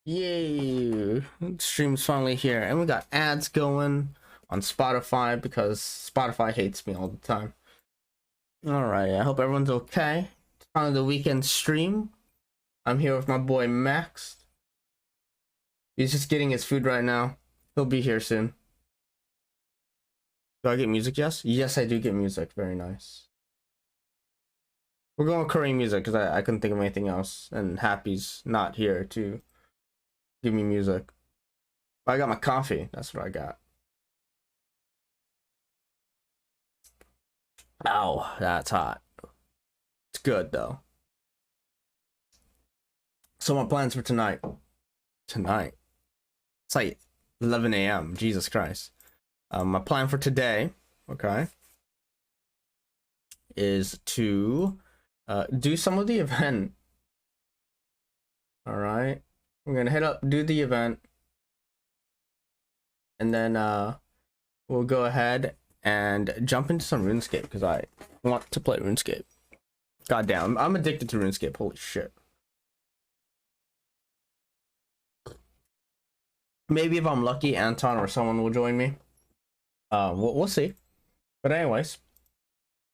Yay! Stream's finally here, and we got ads going on Spotify because Spotify hates me all the time. Alright, I hope everyone's okay. It's finally the weekend stream. I'm here with my boy Max. He's just getting his food right now. He'll be here soon. Do I get music? Yes? Yes, I do get music. Very nice. We're going with Korean music because I couldn't think of anything else, and Happy's not here to give me music. I got my coffee. That's what I got. Ow, that's hot. It's good though. So my plans for tonight. It's like 11 a.m. Jesus Christ. My plan for today, okay, is to do some of the event. All right. We're gonna do the event, and then we'll go ahead and jump into some Runescape because I want to play Runescape. Goddamn, I'm addicted to Runescape. Holy shit. Maybe if I'm lucky, Anton or someone will join me. We'll see. But anyways,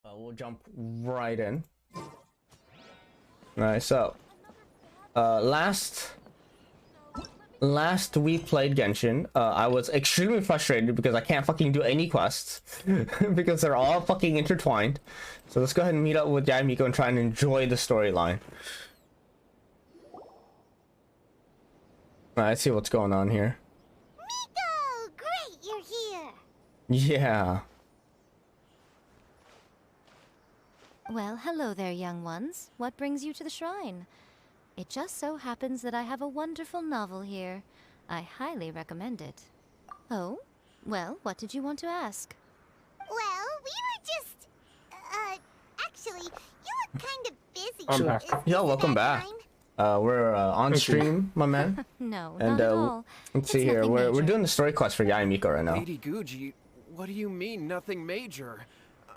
we'll jump right in. All right. So, last we played Genshin, I was extremely frustrated because I can't fucking do any quests because they're all fucking intertwined. So let's go ahead and meet up with Miko and try and enjoy the storyline. Alright, let's see what's going on here. Miko! Great, you're here! Yeah. Well, hello there, young ones. What brings you to the shrine? It just so happens that I have a wonderful novel here. I highly recommend it. Oh? Well, what did you want to ask? Well, we were just... actually, you look kind of busy. Yeah, welcome back. We're on stream, my man. No, and not at all. Let's see here. We're doing the story quest for Miko right now. Lady Guji, what do you mean nothing major?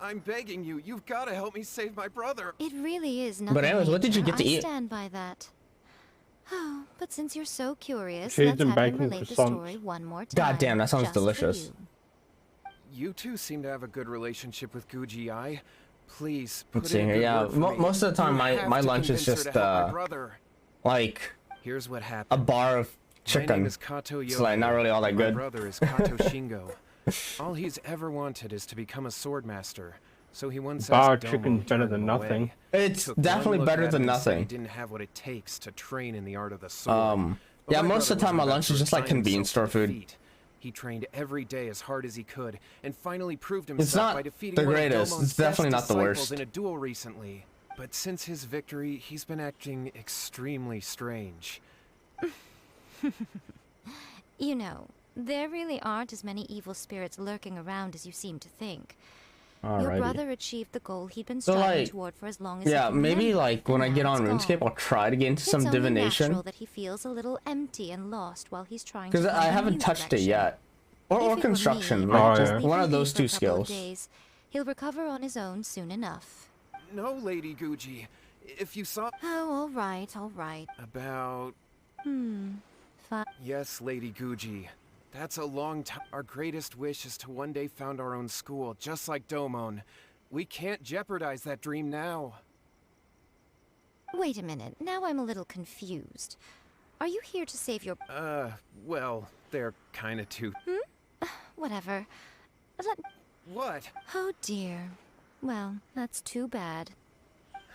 I'm begging you, you've got to help me save my brother. It really is nothing. But anyways, what did you get to eat? I stand by that. Oh, but since you're so curious, Cheese let's and have him bacon relate the croissants. story one more time. God damn, that sounds just for delicious. you. You two seem to have a good relationship with Guji Ai. Please, Let's put see in here. good Yeah, word for me. most of the time, You have my to lunch is convince her just to help my brother. like Here's what a happened. bar of My name chicken. is Kato It's like not Yoho. really all that My good. brother is Kato Shingo. All he's ever wanted is to become a swordmaster. So he once Bar asked Domo chicken's to better turn than him nothing. away. It's Took one definitely look better at than him and said He nothing. didn't have what it takes to train in the art of the sword. But Yeah, my most of the brother time my wasn't lunch about is to just like resign convenience store himself to food. defeat. He trained every day as hard as he could, and finally proved It's himself not by defeating the one of greatest. Domon's It's definitely best not the disciples worst. in a duel recently. But since his victory, he's been acting extremely strange. You know, there really aren't as many evil spirits lurking around as you seem to think. Your Alrighty. brother achieved the goal he'd been So, striving like, toward for as long as he Yeah, can maybe remember, like when I and get now on it's RuneScape, gone. I'll try to get into some It's only divination. natural that he feels a little empty and lost while he's trying to Because find I a haven't new touched it direction. yet. If Or it were construction, me, like I'd just leave one him of be those for a two couple of skills. days. He'll recover on his own soon enough. No, Lady Guji. If you saw... Oh, all right, all right. About... Fine. Yes, Lady Guji. That's a long time. Our greatest wish is to one day found our own school, just like Domon. We can't jeopardize that dream now. Wait a minute. Now I'm a little confused. Are you here to save your... Well, they're kinda too... Whatever. What? Oh, dear. Well, that's too bad.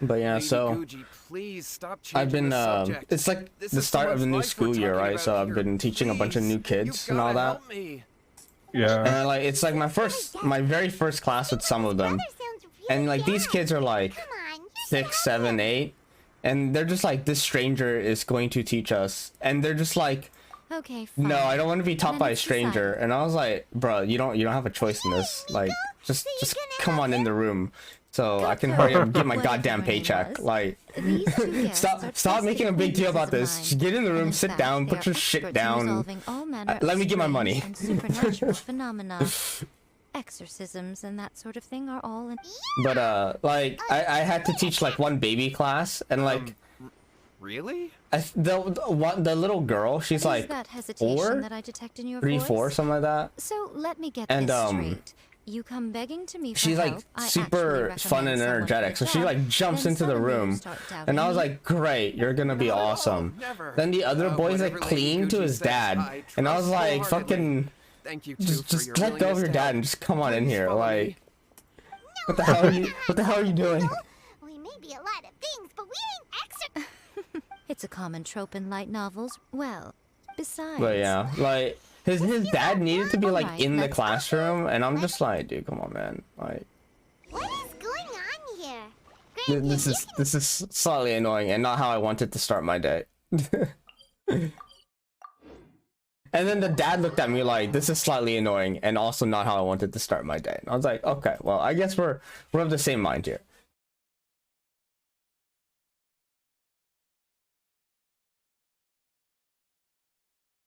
But yeah, Lady so Guji, please stop I've changing been the subject. it's like This the is start of the someone's new life we're school year, talking right? about So I've here. been teaching a bunch of new Please, kids you've and all gotta that. help me. Yeah. And like it's like my very first class with some of them. Brother sounds really And like these bad. kids are like Come on, you 6, 7, 8, and they're just like, this stranger is going to teach us, and they're just like, Okay, fine. no, I don't want to be taught Then by a it's stranger. decided. And I was like, bro, you don't have a choice in this. Like, just come on in the room so I can hurry up and get my Whatever goddamn your name paycheck. was. Like, These two guests are stop making a big deal about this. acquaintances Just of get in the mine. room, In sit fact, down, they put are your shit experts in down. resolving all manner Let of me get my money. strange and supernatural phenomena. Exorcisms and that sort of thing are all in... But like I had to teach like one baby class, and like Really? The little girl, she's Is like that hesitation 4, that I detect in your 3, voice? 4, something like that. So let me get And, this straight. You come begging to me for She's help. like I super actually fun and recommend someone energetic, for so a she job, like jumps then into the suddenly you room, start and I was doubting me. like, great, you're gonna be Not at all, awesome. never. Then the other boys like Whatever Lady cling to Gucci his says, dad, I and I trust was like, wholeheartedly. fucking Thank you too for just your let go of willingness your to dad help. and just come on in Please here. follow Like, me. what the hell are you? What the hell are you doing? We may be a lot of things, but we ain't extra. It's a common trope in light novels. Well, besides. But yeah, like his dad needed to be like Alright, in the let's- classroom, and I'm just like, dude, come on, man. Like, What is going on here? Granted, this is slightly annoying and not how I wanted to start my day. And then the dad looked at me like, this is slightly annoying and also not how I wanted to start my day. And I was like, okay, well, I guess we're of the same mind here.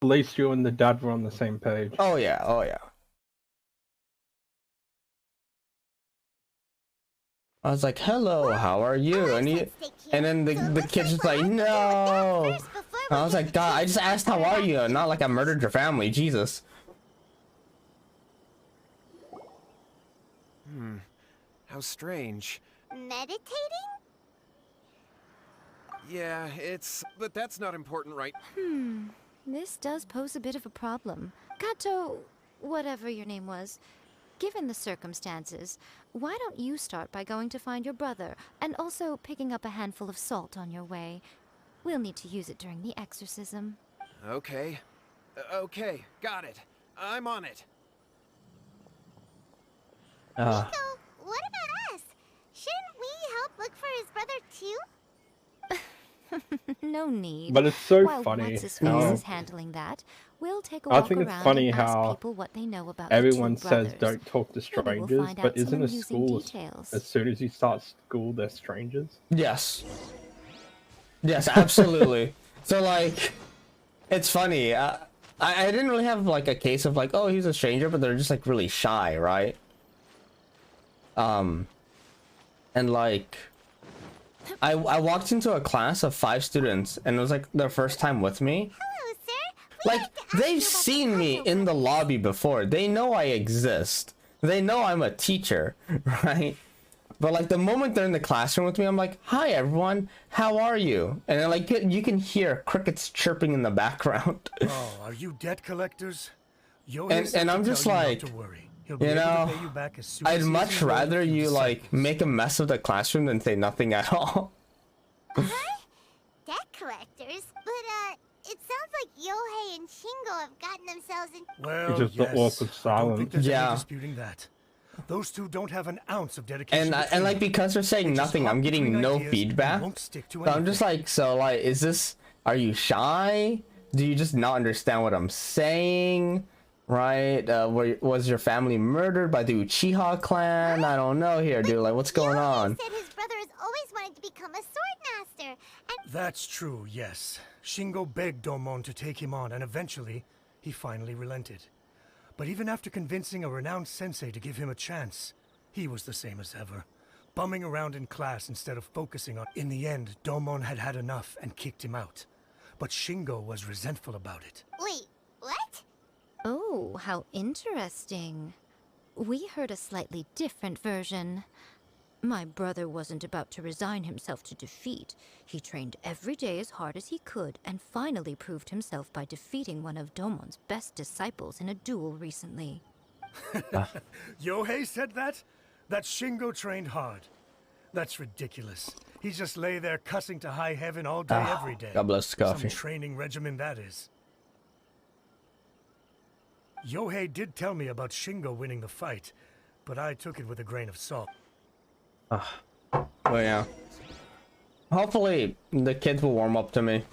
At least you and the dad were on the same page. Oh yeah, oh yeah. I was like, hello, how are you? And then the kid's just like, no. And I was like, God, I just asked how are you, not like I murdered your family, Jesus. How strange. Meditating? Yeah, but that's not important, right? This does pose a bit of a problem. Kato, whatever your name was, given the circumstances, why don't you start by going to find your brother, and also picking up a handful of salt on your way? We'll need to use it during the exorcism. Okay. Okay, got it. I'm on it. So, what about us? Shouldn't we help look for his brother too? No need. But it's so While funny What's-his-face how is handling that, we'll take a I walk think it's around funny and ask how people what they know about everyone the two says brothers. don't talk to Maybe we'll strangers, find but out some isn't a amusing school details. as soon as you start school, they're strangers? Yes. Yes, absolutely. So like, it's funny. I didn't really have like a case of like, oh, he's a stranger, but they're just like really shy, right? And like, I walked into a class of 5 students, and it was like their first time with me. Hello, sir. Like, they've seen me in the lobby before. They know I exist. They know I'm a teacher, right? But like the moment they're in the classroom with me, I'm like, hi everyone, how are you? And then like you can hear crickets chirping in the background. Oh, are you debt collectors? And I'm just like, you know, I'd much rather you like make a mess of the classroom than say nothing at all. Debt collectors? But, it sounds like Yohei and Shingo have gotten themselves in... Well, It's just the awkward I don't silence. think there's Yeah. any disputing that. Those two don't have an ounce of dedication. And like because they're saying They just nothing, hop I'm getting between no ideas and feedback. won't stick to So I'm just anything. like, so like, is this? Are you shy? Do you just not understand what I'm saying? Right? Was your family murdered by the Uchiha clan? I don't know here, dude. Like, what's going on? Yohei said his brother has always wanted to become a sword master, and That's true, yes. Shingo begged Domon to take him on, and eventually, he finally relented. But even after convincing a renowned sensei to give him a chance, he was the same as ever, bumming around in class instead of focusing on... In the end, Domon had had enough and kicked him out. But Shingo was resentful about it. wait, what? Oh, how interesting. We heard a slightly different version. My brother wasn't about to resign himself to defeat. He trained every day as hard as he could and finally proved himself by defeating one of Domon's best disciples in a duel recently. Yohei said that? That Shingo trained hard. That's ridiculous. He just lay there cussing to high heaven all day, every day. God bless the Some coffee. training regimen that is. Yohei did tell me about Shingo winning the fight, but I took it with a grain of salt. But yeah. Hopefully the kids will warm up to me.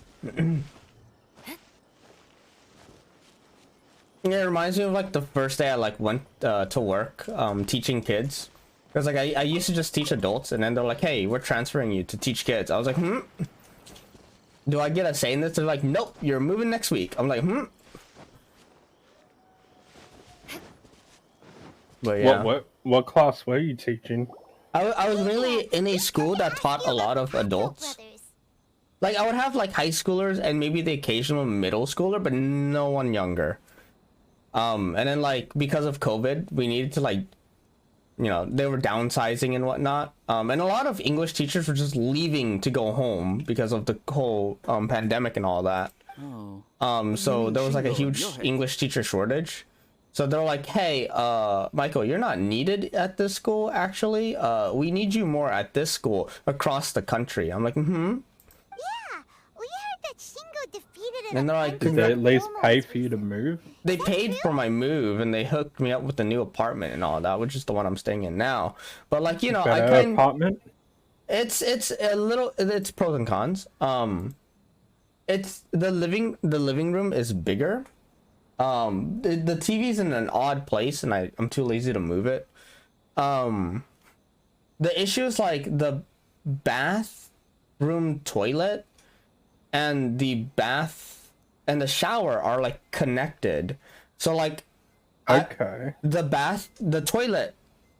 Yeah, it reminds me of like the first day I like went to work teaching kids. Because like I used to just teach adults, and then they're like, hey, we're transferring you to teach kids. I was like, do I get a say in this? They're like, nope, you're moving next week. I'm like, But yeah. What class were you teaching? I was really in a school that taught a lot of adults. Brothers. Like I would have like high schoolers and maybe the occasional middle schooler, but no one younger. And then like because of COVID, we needed to like, you know, they were downsizing and whatnot. And a lot of English teachers were just leaving to go home because of the whole pandemic and all that. Oh. So there was like a huge English teacher shortage. So they're like, hey, Michael, you're not needed at this school, actually. We need you more at this school across the country. I'm like, Yeah, we heard that Shingo defeated an And they're like, opponent Did they at with least almost pay for you to move? They paid for my move and they hooked me up with a new apartment and all that, which is the one I'm staying in now. But like, you know, I Better kind apartment? it's a little, it's pros and cons. It's the living room is bigger. The TV's in an odd place and I'm too lazy to move it. The issue is like the bathroom toilet and the bath and the shower are like connected. So like Okay. the toilet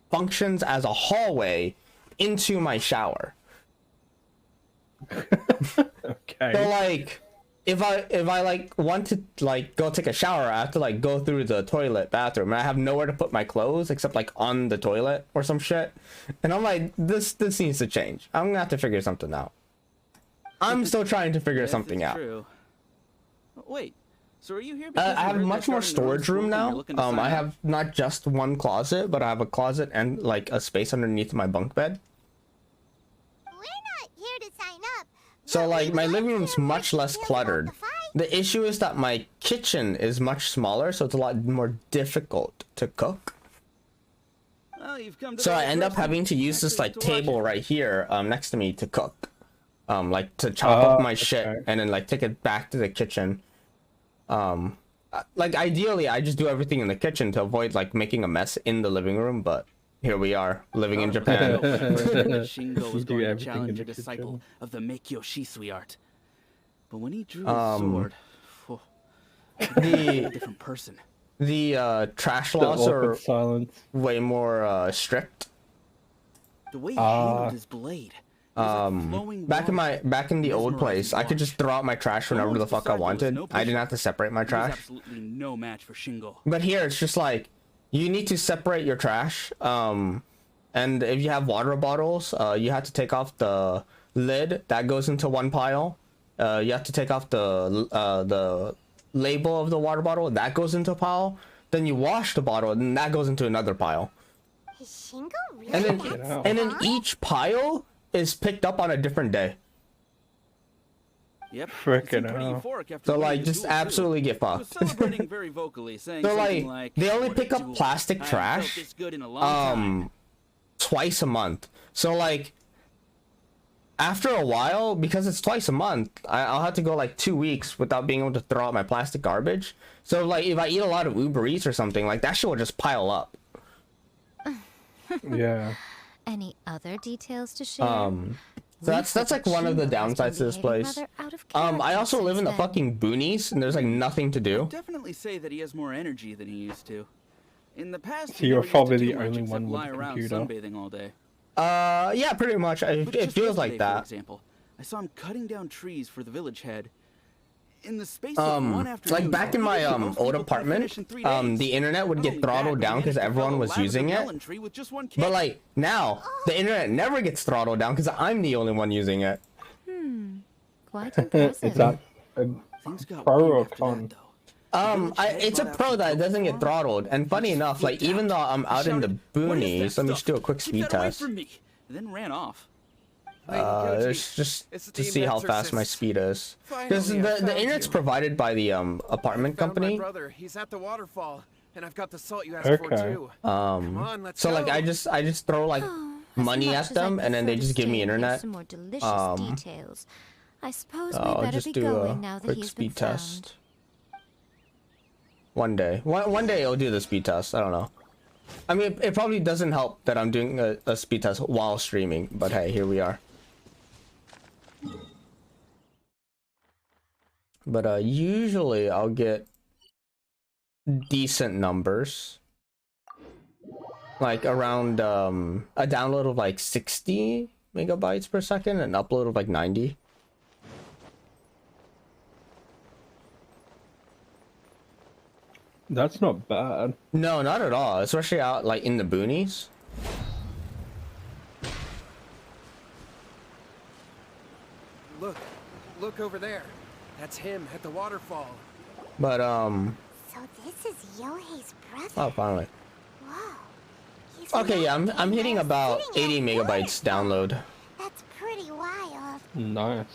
functions as a hallway into my shower. Okay. So like if I like want to like go take a shower, I have to like go through the bathroom and I have nowhere to put my clothes except like on the toilet or some shit. And I'm like, this needs to change. I'm gonna have to figure something out. I'm still trying to figure Yes, something it's out. true. Wait, so are you here because I you have heard much they're more starting their own storage room school and you're now. looking to sign I up? have not just one closet, but I have a closet and like a space underneath my bunk bed. We're not here to sign up. So but like we'd my like living to room's hear more much less details about cluttered. the fight. The issue is that my kitchen is much smaller, so it's a lot more difficult to cook. Well, you've come to So the I right end up person. having to use this Actually, like to watch table it. right here next to me to cook. Like to chop up my okay. shit and then like take it back to the kitchen. Like ideally I just do everything in the kitchen to avoid like making a mess in the living room, but here we are living in Japan. Shingo was You do going to everything in challenge the a disciple kitchen. of the Meikyo Shisui art. But when he drew his sword, a different person. The trash The laws awkward are silence. way more strict. The way he handled his blade. it was like flowing Back in the old place, I could just throw out my trash whenever the fuck I wanted. I didn't have to separate my He was trash. absolutely no match for Shingo. But here it's just like you need to separate your trash. And if you have water bottles, you have to take off the lid that goes into one pile. You have to take off the label of the water bottle that goes into a pile. Then you wash the bottle and that goes into another pile. Is Shingo really And then that and then smart? each pile is picked up on a different day. Yep. Frickin' seemed pretty hell. euphoric after So winning like the just duel, too. absolutely get He was fucked. celebrating very vocally, saying So something like like, they only "What a pick up duel. plastic I haven't felt trash this good in a long time." twice a month. So like after a while, because it's twice a month, I'll have to go like 2 weeks without being able to throw out my plastic garbage. So like if I eat a lot of Uber Eats or something, like that shit will just pile up. Yeah. Any other details to share? So that's like one of the downsides to this place. I also live in the fucking boonies and there's like nothing to do. Definitely say that he has more energy than he used to. In the past, So he you're never used to probably do the much only except one with lie a around computer. sunbathing all day. Yeah, pretty much. But It just feels like yesterday, that. For example, I saw him cutting down trees for the village head. In the space of one afternoon, Like back in my most old people could finish apartment, in 3 days. the internet would Not get only throttled that, down he because managed to everyone fell was the ladder of the using it. melon tree with just one kick. But like now, the internet never gets throttled down because I'm the only one using it. Quite impressive. Is that a Things got pro weird or after that, con? though. It's a pro that it doesn't get throttled. And funny enough, like even though I'm out in the boonies, let me just do a quick Keep speed that away test. from me. And then ran off. It's just It's to the see how Mentor fast my Sis. speed is. Because Finally, I the found internet's you. provided by the apartment Found my company. brother. He's at the waterfall, and I've got the salt you asked for Okay. too. Come on, let's So go. like I just throw like money at them and then they just give me internet. Some more delicious details. I suppose we I'll better just be do going a now that quick he's been speed found. test. One day I'll do the speed test. I don't know. I mean, it probably doesn't help that I'm doing a speed test while streaming, but hey, here we are. But usually I'll get decent numbers. Like around a download of like 60 megabytes per second and an upload of like 90. That's not bad. No, not at all. Especially out like in the boonies. Look over there. That's him at the waterfall. But So this is Yohei's brother. oh, finally. Whoa. He's Okay, yeah, not I'm hitting there about sitting 80 at megabytes waterfall. download. That's pretty wild. Nice.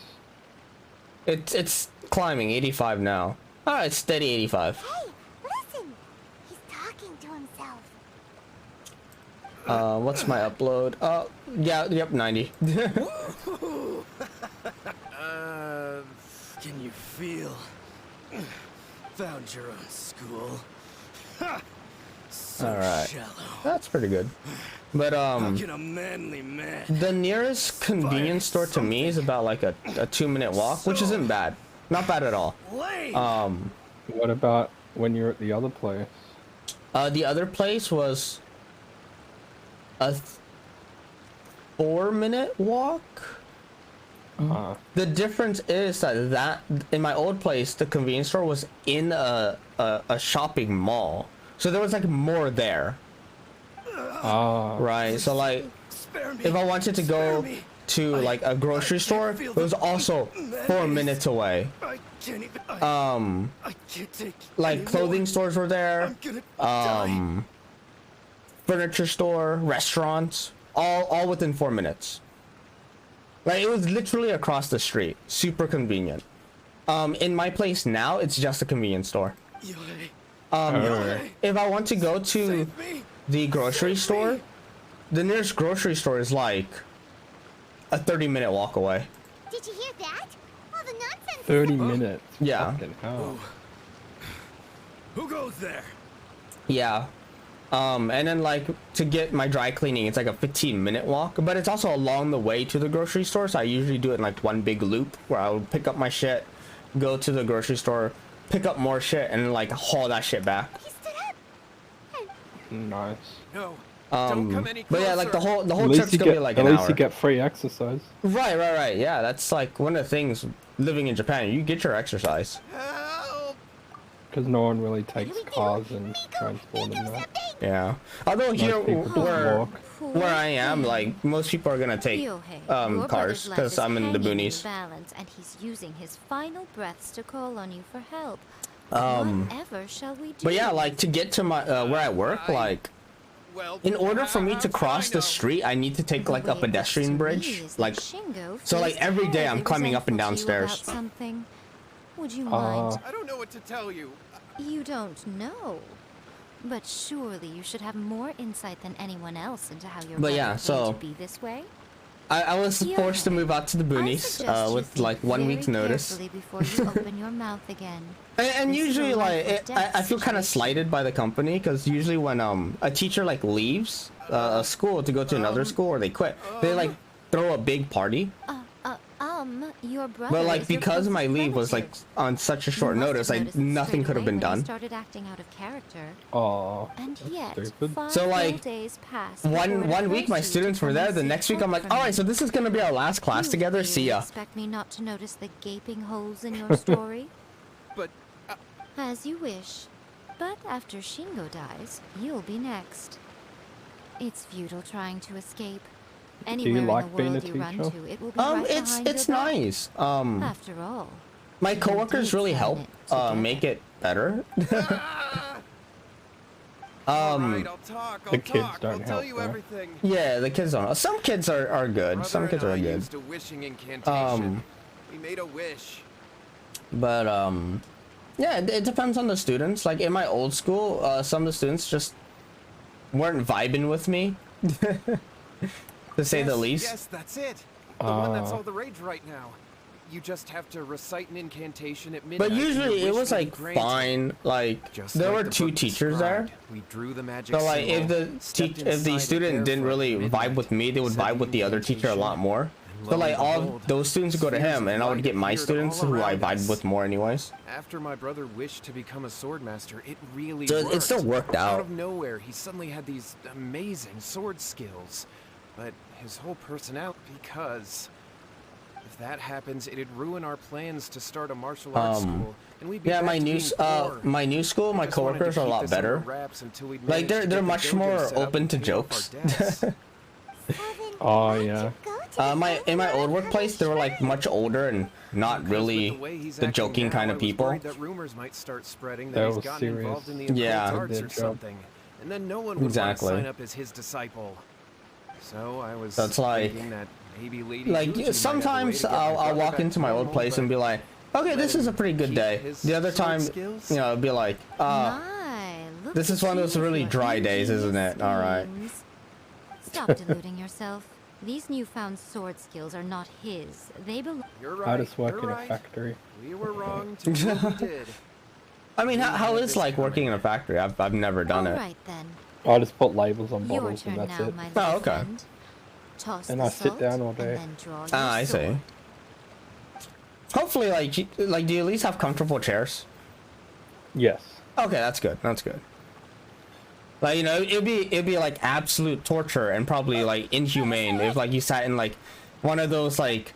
It's climbing 85 now. All right, steady 85. Hey, listen. He's talking to himself. What's my upload? Oh, yeah, yep, 90. Can you feel? Found your own school. So All right. shallow. That's pretty good. But How can a manly man? the nearest convenience store to me is about like a 2-minute walk, which isn't bad. Not bad at all. Lame. What about when you're at the other place? The other place was a 4-minute walk. The difference is that in my old place, the convenience store was in a shopping mall, so there was like more there. Right. So like, Spare me. if I wanted to go to like a grocery store, it was also 4 minutes away. I can't even. I can't take. Like anymore. clothing stores were there. I'm gonna die. Furniture store, restaurants, all within 4 minutes. Like it was literally across the street, super convenient. In my place now, it's just a convenience store. Yohei, If I want to go to save me. the grocery store, the nearest grocery store is like a 30-minute walk away. Did you hear that? All the nonsense. 30 minutes. Yeah. Fucking hell. Who goes there? Yeah. And then like to get my dry cleaning, it's like a 15-minute walk, but it's also along the way to the grocery store. So I usually do it in like one big loop where I would pick up my shit, go to the grocery store, pick up more shit, and then like haul that shit back. He stood up. Nice. No. Don't come any But closer. yeah, like the whole At trip's least you gonna get be like at an least hour. you get free exercise. Right. Yeah, that's like one of the things living in Japan. You get your exercise. Help! Because no one really takes What do we do? cars and Miko, transport make and us that. update. Yeah. Although here Most people just walk. where I am, like most people are gonna take Yohei, your cars brother's life because is I'm in the hanging boonies. balance, and he's using his final breaths to call on you for help. Um, Whatever shall we do? But yeah, like to get to my where I work, like Well, in order for me to how cross do I the know? street, I need to take The like way a it looks to pedestrian me bridge. is that Like Shingo so, like feels every day I'm terribly climbing up and resentful to you downstairs. about something. Would you mind? I don't know what to tell you. You don't know. But surely you should have more insight than anyone else into how your But yeah, brother came so- to be this way. I was forced to move out to the I boonies suggest you with think like 1 week's very notice. carefully before you open your mouth again. And This is usually, a like, life or death I feel kind of situation. slighted by the company because usually when a teacher like leaves a school to go to another school or they quit, they like throw a big party. Your brother. But like is your because my closest leave was like relative. on such a You short must have notice, like noticed it nothing straight could have away been when he done. started acting out of character. Oh, And that's yet, stupid. 5 So, full like, days passed before it One week occurred my to you to students were come there. and The seek next week help I'm like, from all me. right, so this is gonna be our last class You together. really See ya. Expect me not to notice the gaping holes in your story? But As you wish. But after Shingo dies, you'll be next. It's futile trying to escape. Anywhere like in the being world a you run teacher? to, it will be right behind It's your back. nice. After all, My you coworkers did really sign help it together. make it better. all right, I'll talk. I'll the kids talk. don't I'll tell help you there. everything. Yeah, the kids don't. Some kids are good. Brother Some kids and are I good. used a wishing incantation. We made a wish. But yeah, it depends on the students. Like in my old school, some of the students just weren't vibing with me, to say the Yes, least. Yes, that's it. The one that's all the rage right now. You just have to recite an incantation at midnight. But and your usually it wish was will be like granted. fine. Like Just there like were the 2 book teachers there. described, We drew the magic So like if symbol, the stepped if the inside student it didn't barefoot really at vibe midnight, with me, they would said vibe the with the other teacher a lot incantation, more. and So lo like and all behold, those students would go to spheres him, of and I would light get my appeared students all who I around vibed us. with more anyways. After my brother wished to become a swordmaster, it really So worked. it still worked Out out. of nowhere, he suddenly had these amazing sword skills. But his whole personality, because if that happens, it'd ruin our plans to start a martial arts school. and we'd be Yeah, back my to new being poor. my new school, my Just wanted to coworkers are a keep lot this under better. wraps until we'd Like managed to they're get the much dojo more set up open to and pay off our jokes. debts. Oh yeah. In my old workplace, they were like much older and not Because with really the way he's the acting joking now, kind I of was people. worried that rumors might start spreading That that he's was gotten serious. involved in the occult Yeah. arts Did or joke. something, and then no one would Exactly. want to sign up as his disciple. So I was That's like- thinking that maybe Lady Like Gucci might have a way sometimes to get my I'll brother walk back into to my old normal, place and but be like, okay, this is a pretty good keep day. his The other sword time, skills? you know, it'd be like, My, look this is at one of those you with really your dry days, isn't it? All right. schemes. Stop deluding yourself. These newfound sword skills are not his. They belong. You're right. I just work you're in a right. factory. We were wrong to do what we did. I mean, how is like working in a factory? I've never done All it. right then. I just put labels on Your bottles and turn that's now, it. my little Oh, okay. friend. Toss And the I sit salt down all and day. then draw your Ah, I see. sword. Hopefully, like, do you at least have comfortable chairs? Yes. Okay, that's good. That's good. Like, you know, it'd be like absolute torture and probably like inhumane if like you sat in like one of those like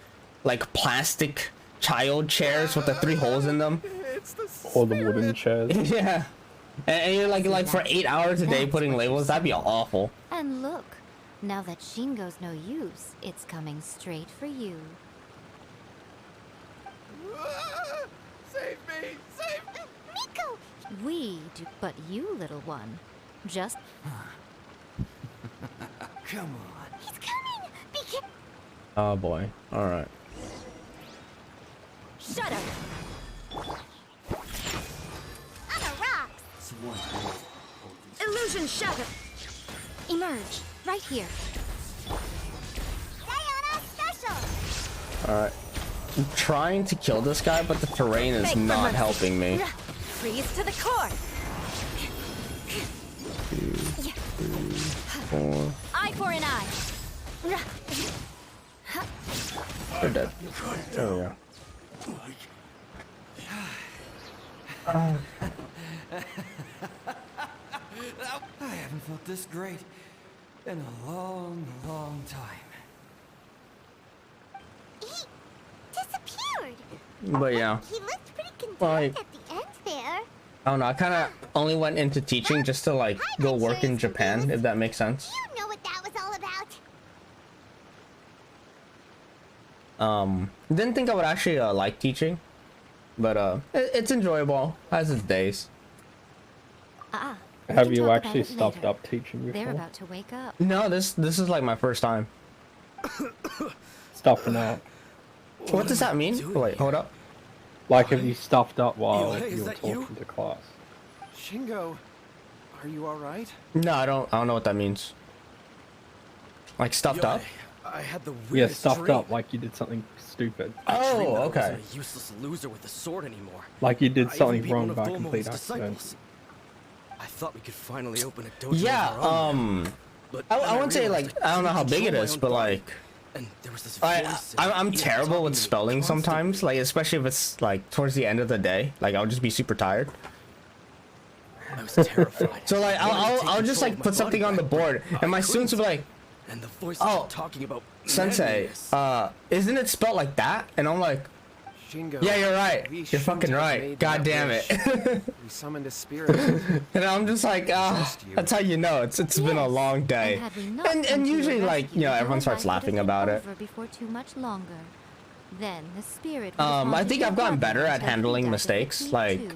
plastic child chairs with the 3 holes in them. It's the Or the wooden chairs. Yeah. And you're like for 8 hours a day putting labels. That'd be awful. And look, now that Shingo's no use, it's coming straight for you. Save me! Save me! Miko! We do, but you, little one, just Come on. He's coming! Be careful! Oh boy. All right. shut up. On the rocks! Illusion shattered. Emerge right here. Sayona special! All right. I'm trying to kill this guy, but the terrain is Beg for not mercy. helping me. Freeze to the core. 4. Eye for an eye. They're dead. There we go. I haven't felt this great in a long, long time. He disappeared! But yeah. He looked pretty content Like- at the end there. I don't know. I kind of only went into teaching just to like go work in Japan, if that makes sense. You know what that was all about. Didn't think I would actually like teaching, but it's enjoyable. Has its days. Ah. we Have can you talk about actually it stopped later. up teaching They're before? about to wake up. No, this is like my first time. Stuffing out. What does that mean? Wait, hold up. Like, have you stuffed up while Eli, is you were that talking you? to class? Shingo, are you alright? No, I don't know what that means. Like stuffed up? I had the Yeah, weirdest stuffed dream. up like you did something stupid. I dreamed Oh, that I okay. wasn't a useless loser with a sword anymore. Like you did I even something beat wrong one of by Domo's complete accident. disciples. I thought we could finally open a dojo Yeah. of our own, but I then wouldn't say realized like I don't know how couldn't big it control is, my own but body. like And there was this voice I'm even terrible talking with to me spelling sometimes. constantly. Like especially if it's like towards the end of the day. Like I'll just be super tired. I was terrified. So like I wanted to take I'll just control like of my put something body on the back, board, but and my I students will be like, And the voice Oh, kept talking about "Sensei, manliness. isn't it spelled like that?" And I'm like, Shingo. "Yeah, you're right. we You're shouldn't fucking have right. made God that damn wish. it." We summoned a spirit. And I'm just like, Trust you. that's how you know it's been a Yes, long day. And, had we not And come to your usually like rescue, you know your everyone starts life would have laughing been about it. over before too much longer. Then the spirit would have I haunted think your I've gotten body better at until you handling died of mistakes. fatigue, Like too.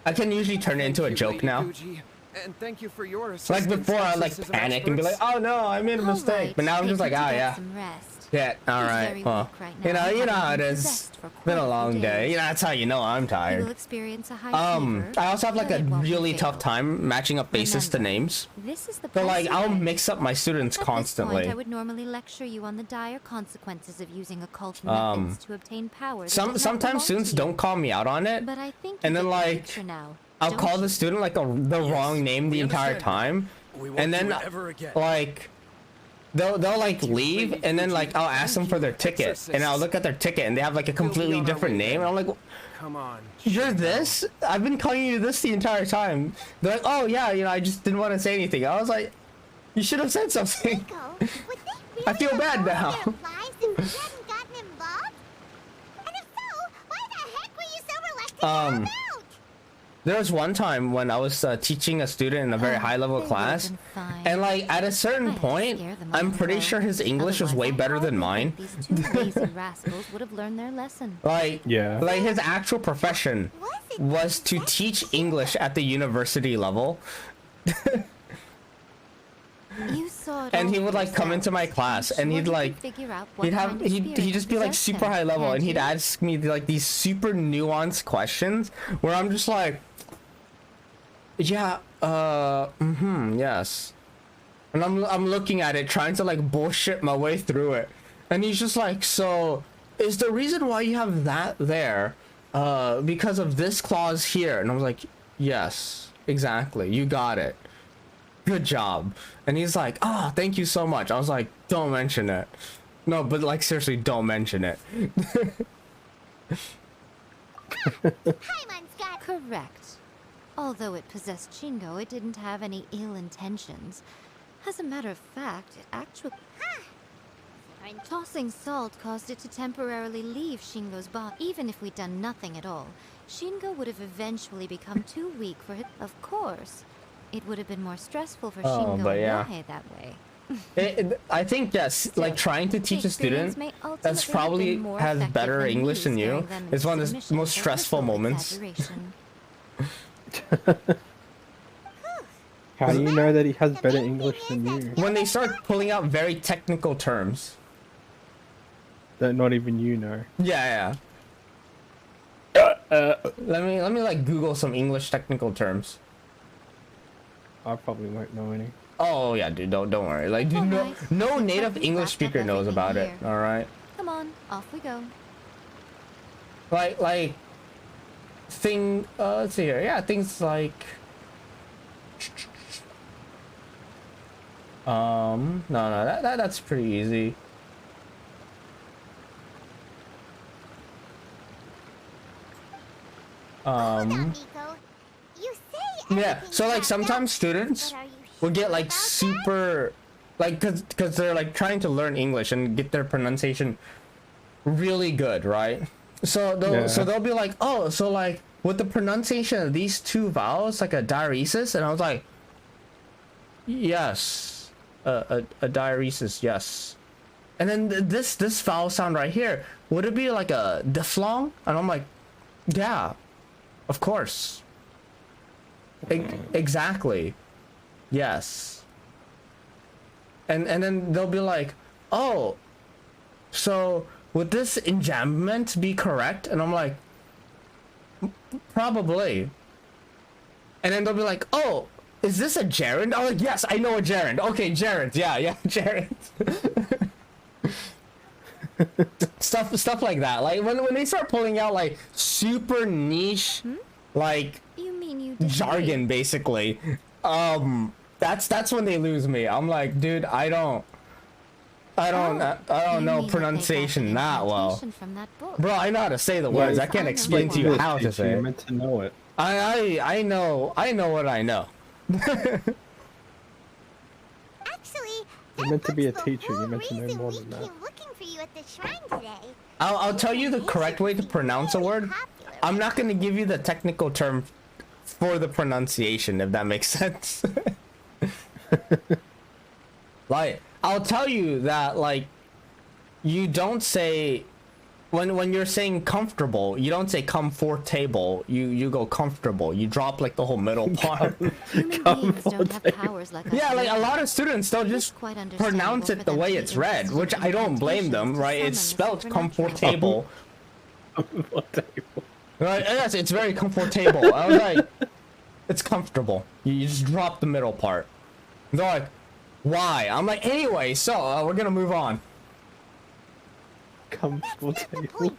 I can usually turn it into a Thank you, joke Lady now. Gucci, and thank you for your Like assistance. before, I like Assistance of panic and be like, experts. "Oh no, I made a All mistake." right, But now I'm take just like, you to "Ah, get yeah, some rest. yeah, all He's right." very Well, weak right you now, know how having it been is. possessed for Been a quite long few day. days. You know, that's how you know I'm He will tired. experience a high fever, I also have like but a it won't be really tough fatal. time matching up bases to Remember, names. This is the So like price you I'll pay. mix up my students At this point, constantly. I would normally lecture you on the dire consequences of using occult methods to obtain power. that does not Sometimes belong students to you. don't call me out on it, But I think and you then get the like picture now, I'll don't call you? the student like the wrong name the We entire understand. time, We won't and then do it ever again. like they'll like leave, and then like I'll ask them for their ticket, and I'll look at their ticket, and they have like a completely on our different way name, and I'm like, Come on. "You're Shingo. this? I've been calling you this the entire time." They're like, "Oh yeah, you know, I just didn't want to say anything." I was like, "You should have said something." Miko, would they I feel really bad have now. ruined their lives if you hadn't gotten involved? And if so, why the heck were you so reluctant to help out? There was one time when I was teaching a student in a very high level They class, would've been fine. and like at a I certain had to point, scare them I'm on the pretty low. sure his English was way Otherwise, I better than hardly mine. think these two lazy rascals would have learned their lesson. Like, Yeah. like his actual profession was to teach English at the university level. You saw it And all he would for like come into my yourselves. class I'm and sure he'd you can like figure out what he'd have kind of he'd spirit just be like possessed super him, high level, can't and he'd you? ask me like these super nuanced questions where I'm just like, yeah, yes. And I'm looking at it trying to like bullshit my way through it, and he's just like, so is the reason why you have that there because of this clause here? And I was like, yes, exactly, you got it, good job. And he's like, ah, thank you so much. I was like, don't mention it. No, but like seriously, don't mention it. Paimon's got Correct. Although it possessed Shingo, it didn't have any ill intentions. As a matter of fact, it actually... Tossing salt caused it to temporarily leave Shingo's body. Even if we'd done nothing at all, Shingo would have eventually become too weak for it. Of course, it would have been more stressful for Shingo but and yeah. Yahe that way. I think yes, like trying to teach a experience student may that's ultimately have probably been more has effective better than me English than you scaring them is into one of the submission most with stressful little moments. exaggeration. How do you know that he has better English than you? When they start pulling out very technical terms. That not even you know. Yeah, let me like Google some English technical terms. I probably won't know any. Oh yeah, dude, don't worry. Like, dude, no Alright, no looks like native we've English wrapped up speaker knows everything about it. here. All right, Come on, off we go. like thing. Let's see here. Yeah, things like. No, that's pretty easy. Hold on, Miko. You say Yeah, everything so like checks sometimes out, students but are you will sure get like about that? super, like, cause they're like trying to learn English and get their pronunciation really good, right? So they'll be like, oh, so like with the pronunciation of these two vowels, like a diaresis, and I was like, yes, a diaresis, yes. And then this vowel sound right here, would it be like a diphthong? And I'm like, yeah, of course. Exactly. Yes. And then they'll be like, oh, so would this enjambment be correct? And I'm like, probably. And then they'll be like, oh, is this a gerund? I'm like, yes, I know a gerund. Okay, gerund. Yeah, gerund. stuff like that. Like when they start pulling out like super niche, like You mean you did jargon, basically, that's when they lose me. I'm like, dude, I don't know pronunciation that well, From that book. bro. I know how to say the words. I can't explain to you how to say You're it. meant to know it. I know what I know. Actually, You're that meant to be a looks the teacher, you're whole meant to know reason more we than that. came looking for you at the shrine today. I'll tell you the correct way to pronounce a word. I'm not gonna give you the technical term for the pronunciation, if that makes sense. Like, I'll tell you that, like, you don't say when you're saying comfortable, you don't say comfortable. You go comfortable. You drop like the whole middle part. Human beings don't have powers like us. Yeah, like a do. lot of students, they'll It's just quite understandable pronounce for it the them to way be it's read, interested which in I don't blame them, incantations to right? It's summon the spelled supernatural. comfortable. Right? Yes, it's very comfortable. I was like, it's comfortable. You just drop the middle part. They're like, why? I'm like, anyway, so we're gonna move on. Comfortable That's the table. point.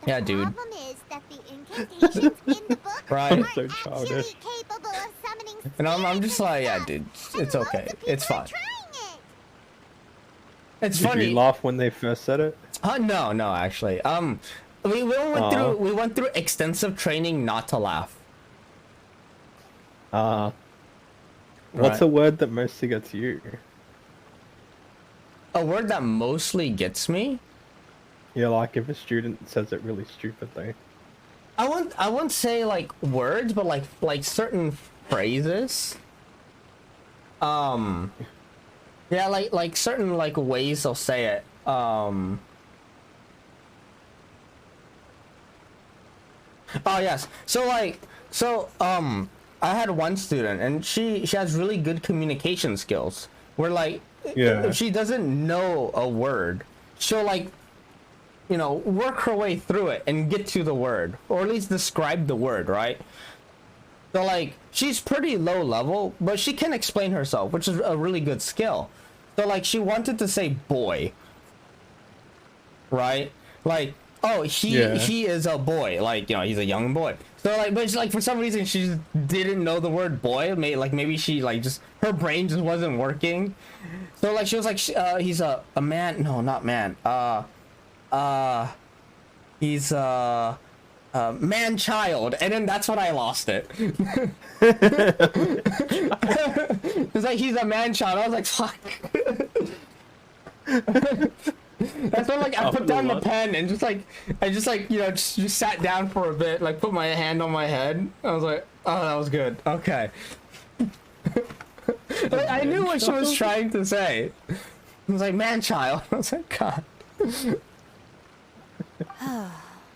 The Yeah, dude. problem is that the incantations in the book Right. aren't So actually childish. capable of summoning And I'm spirits just and like, yeah, stuff. dude, And it's loads okay. of people It's are fine. trying it. It's Did funny. you laugh when they first said it? No, actually. We went through extensive training not to laugh. What's Right. a word that mostly gets you? A word that mostly gets me. Yeah, like if a student says it really stupidly. I wouldn't say like words, but like certain phrases. Yeah, like certain like ways they'll say it. Oh yes. I had one student and she has really good communication skills. Where like Yeah. if she doesn't know a word, she'll like, you know, work her way through it and get to the word, or at least describe the word, right? So like she's pretty low level, but she can explain herself, which is a really good skill. So like she wanted to say boy, right? Like, oh, he is a boy, like, you know, he's a young boy. So like, but like for some reason she just didn't know the word boy. Maybe she like just, her brain just wasn't working. So like she was like, he's a man. No, not man. He's man child, and then that's when I lost it. It's like he's a man child. I was like, fuck. That's when like I put down the pen and I just you know just sat down for a bit, like put my hand on my head. I was like, oh, that was good. Okay. Like, I knew what she was trying to say. It was like man child. I was like, God.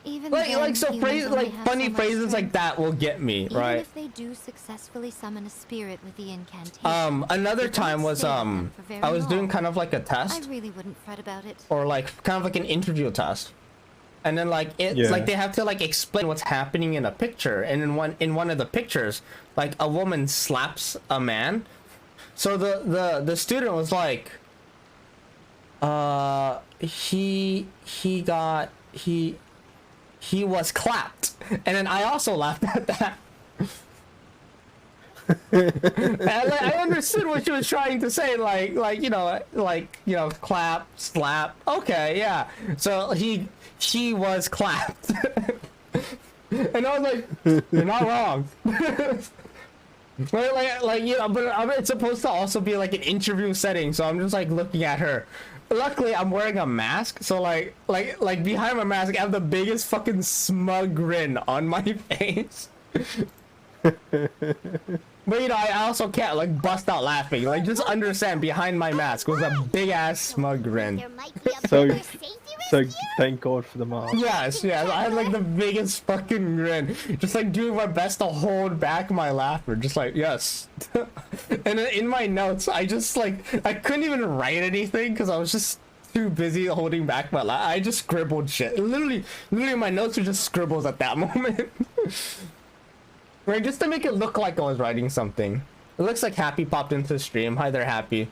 Even Like so humans phrase only like have funny so much phrases like strength. that will get me, Even right? if they do successfully summon a spirit with the incantation. Another they don't time was stay with them for very I was doing long. kind of like a I test, really wouldn't fret about it. or like kind of like an interview test, and then like it's like they have to like explain what's happening in a picture, and in one of the pictures, like a woman slaps a man. So the student was like, he was clapped, and then I also laughed at that. And, like, I understood what she was trying to say, like you know, clap, slap. Okay, yeah. So she was clapped, and I was like, you're not wrong. like you know, but it's supposed to also be like an interview setting, so I'm just like looking at her. Luckily, I'm wearing a mask, so like behind my mask, I have the biggest fucking smug grin on my face. But you know, I also can't like bust out laughing. Like, just understand, behind my mask was a big ass smug grin. There might be a So- bigger safety So risk here? thank God for the mask. Yes, I had like the biggest fucking grin, just like doing my best to hold back my laughter, just like yes. And then in my notes, I just like I couldn't even write anything because I was just too busy holding back my laugh. I just scribbled shit. Literally, my notes were just scribbles at that moment. Right, just to make it look like I was writing something. It looks like Happy popped into the stream. Hi there, Happy.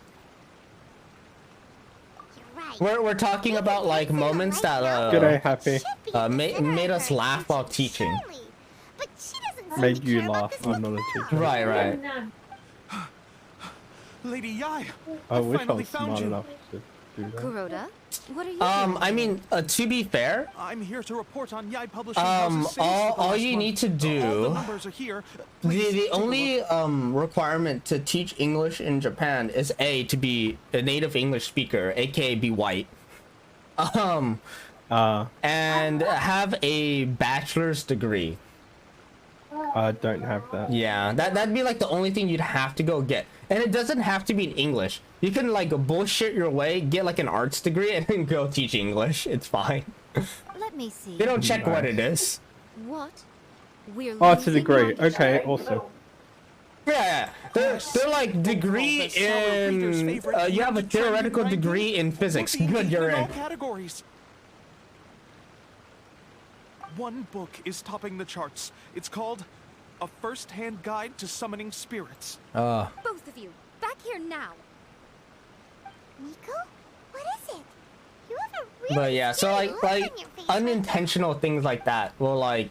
You're right. We're talking about like moments that G'day, Happy. Should be made us her, laugh while teaching. surely. But she doesn't seem Made to you care about laugh. this I'm not a teacher. Right. Lady Yai, I wish I finally was found smart you. enough to do that. Kuroda, what are you I mean, to be fair, I'm here to report on Yai Publishing House's sales for the all last you month. need to All the do, numbers are here. the Please take a only look. requirement to teach English in Japan is to be a native English speaker, aka be white, and have a bachelor's degree. I don't have that. Yeah, that'd be like the only thing you'd have to go get, and it doesn't have to be in English. You can like bullshit your way, get like an arts degree, and then go teach English. It's fine. Let me see. They don't check what it is. What? We're Oh, it's a losing degree. knowledge. Okay, awesome. Yeah, they're like degree Overall bestseller, reader's in. favorite, You have a ranked trending theoretical ranking, degree in physics. would be Good, you're in all in. categories. One book is topping the charts. It's called A First-Hand Guide to Summoning Spirits. Both of you, back here now. Nico? What is it? You have a really But yeah, so scary like look on your face right unintentional things like that will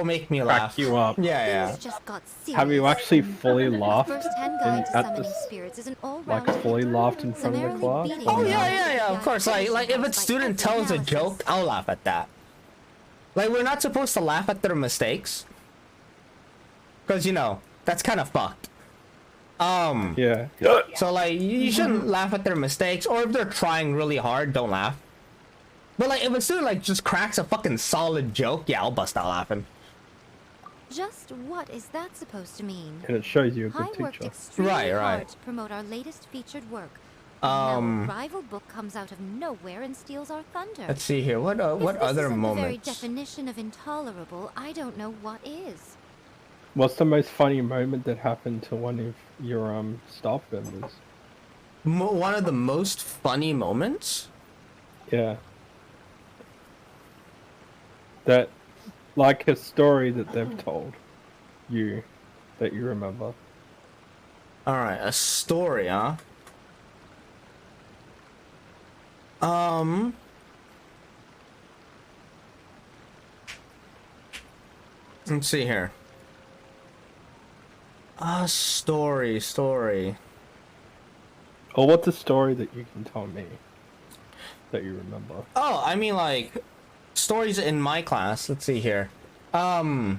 make me Crack laugh. you up. Yeah. Things just got serious. Have you actually fully laughed First-hand guide to at summoning this? spirits is an all-round Like fully laughed in front of the summarily class? beating Oh the yeah. Of knowledge course. Like if a publishing student house by tells a every joke, analysis. I'll laugh at that. Like we're not supposed to laugh at their mistakes, because you know that's kind of fucked. Yeah. So like you shouldn't laugh at their mistakes, or if they're trying really hard, don't laugh. But like, if a student like just cracks a fucking solid joke, yeah, I'll bust out laughing. Just what is that supposed to mean? And it shows you a I good worked teacher. extremely Right. hard to promote our latest featured work. Now a rival book comes out of nowhere and steals our thunder. Let's see here. What other If this isn't the very moments? definition of intolerable, I don't know what is. What's the most funny moment that happened to one of your staff members? One of the most funny moments? Yeah. That, like a story that they've told you, that you remember. Alright, a story, huh? Let's see here. Story. Or what's a story that you can tell me that you remember? Oh, I mean like stories in my class. Let's see here. I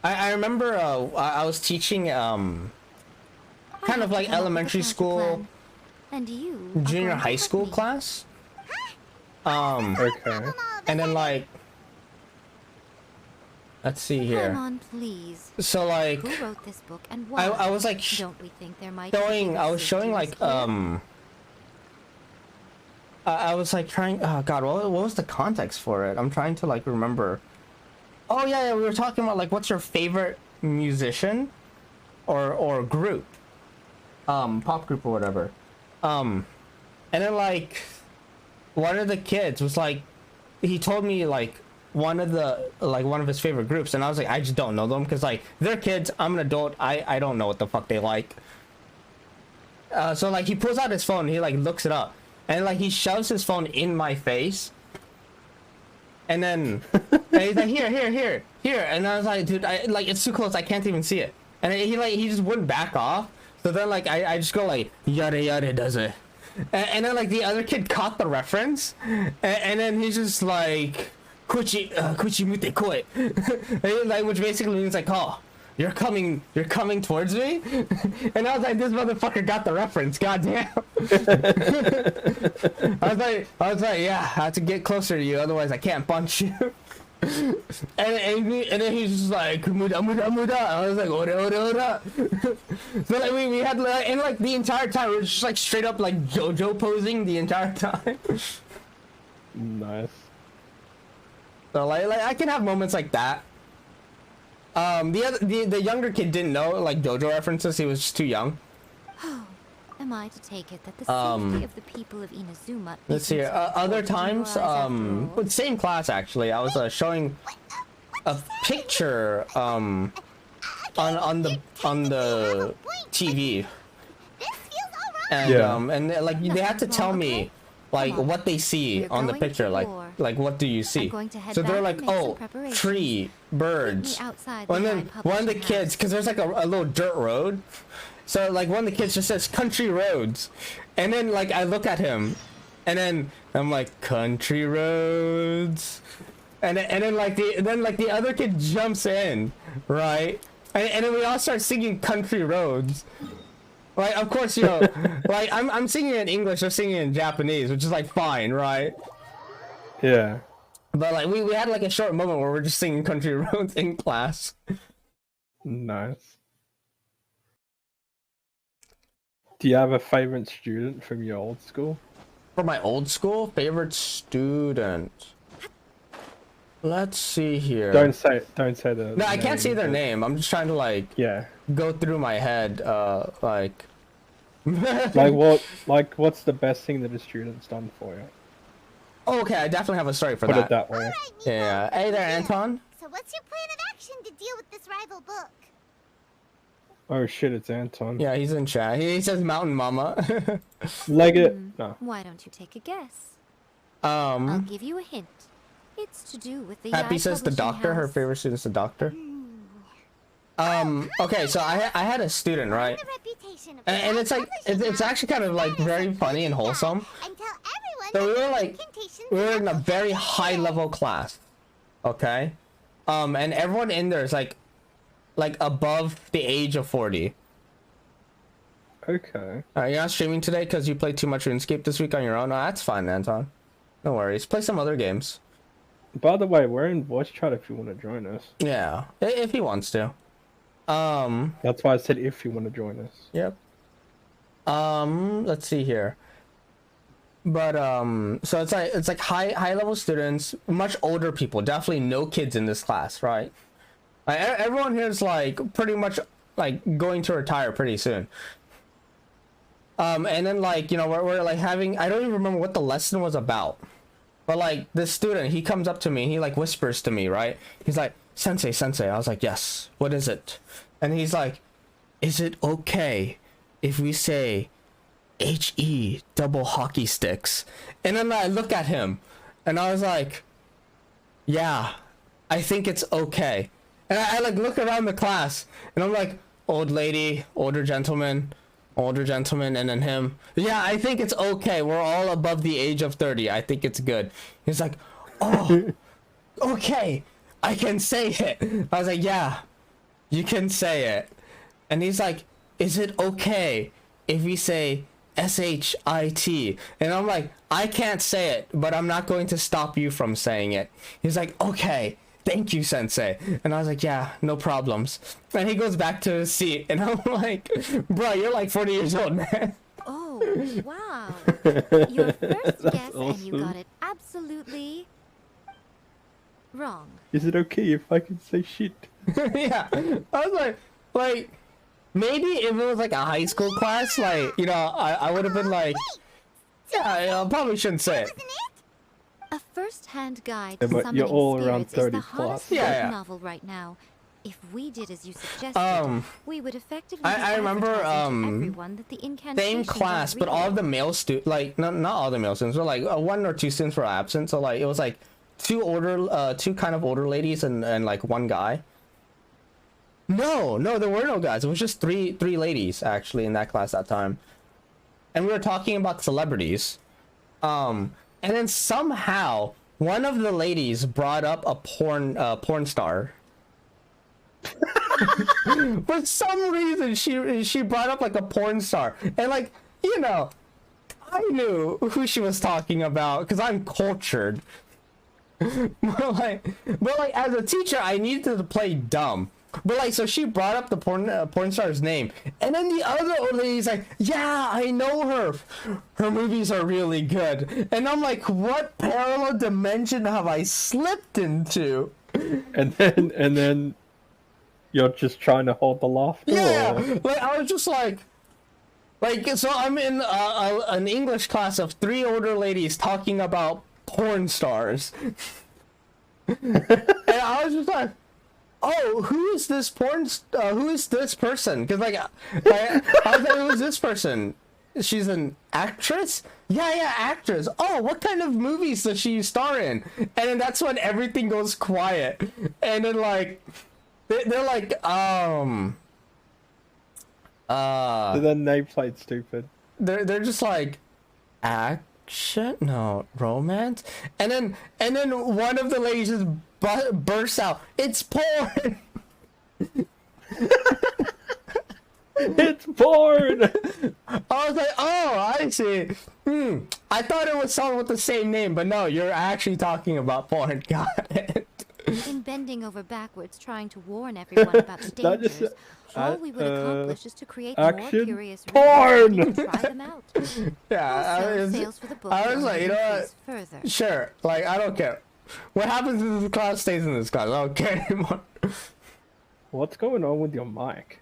remember I was teaching kind of like elementary school, And you junior high school class. Okay. And then like let's see here. Come on, please. So like Who wrote this book and why? I was like Don't we think there might I was showing like I was like trying, oh god, what was the context for it? I'm trying to like remember. Oh yeah, we were talking about like what's your favorite musician or group, pop group or whatever, and then like one of the kids was like, he told me like one of his favorite groups, and I was like, I just don't know them because like they're kids, I'm an adult, I don't know what the fuck they like. So like he pulls out his phone, he like looks it up, and like he shoves his phone in my face, and then and he's like here, and I was like, dude, I like it's too close, I can't even see it, and he just wouldn't back off. So then like I just go like yada yada does it, and then like the other kid caught the reference, and then he's just like kuchi mute koi, like which basically means like, oh, you're coming towards me. And I was like, this motherfucker got the reference, goddamn. I was like, yeah, I have to get closer to you, otherwise I can't punch you. and then he's just like muda. I was like ora. So like we had like, and like the entire time we were just like straight up like JoJo posing the entire time. Nice. So like I can have moments like that. The younger kid didn't know like JoJo references. He was just too young. Am I to take it that the safety of the people of Inazuma? Let's see. Other times, with same class actually, I was showing a picture on the TV, and and like they had to tell me like what they see on the picture, like what do you see? So they're like, oh, tree, birds. And then one of the kids, because there's like a little dirt road, so like one of the kids just says country roads, and then like I look at him, and then I'm like country roads, and then like the other kid jumps in, right, and then we all start singing country roads. Like, of course, you know, like, I'm singing in English, I'm singing in Japanese, which is, like, fine, right? Yeah. But, like, we had, like, a short moment where we're just singing country roads in class. Nice. Do you have a favorite student from your old school? For my old school, favorite student. Let's see here. Don't say the No, I can't name, say their but- name. I'm just trying to, like, Yeah. go through my head, like... What's the best thing that a student's done for you? Oh, okay, I definitely have a story for Put that. it that way. Yeah. Hey there, Anton. So what's your plan of action to deal with this rival book? Oh shit, it's Anton. Yeah, he's in chat. He says Mountain Mama. Leg it. No. Why don't you take a guess? I'll Um, give you a hint. It's to do with the Happy Yai says the Publishing doctor. Her House. favorite student's the doctor. Okay, so I had a student, right? The reputation of And it's like it's actually kind of like very funny and wholesome. and tell everyone So we that were like incantations we were are in a not very okay. high level class, okay? And everyone in there is like above the age of 40. Okay. You're not streaming today because you played too much RuneScape this week on your own. Oh, that's fine, Anton. No worries. Play some other games. By the way, we're in voice chat if you want to join us. Yeah, if he wants to. That's why I said if you want to join us. Yep. Let's see here. But so it's like high level students, much older people. Definitely no kids in this class, right? Like everyone here is like pretty much like going to retire pretty soon. And then like, you know, we're like having, I don't even remember what the lesson was about, but like this student, he comes up to me and he like whispers to me, right? He's like, sensei. I was like, yes, what is it? And he's like, is it okay if we say HE double hockey sticks? And then I look at him and I was like, yeah, I think it's okay. And I like look around the class and I'm like, old lady, older gentleman, and then him. Yeah, I think it's okay. We're all above the age of 30. I think it's good. He's like, oh, okay, I can say it. I was like, yeah, you can say it. And he's like, is it okay if we say SHIT? And I'm like, I can't say it, but I'm not going to stop you from saying it. He's like, okay, thank you, sensei. And I was like, yeah, no problems. And he goes back to his seat and I'm like, bro, you're like 40 years old, man. Oh, wow. Your first guess and you got it absolutely wrong. Is it okay if I can say shit? Yeah, I was like maybe if it was like a high school class, like, you know, I would have been like, yeah, I probably shouldn't say it. A first-hand guide Yeah, to but summoning you're all around spirits is 30 the hottest plus. Yeah. novel right now. If we did as you suggested, we would effectively I remember, advertising to everyone that the Same incantations class, are but all real. of the male students, like not all the male students, were like one or two students were absent. So like it was like two kind of older ladies and like one guy. No, there were no guys. It was just three ladies actually in that class that time, and we were talking about celebrities. And then somehow one of the ladies brought up a porn star. For some reason she brought up like a porn star, and like, you know, I knew who she was talking about because I'm cultured. but like as a teacher I needed to play dumb. But like, so she brought up the porn star's name, and then the other old lady's like, yeah, I know her movies are really good. And I'm like, what parallel dimension have I slipped into? And then you're just trying to hold the laughter. Yeah, Or... like I was just like so I'm in an English class of three older ladies talking about porn stars. And I was just like, oh, who is this who is this person? Because like I was like, who is this person? She's an actress? Yeah, actress. Oh, what kind of movies does she star in? And then that's when everything goes quiet. And then like they're like, So then they played stupid. they're just like, action? No, romance? And then one of the ladies just bursts out, it's porn! It's porn! I was like, oh, I see. I thought it was someone with the same name, but no, you're actually talking about porn. Got it. In bending over backwards trying to warn everyone about the That just- dangers, all we would accomplish is to create action more curious porn! readers to try them out. Yeah, Also, sales for the book I was will like, you know what? increase further. Sure, like, I don't care. What happens in this class stays in this class. I don't care anymore. What's going on with your mic?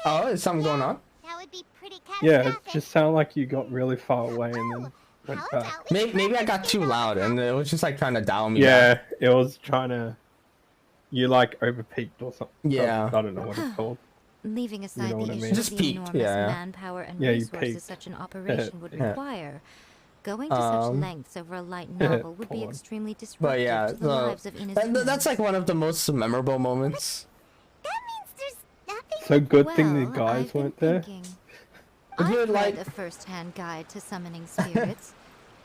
Oh, is something going on? That would be pretty Yeah, it catastrophic. just sounded like you got really far away and then went How back. about we Maybe I got too loud and it was just like trying to dial me Yeah, back. it was trying to... You like overpeaked or something. Yeah. I don't know what it's called. Leaving aside know what the I issue mean? of Just the peaked, enormous yeah. manpower and Yeah, you resources peaked. such an operation would Yeah. require, going to such lengths over a light novel would be Porn. extremely But disruptive yeah, to the lives of that's like one of the most memorable moments. That means there's nothing. So good thing the Well, guys I've been weren't there. thinking. If you I've would read like- a first-hand guide to summoning spirits.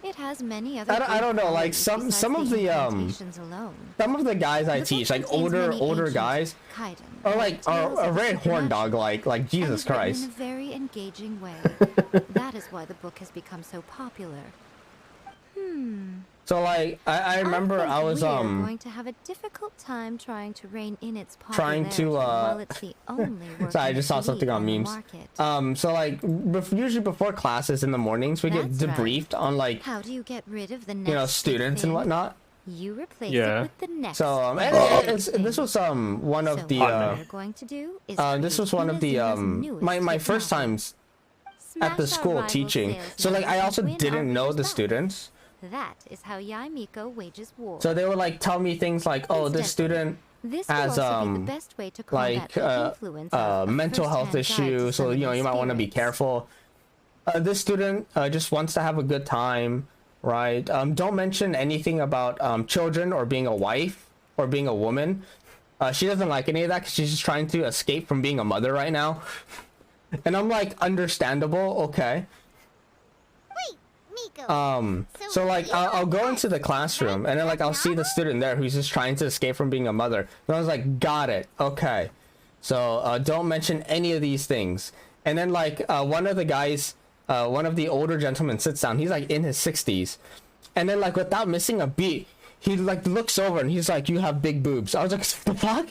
It has many other. I don't good know, like, qualities some besides of the, incantations alone. Some of the guys I The teach, book like contains many older ancient guys, kaiden, are like tales are of the very horn dog supernatural, like and Jesus is written Christ. in a very engaging way. That is why the book has become so popular. So like I remember I was we're going to have a difficult time trying to rein in its trying to while it's the only so I just saw something on memes. So like usually before classes in the mornings we get debriefed on like how do you get rid of the students and whatnot. You replace it with the next. So this was one of the this was one of the my first times at the school teaching. So like I also didn't know the students. That is how Yae Miko wages war. So they would like tell me things like, oh, this student has like mental health issue, so you know you might want to be careful. This student just wants to have a good time, right? Don't mention anything about children or being a wife or being a woman. She doesn't like any of that because she's just trying to escape from being a mother right now. And I'm like, understandable, okay. So like I'll go into the classroom and then like I'll see the student there who's just trying to escape from being a mother. And I was like, got it, okay. So don't mention any of these things. And then like one of the guys, one of the older gentlemen sits down. He's like in his 60s, and then like without missing a beat, he like looks over and he's like, you have big boobs. I was like, the fuck?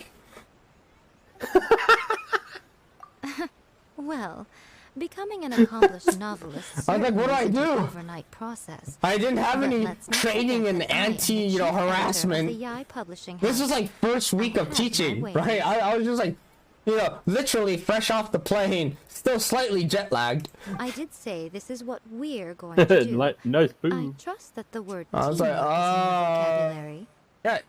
Well, becoming an accomplished novelist. I was like, what do I do? Overnight process. I didn't have any training in harassment. This was like first week of teaching, right? I was just like, literally fresh off the plane, still slightly jet lagged. I did say this is what we're going to do. No spoon. I trust that the word I was like, vocabulary. Yeah.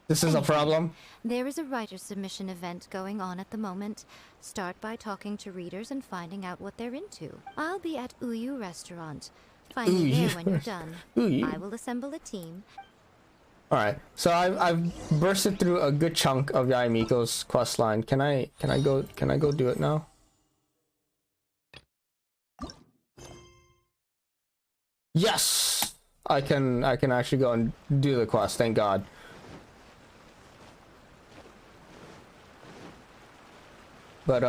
This is a problem. There is a writer submission event going on at the moment. Start by talking to readers and finding out what they're into. I'll be at Uyu Restaurant. Find me there when you're done. I will assemble a team. Alright, so I've bursted through a good chunk of Yae Miko's quest line. Can I go do it now? Yes! I can actually go and do the quest, thank God. But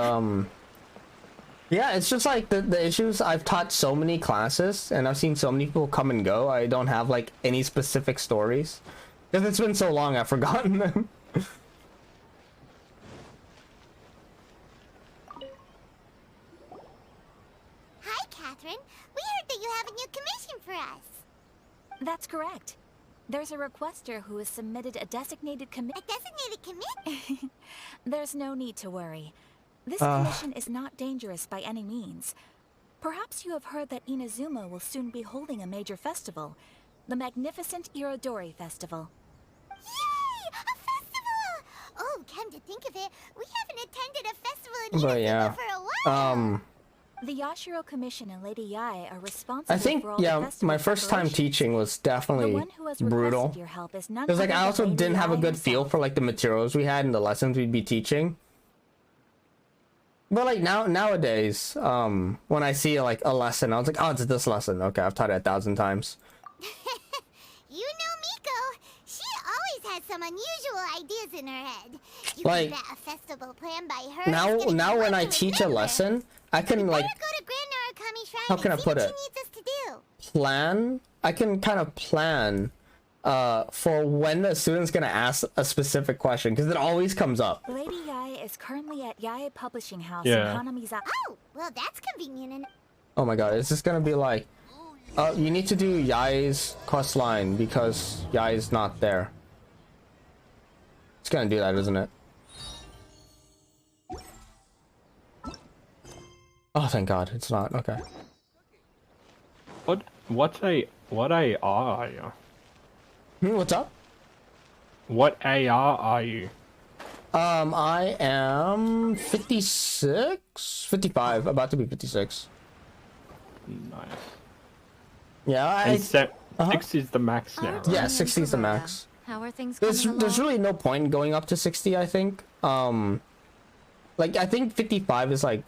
yeah, it's just like the issues. I've taught so many classes and I've seen so many people come and go. I don't have like any specific stories because it's been so long I've forgotten them. Hi, Catherine. We heard that you have a new commission for us. That's correct. There's a requester who has submitted a designated commit. A designated commit? There's no need to worry. This commission is not dangerous by any means. Perhaps you have heard that Inazuma will soon be holding a major festival, the magnificent Irodori Festival. Yay! A festival! Oh, come to think of it, we haven't attended a festival in Inazuma for a while. The Yashiro Commission and Lady Yae are responsible I think, for all the festival my first time teaching was definitely brutal. Because like I also didn't have a good feel for like the materials we had and the lessons we'd be teaching. But like nowadays, when I see like a lesson, I was like, oh, it's this lesson. Okay, I've taught it 1,000 times. You know Miko, she always has some unusual ideas in her head. You like, can bet a festival planned by her. Now when I teach a lesson, I can like, how can I put it? Plan. I can kind of plan for when the student's gonna ask a specific question because it always comes up. Lady Yae is currently at Yae Publishing House in Hanamiza. Oh, well that's convenient. Oh my god, it's just gonna be like, you need to do Yae's quest line because Yae's not there. It's gonna do that, isn't it? Oh, thank God, it's not. Okay. What AR are you? What's up? What AR are you? I am 56, 55, about to be 56. Nice. Yeah, and 60 is the max now, right? Yeah, 60 is the max. How are things there's really no point in going up to 60, I think. Like I think 55 is like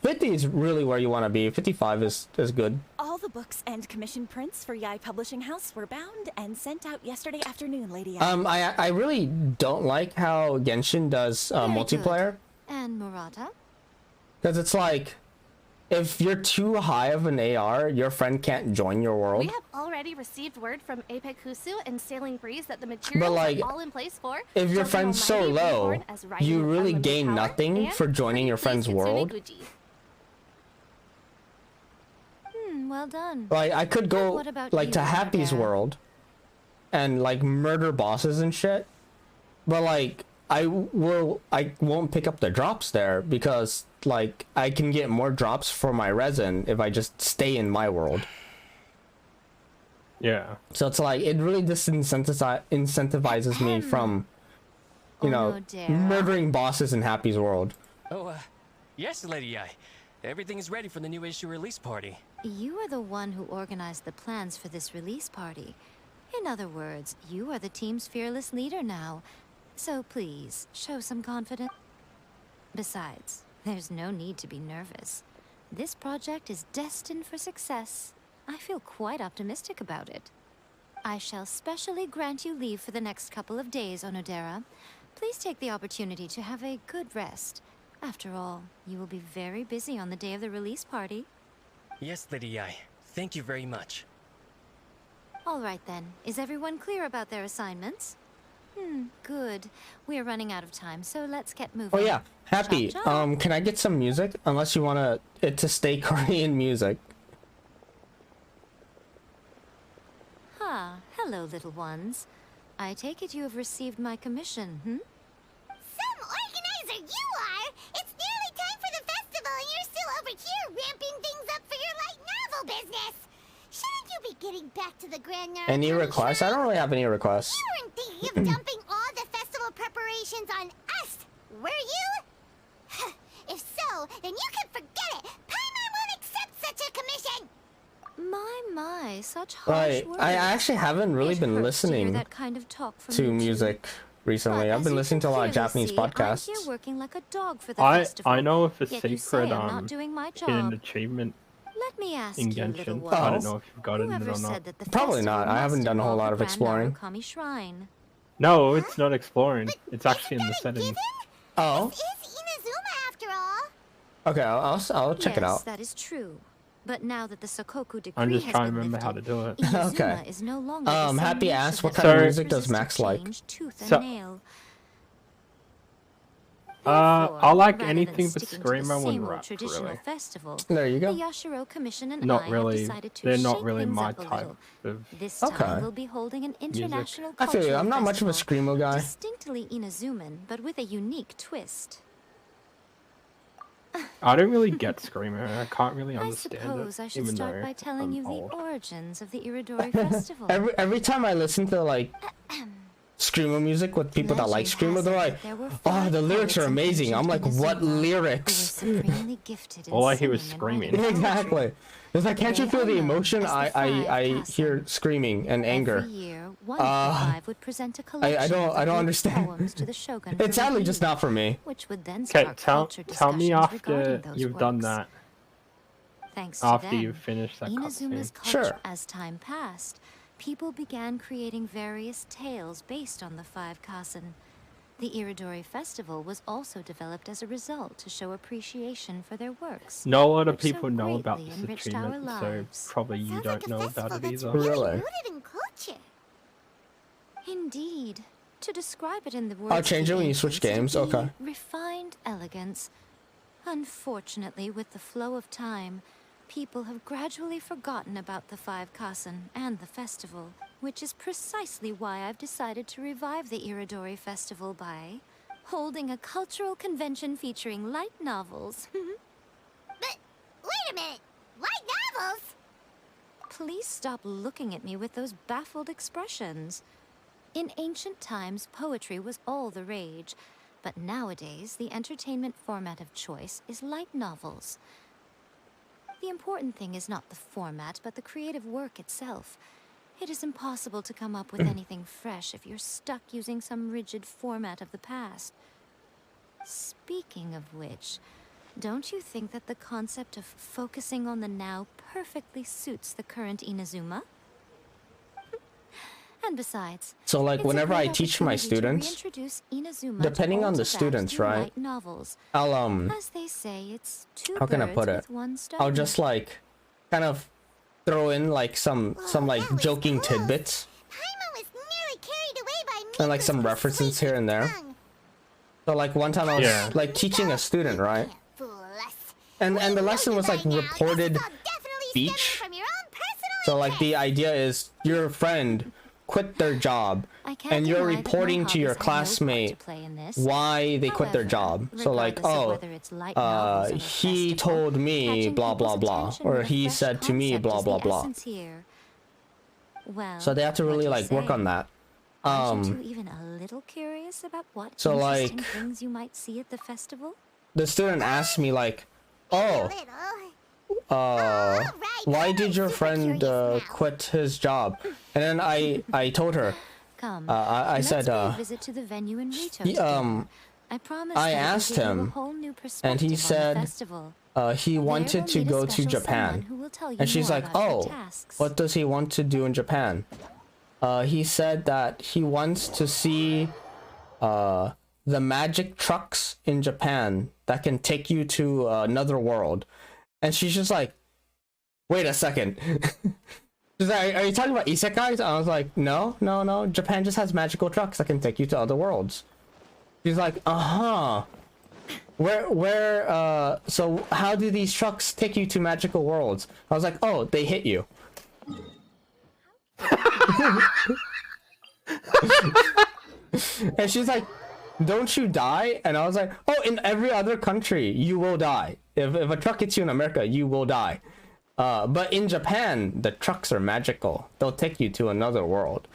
50 is really where you want to be. 55 is good. All the books and commission prints for Yae Publishing House were bound and sent out yesterday afternoon, Lady Yae. I really don't like how Genshin does multiplayer. And Murata? Because it's like, if you're too high of an AR, your friend can't join your world. We have already received word from Apekusu and Sailing Breeze that the materials like, are all in place for. if your friend's so low, you really gain nothing for joining your friend's world. Well done. Like, I could go like to Happy's world and like murder bosses and shit, but like I won't pick up the drops there because like I can get more drops for my resin if I just stay in my world. Yeah. So it's like it really incentivizes me from, you know, murdering bosses in Happy's world. Oh, yes, Lady I. Everything is ready for the new issue release party. You are the one who organized the plans for this release party. In other words, you are the team's fearless leader now. So please, show some confidence. Besides, there's no need to be nervous. This project is destined for success. I feel quite optimistic about it. I shall specially grant you leave for the next couple of days, Onodera. Please take the opportunity to have a good rest. After all, you will be very busy on the day of the release party. Yes, Lady I. Thank you very much. All right then. Is everyone clear about their assignments? Good. We are running out of time, so let's get moving. Oh yeah, Happy. Chop, chop. Can I get some music? Unless you want it to stay Korean music. Hello, little ones. I take it you have received my commission, Some organizer you are! It's nearly time for the festival and you're still over here ramping things up for your light novel business! Shouldn't you be getting back to the Grand Naruto Any requests? I don't really have any requests. You weren't thinking of dumping all the festival preparations on us, were you? If so, then you can forget it! Paimon won't accept such a commission! My, such harsh words. I actually haven't really been listening that kind of talk from to you music recently. I've been listening to a lot of Japanese podcasts. I'm here working like a dog for the I festival. know of a Yet you say secret I'm not doing my job. hidden achievement Let me ask in you, little Genshin. one. I don't know if you've got it or Whoever not. said that the Probably not. festival I haven't must done a whole involve lot the of Grand exploring. Narukami Shrine? No, it's not exploring. It's actually in the setting. Oh. This is Inazuma after all! Okay, I'll check it out. Yes, that is true. But now that the Sokoku decree I'm just has trying to been remember how to lifted, do it. Inazuma Okay. is no longer the same Happy nation asked what that kind of once music does resisted Max like? change tooth and So- nail. I like rather anything than but sticking to the screamo same and old rap, traditional really. festival, There you go. The Yashiro Commission and Not I really. have decided to They're not shake really things my up a type little. of. This time Okay. we'll be holding an international I feel you. cultural I'm not much of a festival. screamo guy. Distinctly Inazuman, but with a unique twist. I don't really get screamo. I can't really I understand suppose it, I should even start though by telling I'm you old. the origins of the Iridori Festival. Every time I listen to like screamo music with people that like screamo, they're like, "Oh, the lyrics are amazing." I'm like, "What lyrics?" Supremely gifted in All I hear is singing and screaming. writing Exactly. It's like, can't you They feel are the known emotion? as the Five I Castle. hear screaming and anger. Every year, one of the five would present a collection I don't of understand. poems to the Shogun It's for sadly review, just not for me. which would then Okay, spark culture tell me discussions after regarding those you've done works. that. Thanks to After them, you've finished that Inazuma's cutscene. culture, Sure. as time passed, people began creating various tales based on the Five Kasen. The Iridori Festival was also developed as a result to show appreciation for their works. Not a lot of which so people know about greatly this enriched our achievement, so lives. probably you Sounds don't like a know festival about it that's either. Really? rooted in culture. Indeed. To describe it in the words I'll of change the it when you switch ancients, games. it would be Okay. refined elegance. Unfortunately, with the flow of time, people have gradually forgotten about the Five Kasen and the festival, which is precisely why I've decided to revive the Iridori Festival by holding a cultural convention featuring light novels. But, wait a minute! Light novels? Please stop looking at me with those baffled expressions. In ancient times, poetry was all the rage, but nowadays, the entertainment format of choice is light novels. The important thing is not the format, but the creative work itself. It is impossible to come up with anything fresh if you're stuck using some rigid format of the past. Speaking of which, don't you think that the concept of focusing on the now perfectly suits the current Inazuma? And besides, So like it's a whenever I great teach my opportunity to students, reintroduce Inazuma depending to on the old students, Tibet right? light novels. I'll As they say, it's two how can I birds put it? with one stone. I'll just like kind of throw in like some like joking tidbits Paimon was nearly carried away by and like some Miko's references here and there. tongue. So like one time I was like teaching a student, right? Fool us. And the lesson was like By now, reported this is all definitely speech. stemming from your own personal So like the idea is your friend quit their job I can't and you're deny that my reporting to your hobbies have no part to classmate play in this. why they quit their However, job. So like, regardless of oh, whether it's light novels or a he festival, told me catching blah blah people's blah, attention or with a he fresh said to me concept blah is blah the blah. essence here. Well, So they have to what really do you like work say? on that. Aren't you two even a little curious about what so, interesting like, things you might see at the festival? The student asked me like, oh, why did your friend quit his job? And then I told her, Come, I let's said, pay a visit to the venue in Rito he, together. I promise I that it will asked give you a him, whole new and he perspective on the said, festival. he wanted There to we'll go meet a to special someone Japan. who will tell you And she's more like, about your oh, tasks. what does he want to do in Japan? He said that he wants to see the magic trucks in Japan that can take you to another world. And she's just like, wait a second. She's like, are you talking about isekais? I was like, no. Japan just has magical trucks that can take you to other worlds. She's like, uh-huh. So how do these trucks take you to magical worlds? I was like, oh, they hit you. And she's like, don't you die? And I was like, oh, in every other country you will die. If a truck hits you in America, you will die. But in Japan, the trucks are magical. They'll take you to another world.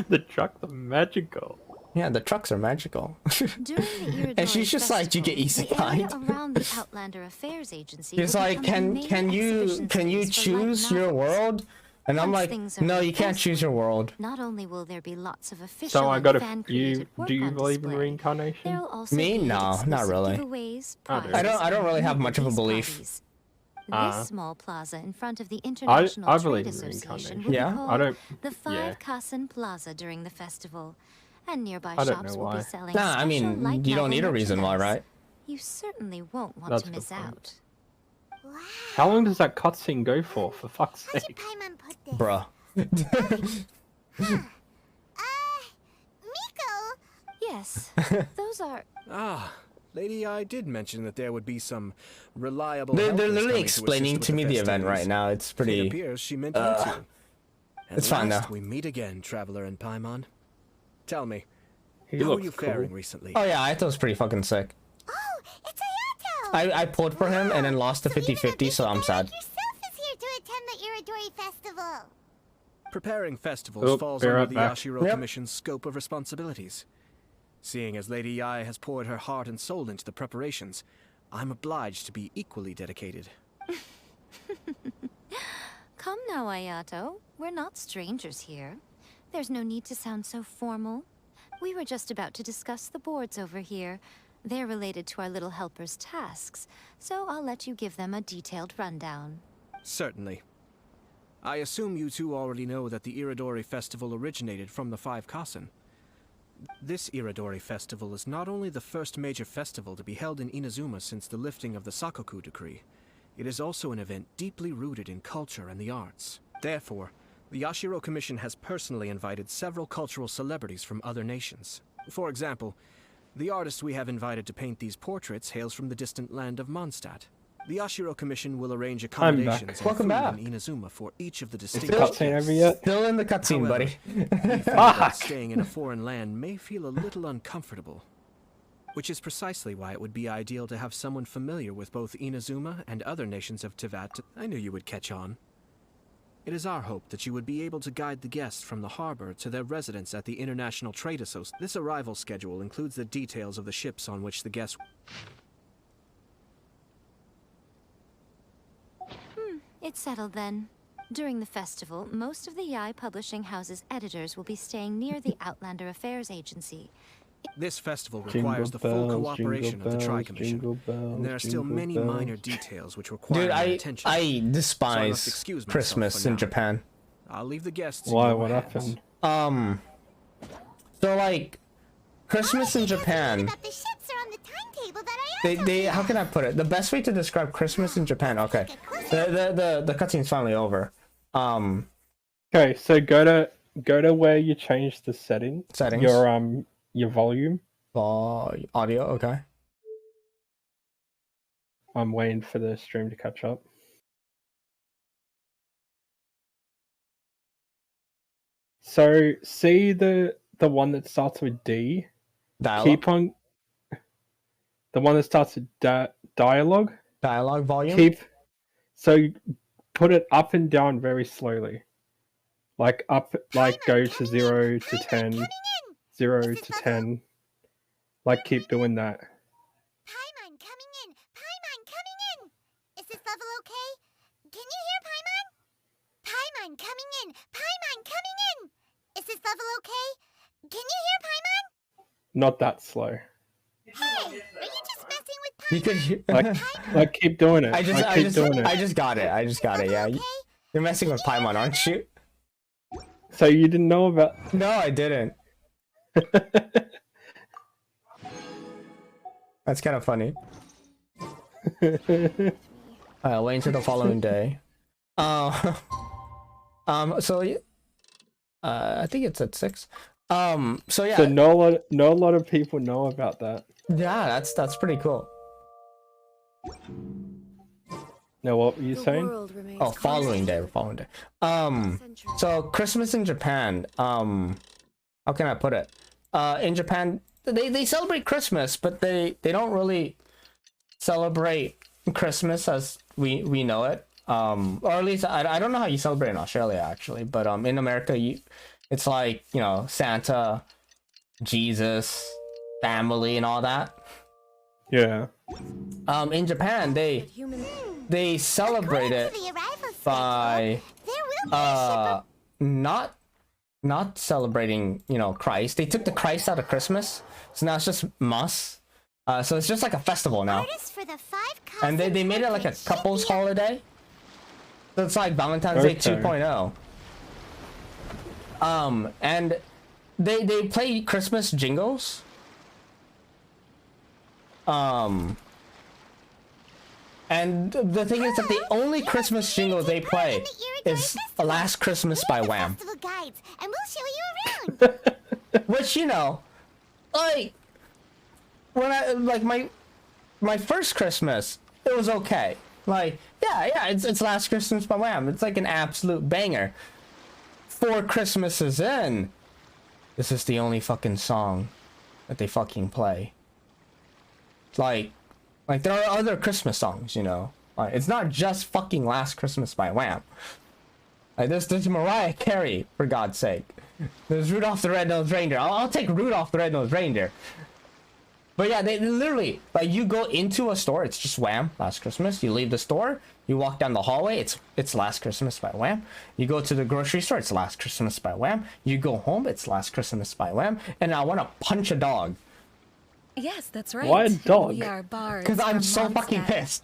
The trucks are magical. Yeah, the trucks are magical. During the And she's just like, you get the area isekai. around the Outlander Affairs Agency She's will like, become the can main you exhibition space for light choose your novels. world? And I'm Once like, things are no, you can't choose your world. Not only will there be lots of official So I and got fan-created work do you on believe in display, reincarnation? there'll also Me? be No, not exclusive really. giveaways, I do. prizes, I don't really and have much of a release belief. parties. Uh-huh. This small plaza in front of the International I Trade believe in Association reincarnation. will Yeah? be called I don't. the Five Yeah. Kasen Plaza during the festival, and nearby I don't shops know will why. be selling Nah, I special mean, light you don't novel need a reason why, merchandise. right? You certainly won't want That's to a good miss point. out. Wow. How long does that cutscene go for fuck's How'd sake? Paimon put this? Bruh. Miko! Yes, those are. Ah, Lady I did mention that there would be some reliable. They're helpers literally coming explaining assist to with me the event right festivities. now. It's It pretty. appears she meant you too. At it's fine last now. we meet again, traveler and Paimon. Tell me, He how are looks you cool. faring recently? Oh yeah, I thought it was pretty fucking sick. Oh, it's Ayato! I pulled for him and then lost to 50-50, so I'm sad. Yourself is here to attend the Iridori Festival. Preparing festivals Oh, falls be under right the back. Yashiro Yep. Commission's scope of responsibilities. Seeing as Lady Ai has poured her heart and soul into the preparations, I'm obliged to be equally dedicated. Come now, Ayato. We're not strangers here. There's no need to sound so formal. We were just about to discuss the boards over here. They're related to our little helper's tasks, so I'll let you give them a detailed rundown. Certainly. I assume you two already know that the Iridori Festival originated from the Five Kasen. This Iridori Festival is not only the first major festival to be held in Inazuma since the lifting of the Sakoku Decree, it is also an event deeply rooted in culture and the arts. Therefore, the Yashiro Commission has personally invited several cultural celebrities from other nations. For example, the artist we have invited to paint these portraits hails from the distant land of Mondstadt. The Yashiro Commission will arrange accommodations and Welcome food back. in Inazuma for each of the Is the distinct cutscene over yet? Still in the cutscene, However, buddy. we feel that staying in a foreign land may feel a little uncomfortable, which is precisely why it would be ideal to have someone familiar with both Inazuma and other nations of Teyvat. I knew you would catch on. It is our hope that you would be able to guide the guests from the harbor to their residence at the International Trade Association. This arrival schedule includes the details of the ships on which the guests... It's settled then. During the festival, most of the Yai Publishing House's editors will be staying near the Outlander Affairs Agency. This festival Jingle requires the full bells, cooperation jingle of the bells, Tri-Commission, jingle bells, and there are still jingle many bells. minor details which require Dude, my I attention. I So I must despise excuse myself Christmas for in now. Japan. I'll leave the guests in Why? your What hands. happened? So like Christmas in Japan. But the ships are on the timetable that I They how can I put it? The best way to describe Christmas in Japan. Okay, the cutscene's finally over. Okay, so go to where you change the settings. Your volume. Audio. Okay. I'm waiting for the stream to catch up. So see the one that starts with D. Dialogue. Keep on. The one that starts with dialogue. Dialogue volume. So put it up and down very slowly. Like up, like go to 0 to 10, 0 to 10. Like keep doing that. Paimon coming in! Paimon coming in! Is this level okay? Can you hear Paimon? Paimon coming in! Paimon coming in! Is this level okay? Can you hear Paimon? Not that slow. Hey! Are you just messing with Paimon? You could hear... like keep doing it. I just got it. Yeah. Okay? You're messing with Paimon, aren't you? So you didn't know about? No, I didn't. That's kind of funny. Wait until the following day. So I think it's at 6. So yeah. So no lot of people know about that. Yeah, that's pretty cool. Now what were you saying? Oh, following day. So Christmas in Japan. How can I put it? In Japan, they celebrate Christmas, but they don't really celebrate Christmas as we know it. Or at least I don't know how you celebrate in Australia actually, but in America it's like, you know, Santa, Jesus, family, and all that. Yeah. In Japan, they celebrate it by not celebrating, you know, Christ. They took the Christ out of Christmas, so now it's just Mas. So it's just like a festival now. And they made it like a couples holiday. So it's like Valentine's Day 2.0. And they play Christmas jingles. And the thing is that the only Christmas jingle they play is Last Christmas by Wham. Which, you know, like, when I, like, my first Christmas, it was okay. Like, yeah, it's Last Christmas by Wham. It's like an absolute banger. 4 Christmases in, this is the only fucking song that they fucking play. Like there are other Christmas songs, you know. Like, it's not just fucking Last Christmas by Wham. Like, there's Mariah Carey, for God's sake. There's Rudolph the Red-Nosed Reindeer. I'll take Rudolph the Red-Nosed Reindeer. But yeah, they literally, like, you go into a store, it's just Wham, Last Christmas. You leave the store, you walk down the hallway, it's Last Christmas by Wham. You go to the grocery store, it's Last Christmas by Wham. You go home, it's Last Christmas by Wham. And I want to punch a dog. Yes, that's right. Why a dog? We are bards. Because I'm so fucking pissed.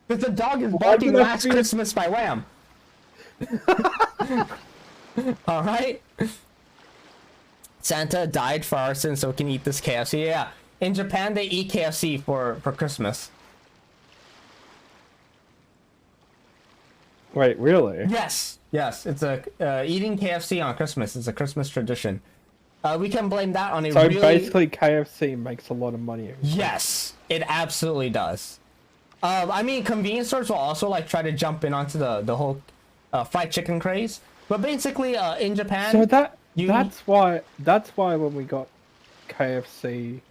Because the dog is barking Last Christmas by Wham. Alright? Santa died for our sins so we can eat this KFC. Yeah. In Japan, they eat KFC for Christmas. Wait, really? Yes. It's a eating KFC on Christmas. It's a Christmas tradition. We can blame that on a so really... basically KFC makes a lot of money. Yes, it absolutely does. I mean, convenience stores will also like try to jump in onto the whole fried chicken craze. But basically, in Japan... So that's why when we got KFC...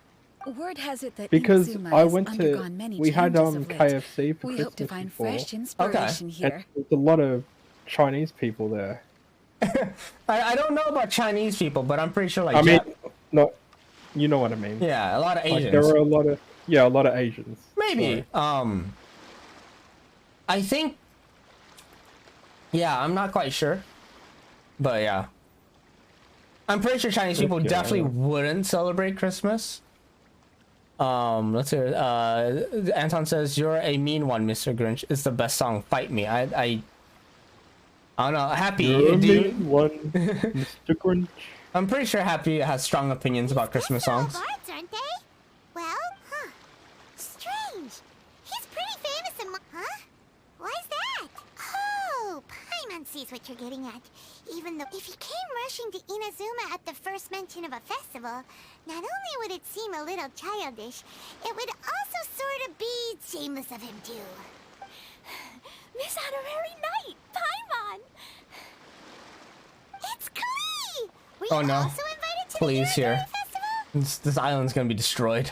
Word has it that because Inazuma I has went to undergone many we had changes of late. KFC for We Christmas hope to find before. fresh inspiration here. And there's a lot of Chinese people there. I don't know about Chinese people, but I'm pretty sure like... I mean, no, you know what I mean. Yeah, a lot of Asians. Like, there are a lot of Asians. Maybe. So. I think... Yeah, I'm not quite sure. But yeah. I'm pretty sure Chinese people definitely wouldn't celebrate Christmas. Let's hear. Anton says, "You're a mean one, Mr. Grinch. It's the best song. Fight me." I'm I don't know. Happy, You're do you... mean one, Mr. Grinch. I'm pretty sure Happy has strong opinions about Christmas songs. Bards, aren't they? Well, strange. He's pretty famous in Why is that? Oh, Paimon sees what you're getting at. Even though if he came rushing to Inazuma at the first mention of a festival, not only would it seem a little childish, it would also sort of be shameless of him too. Miss Honorary Knight, Paimon! It's Klee! Were Oh you no. also invited to Please the Iridori here. Festival? This island's gonna be destroyed.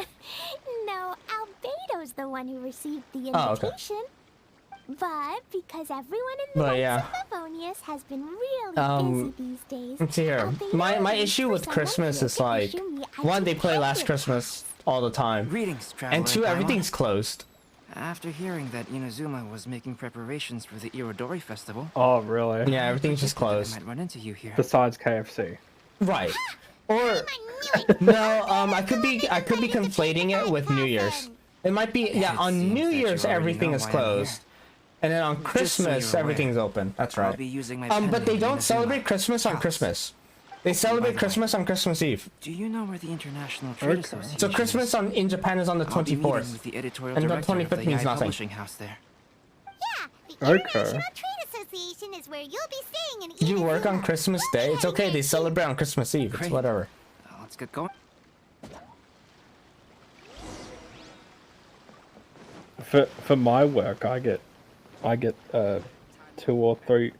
No, Albedo's the one who received the Oh, okay. invitation. But because everyone in the But Knights yeah. of Favonius has been really busy these days. Let's see here. Albedo My arranged issue for with someone Christmas here is to like, issue me one, they IT play Last passes. Christmas all the time. Greetings, traveler. And two, Paimon. everything's closed. After hearing that Inazuma was making preparations for the Irodori festival, Oh, really? Yeah, everything's just I closed. might run into you here. Besides KFC. Right. Or no, I could be conflating it with New Year's. It might be It on seems New that you Year's already everything know is why I'm here. closed. And then on Just so Christmas you're aware, everything's open. That's I'll right. be using my But pendant they in don't Inazuma. celebrate Christmas on Counts. Christmas. They celebrate By the way, Christmas on Christmas Eve. Do you know where the International Trade Okay. Association So Christmas is? in Japan is on the I'll be meeting 24th. with the editorial And the director of 25th the means Yai nothing. Publishing House there. Yeah, the Okay. International Trade Association is where you'll be staying in You work on Inazuma. Christmas Day? It's okay, they celebrate on Christmas Eve. It's Great. whatever. Let's get going. For my work, I get 2 or 3.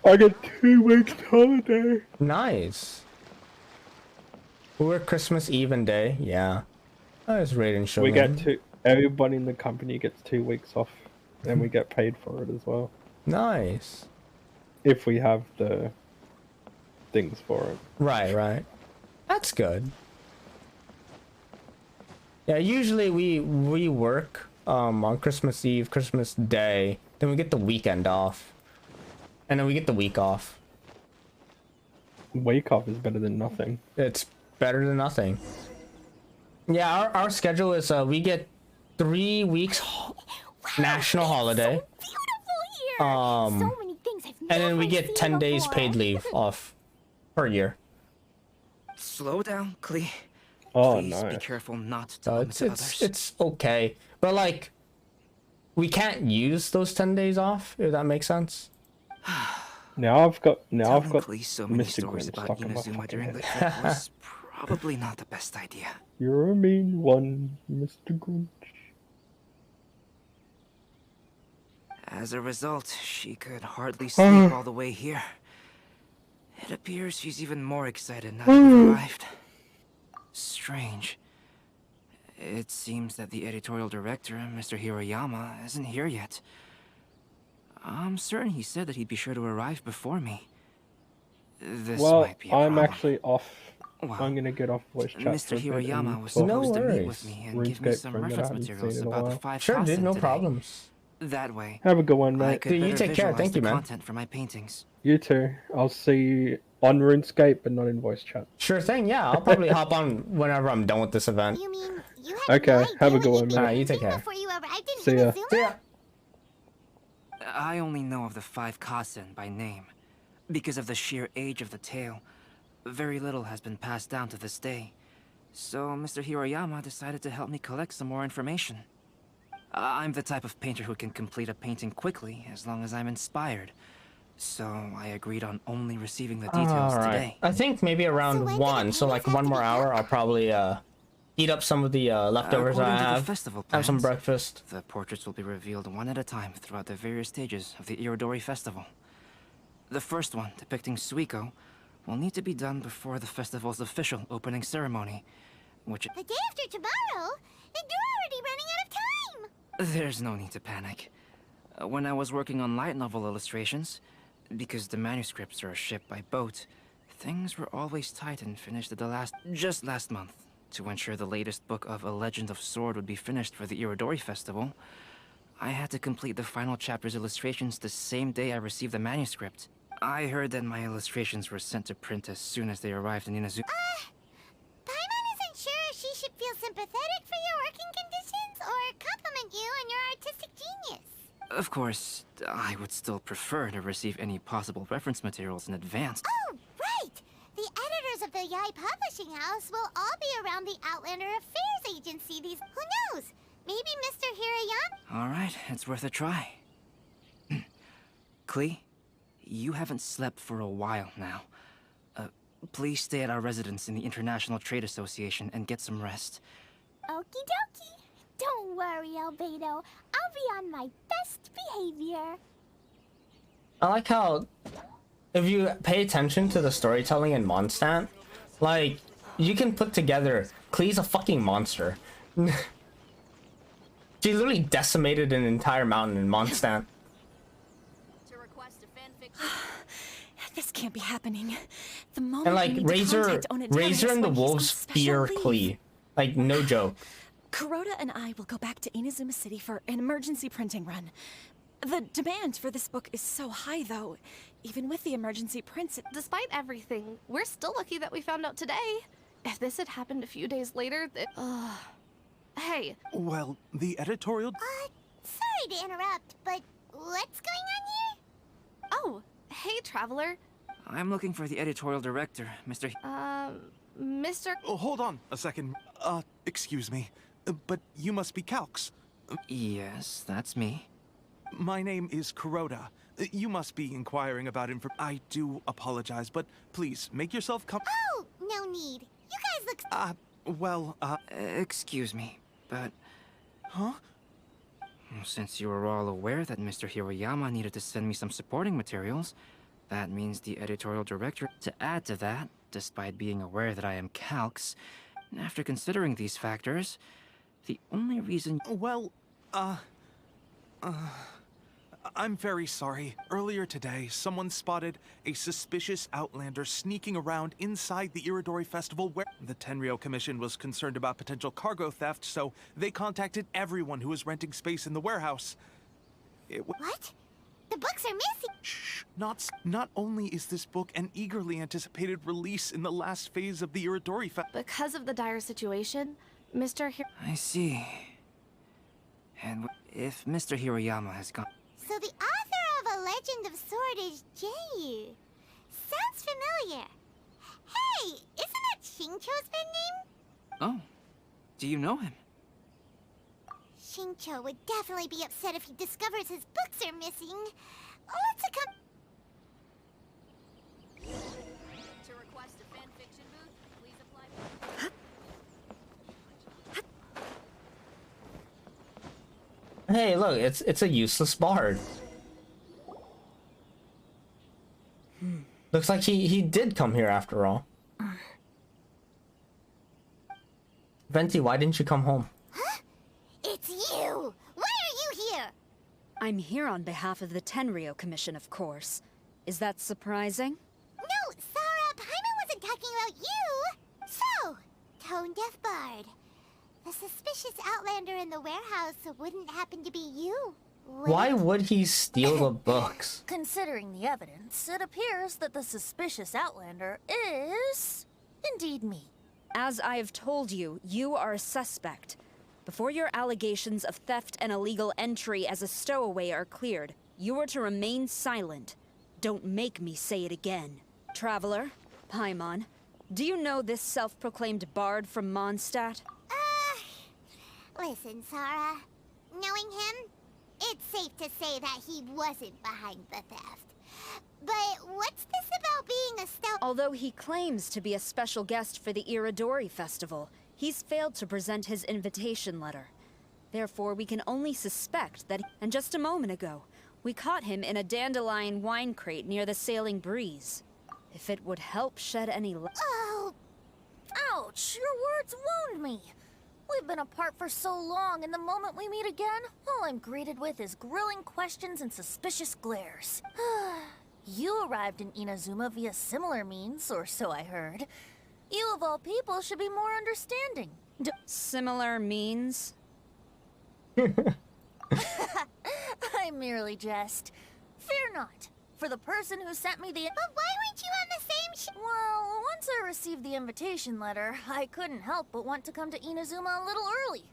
I get 2 weeks holiday. Nice. We work Christmas Eve and Day. Yeah. I was rating show. We get 2. Everybody in the company gets 2 weeks off, and we get paid for it as well. Nice. If we have the things for it. Right. That's good. Yeah, usually we work on Christmas Eve, Christmas Day, then we get the weekend off. And then we get the week off. Week off is better than nothing. It's better than nothing. Yeah, our schedule is we get 3 weeks national holiday. Beautiful here. So many things I've And then we never get seen 10 days before. paid leave off per year. Slow down, Klee. Oh, Please be nice. careful not to So limit it's others. it's okay. But like we can't use those 10 days off, if that makes sense. Now I've got Telling Klee so many Mr. stories Grinch about stuck in my Inazuma fucking during the head. trip was probably not the best idea. You're a mean one, Mr. Grinch. As a result, she could hardly sleep all the way here. It appears she's even more excited now that we've arrived. Strange. It seems that the editorial director, Mr. Hiroyama, isn't here yet. I'm certain he said that he'd be sure to arrive before me. This Well, might be a I'm problem. actually off. Well, I'm gonna get off voice chat. Mr. for a bit and Hiroyama was talk No supposed to meet worries. with me and give me RuneScape some for a minute, I reference haven't seen materials it in a about the while. 5 Sure, dude, Kasen no today. problems. That way, Have a good one, I mate. could Dude, you better take care. visualize Thank you, the man. content for my paintings. You too. I'll see you on RuneScape, but not in voice chat. Sure thing, yeah. I'll probably hop on whenever I'm done with this event. You mean you had Okay, no have a idea good one, you'd be man. Alright, you take Inazuma care. before you arrived in See ya. Inazuma? Yeah. I only know of the 5 Kasen by name. Because of the sheer age of the tale, very little has been passed down to this day. So Mr. Hiroyama decided to help me collect some more information. I'm the type of painter who can complete a painting quickly as long as I'm inspired. So I agreed on only receiving the details today. I think maybe around when did 1, the so like paintings have 1 to more be hour, done? I'll probably eat up some of the leftovers I According to the have. festival Have some plans, breakfast. The portraits will be revealed one at a time throughout the various stages of the Irodori festival. The first one, depicting Suiko, will need to be done before the festival's official opening ceremony, which... The day after tomorrow? And you're already running out of time! There's no need to panic. When I was working on light novel illustrations, because the manuscripts are shipped by boat, things were always tight and finished at the just last month. To ensure the latest book of A Legend of Sword would be finished for the Irodori festival, I had to complete the final chapter's illustrations the same day I received the manuscript. I heard that my illustrations were sent to print as soon as they arrived in Inazuma. Paimon isn't sure if she should feel sympathetic for your working conditions or compliment you on your artistic genius. Of course, I would still prefer to receive any possible reference materials in advance. Oh, right! The editors of the Yai Publishing House will all be around the Outlander Affairs Agency. Who knows? Maybe Mr. Hirayama? Alright, it's worth a try. Klee, you haven't slept for a while now. Please stay at our residence in the International Trade Association and get some rest. Okie dokie. Don't worry, Albedo. I'll be on my best behavior. I like how, if you pay attention to the storytelling in Mondstadt, like, you can put together, Klee's a fucking monster. She literally decimated an entire mountain in Mondstadt. This can't be happening. The moment And like, we need to Razor contact Onodera and is the when he's on wolves special fear leave. Klee. Like, no joke. Kuroda and I will go back to Inazuma City for an emergency printing run. The demand for this book is so high, though. Even with the emergency prints, Despite everything, we're still lucky that we found out today. If this had happened a few days later, Hey. Well, the editorial... Sorry to interrupt, but what's going on here? Oh, hey, Traveler. I'm looking for the editorial director, Mr. Mr. Oh, hold on a second. Excuse me. But you must be Calx. Yes, that's me. My name is Kuroda. You must be inquiring about info. I do apologize, but please, make yourself Oh, no need. You guys look... Excuse me, but... Huh? Since you were all aware that Mr. Hiroyama needed to send me some supporting materials, that means the editorial director... To add to that, despite being aware that I am Calx, after considering these factors, the only reason... Well, I'm very sorry. Earlier today, someone spotted a suspicious outlander sneaking around inside the Iridori Festival where the Tenryou Commission was concerned about potential cargo theft, so they contacted everyone who was renting space in the warehouse. What? The books are missing! Shh. Not only is this book an eagerly anticipated release in the last phase of the Iridori Festival... Because of the dire situation, Mr. I see. And if Mr. Hiroyama has gone... So the author of A Legend of Sword is Jayu. Sounds familiar. Hey, isn't that Shincho's pen name? Oh, do you know him? Shincho would definitely be upset if he discovers his books are missing. Let's come... To request a fanfiction booth, please apply. Hey, look, it's a useless bard. Looks like he did come here after all. Venti, why didn't you come home? Huh? It's you! Why are you here? I'm here on behalf of the Tenryou Commission, of course. Is that surprising? No, Sarah, Paimon wasn't talking about you! So, tone-deaf bard. The suspicious outlander in the warehouse wouldn't happen to be you, would Why it? would he steal the books? Considering the evidence, it appears that the suspicious outlander is indeed me. As I have told you, you are a suspect. Before your allegations of theft and illegal entry as a stowaway are cleared, you are to remain silent. Don't make me say it again. Traveler, Paimon, do you know this self-proclaimed bard from Mondstadt? Listen, Sarah. Knowing him, it's safe to say that he wasn't behind the theft. But what's this about being a Although he claims to be a special guest for the Iridori Festival, he's failed to present his invitation letter. Therefore, we can only suspect that and just a moment ago, we caught him in a dandelion wine crate near the Sailing Breeze. If it would help shed any light... Oh! Ouch! Your words wound me! We've been apart for so long, and the moment we meet again, all I'm greeted with is grilling questions and suspicious glares. You arrived in Inazuma via similar means, or so I heard. You of all people should be more understanding. Similar means? I merely jest. Fear not. For the person who sent me the... But why weren't you on the same Well, once I received the invitation letter, I couldn't help but want to come to Inazuma a little early.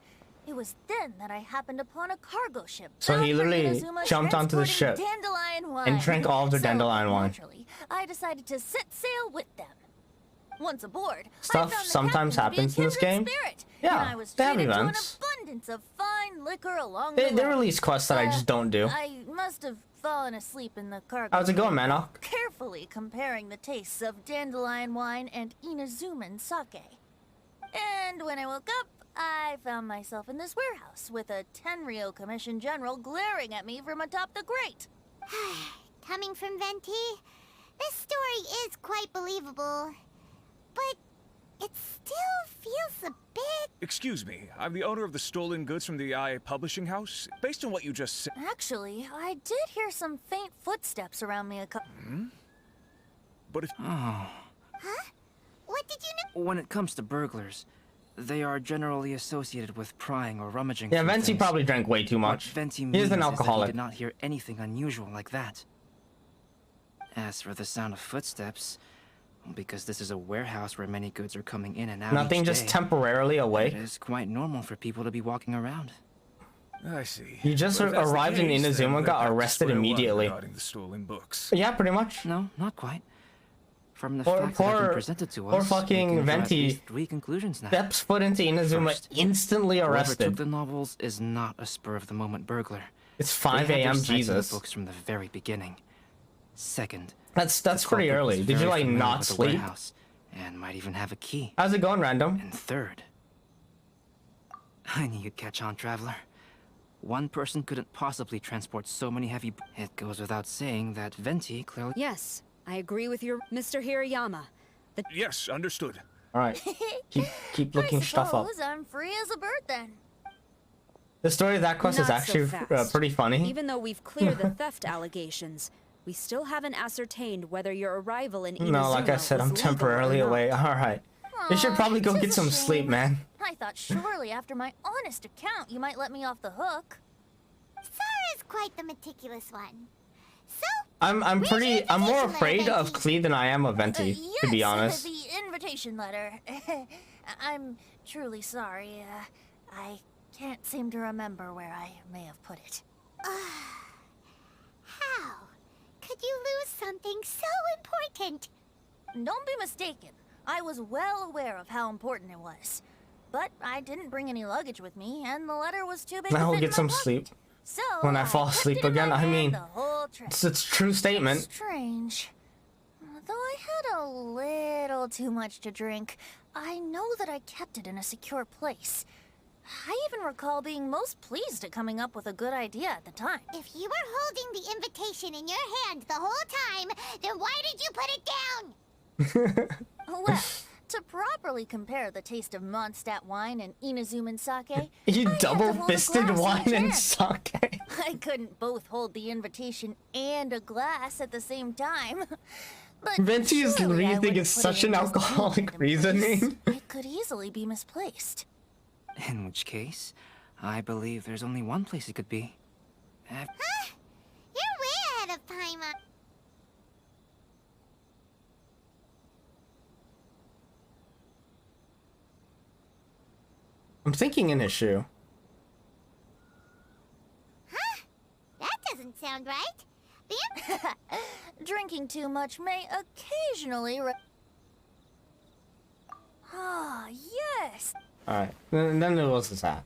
It was then that I happened upon a cargo ship. So he bound for literally Inazuma jumped onto the ship transporting dandelion wine. and drank all of the dandelion wine. Naturally, I decided to set sail with them. Once aboard, Stuff I found the sometimes captain to be a happens in this kindred game. spirit, Yeah, and I was they have treated to an events. abundance of fine liquor along They the way. release quests that I just don't do. I must have fallen asleep in the cargo. How's it going, ship, Manok? carefully comparing the tastes of dandelion wine and Inazuman sake. And when I woke up, I found myself in this warehouse with a Tenryou Commission General glaring at me from atop the grate. Coming from Venti, this story is quite believable, but it still feels a bit... Excuse me, I'm the owner of the stolen goods from the IA publishing house. Based on what you just said... Actually, I did hear some faint footsteps around me a couple... But if... Oh. Huh? What did you know? When it comes to burglars, they are generally associated with prying or rummaging. Yeah, through Venti things. probably drank way too much. What Venti He means is an is that alcoholic. he did not hear anything unusual like that. As for the sound of footsteps, because this is a warehouse where many goods are coming in and out Nothing each just day, temporarily awake. It is quite normal for people to be walking around. I see. You just But if that's the arrived in case, then Inazuma, we're got back to arrested square one immediately. regarding the stolen books. Yeah, pretty much. No, not quite. From the Poor- facts that have been poor- presented to poor us, fucking we can draw at Venti least 3 conclusions now. Steps foot into Inazuma, First, instantly whoever arrested. took the novels is not a spur-of-the-moment burglar. It's They 5 had their a.m. sights on Jesus. the books from the very beginning. Second, That's the pretty culprit early. was Did you very like familiar not with the sleep? warehouse and might even have a key. How's it going, random? And third, I knew you'd catch on, traveler. One person couldn't possibly transport so many heavy. It goes without saying that Venti clearly. Yes, I agree with your Mr. Hirayama. Yes, understood. All right, keep looking stuff up. Suppose I'm free as a bird then. The story of that quest is Not actually so fast. pretty funny. Even though we've cleared the theft allegations, we still haven't ascertained whether your arrival in Inazuma No, like I said, I'm was legal temporarily or not. away. All right, you should probably go get some sleep, man. I thought surely after my honest account you might let me off the hook. Sara's quite the meticulous one. So, I'm more invitation afraid letter, of Klee than I am of Venti, to be yes, honest. the invitation letter. I'm truly sorry. I can't seem to remember where I may have put it. how could you lose something so important? Don't be mistaken. I was well aware of how important it was. But I didn't bring any luggage with me, and the letter was too big to Now fit get in some my pocket. sleep. So When I fall kept asleep it in my again, I bag mean, the whole trip. it's a true statement. Strange. Though I had a little too much to drink, I know that I kept it in a secure place. I even recall being most pleased at coming up with a good idea at the time. If you were holding the invitation in your hand the whole time, then why did you put it down? Well, to properly compare the taste of Mondstadt wine and Inazuman sake, You I had to hold a double-fisted glass in wine each and hand. sake. I couldn't both hold the invitation and a glass at the same time. But Venti is surely I reasoning wouldn't is put such it in an just any alcoholic random place. reasoning. It could easily be misplaced. In which case, I believe there's only one place it could be. You're way ahead of Paimon. I'm thinking in his shoe. That doesn't sound right. Drinking too much may occasionally Ah, yes! All right, then it was his hat.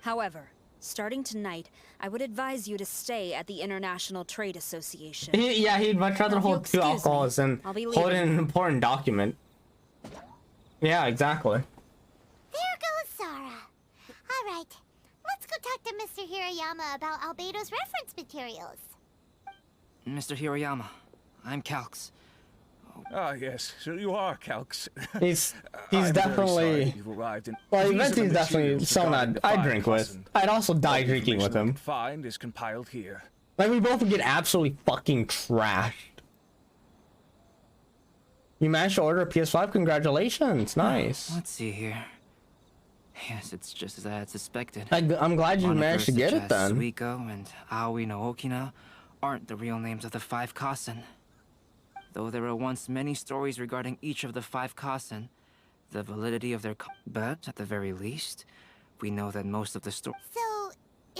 However, starting tonight, I would advise you to stay at the International Trade Association. He'd much rather If you'll hold 2 excuse me, alcohols than I'll be hold leaving. an important document. Yeah, exactly. There goes Sara. All right, let's go talk to Mr. Hirayama about Albedo's reference materials. Mr. Hirayama, I'm Calx. Ah, yes. So you are Calx. He's I'm very definitely. sorry you've arrived in. Well, These are Venti's the definitely materials someone regarding the I'd fire drink with. cousin. I'd also die All the drinking with information we him. can find is compiled here. Like, we both would get absolutely fucking trashed. You managed to order a PS5? Congratulations. Nice. Let's see here. Yes, it's just as I had suspected. I'm glad you Monikers managed to get such it as then. Suiko and Aoi no Okina aren't the real names of the 5 Kasen. Though there were once many stories regarding each of the 5 Kasen, the validity of their but at the very least, we know that most of the story. So,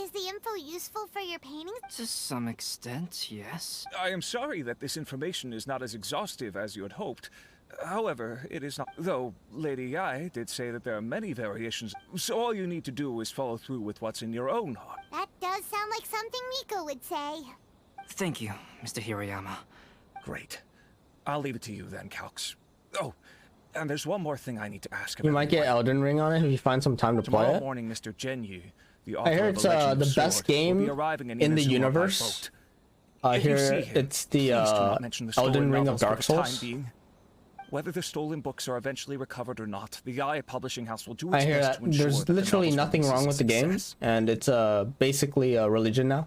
is the info useful for your paintings? To some extent, yes. I am sorry that this information is not as exhaustive as you had hoped. However, it is not. Though Lady Yai did say that there are many variations, so all you need to do is follow through with what's in your own heart. That does sound like something Miko would say. Thank you, Mr. Hirayama. Great. I'll leave it to you then, Calx. Oh, and there's one more thing I need to ask about. You might get Elden Ring on it if you find some time to play Tomorrow it. morning, Mr. Genyu, the I author hear of it's The Legend of the Sword, best game will be arriving in the Inazuma by universe. boat. I If you hear see him, it's the please do not mention the stolen Elden Ring of novels for Dark the time Souls. being. Whether the stolen books are eventually recovered or not, the Yai Publishing House will do I its hear best that to ensure there's that the literally novel's nothing release wrong is with the a game, success. and it's basically a religion now.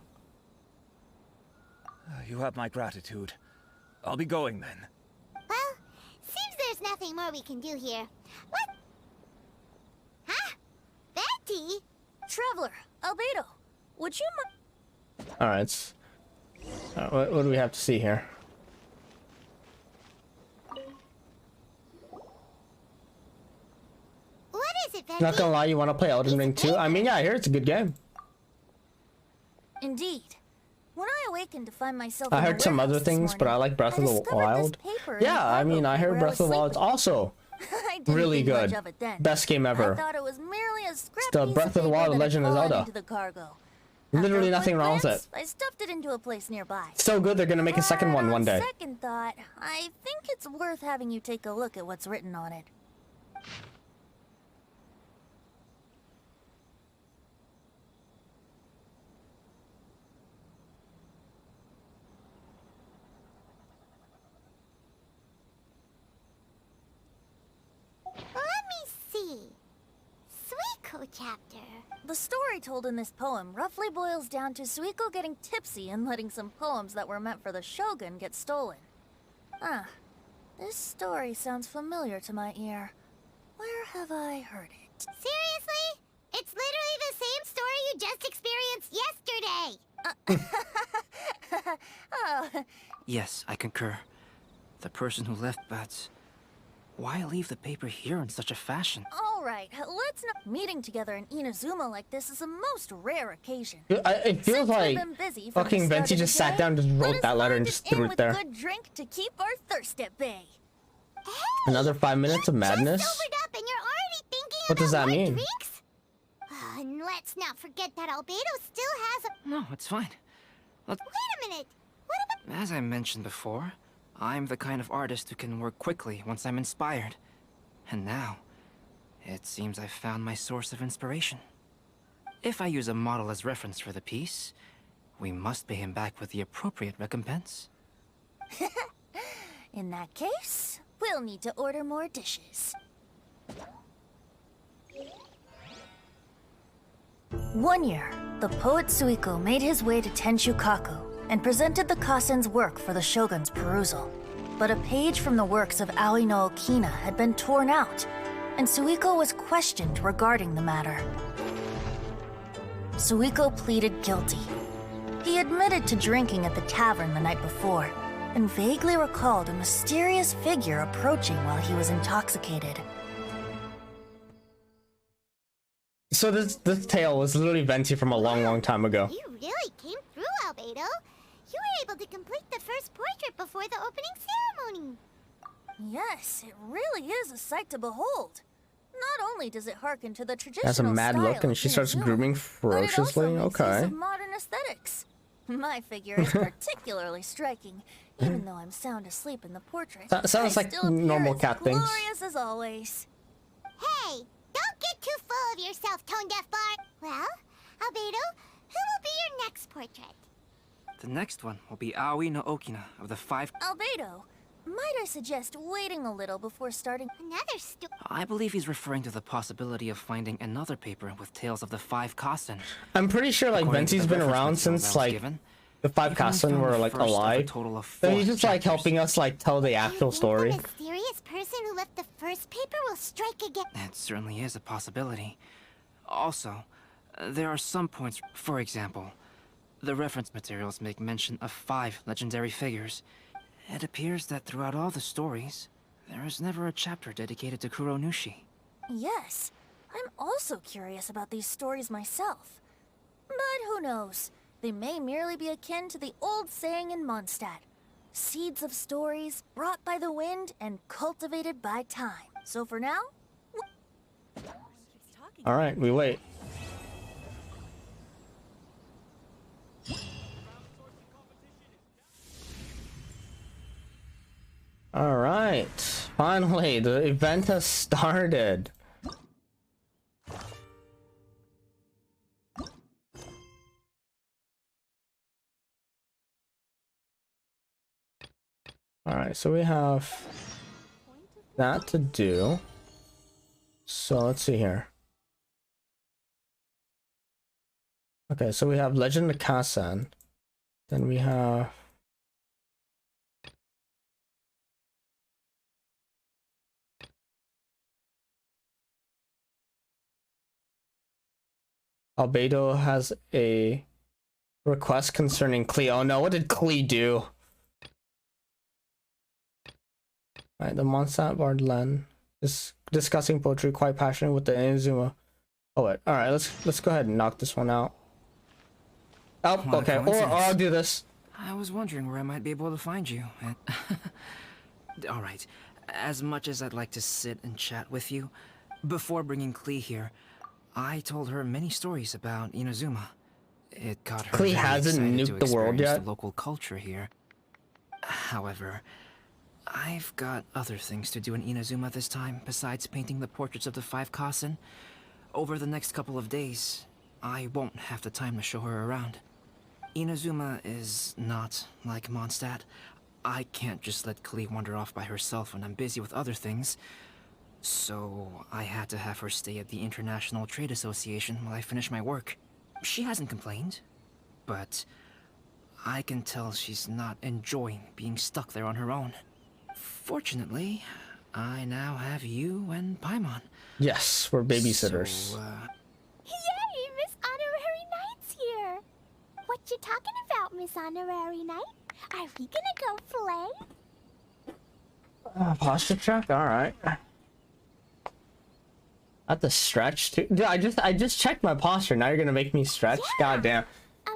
You have my gratitude. I'll be going then. Well, seems there's nothing more we can do here. What? Huh? Betty? Traveler, Albedo, would you All right, what do we have to see here? What is it, Betty? Not gonna lie, you want to play Elden Ring 2? I mean, yeah, I hear it's a good game. Indeed. When I awakened to find myself I in the heard some warehouse other this things, but I morning, like Breath of the discovered Wild. this paper in Yeah, the I mean, I heard where Breath of the Wild is sleeping. also I didn't really think much good. of it then. Best game I ever. thought it was merely a scrap the piece Breath of the paper Wild that had Legend of fallen Zelda. into the cargo. Literally After a nothing quick wrong with glance, it. I stuffed it into a place nearby. So good, they're gonna make a second one On day. second thought, I think it's worth having you take a look at what's written on it. Let me see. Suiko chapter. The story told in this poem roughly boils down to Suiko getting tipsy and letting some poems that were meant for the Shogun get stolen. Ah, this story sounds familiar to my ear. Where have I heard it? Seriously? It's literally the same story you just experienced yesterday. Oh, Yes, I concur. The person who left, but why leave the paper here in such a fashion? all right. Let's not. Meeting together in Inazuma like this is a most rare occasion. It feels Since we've like been busy from the fucking start Venti of the just sat day, down, just let wrote us that letter and find just an threw inn it there. with good drink to keep our thirst at bay. Another 5 minutes of madness? Sobered up and you're already thinking What does about that more mean? drinks? And let's not forget that Albedo still has a... No, it's fine. Wait a minute. What about... As I mentioned before, I'm the kind of artist who can work quickly once I'm inspired. And now, it seems I've found my source of inspiration. If I use a model as reference for the piece, we must pay him back with the appropriate recompense. In that case, we'll need to order more dishes. One year, the poet Suiko made his way to Tenshukaku and presented the Kasen's work for the shogun's perusal. But a page from the works of Aoi no Okina had been torn out, and Suiko was questioned regarding the matter. Suiko pleaded guilty. He admitted to drinking at the tavern the night before, and vaguely recalled a mysterious figure approaching while he was intoxicated. So this tale was literally Venti from a long time ago. You really came through, Albedo. You were able to complete the first portrait before the opening ceremony. Yes, it really is a sight to behold. Not only does it harken to the traditional Has a mad style look and of she starts Inazuma, grooming but it ferociously. also makes use Okay. of modern aesthetics. My figure is particularly striking, even though I'm sound asleep in the portrait. Sounds I like still appear normal as cat things. glorious as always. Hey, don't get too full of yourself, Tone Deaf Bard. Well, Albedo, who will be your next portrait? The next one will be Aoi no Okina of the 5... Albedo, might I suggest waiting a little before starting? Another story. I believe he's referring to the possibility of finding another paper with tales of the 5 Kasen. I'm pretty sure like According to Venti's the been reference around materials since I was like given, the 5 you've only Kassen found were the like first of a alive. total of So 4 he's just like chapters. helping us like tell the actual story. The mysterious person who left the first paper will strike again. It certainly is a possibility. Also, there are some points, for example, the reference materials make mention of 5 legendary figures. It appears that throughout all the stories, There is never a chapter dedicated to Kuronushi. Yes, I'm also curious about these stories myself. But who knows? They may merely be akin to the old saying in Mondstadt. Seeds of stories brought by the wind and cultivated by time. So for now... Alright, we wait. Alright, finally, the event has started. Alright, so we have that to do. So let's see here. Okay, so we have Legend of Kasan. Then we have Albedo has a request concerning Klee. Oh no, what did Klee do? Alright, the Mondstadt Bard Len is discussing poetry quite passionate with the Inazuma. Oh wait, alright, let's go ahead and knock this one out. Oh, What a okay, or coincidence. I'll do this. I was wondering where I might be able to find you. Alright, as much as I'd like to sit and chat with you, before bringing Klee here, I told her many stories about Inazuma. It got her Klee very hasn't excited nuked to the world experience yet. the local culture here. However, I've got other things to do in Inazuma this time, besides painting the portraits of the 5 Kasen. Over the next couple of days, I won't have the time to show her around. Inazuma is not like Mondstadt. I can't just let Klee wander off by herself when I'm busy with other things. So I had to have her stay at the International Trade Association while I finish my work. She hasn't complained, but I can tell she's not enjoying being stuck there on her own. Fortunately, I now have you and Paimon. Yes, we're babysitters. So, Yay, Miss Honorary Knight's here. What you talking about, Miss Honorary Knight? Are we gonna go play? Posture check? Alright. I have to stretch too. Dude, I just checked my posture. Now you're gonna make me stretch? God damn.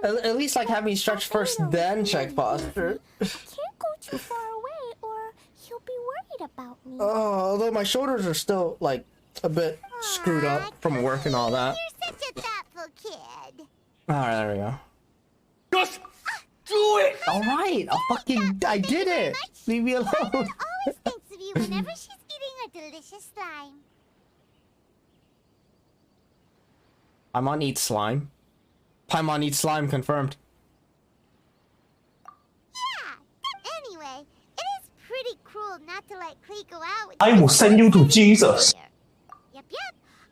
At least like have me stretch first, then check posture. Can't go too far away or he'll be worried about me. Although my shoulders are still like a bit screwed up from work and all that. You're such a thoughtful kid. Alright, there we go. Just do it! Alright, I did it! Leave me alone. Always thinks of you whenever she's eating a delicious slime. Paimon eats slime. Paimon eats slime, confirmed. Yeah. Anyway, it is pretty cruel not to let Klee go out with I will send you to Jesus. Yep.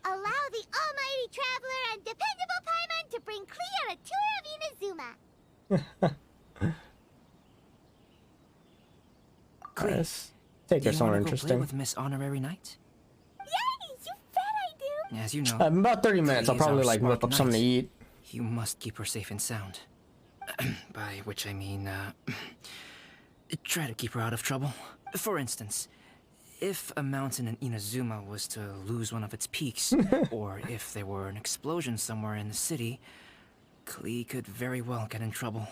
Allow the almighty traveler and dependable Paimon to bring Klee on a tour of Inazuma. Chris, take her somewhere Play interesting. with Miss Honorary Knight? Yay, you bet I do. As you know, In about 30 minutes, I'll Klee is probably our like whip smart up something to knight. eat. You must keep her safe and sound. By which I mean, try to keep her out of trouble. For instance, if a mountain in Inazuma was to lose one of its peaks, or if there were an explosion somewhere in the city, Klee could very well get in trouble.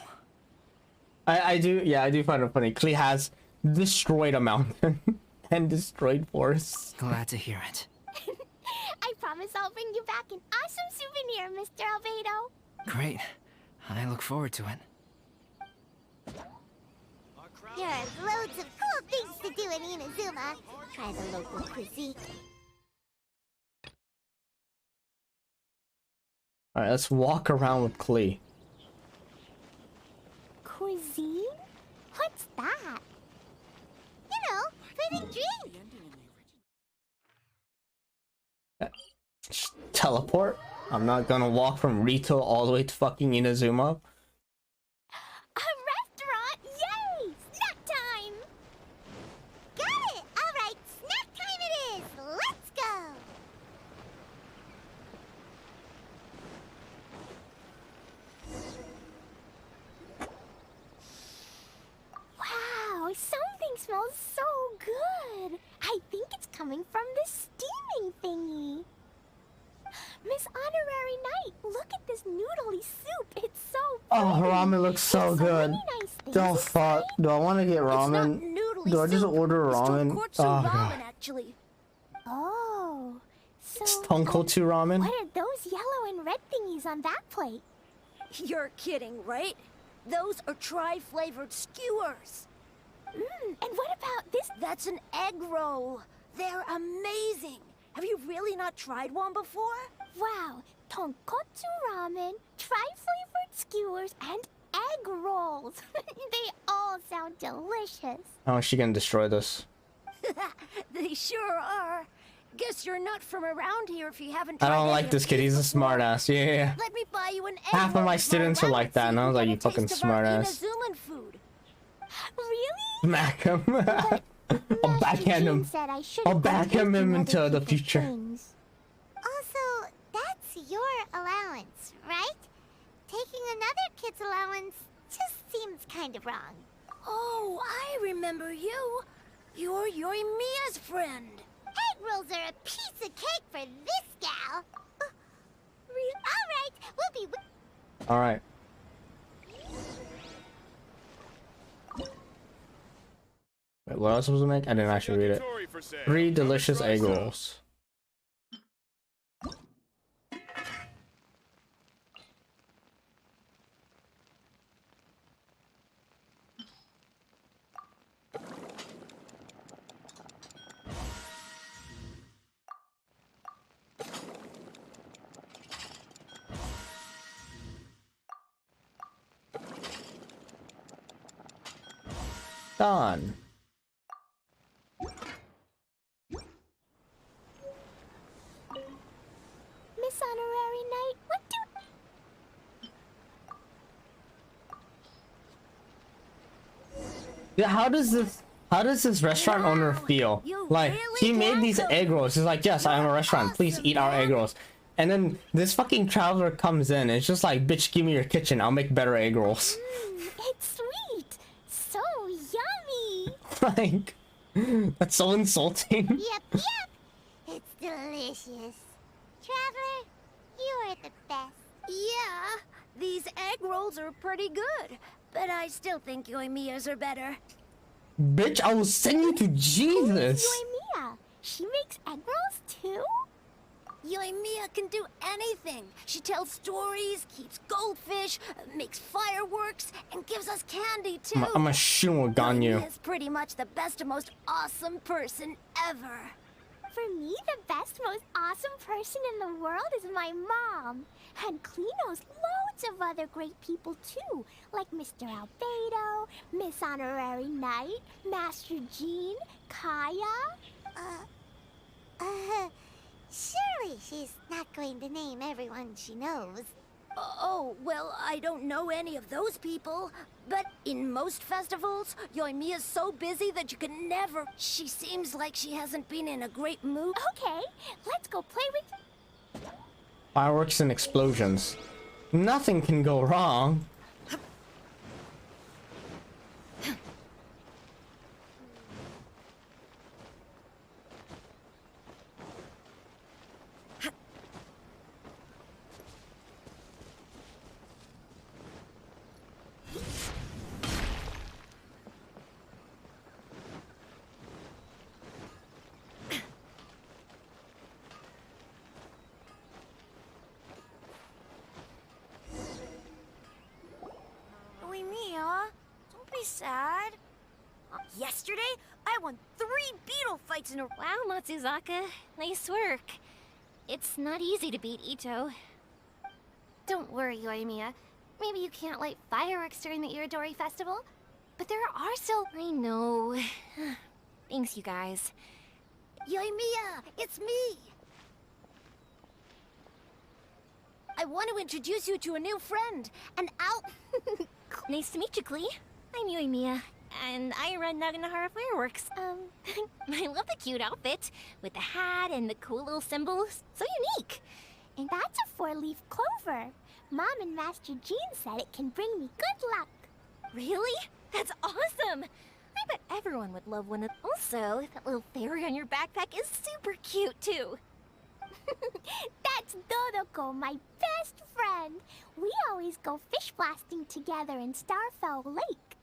I do find it funny. Klee has destroyed a mountain and destroyed forests. Glad to hear it. I promise I'll bring you back an awesome souvenir, Mr. Albedo. Great. I look forward to it. There's loads of cool things to do in Inazuma. Try the local cuisine. Alright, let's walk around with Klee. Cuisine? What's that? You know, food and drink. Teleport? I'm not gonna walk from Rito all the way to fucking Inazuma. A restaurant? Yay! Snack time! Got it! Alright, snack time it is! Let's go! Wow, something smells so good. I think it's coming from the steaming thingy. Miss Honorary Knight, look at this noodly soup. It's so pretty. Oh, ramen looks so good. Many nice things Oh fuck. Do I want to get ramen? Do I just order ramen? Oh god. Actually. Oh, so It's tonkotsu ramen. what are those yellow and red thingies on that plate? You're kidding, right? Those are tri-flavored skewers. And what about this? That's an egg roll. They're amazing. Have you really not tried one before? Wow, tonkotsu ramen, tri-flavored skewers, and egg rolls. They all sound delicious. How is she gonna destroy this? They sure are. Guess you're not from around here if you haven't I tried don't any like of this kid. these He's a before. smartass. Yeah. Let me buy you an egg Half of roll my with students are like that, and I was like, you fucking smartass. Inazuman food. Really? Smack him. I'll backhand him. Said I I'll backhand him into the future. Also, that's your allowance, right? Taking another kid's allowance just seems kind of wrong. Oh, I remember you. You're Yoimiya's friend. Egg rolls are a piece of cake for this gal. All right, we'll be. All right. Wait, what else was I supposed to make? I didn't actually read it. 3 delicious egg rolls. Done. Miss Honorary Knight, what do... Yeah, how does this restaurant owner feel? Like, he made these egg rolls. He's like, yes, I am a restaurant. Please eat our egg rolls. And then this fucking traveler comes in. And it's just like, bitch, give me your kitchen. I'll make better egg rolls. It's sweet. So yummy. Like, that's so insulting. Yep. It's delicious. Traveler, you are the best. Yeah, these egg rolls are pretty good, but I still think Yoimiya's are better. Bitch, I will send you to Jesus. Yoimiya, she makes egg rolls too? Yoimiya can do anything. She tells stories, keeps goldfish, makes fireworks, and gives us candy too. I'm a shoe with Ganyu. Yoimiya's pretty much the best and most awesome person ever. For me, the best, most awesome person in the world is my mom. And Klee knows loads of other great people too, like Mr. Albedo, Miss Honorary Knight, Master Jean, Kaya. Surely she's not going to name everyone she knows. Oh, well, I don't know any of those people. But in most festivals, Yoimiya's so busy that you can never... She seems like she hasn't been in a great mood. Okay, let's go play with... Fireworks and explosions. Nothing can go wrong. Yoimiya, don't be sad. Yesterday, I won 3 beetle fights in a... Wow, Matsuzaka. Nice work. It's not easy to beat Ito. Don't worry, Yoimiya. Maybe you can't light fireworks during the Iridori Festival, but there are still... I know. Thanks, you guys. Yoimiya, it's me! I want to introduce you to a new friend, and Nice to meet you, Klee. I'm Yoimiya, and I run Naganohara Fireworks. I love the cute outfit, with the hat and the cool little symbols. So unique. And that's a 4-leaf clover. Mom and Master Jean said it can bring me good luck. Really? That's awesome! I bet everyone would love one of. Also, that little fairy on your backpack is super cute too. That's Dodoko, my best friend. We always go fish blasting together in Starfell Lake.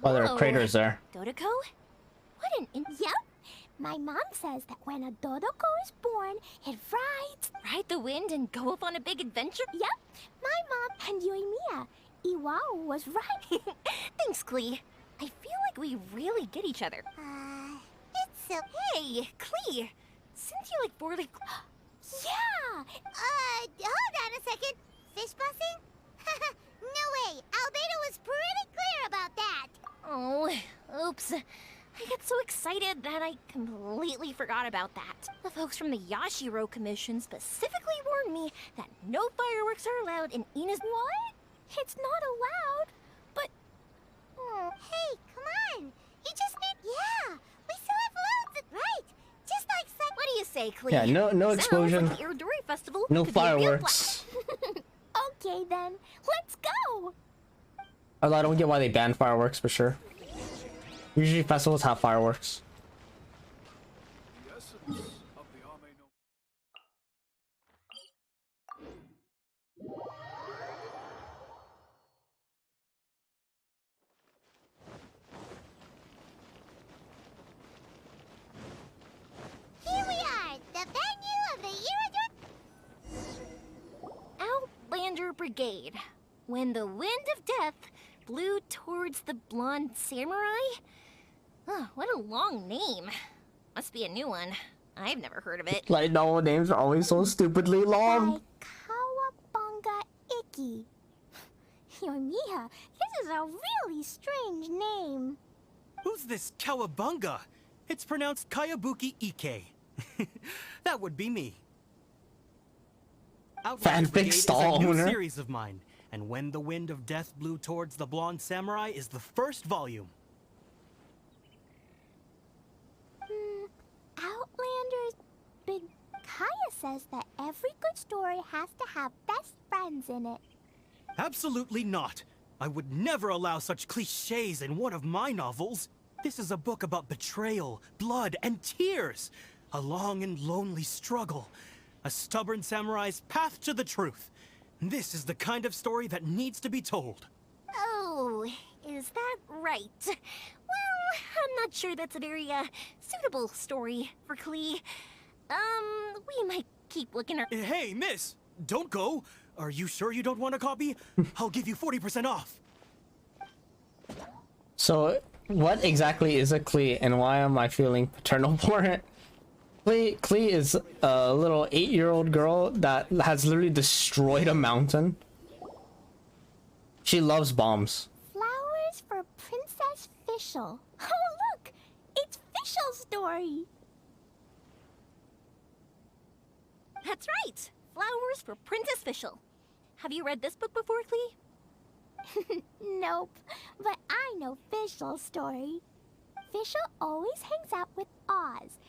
Oh, there are craters there. Dodoko? What an Yep. My mom says that when a Dodoko is born, it rides... Ride the wind and go off on a big adventure? Yep. My mom and Yoimiya. Iwao was right. Thanks, Klee. I feel like we really get each other. It's so... Hey, Klee. Since you like poorly... Yeah! Hold on a second. Fish busting? No way. Albedo was pretty clear about that. Oh, oops. I got so excited that I completely forgot about that. The folks from the Yashiro Commission specifically warned me that no fireworks are allowed in Ina's... What? It's not allowed. But... Hey, come on. You just need... Yeah, we still have loads of... Right. Just like... What do you say, Klee? Yeah, no explosion. Like the Irodori Festival No could be a real fireworks. Okay then, let's go. Although I don't get why they banned fireworks for sure. Usually festivals have fireworks. Here we are, the venue of the Outlander Brigade. When the wind of death blew towards the blonde samurai? Oh, what a long name. Must be a new one. I've never heard of it. Light novel names are always so stupidly long. Kawabunga Iki. Yoimiya, this is a really strange name. Who's this Kawabunga? It's pronounced Kayabuki Ike. That would be me. Outlander Brigade Fanfic is stall a new owner. series of mine, and When the Wind of Death Blew Towards the Blonde Samurai is the first volume. Outlanders... Big Kaya says that every good story has to have best friends in it. Absolutely not. I would never allow such cliches in one of my novels. This is a book about betrayal, blood, and tears. A long and lonely struggle. A stubborn samurai's path to the truth. This is the kind of story that needs to be told. Oh, is that right? Well, I'm not sure that's a very, suitable story for Klee. We might keep looking at... Hey, miss! Don't go! Are you sure you don't want a copy? I'll give you 40% off. So, what exactly is a Klee, and why am I feeling paternal for it? Klee is a little 8-year-old girl that has literally destroyed a mountain. She loves bombs. Flowers for Princess Fischl. Oh, look! It's Fischl's story! That's right! Flowers for Princess Fischl. Have you read this book before, Klee? Nope, but I know Fischl's story. Fischl always hangs out with Oz.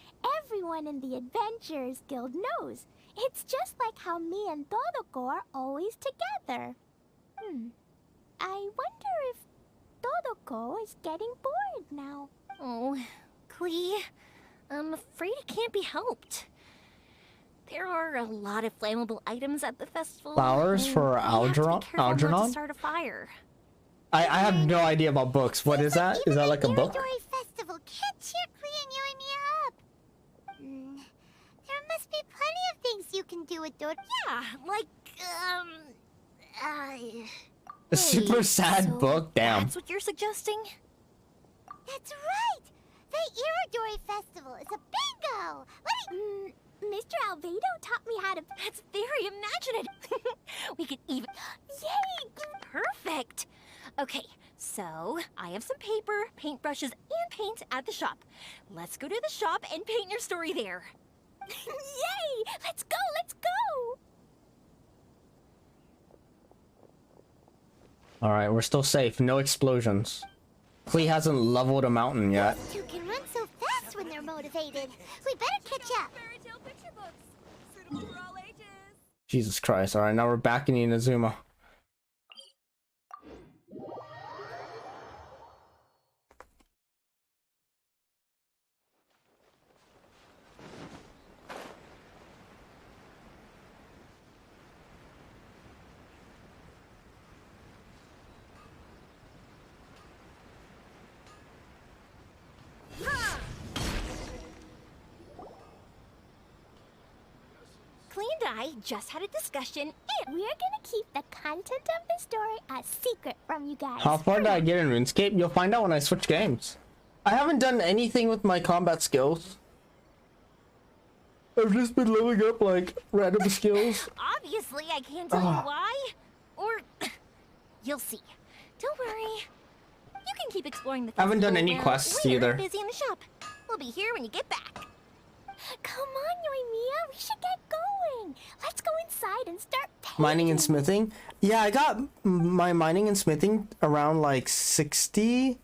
Everyone in the Adventurers Guild knows. It's just like how me and Dodoko are always together. I wonder if Dodoko is getting bored now. Oh, Klee, I'm afraid it can't be helped. There are a lot of flammable items at the festival. Flowers for Algernon? To Algernon? start a fire. I have no idea about books. What is that? Is that like a book? Irodori Festival can't cheer Klee and Yoimiya up. There must be plenty of things you can do with Dodoko. Yeah, like, A super sad book? Damn. That's what you're suggesting? That's right! The Irodori Festival is a bingo! Mr. Albedo taught me how to... That's very imaginative! We could even... Yay! Perfect! Okay, so I have some paper, paintbrushes, and paint at the shop. Let's go to the shop and paint your story there. Yay! Let's go, let's go! Alright, we're still safe. No explosions. Klee hasn't leveled a mountain yet. You can run so fast when they're motivated. We better catch up. Jesus Christ. Alright, now we're back in Inazuma. and I just had a discussion, and we're gonna keep the content of the story a secret from you guys. How far did I get in RuneScape? You'll find out when I switch games. I haven't done anything with my combat skills. I've just been leveling up like random skills. Obviously, I can't tell you why. Or you'll see. Don't worry. You can keep exploring the I haven't done festival any while quests we're either. busy in the shop. We'll be here when you get back. Come on, Yoimiya, we should get going. Let's go inside and start painting. Mining and smithing? Yeah, I got my mining and smithing around like 60.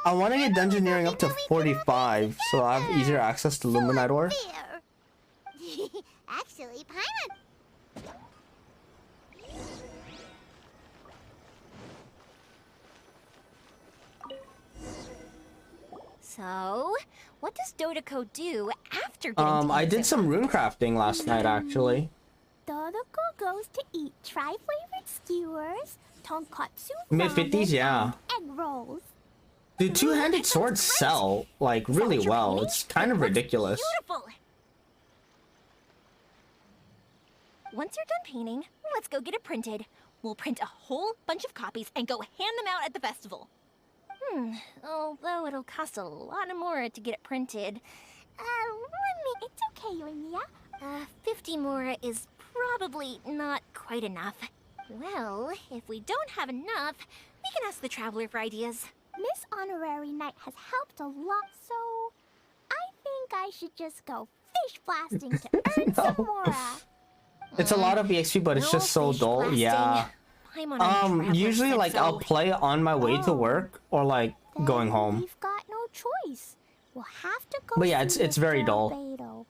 I want to get dungeoneering up to 45 so I have easier access to Luminite ore. Actually, Paimon. So, what does Dodoko do after getting to I did some rune crafting last night actually. Dodoko goes to eat tri-flavored skewers, tonkatsu, Mid-50s, ramen, yeah. and egg rolls. The two-handed swords sell like really well. It's kind of ridiculous. Beautiful. Once you're done painting, let's go get it printed. We'll print a whole bunch of copies and go hand them out at the festival. Although it'll cost a lot more to get it printed. It's okay, Yoimiya. 50 more is probably not quite enough. Well, if we don't have enough, we can ask the Traveler for ideas. Miss Honorary Knight has helped a lot, so I think I should just go fish blasting to earn some more. It's a lot of EXP, but it's just so dull. Yeah. Usually like I'll play on my way to work or like going home. We've got no choice. We'll have to go. But yeah, see it's very Mr. dull. Albedo.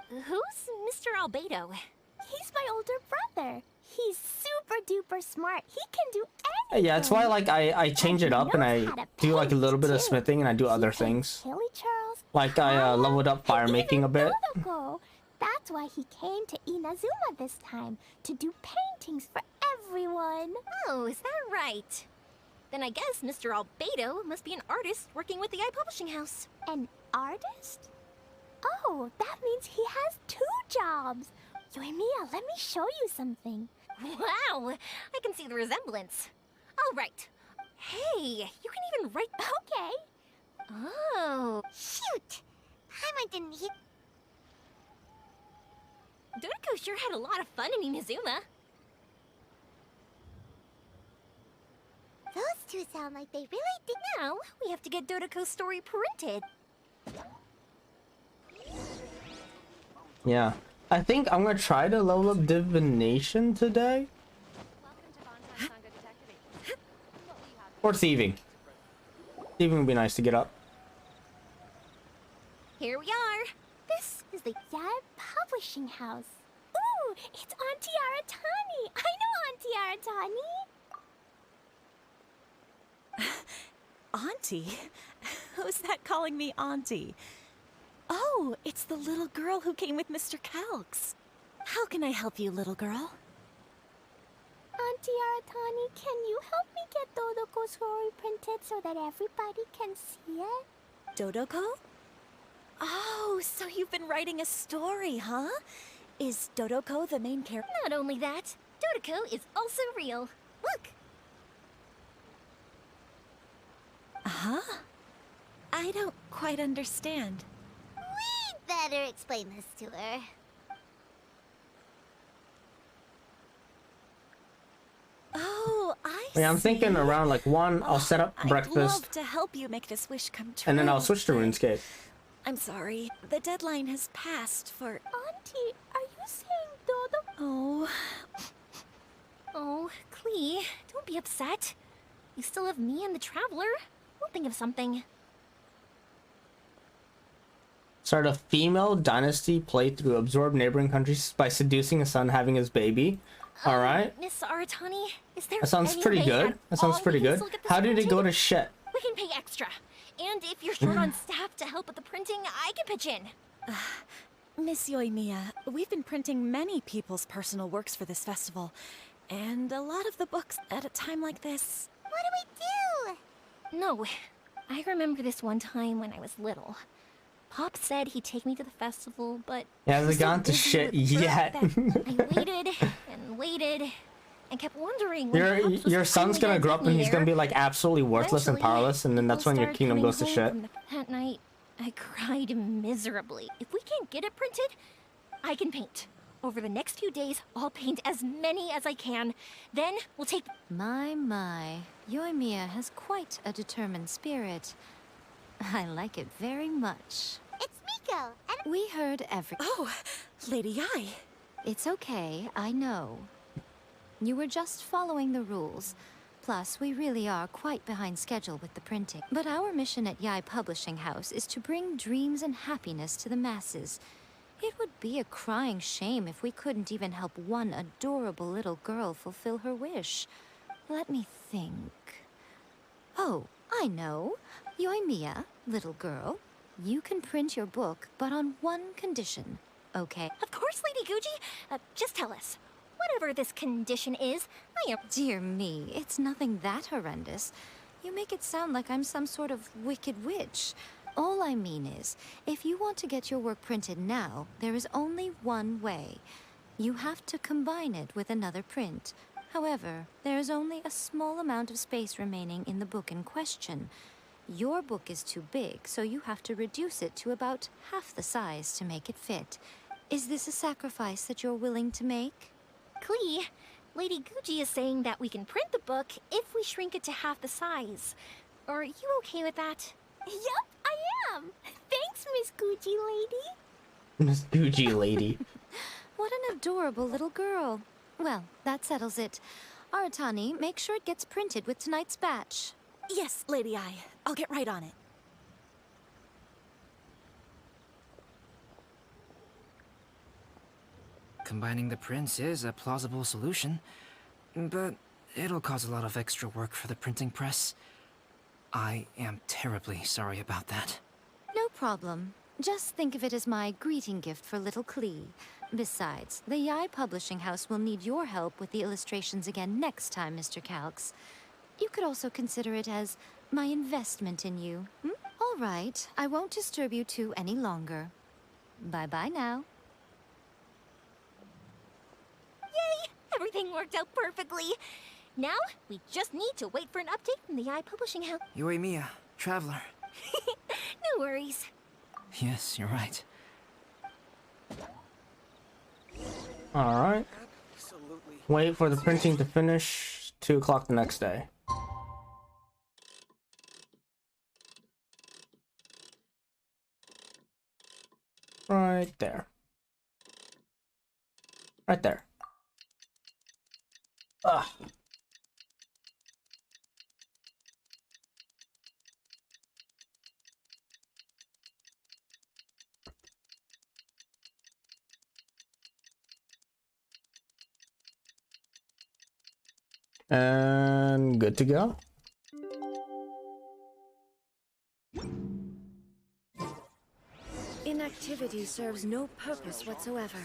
Who's Mr. Albedo? He's my older brother. He's super duper smart. He can do anything. Yeah, it's why like I change it up and I do like a little bit of smithing and I do other things. Hilly Charles. Like I leveled up fire making a bit. Dodoko. That's why he came to Inazuma this time, to do paintings for everyone. Oh, is that right? Then I guess Mr. Albedo must be an artist working with the iPublishing House. An artist? Oh, that means he has 2 jobs. Yoimiya, let me show you something. Wow, I can see the resemblance. All right. Hey, you can even write... Okay. Oh. Shoot! Paimon didn't hit... Dodoko sure had a lot of fun in Inazuma. Those two sound like they really did. Now, we have to get Dodoko's story printed. Yeah. I think I'm gonna try to level up divination today. Or thieving. Thieving would be nice to get up. Here we are. This is the Yad Publishing House. Ooh, it's Auntie Aratani. I know Auntie Aratani. Auntie? Who's that calling me Auntie? Oh, it's the little girl who came with Mr. Calx. How can I help you, little girl? Auntie Aratani, can you help me get Dodoko's story printed so that everybody can see it? Dodoko? Oh, so you've been writing a story, huh? Is Dodoko the main character? Not only that, Dodoko is also real. Look! Huh? I don't quite understand. We'd better explain this to her. Oh, I Yeah, I'm thinking around like 1, I'll set up I'd breakfast love to help you make this wish come true. and then I'll switch to RuneScape. I'm sorry. The deadline has passed for... Auntie, are you saying Dodoko? Oh. Oh, Klee, don't be upset. You still have me and the Traveler. We'll think of something. Start a female dynasty playthrough. Absorb neighboring countries by seducing a son having his baby. Alright. Miss Aratani, is there That sounds any pretty way good. at That sounds all pretty we can good. still get this How did it printed? go to shit? We can pay extra. And if you're short on staff to help with the printing, I can pitch in. Miss Yoimiya, we've been printing many people's personal works for this festival. And a lot of the books at a time like this... What do we do? No, I remember this one time when I was little. Pop said he'd take me to the festival, but He hasn't was so gone to busy shit with work yet. that I waited and waited and kept wondering when Pops was Your son's finally gonna grow up get and me he's gonna there. be like absolutely worthless and Eventually, powerless, and then that's people when your started kingdom coming goes to home shit. from that night, I cried miserably. If we can't get it printed, I can paint. Over the next few days, I'll paint as many as I can. Then we'll take... My. Yoimiya has quite a determined spirit. I like it very much. It's Miko, and We heard every... Oh, Lady Ai. It's okay, I know. You were just following the rules. Plus, we really are quite behind schedule with the printing. But our mission at Yai Publishing House is to bring dreams and happiness to the masses. It would be a crying shame if we couldn't even help one adorable little girl fulfill her wish. Let me think. Oh, I know. Yoimiya, little girl, you can print your book, but on one condition, okay? Of course, Lady Guji. Just tell us. Whatever this condition is, I am... Dear me, it's nothing that horrendous. You make it sound like I'm some sort of wicked witch. All I mean is, if you want to get your work printed now, there is only one way. You have to combine it with another print. However, there is only a small amount of space remaining in the book in question. Your book is too big, so you have to reduce it to about half the size to make it fit. Is this a sacrifice that you're willing to make? Klee, Lady Guji is saying that we can print the book if we shrink it to half the size. Are you okay with that? Yup, I am. Thanks, Miss Gucci Lady. Miss Gucci Lady. What an adorable little girl. Well, that settles it. Aratani, make sure it gets printed with tonight's batch. Yes, Lady Ai. I'll get right on it. Combining the prints is a plausible solution, but it'll cause a lot of extra work for the printing press. I am terribly sorry about that. No problem. Just think of it as my greeting gift for little Klee. Besides, the Yai Publishing House will need your help with the illustrations again next time, Mr. Calx. You could also consider it as my investment in you. All right, I won't disturb you two any longer. Bye-bye now. Yay! Everything worked out perfectly. Now, we just need to wait for an update from the Yai Publishing House. Yoimiya, traveler. No worries. Yes, you're right. Alright. Wait for the printing to finish. 2 o'clock the next day. Right there. Right there. Ugh. And good to go. Inactivity serves no purpose whatsoever.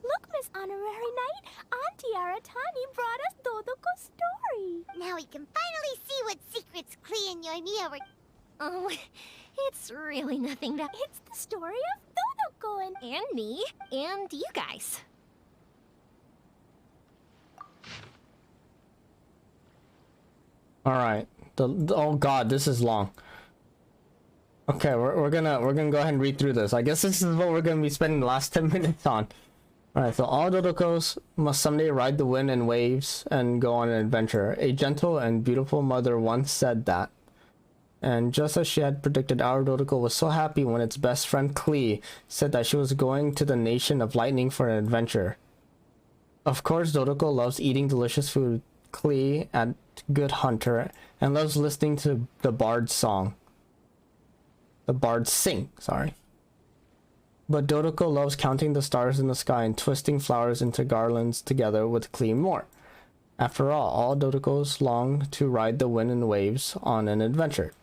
Look, Miss Honorary Knight, Auntie Aratani brought us Dodoko's story. Now we can finally see what secrets Klee and Yoimiya were... Oh, it's really nothing that... It's the story of Dodoko and me, and you guys. All right. Oh god, this is long. Okay, we're gonna go ahead and read through this. I guess this is what we're gonna be spending the last 10 minutes on. All right. So all Dodokos must someday ride the wind and waves and go on an adventure. A gentle and beautiful mother once said that. And just as she had predicted, our Dodoko was so happy when its best friend Klee said that she was going to the nation of lightning for an adventure. Of course, Dodoko loves eating delicious food. Klee, a good hunter, and loves listening to the bard's song. The bards sing, sorry. but Dodoko loves counting the stars in the sky and twisting flowers into garlands together with Klee more. After all Dodokos long to ride the wind and waves on an adventure.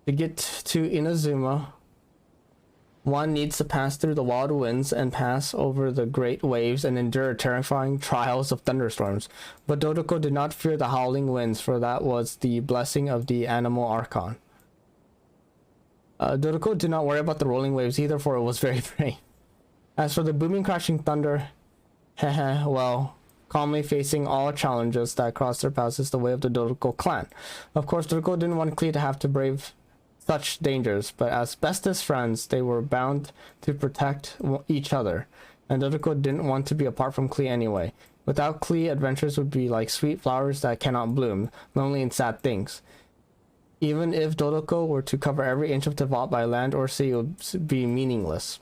To get to Inazuma, one needs to pass through the wild winds and pass over the great waves and endure terrifying trials of thunderstorms. But Dodoko did not fear the howling winds, for that was the blessing of the animal archon. Dodoko did not worry about the rolling waves either, for it was very brave. As for the booming crashing thunder, well, calmly facing all challenges that crossed their paths is the way of the Dodoko clan. Of course, Dodoko didn't want Klee to have to brave such dangers, but as bestest friends, they were bound to protect each other, and Dodoko didn't want to be apart from Klee anyway. Without Klee, adventures would be like sweet flowers that cannot bloom, lonely and sad things. Even if Dodoko were to cover every inch of the vault by land or sea, it would be meaningless.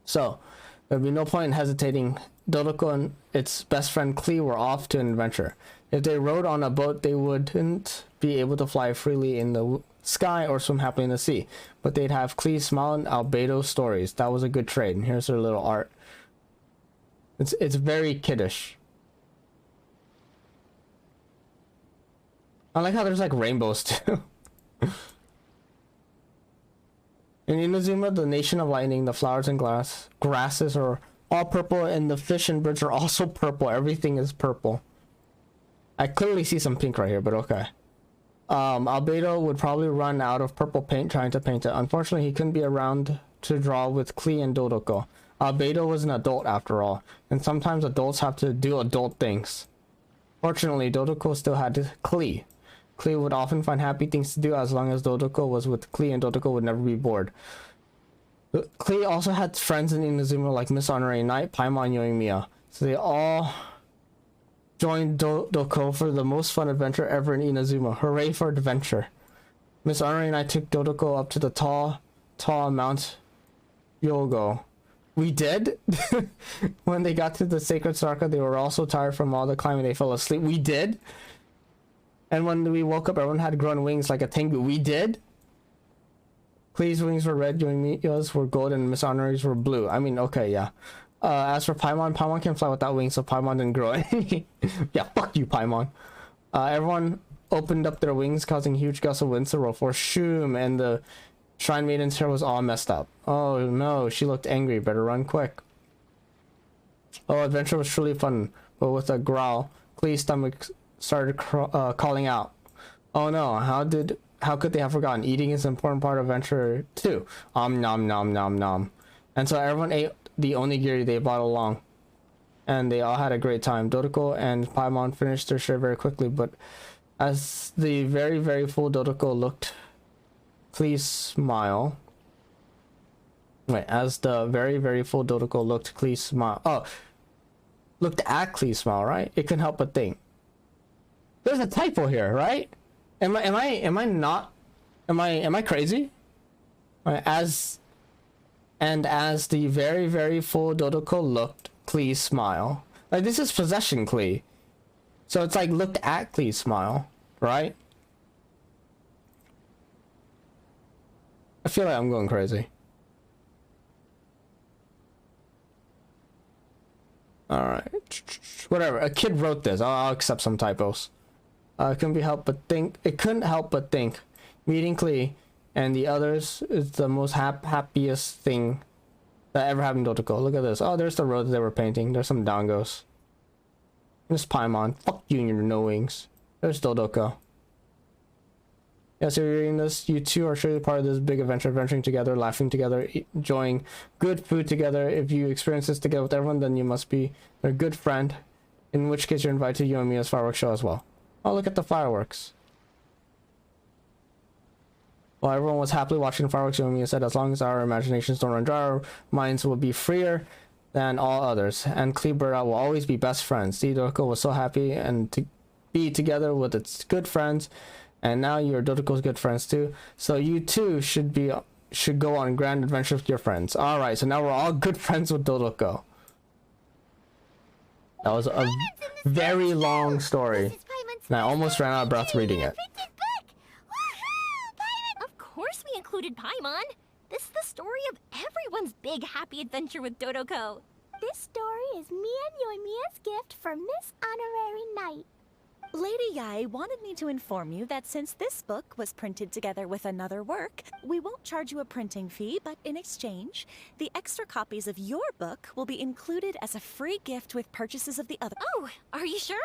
So, there would be no point in hesitating. Dodoko and its best friend Klee were off to an adventure. If they rode on a boat, they wouldn't be able to fly freely in the sky or swim happily in the sea, but they'd have Klee's smile and Albedo stories. That was a good trade. And here's their little art. It's very kiddish. I like how there's like rainbows too. In Inazuma, the nation of lightning, the flowers and grasses are all purple, and the fish and birds are also purple. Everything is purple. I clearly see some pink right here, but okay. Albedo would probably run out of purple paint trying to paint it. Unfortunately, he couldn't be around to draw with Klee and Dodoko. Albedo was an adult after all, and sometimes adults have to do adult things. Fortunately, Dodoko still had Klee. Klee would often find happy things to do as long as Dodoko was with Klee, and Dodoko would never be bored. Klee also had friends in Inazuma like Miss Honorary Knight, Paimon, Yoimiya, so they all joined Dodoko for the most fun adventure ever in Inazuma. Hooray for adventure. Miss Honorary Knight took Dodoko up to the tall Mount Yogo. We did? When they got to the sacred Sarka, they were all so tired from all the climbing they fell asleep. We did? And when we woke up, everyone had grown wings like a tengu. We did? Klee's wings were red, Yoimiya's were gold, and Miss Honorary's were blue. I mean, okay, yeah. As for Paimon can fly without wings, so Paimon didn't grow any. Yeah, fuck you, Paimon. Everyone opened up their wings, causing huge gusts of winds to roll for Shoom, and the Shrine Maiden's hair was all messed up. Oh no, she looked angry. Better run quick. Oh, adventure was truly fun, but with a growl, Klee's stomach started calling out. Oh no, how could they have forgotten? Eating is an important part of adventure too. Nom nom nom nom. And so everyone ate the onigiri they brought along, and they all had a great time. Dodoko and Paimon finished their share very quickly, but as the very, very full Dodoko looked Klee's smile. Wait, as the very, very full Dodoko looked Klee's smile. Oh, looked at Klee's smile, right? It couldn't help but think. There's a typo here, right? Am I crazy? Right, as the very, very full Dodoko looked Klee's smile. Like, this is possession Klee. So it's like looked at Klee's smile, right? I feel like I'm going crazy. Alright. Whatever. A kid wrote this. I'll accept some typos. It couldn't help but think. Meeting Klee and the others is the most happiest thing that ever happened to Dodoko. Look at this. Oh, there's the road they were painting. There's some dongos. There's Paimon. Fuck you and your no wings. There's Dodoko. Yeah, so you're reading this. You two are surely part of this big adventure, adventuring together, laughing together, enjoying good food together. If you experience this together with everyone, then you must be a good friend. In which case, you're invited to Yoimiya's fireworks show as well. Oh, look at the fireworks. While everyone was happily watching the fireworks, Yoimiya said, as long as our imaginations don't run dry, our minds will be freer than all others. And Klee Bird will always be best friends. Dodoko was so happy and to be together with its good friends. And now you're Dodoko's good friends too. So you too should go on grand adventures with your friends. Alright, so now we're all good friends with Dodoko. That was a very long story. And I almost ran out of breath reading it. Of course we included Paimon. This is the story of everyone's big happy adventure with Dodoko. This story is me and Yoimiya's gift for Miss Honorary Knight. Lady Yai wanted me to inform you that since this book was printed together with another work, we won't charge you a printing fee, but in exchange, the extra copies of your book will be included as a free gift with purchases of the other. Oh, are you sure?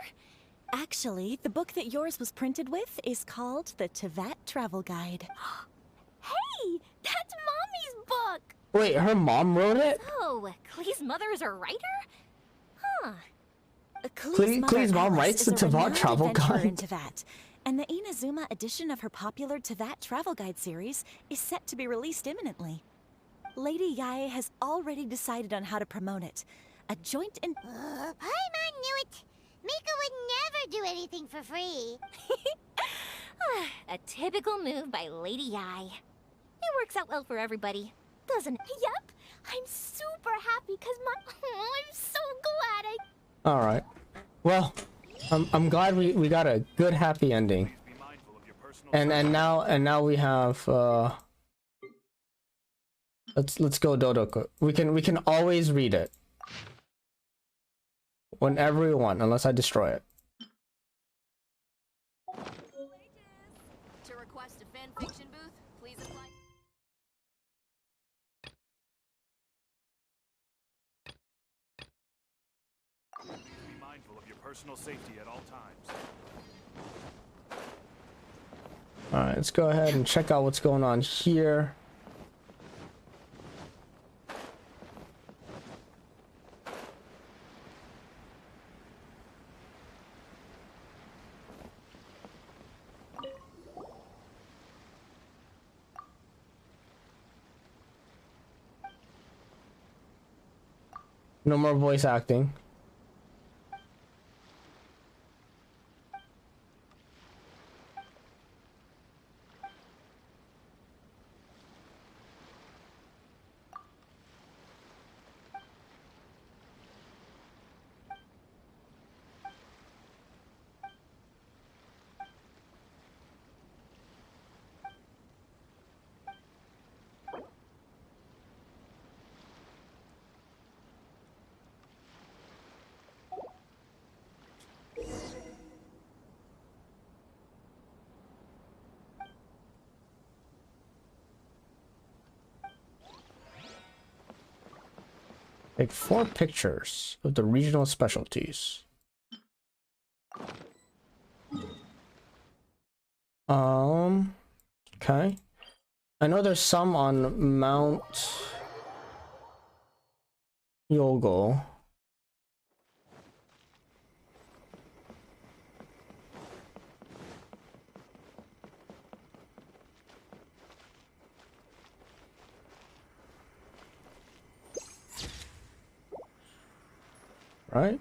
Actually, the book that yours was printed with is called the Teyvat Travel Guide. Hey, that's Mommy's book! Wait, her mom wrote it? Oh, Klee's mother is a writer? Huh. Klee's mom writes the Teyvat Travel Guide. In Teyvat, and the Inazuma edition of her popular Teyvat Travel Guide series is set to be released imminently. Lady Yae has already decided on how to promote it. A joint in... Paimon knew it! Mika would never do anything for free. A typical move by Lady Yae. It works out well for everybody, doesn't it? Yep, I'm super happy because I'm so glad I... Alright. Well, I'm glad we got a good happy ending. And now we have let's go Dodoko. We can always read it. Whenever we want, unless I destroy it. To request a fan fiction booth, please apply. Be mindful of your personal safety at all times. Alright, let's go ahead and check out what's going on here. No more voice acting. Take 4 pictures of the regional specialties. Okay. I know there's some on Mount Yogo. Right?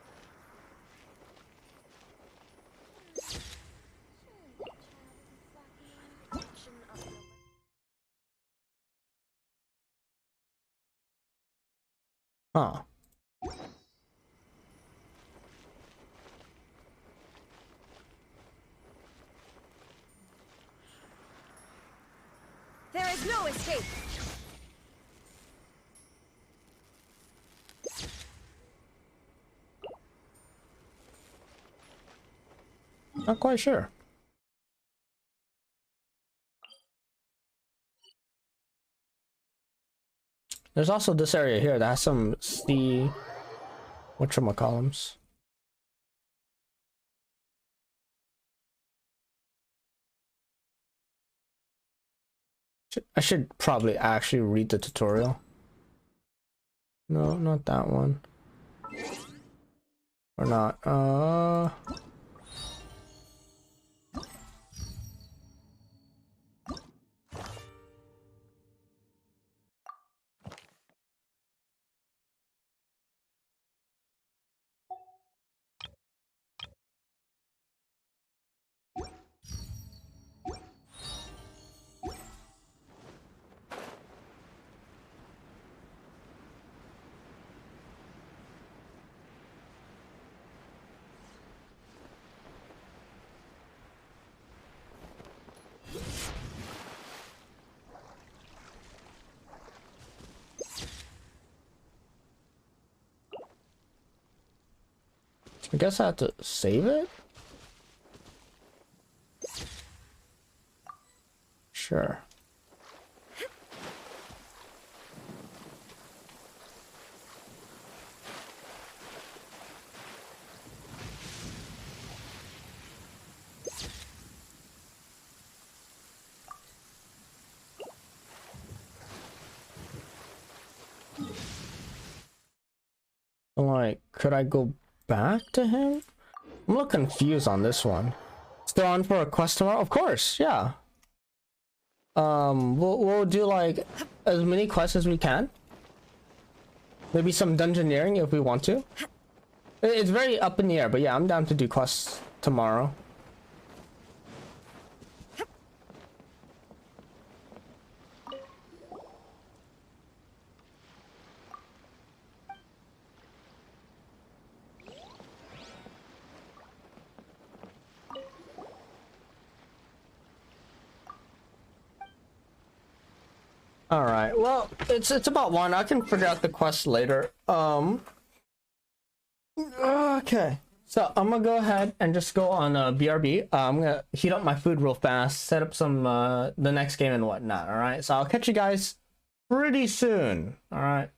Huh. There is no escape! Not quite sure. There's also this area here that has some sea whatchamacallums. I should probably actually read the tutorial. No, not that one. Or not. I guess I have to save it? Sure. Like, could I go back to him? I'm a little confused on this one. Still on for a quest tomorrow? Of course, yeah. We'll do like as many quests as we can. Maybe some dungeoneering if we want to. It's very up in the air, but yeah, I'm down to do quests tomorrow. All right. Well, it's about one. I can figure out the quest later. Okay. So I'm gonna go ahead and just go on BRB. I'm gonna heat up my food real fast, set up some the next game and whatnot. All right. So I'll catch you guys pretty soon. All right.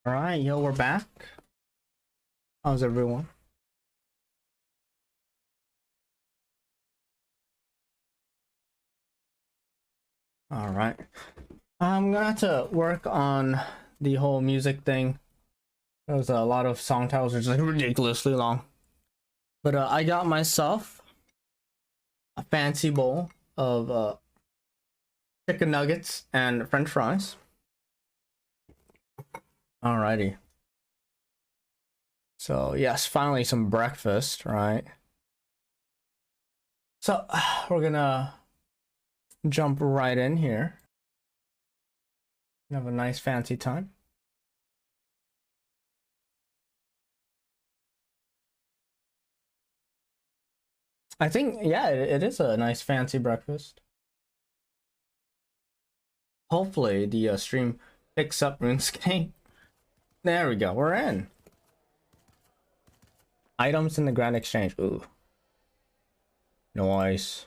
All right, yo, we're back. How's everyone? All right. I'm gonna have to work on the whole music thing. There's a lot of song titles are just like ridiculously long. But I got myself a fancy bowl of chicken nuggets and French fries. Alrighty. So yes, finally some breakfast, right? So we're gonna jump right in here. Have a nice fancy time. I think, yeah, it is a nice fancy breakfast. Hopefully the stream picks up RuneScape. There we go, we're in. Items in the Grand Exchange. Ooh. Nice.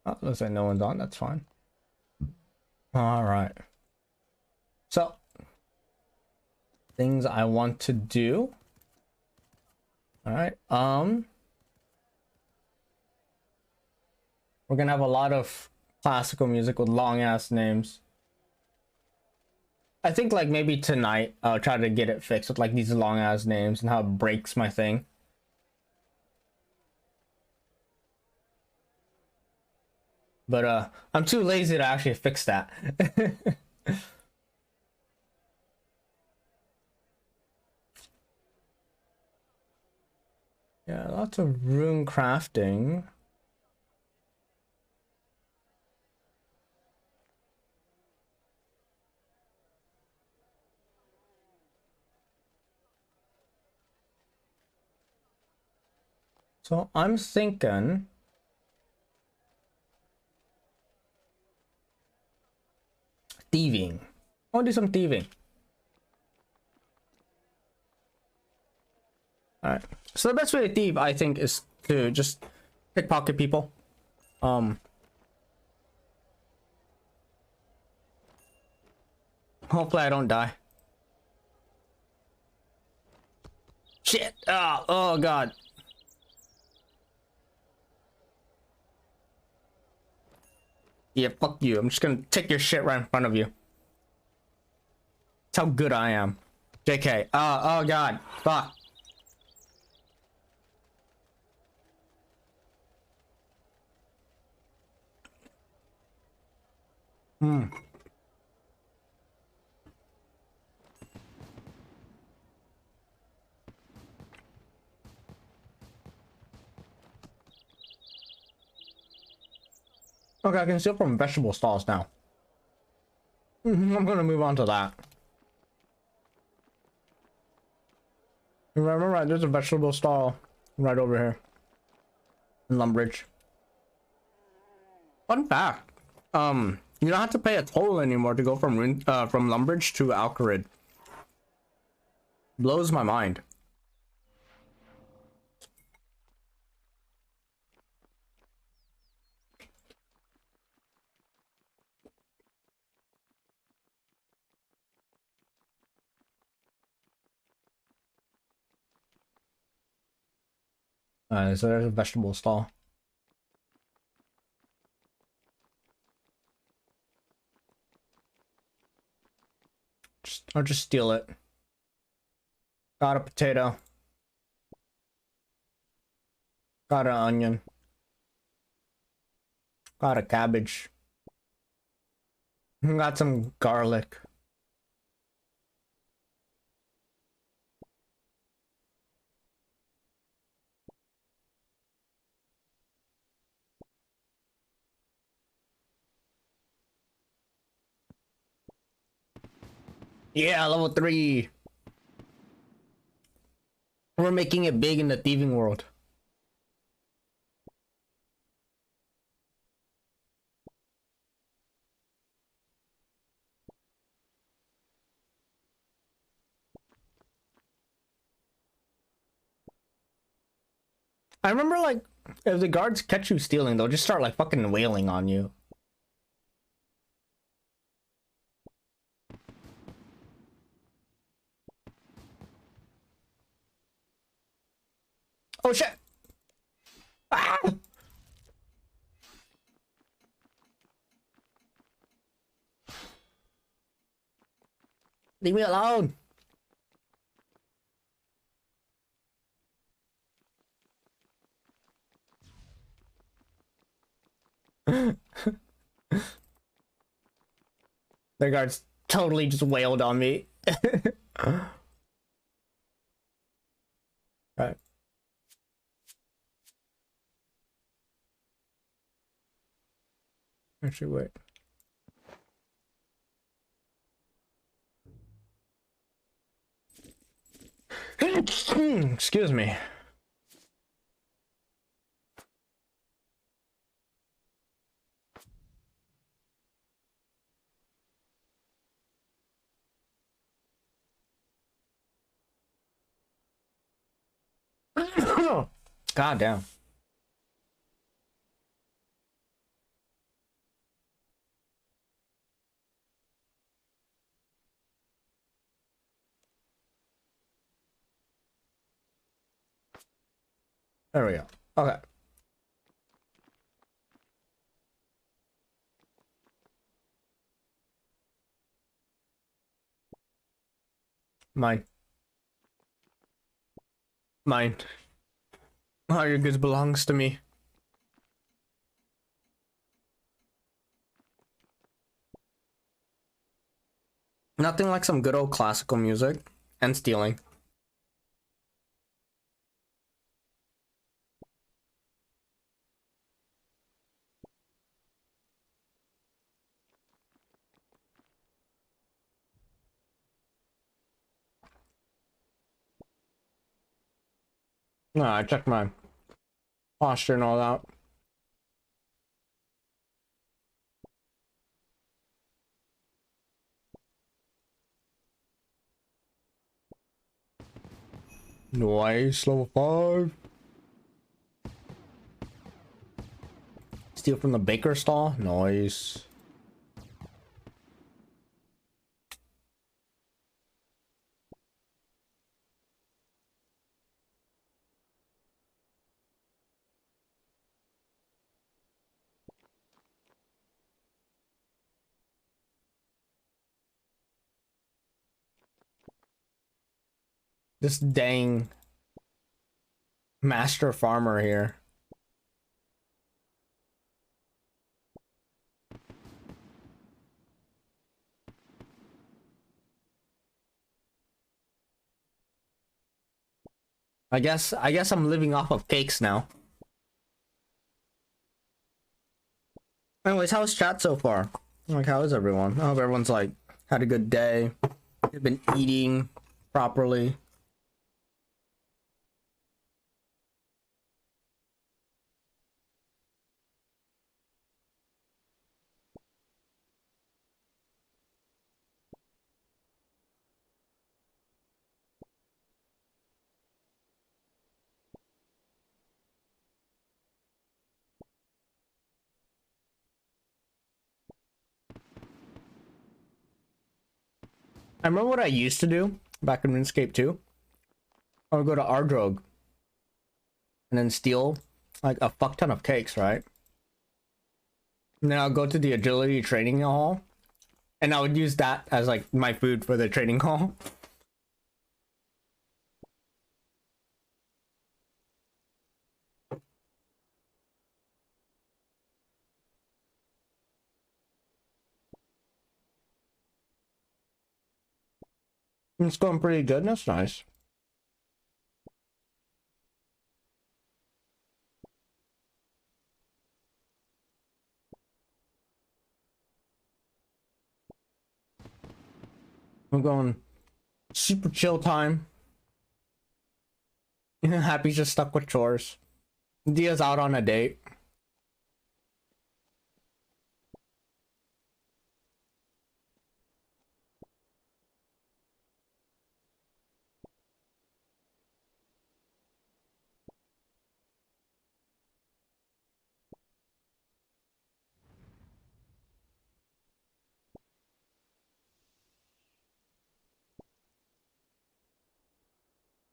Oh, looks like no one's on, that's fine. Alright. So, things I want to do. Alright, we're gonna have a lot of classical music with long ass names. I think like maybe tonight I'll try to get it fixed with like these long ass names and how it breaks my thing. But I'm too lazy to actually fix that. Yeah, lots of rune crafting. So I'm thinking thieving. I'll do some thieving. Alright. So the best way to thieve, I think, is to just pickpocket people. Hopefully I don't die. Shit! Oh god. Yeah, fuck you. I'm just gonna take your shit right in front of you. That's how good I am. JK. Oh god. Fuck. Hmm. Okay, I can steal from vegetable stalls now. I'm gonna move on to that. Remember, right, there's a vegetable stall right over here in Lumbridge. Fun fact, you don't have to pay a toll anymore to go from Lumbridge to Alcarid. Blows my mind. So there's a vegetable stall. I'll just steal it. Got a potato. Got an onion. Got a cabbage. Got some garlic. Yeah, level 3. We're making it big in the thieving world. I remember like if the guards catch you stealing, they'll just start like fucking wailing on you. Oh shit! Ah! Leave me alone! The guards totally just wailed on me. Right. Actually, wait. Excuse me. God damn. There we go. Okay. Mine. Mine. All your goods belongs to me. Nothing like some good old classical music and stealing. No, I checked my posture and all that. Nice, level 5. Steal from the baker stall. Nice. This dang master farmer here. I guess I'm living off of cakes now. Anyways, how's chat so far? Like, how is everyone? I hope everyone's like had a good day. They've been eating properly. I remember what I used to do back in RuneScape 2. I would go to Ardrog and then steal like a fuck ton of cakes, right? And then I'll go to the agility training hall and I would use that as like my food for the training hall. It's going pretty good. That's nice. I'm going super chill time. Happy's just stuck with chores. Dia's out on a date.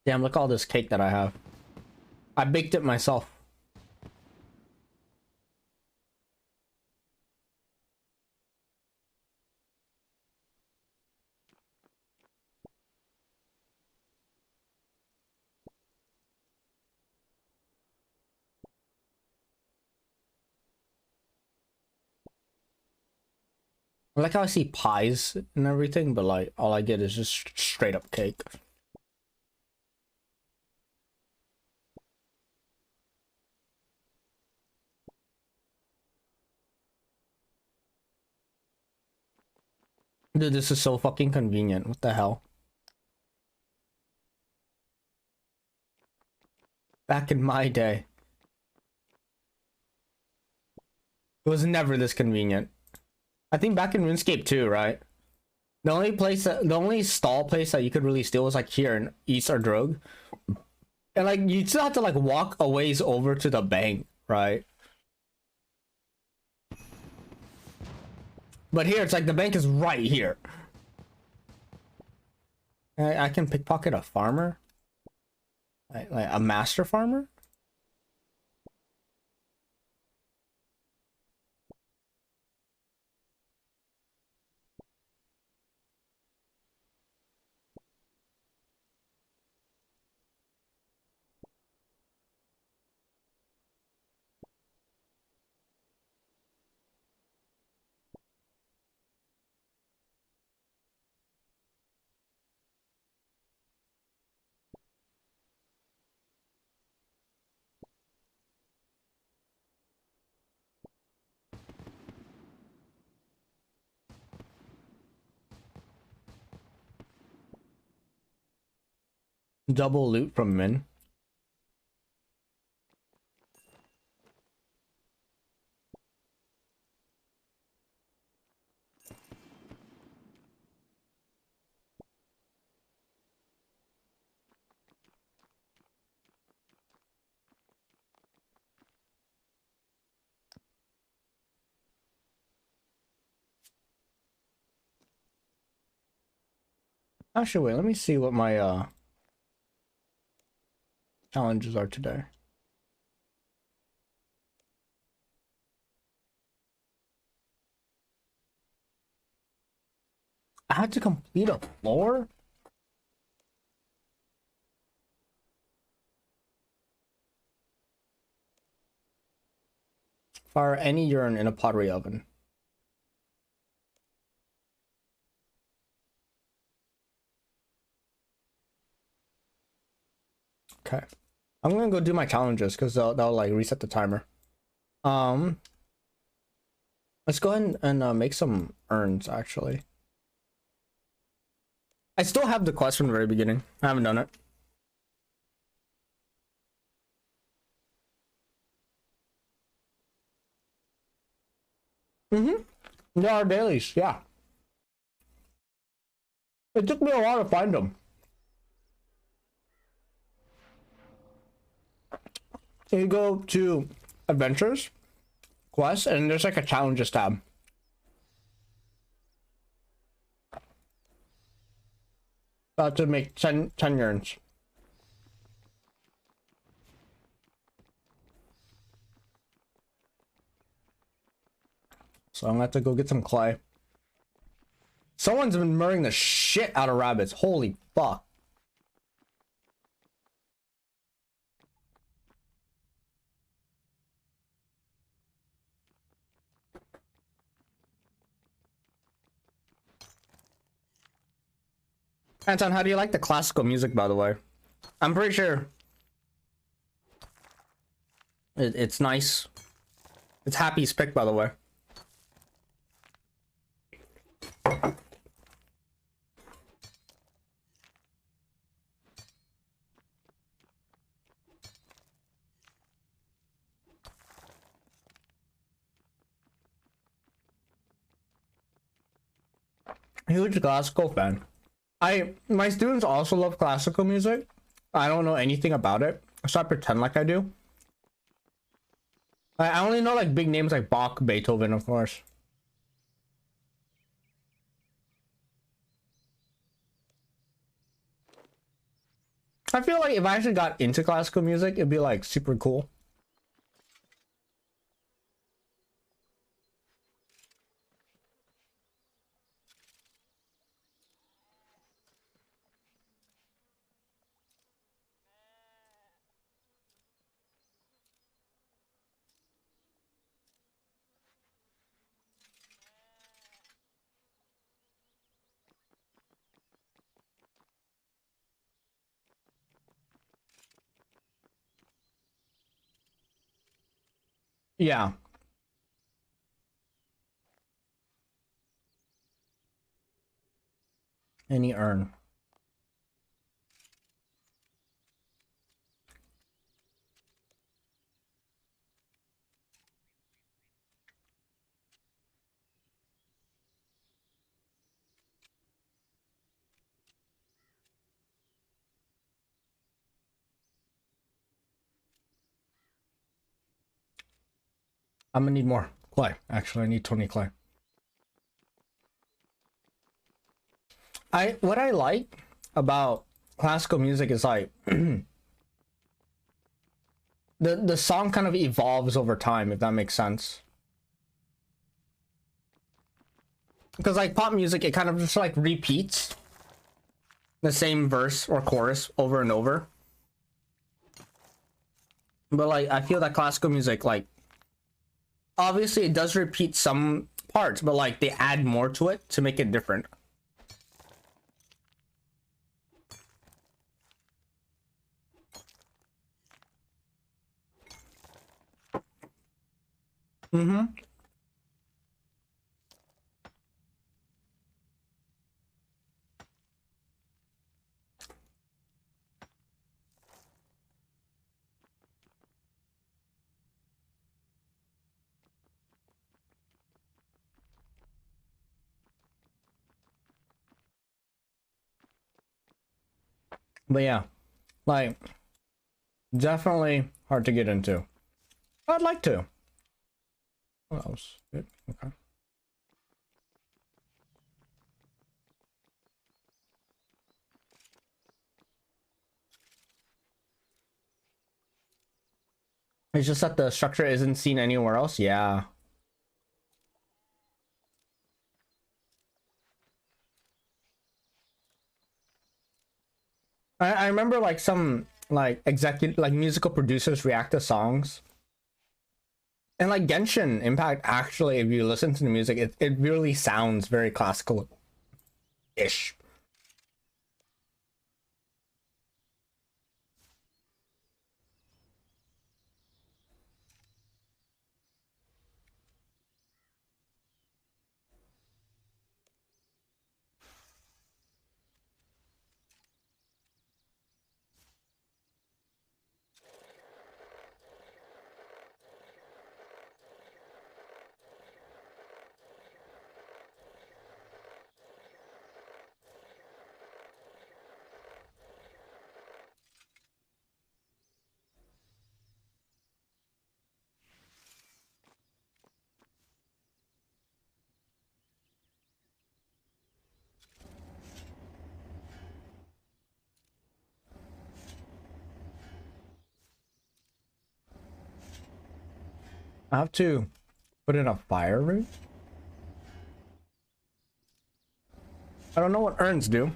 Damn, look at all this cake that I have. I baked it myself. I like how I see pies and everything, but like all I get is just straight up cake. Dude, this is so fucking convenient. What the hell? Back in my day, it was never this convenient. I think back in Runescape too, right? The only stall place that you could really steal was like here in East or Drogue. And like you still have to like walk a ways over to the bank, right? But here it's like the bank is right here. I can pickpocket a farmer? Like a master farmer? Double loot from Min. Actually, wait, let me see what my challenges are today. I had to complete a floor? Fire any urine in a pottery oven. Okay. I'm gonna go do my challenges because that'll like reset the timer. Let's go ahead and make some urns actually. I still have the quest from the very beginning. I haven't done it. There are dailies, yeah. It took me a while to find them. You go to adventures, quests, and there's like a challenges tab. About to make 10 urns. So I'm gonna have to go get some clay. Someone's been murdering the shit out of rabbits. Holy fuck. Anton, how do you like the classical music, by the way? I'm pretty sure it's nice. It's Happy's pick, by the way. Huge classical fan. My students also love classical music. I don't know anything about it, so I pretend like I do. I only know like big names like Bach, Beethoven, of course. I feel like if I actually got into classical music, it'd be like super cool. Yeah. Any urn. I'm gonna need more clay. Actually, I need 20 clay. What I like about classical music is like the song kind of evolves over time, if that makes sense. Because like pop music, it kind of just like repeats the same verse or chorus over and over. But like I feel that classical music, like obviously it does repeat some parts, but like they add more to it to make it different. Mm-hmm. But yeah, like definitely hard to get into. I'd like to. What else? Good. Okay. It's just that the structure isn't seen anywhere else. Yeah. I remember like some like executive like musical producers react to songs. And like Genshin Impact, actually, if you listen to the music, it really sounds very classical-ish. I have to put in a fire room. I don't know what urns do.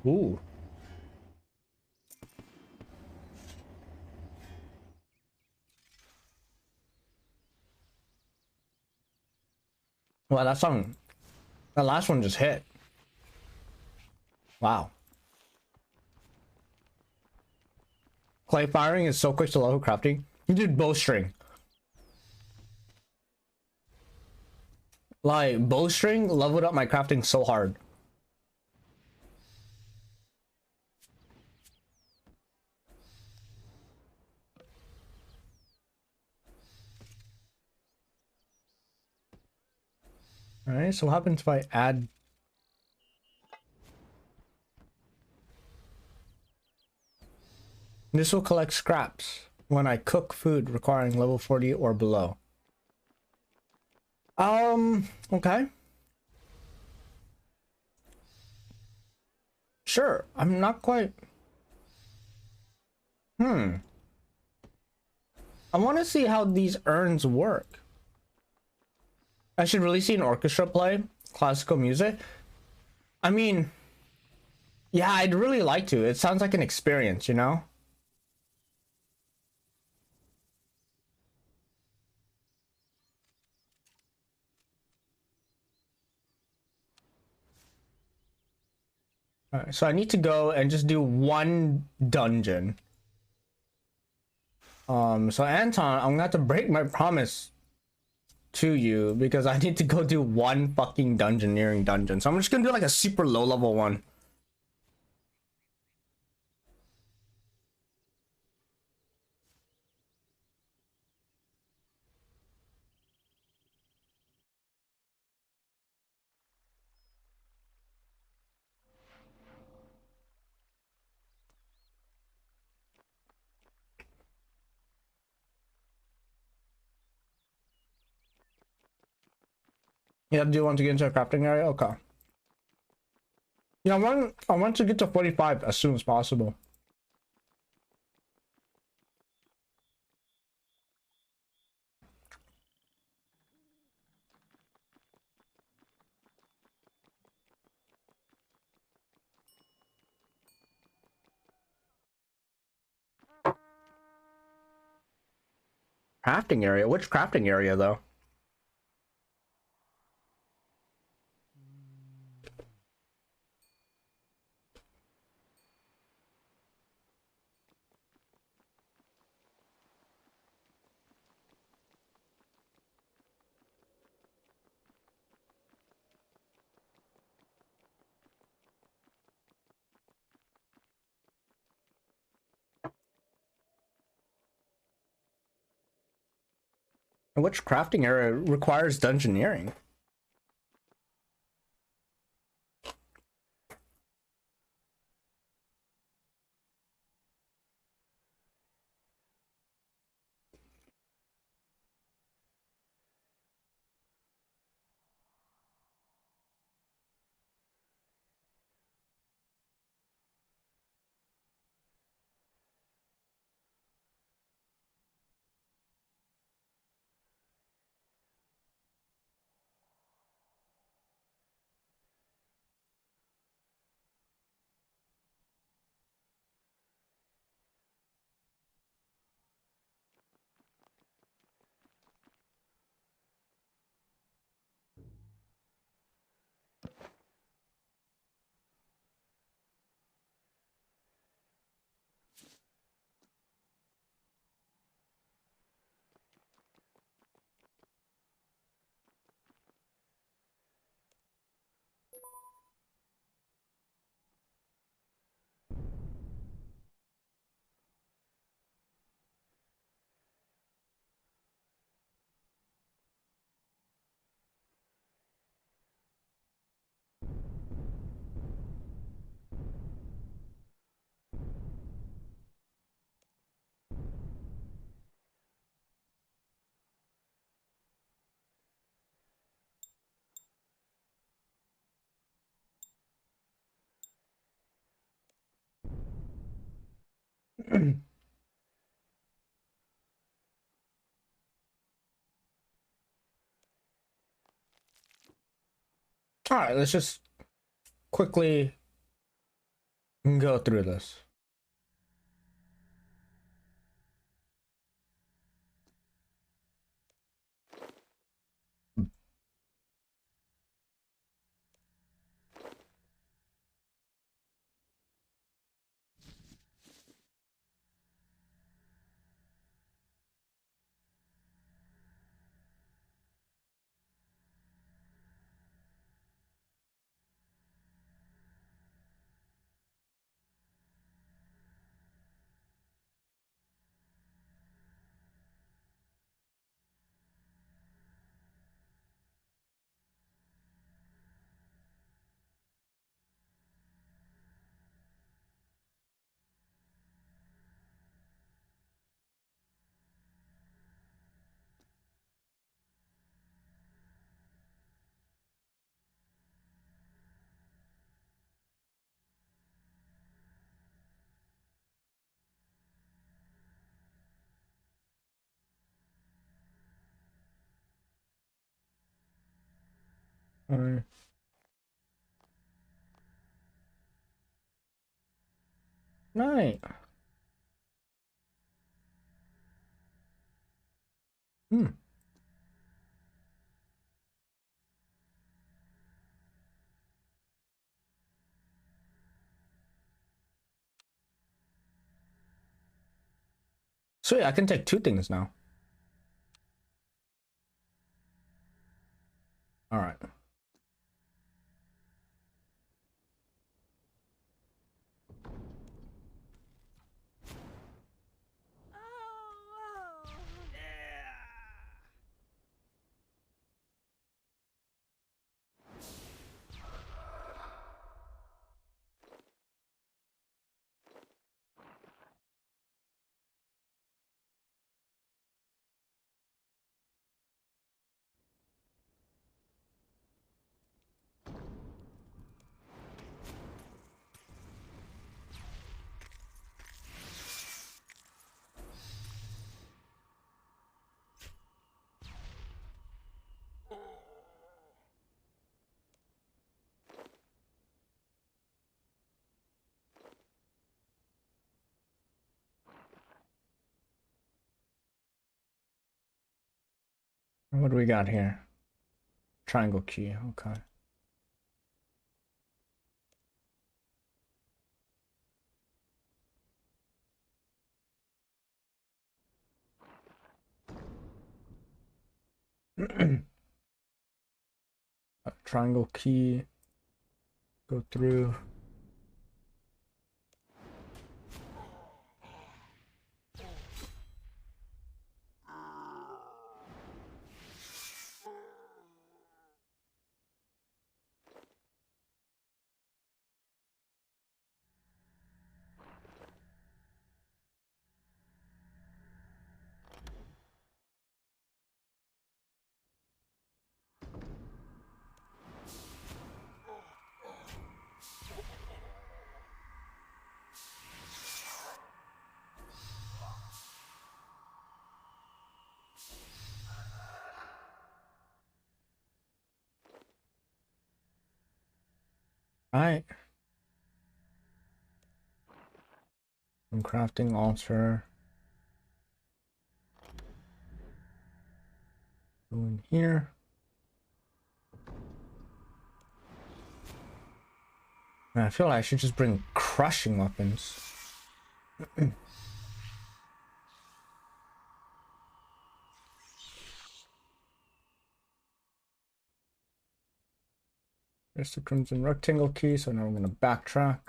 Ooh. Well, that last one just hit. Wow. Clay firing is so quick to level crafting. You did bowstring. Like, bowstring leveled up my crafting so hard. Alright, so what happens if I add... This will collect scraps when I cook food requiring level 40 or below. Okay. Sure, I'm not quite... I want to see how these urns work. I should really see an orchestra play classical music. I mean, yeah, I'd really like to. It sounds like an experience, you know? Alright, so I need to go and just do one dungeon. So Anton, I'm gonna have to break my promise to you because I need to go do one fucking dungeoneering dungeon. So I'm just gonna do like a super low level one. Yeah, do you want to get into a crafting area? Okay. Yeah, I want to get to 45 as soon as possible. Crafting area? Which crafting area though? Which crafting area requires dungeoneering? All right, let's just quickly go through this. Alright. Nice. Hmm. Sweet, I can take 2 things now. Alright. What do we got here? Triangle key, okay. A triangle key. Go through. Alright. I'm crafting altar. Go in here. Man, I feel like I should just bring crushing weapons. There's the crimson rectangle key, so now I'm gonna backtrack.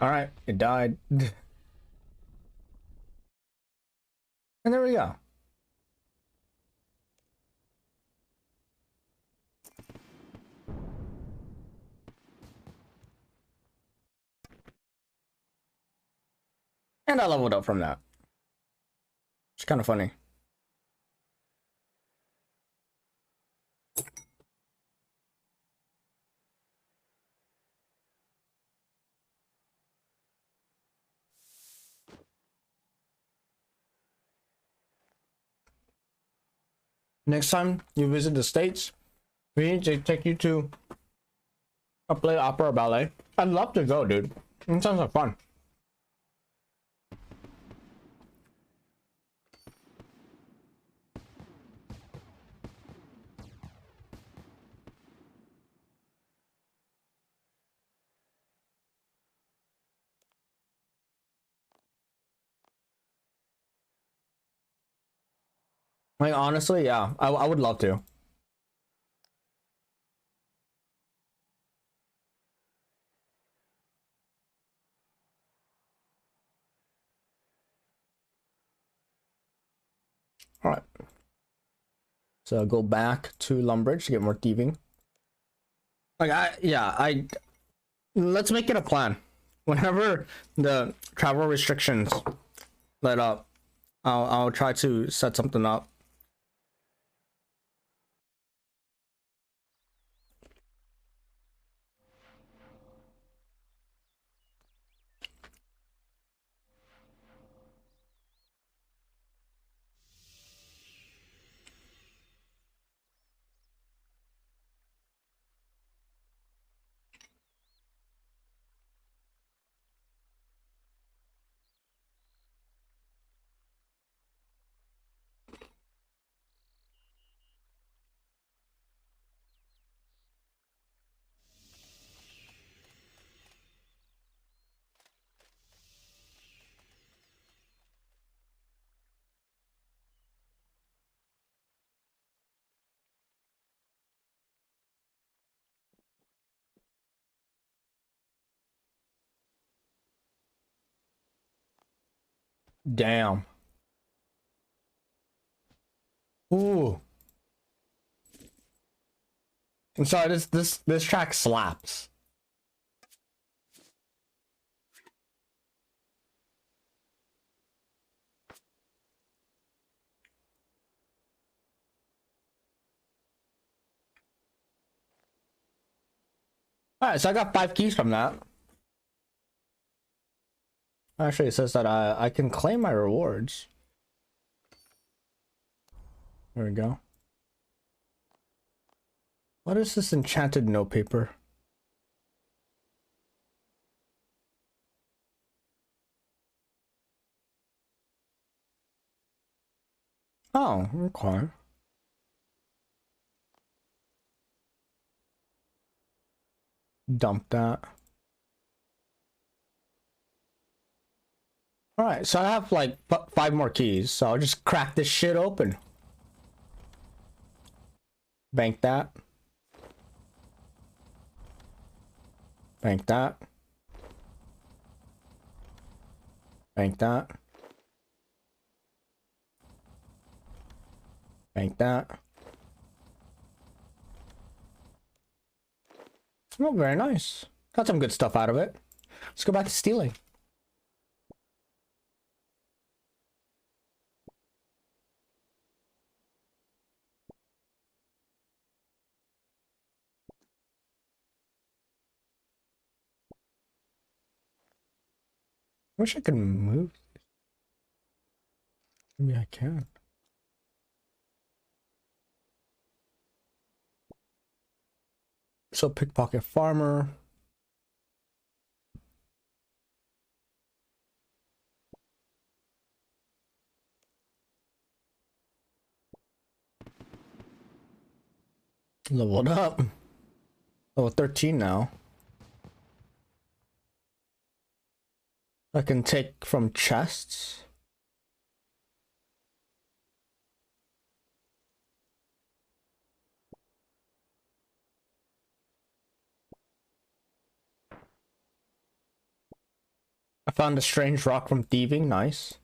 Alright, it died. And there we go. And I leveled up from that. It's kind of funny. Next time you visit the States, we need to take you to a play opera or ballet. I'd love to go, dude. It sounds like fun. Like, honestly, yeah, I would love to. All right. to go back to Lumbridge to get more thieving. Like let's make it a plan. Whenever the travel restrictions let up, I'll try to set something up. Damn. Ooh. I'm sorry, this track slaps. Alright, so I got 5 keys from that. Actually, it says that I can claim my rewards. There we go. What is this enchanted note paper? Oh, okay. Dump that. Alright, so I have like 5 more keys, so I'll just crack this shit open. Bank that. Bank that. Bank that. Bank that. Oh, very nice. Got some good stuff out of it. Let's go back to stealing. Wish I could move. Maybe I can. So pickpocket farmer. Leveled up. Level 13 now. I can take from chests. I found a strange rock from thieving. Nice.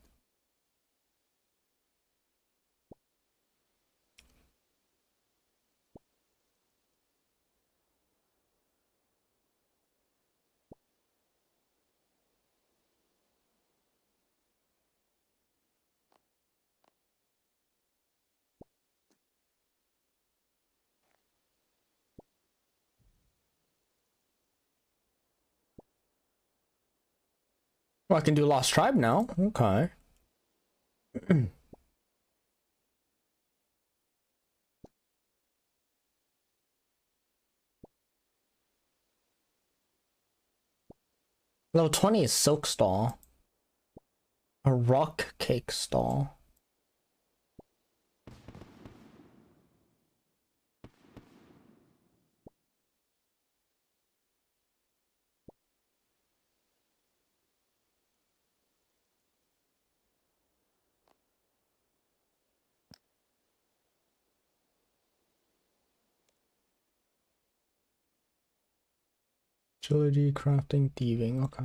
Well, I can do Lost Tribe now. Okay. Level 20 is Silk Stall. A rock cake stall. Agility, crafting, thieving. Okay.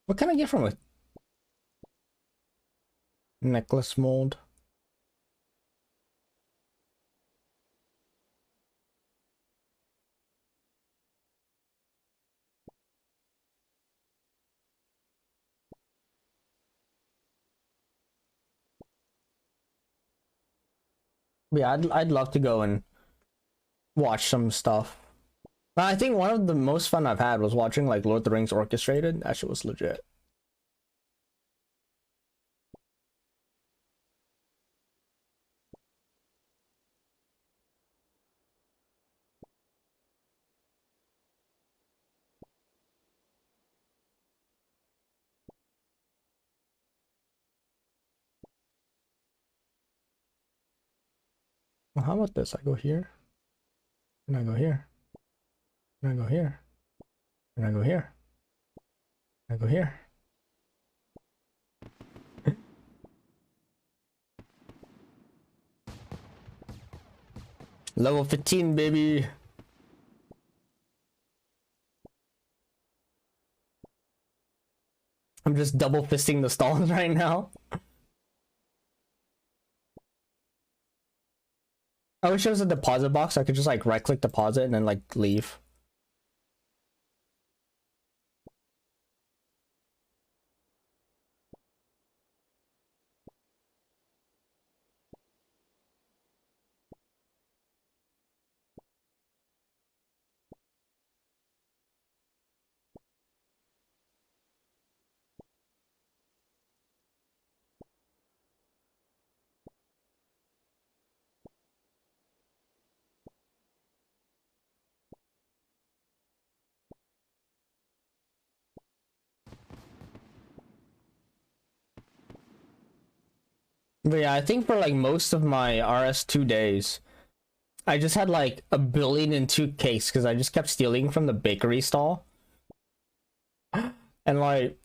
What can I get from it? Necklace mold. But yeah, I'd love to go and watch some stuff. But I think one of the most fun I've had was watching like Lord of the Rings Orchestrated. That shit was legit. Well, how about this? I go here, and I go here, and I go here, and I go here, and I go here. Level 15, baby. I'm just double fisting the stalls right now. I wish there was a deposit box. I could just like right click deposit and then like leave. But yeah, I think for like most of my RS2 days, I just had like 1,000,000,002 cakes because I just kept stealing from the bakery stall. And like,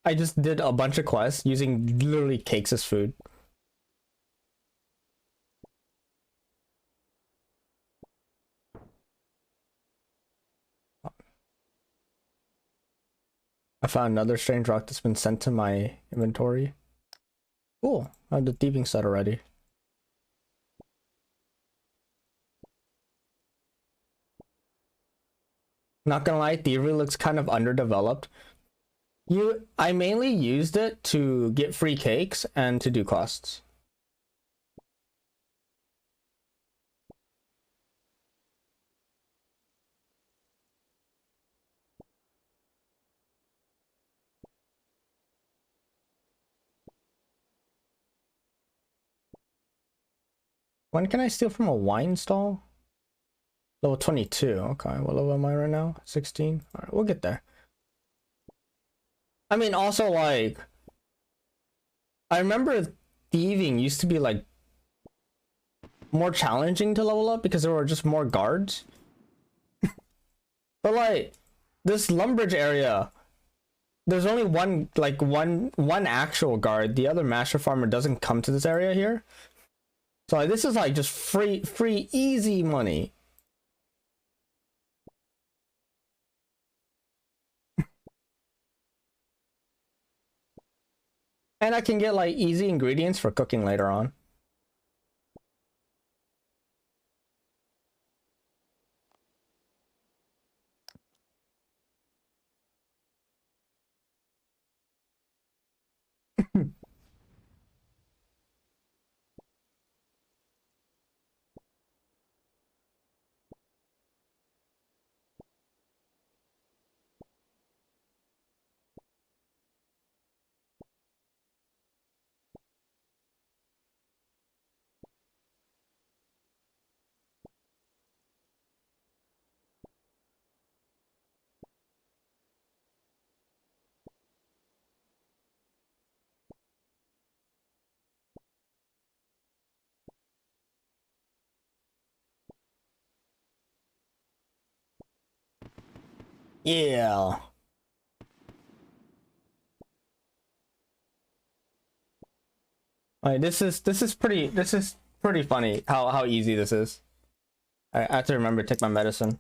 I just did a bunch of quests using literally cakes as food. I found another strange rock that's been sent to my inventory. Cool, I have the thieving set already. Not gonna lie, thievery looks kind of underdeveloped. I mainly used it to get free cakes and to do quests. When can I steal from a wine stall? Level 22. Okay, what level am I right now? 16. All right, we'll get there. I mean, also like, I remember thieving used to be like more challenging to level up because there were just more guards. But like this Lumbridge area, there's only one actual guard. The other master farmer doesn't come to this area here. So like, this is like just free easy money. And I can get like easy ingredients for cooking later on. Yeah. Like this is pretty funny how easy this is. I have to remember to take my medicine.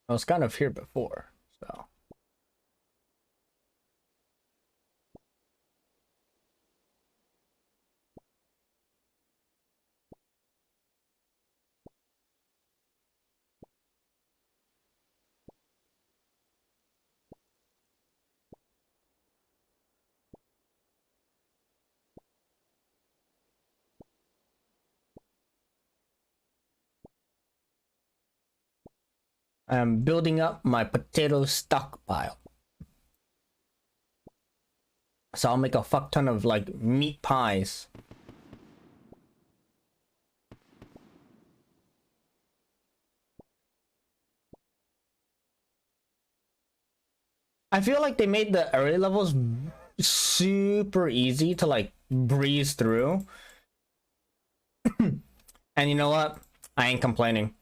I was kind of here before, so. I am building up my potato stockpile. So I'll make a fuck ton of like meat pies. I feel like they made the area levels super easy to like breeze through. And you know what? I ain't complaining.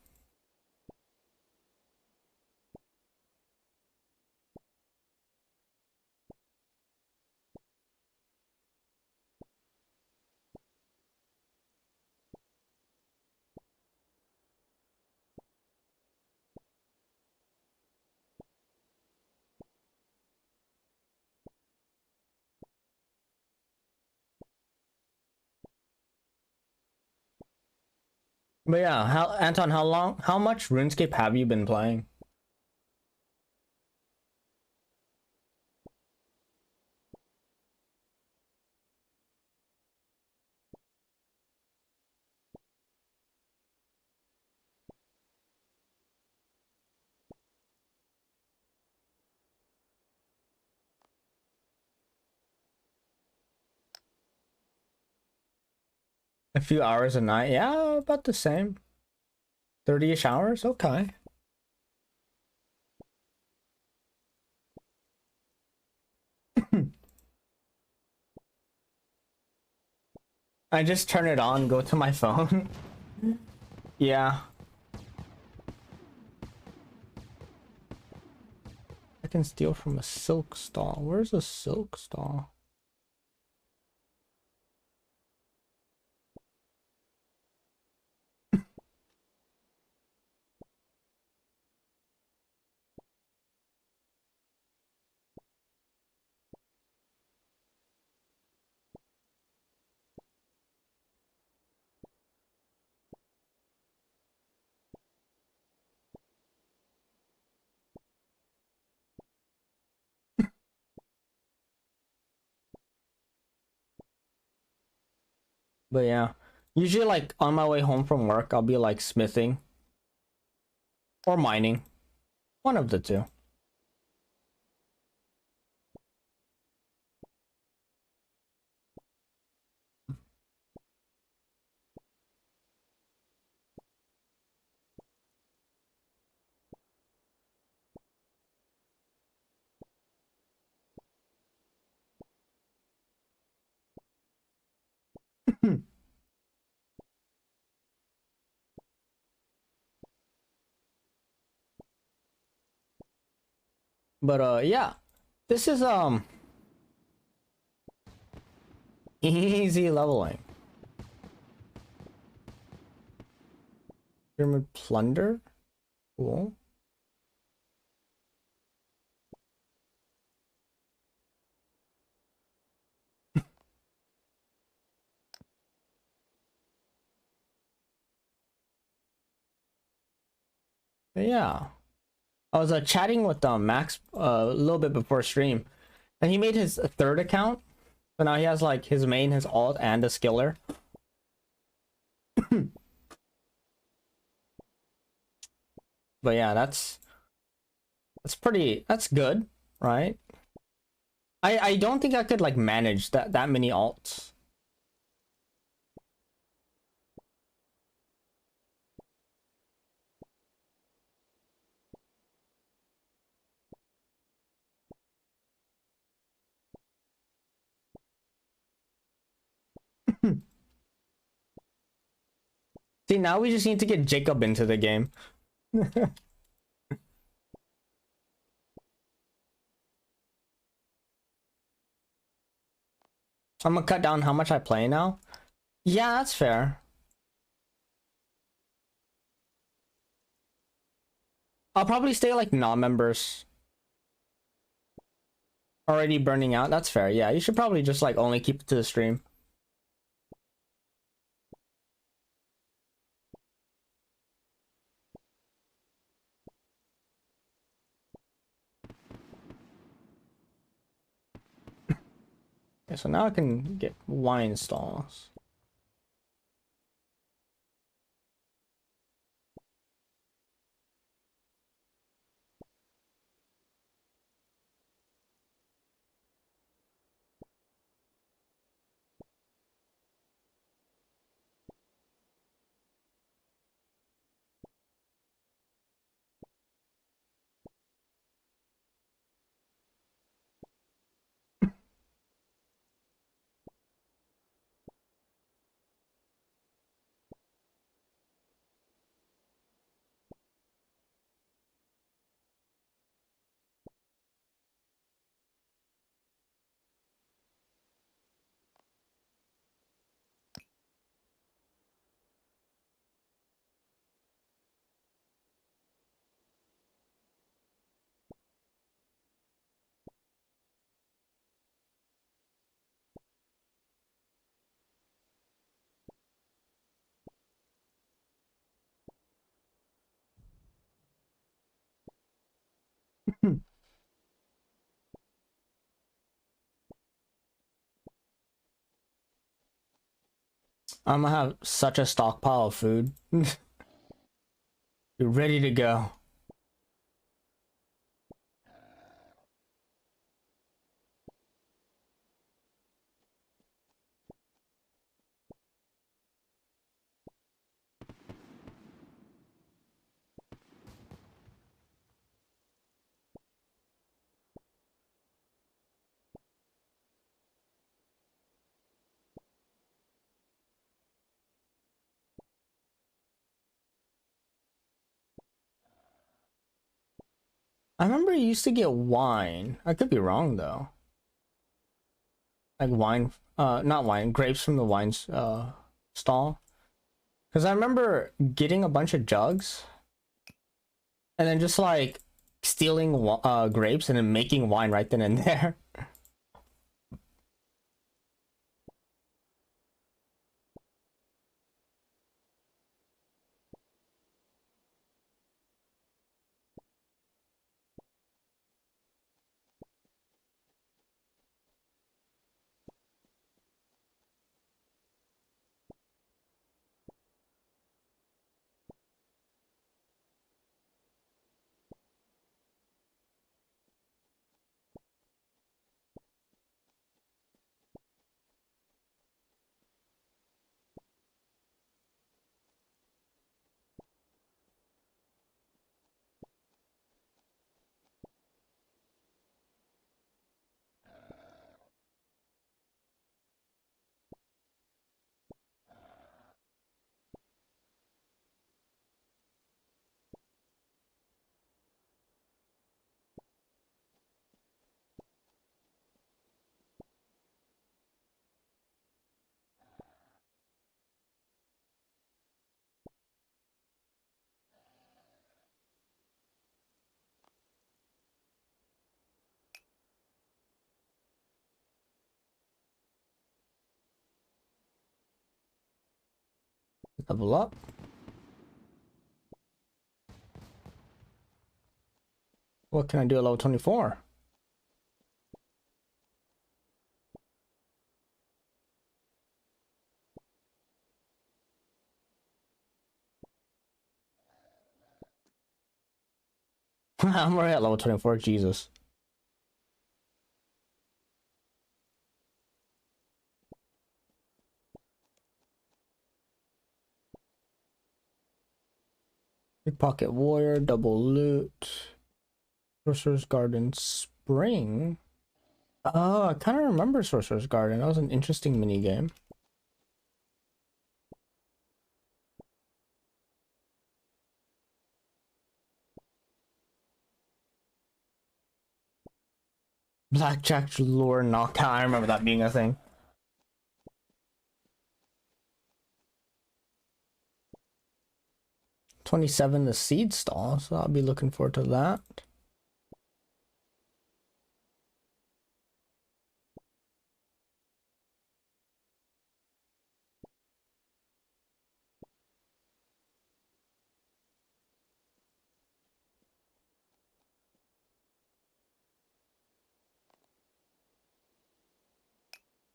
But yeah, Anton, how much RuneScape have you been playing? A few hours a night? Yeah, about the same. 30-ish hours? Okay. I just turn it on, go to my phone. Yeah. I can steal from a silk stall. Where's a silk stall? But yeah, usually like on my way home from work, I'll be like smithing or mining. One of the two. But yeah, this is easy leveling. Pyramid plunder? Cool. Yeah. I was chatting with Max a little bit before stream, and he made his third account. So now he has like his main, his alt, and a skiller. But yeah, that's good, right? I don't think I could like manage that many alts. See, now we just need to get Jacob into the game. I'm gonna cut down how much I play now. Yeah, that's fair. I'll probably stay like non-members. Already burning out. That's fair. Yeah, you should probably just like only keep it to the stream. Okay, so now I can get wine stalls. I'm gonna have such a stockpile of food. You're ready to go. I remember you used to get wine. I could be wrong though. Like wine, not wine, grapes from the wine stall. Because I remember getting a bunch of jugs and then just like stealing grapes and then making wine right then and there. Level up. What can I do at level 24? I'm already at level 24, Jesus. Pickpocket warrior, double loot. Sorcerer's Garden Spring. Oh, I kind of remember Sorcerer's Garden. That was an interesting mini game. Blackjack lure knockout. I remember that being a thing. 27 the seed stall, so I'll be looking forward to that.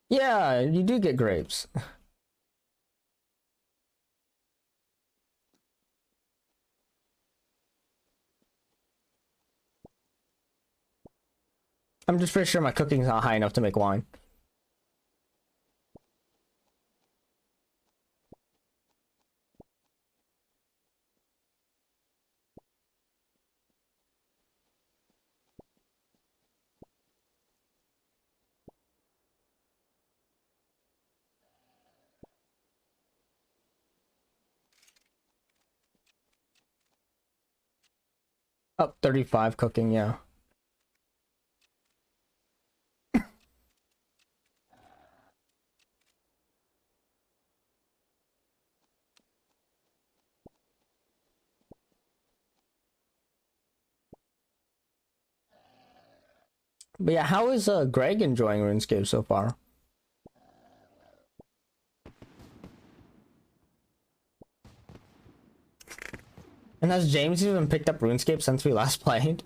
Yeah, you do get grapes. I'm just pretty sure my cooking's not high enough to make wine. Up 35 cooking, yeah. But yeah, how is Greg enjoying RuneScape so far? And has James even picked up RuneScape since we last played?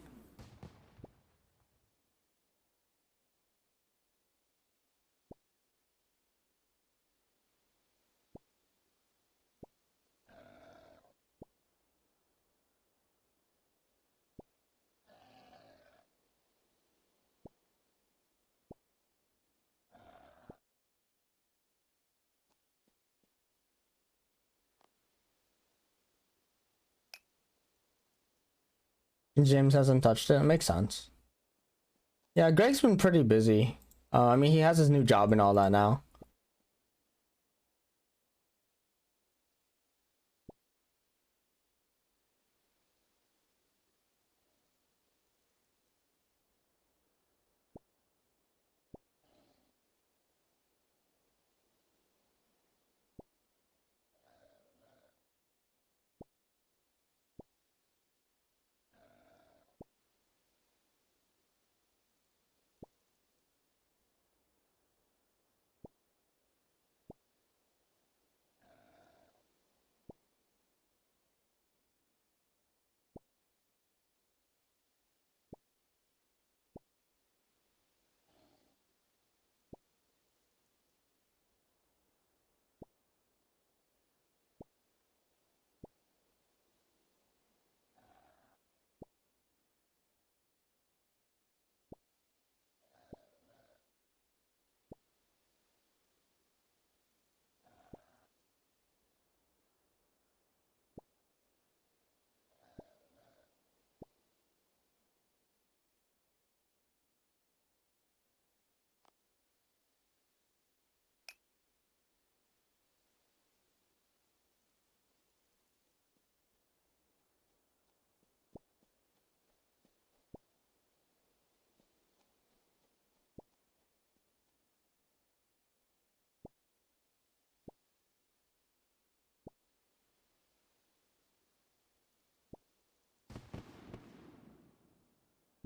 James hasn't touched it. It makes sense. Yeah, Greg's been pretty busy. I mean, he has his new job and all that now.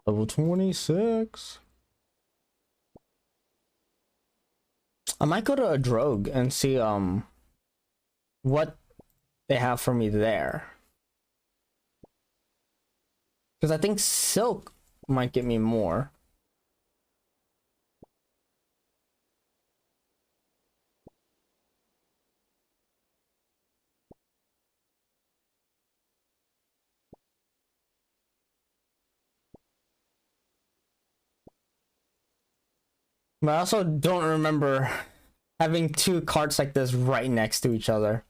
Level 26. I might go to a Drogue and see what they have for me there. Because I think Silk might get me more. But I also don't remember having two carts like this right next to each other.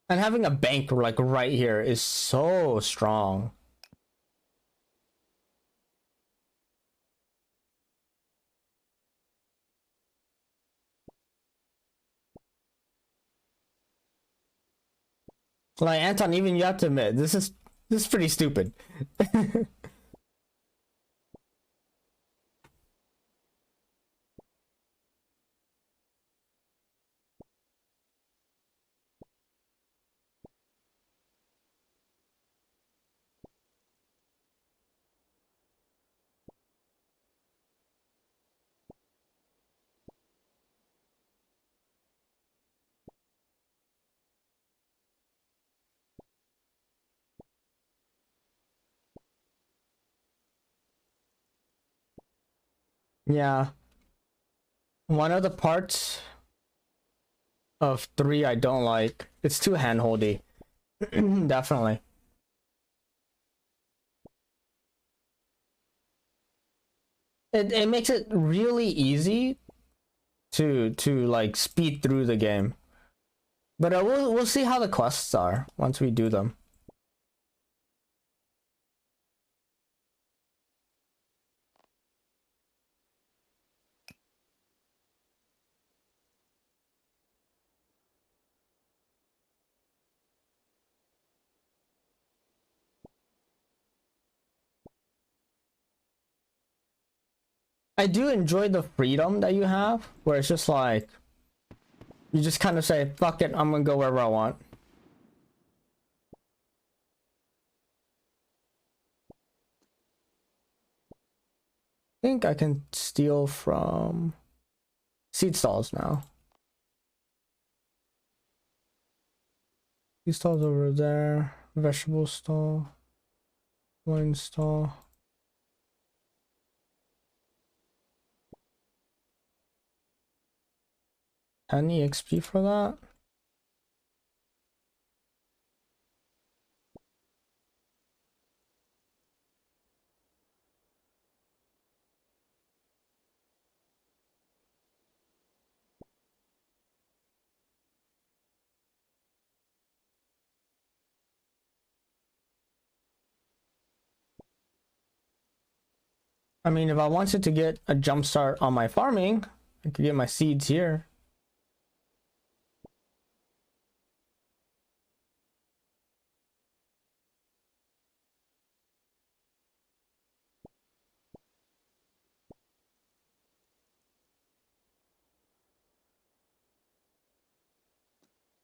And having a bank like right here is so strong. Like Anton, even you have to admit, this is pretty stupid. Yeah. One of the parts of 3 I don't like. It's too handholdy. Definitely. It makes it really easy to like speed through the game. But we'll see how the quests are once we do them. I do enjoy the freedom that you have, where it's just like you just kind of say, fuck it, I'm gonna go wherever I want. I think I can steal from seed stalls now. Seed stalls over there, vegetable stall, wine stall. Any XP for that? I mean, if I wanted to get a jump start on my farming, I could get my seeds here.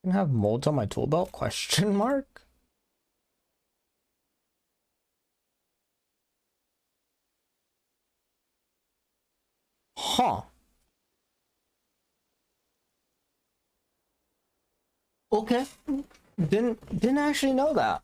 I can have molds on my tool belt? Question mark? Huh. Okay. Didn't actually know that.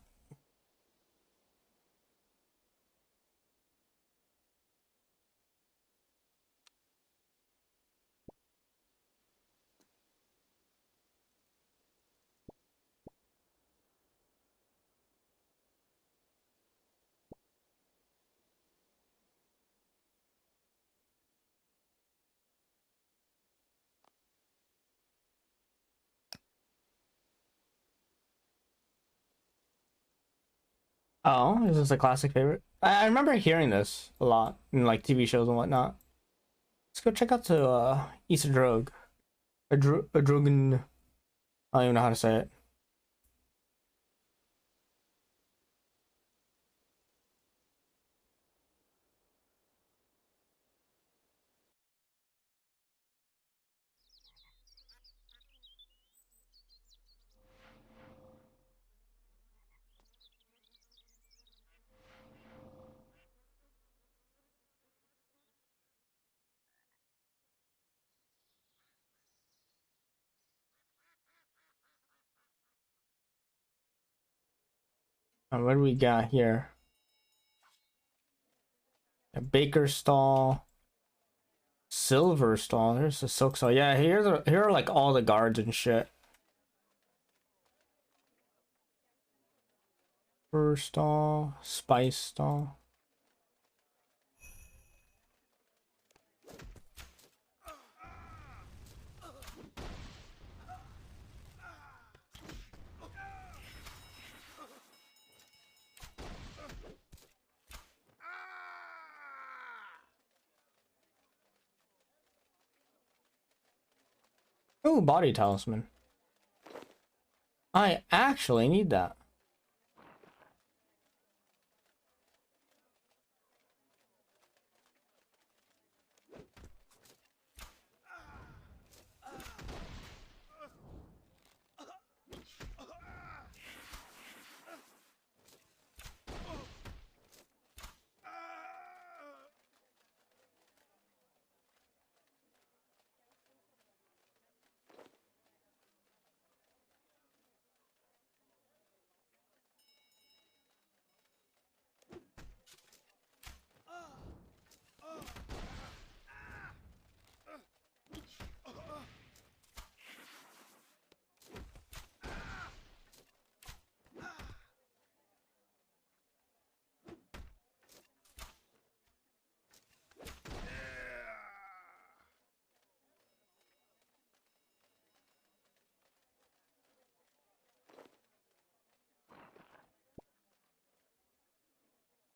Oh, this is a classic favorite. I remember hearing this a lot in like TV shows and whatnot. Let's go check out to Isadrog. Adrogan. I don't even know how to say it. What do we got here? A baker stall. Silver stall. There's a silk stall. Yeah, here are like all the guards and shit. Fur stall, spice stall. Oh, body talisman. I actually need that.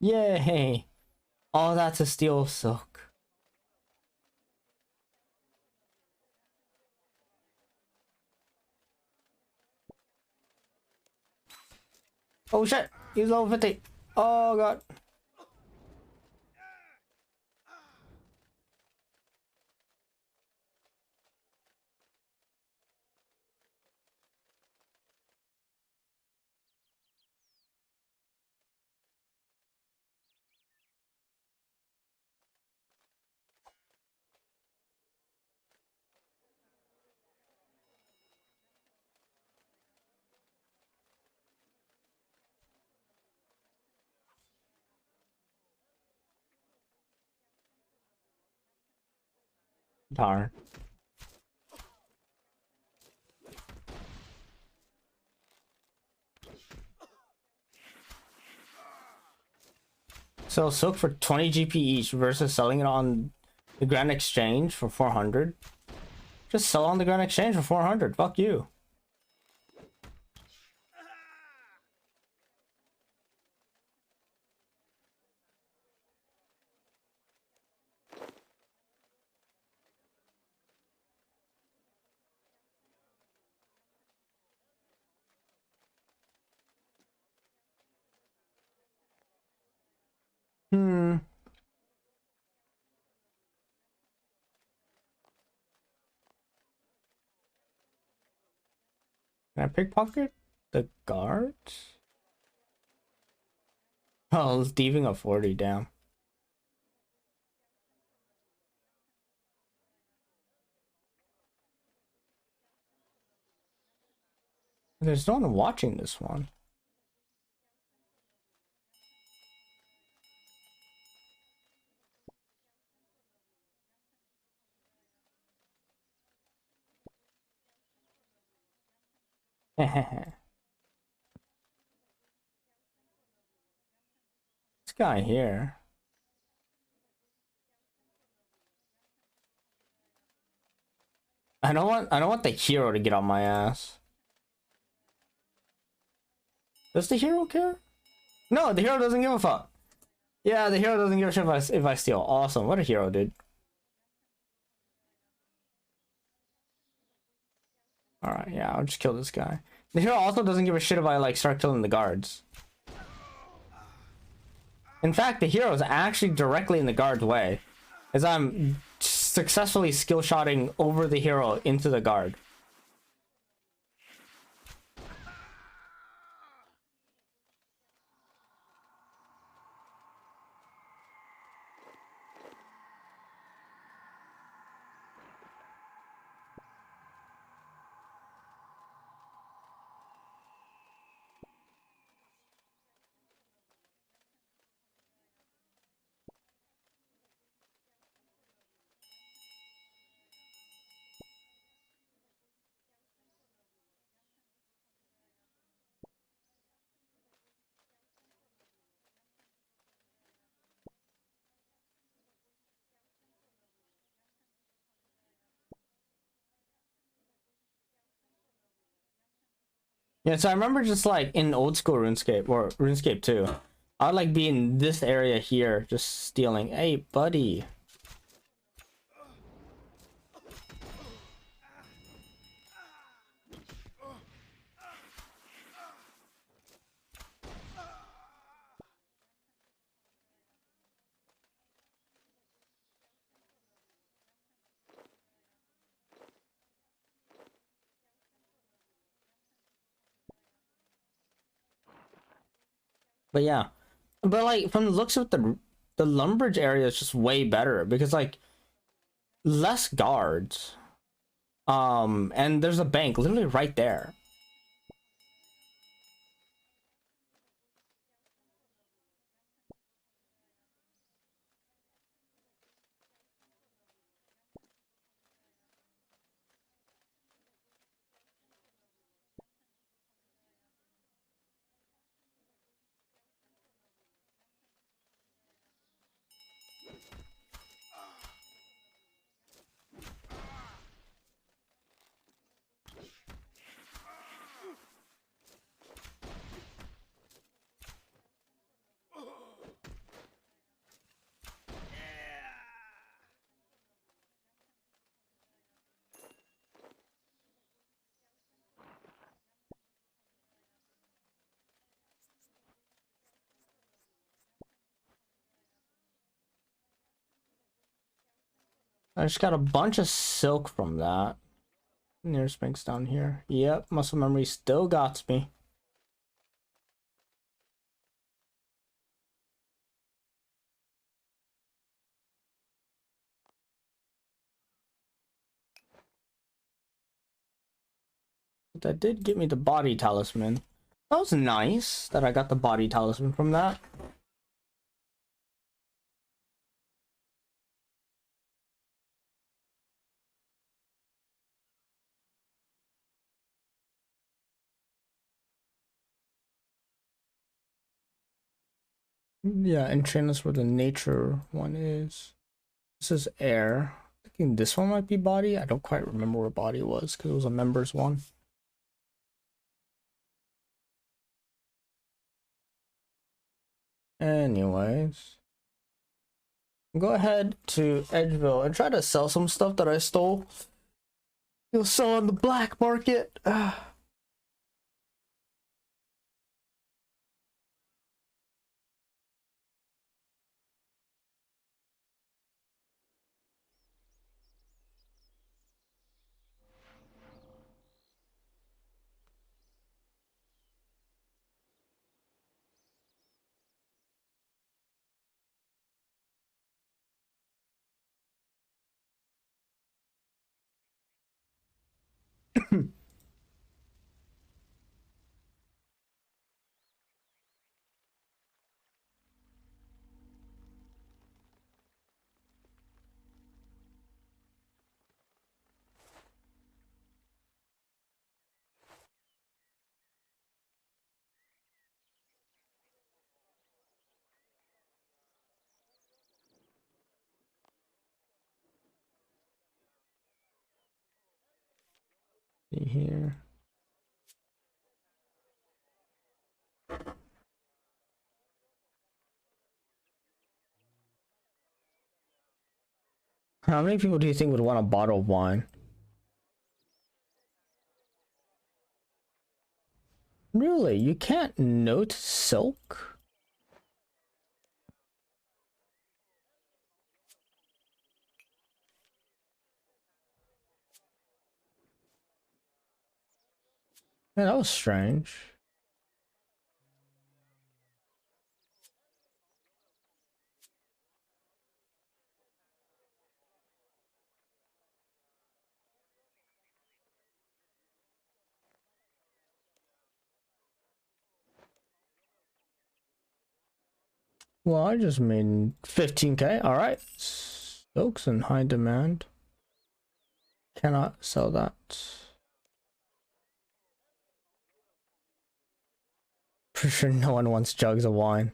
Yay! All that's a steel silk. Oh shit! He's level 50. Oh god. Darn. Sell silk for 20 GP each versus selling it on the Grand Exchange for 400. Just sell on the Grand Exchange for 400. Fuck you. Hmm. Can I pickpocket the guards? Oh, it's thieving a 40 down. There's no one watching this one. This guy here. I don't want the hero to get on my ass. Does the hero care? No, the hero doesn't give a fuck. Yeah, the hero doesn't give a shit if I steal. Awesome. What a hero, dude. Alright, yeah, I'll just kill this guy. The hero also doesn't give a shit if I like start killing the guards. In fact, the hero is actually directly in the guard's way, as I'm successfully skill shotting over the hero into the guard. Yeah, so I remember just like in old school RuneScape or RuneScape 2, I'd like be in this area here just stealing. Hey, buddy. But yeah, but like from the looks of the Lumbridge area is just way better because like less guards, and there's a bank literally right there. I just got a bunch of silk from that. There's Sphinx down here. Yep, muscle memory still got me. But that did get me the body talisman. That was nice that I got the body talisman from that. Yeah, and train us where the nature one is. This is air. I think this one might be body. I don't quite remember where body was because it was a members one. Anyways, go ahead to Edgeville and try to sell some stuff that I stole. You'll sell on the black market. See here. How many people do you think would want a bottle of wine? Really? You can't note silk? Yeah, that was strange. Well, I just made 15k. All right. Silk's in high demand. Cannot sell that. For sure no one wants jugs of wine.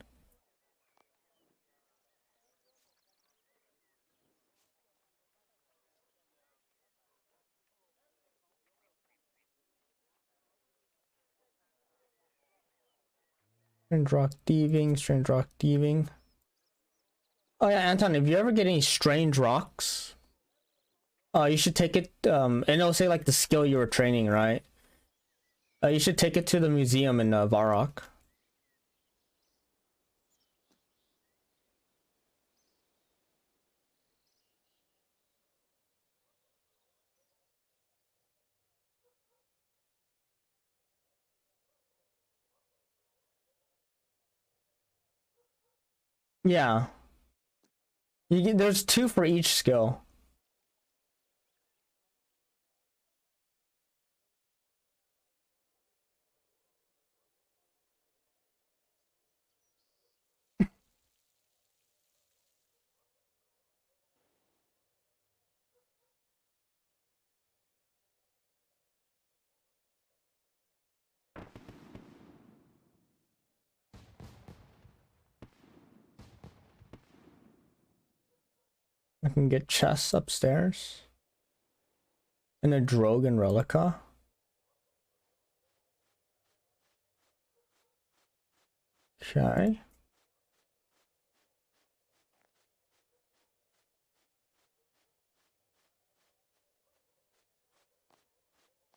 Strange rock thieving, strange rock thieving. Oh yeah, Anton, if you ever get any strange rocks, you should take it, and it'll say like the skill you were training, right? You should take it to the museum in Varrock. Yeah. There's 2 for each skill. I can get chests upstairs. And a Drogon Relica. Okay.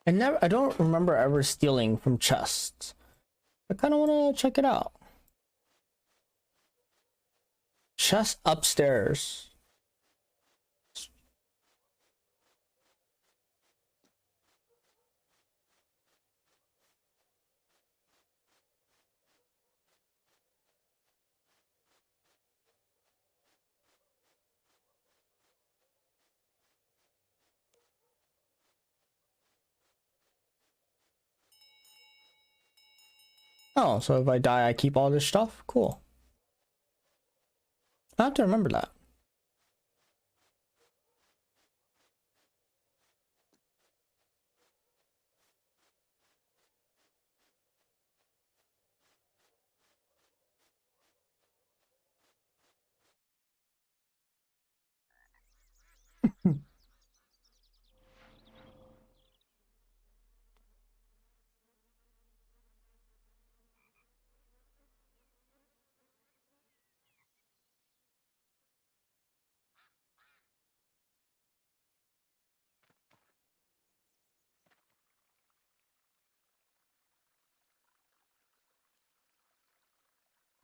I don't remember ever stealing from chests. I kind of want to check it out. Chest upstairs. Oh, so if I die, I keep all this stuff? Cool. I have to remember that.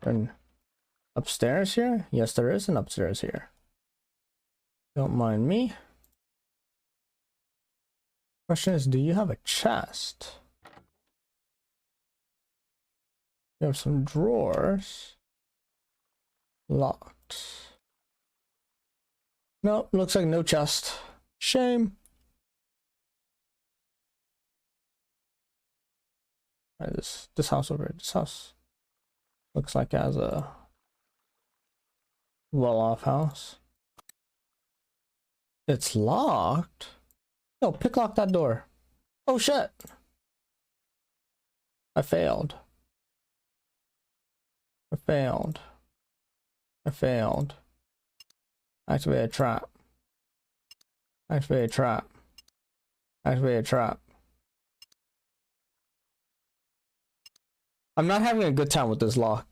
And upstairs here? Yes, there is an upstairs here. Don't mind me. Question is, do you have a chest? You have some drawers. Locked. Nope, looks like no chest. Shame. Right, this house over here. This house looks like it has a well-off house. It's locked. No, picklock that door. Oh shit! I failed. I failed. I failed. Activate a trap. Activate a trap. Activate a trap. I'm not having a good time with this lock.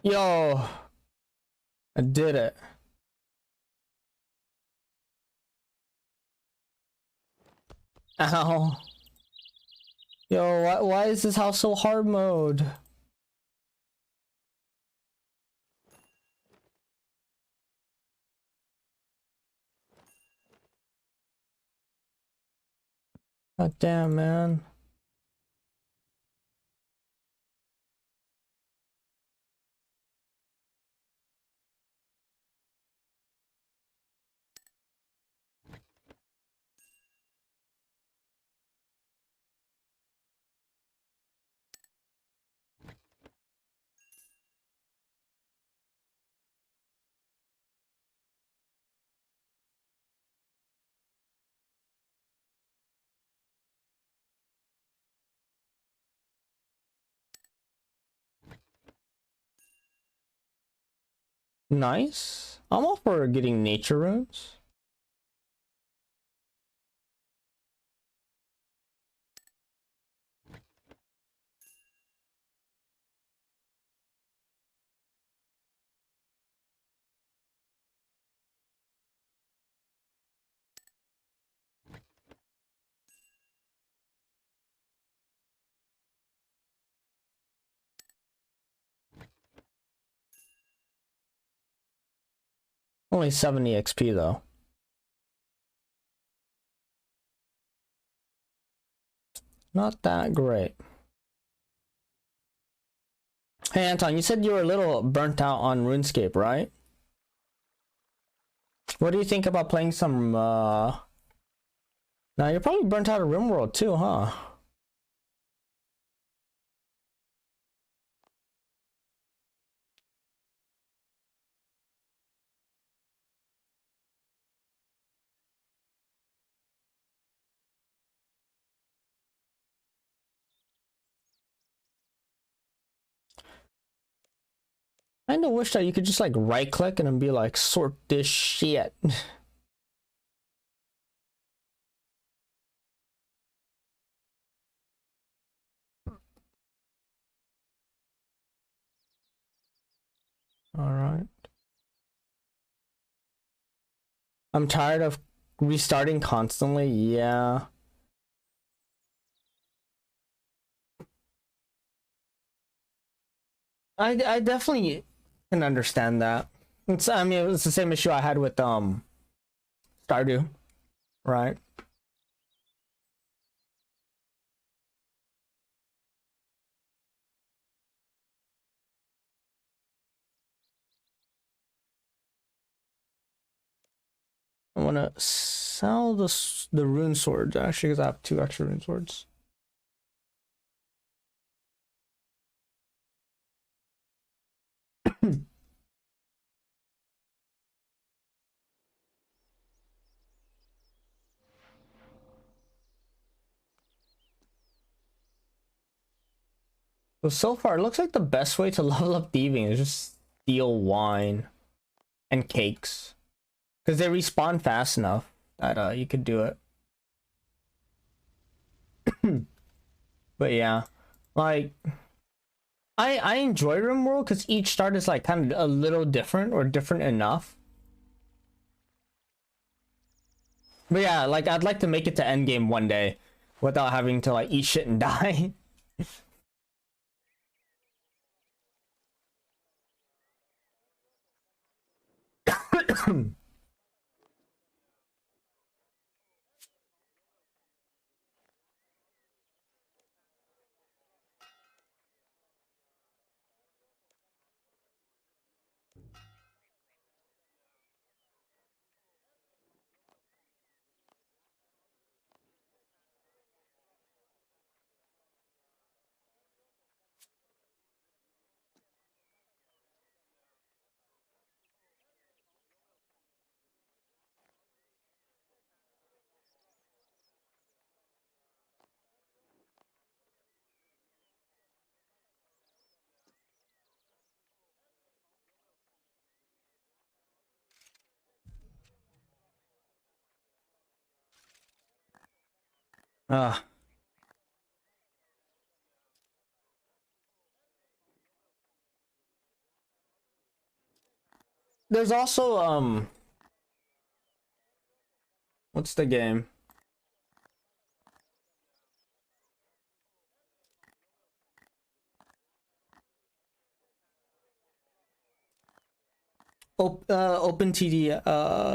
Yo! I did it. Ow. Yo, why is this house so hard mode? God damn, man. Nice. I'm all for getting nature runes. Only 70 XP though. Not that great. Hey Anton, you said you were a little burnt out on RuneScape, right? What do you think about playing some now you're probably burnt out of RimWorld too, huh? I kinda wish that you could just like right click and then be like, sort this shit. Alright. I'm tired of restarting constantly, yeah. I definitely can understand that. I mean, it was the same issue I had with Stardew, right? I want to sell the rune swords actually because I have 2 extra rune swords. So far, it looks like the best way to level up thieving is just steal wine and cakes. Because they respawn fast enough that you could do it. But yeah, like, I enjoy RimWorld because each start is like kind of a little different or different enough. But yeah, like, I'd like to make it to endgame one day without having to like eat shit and die. There's also what's the game? OpenTD.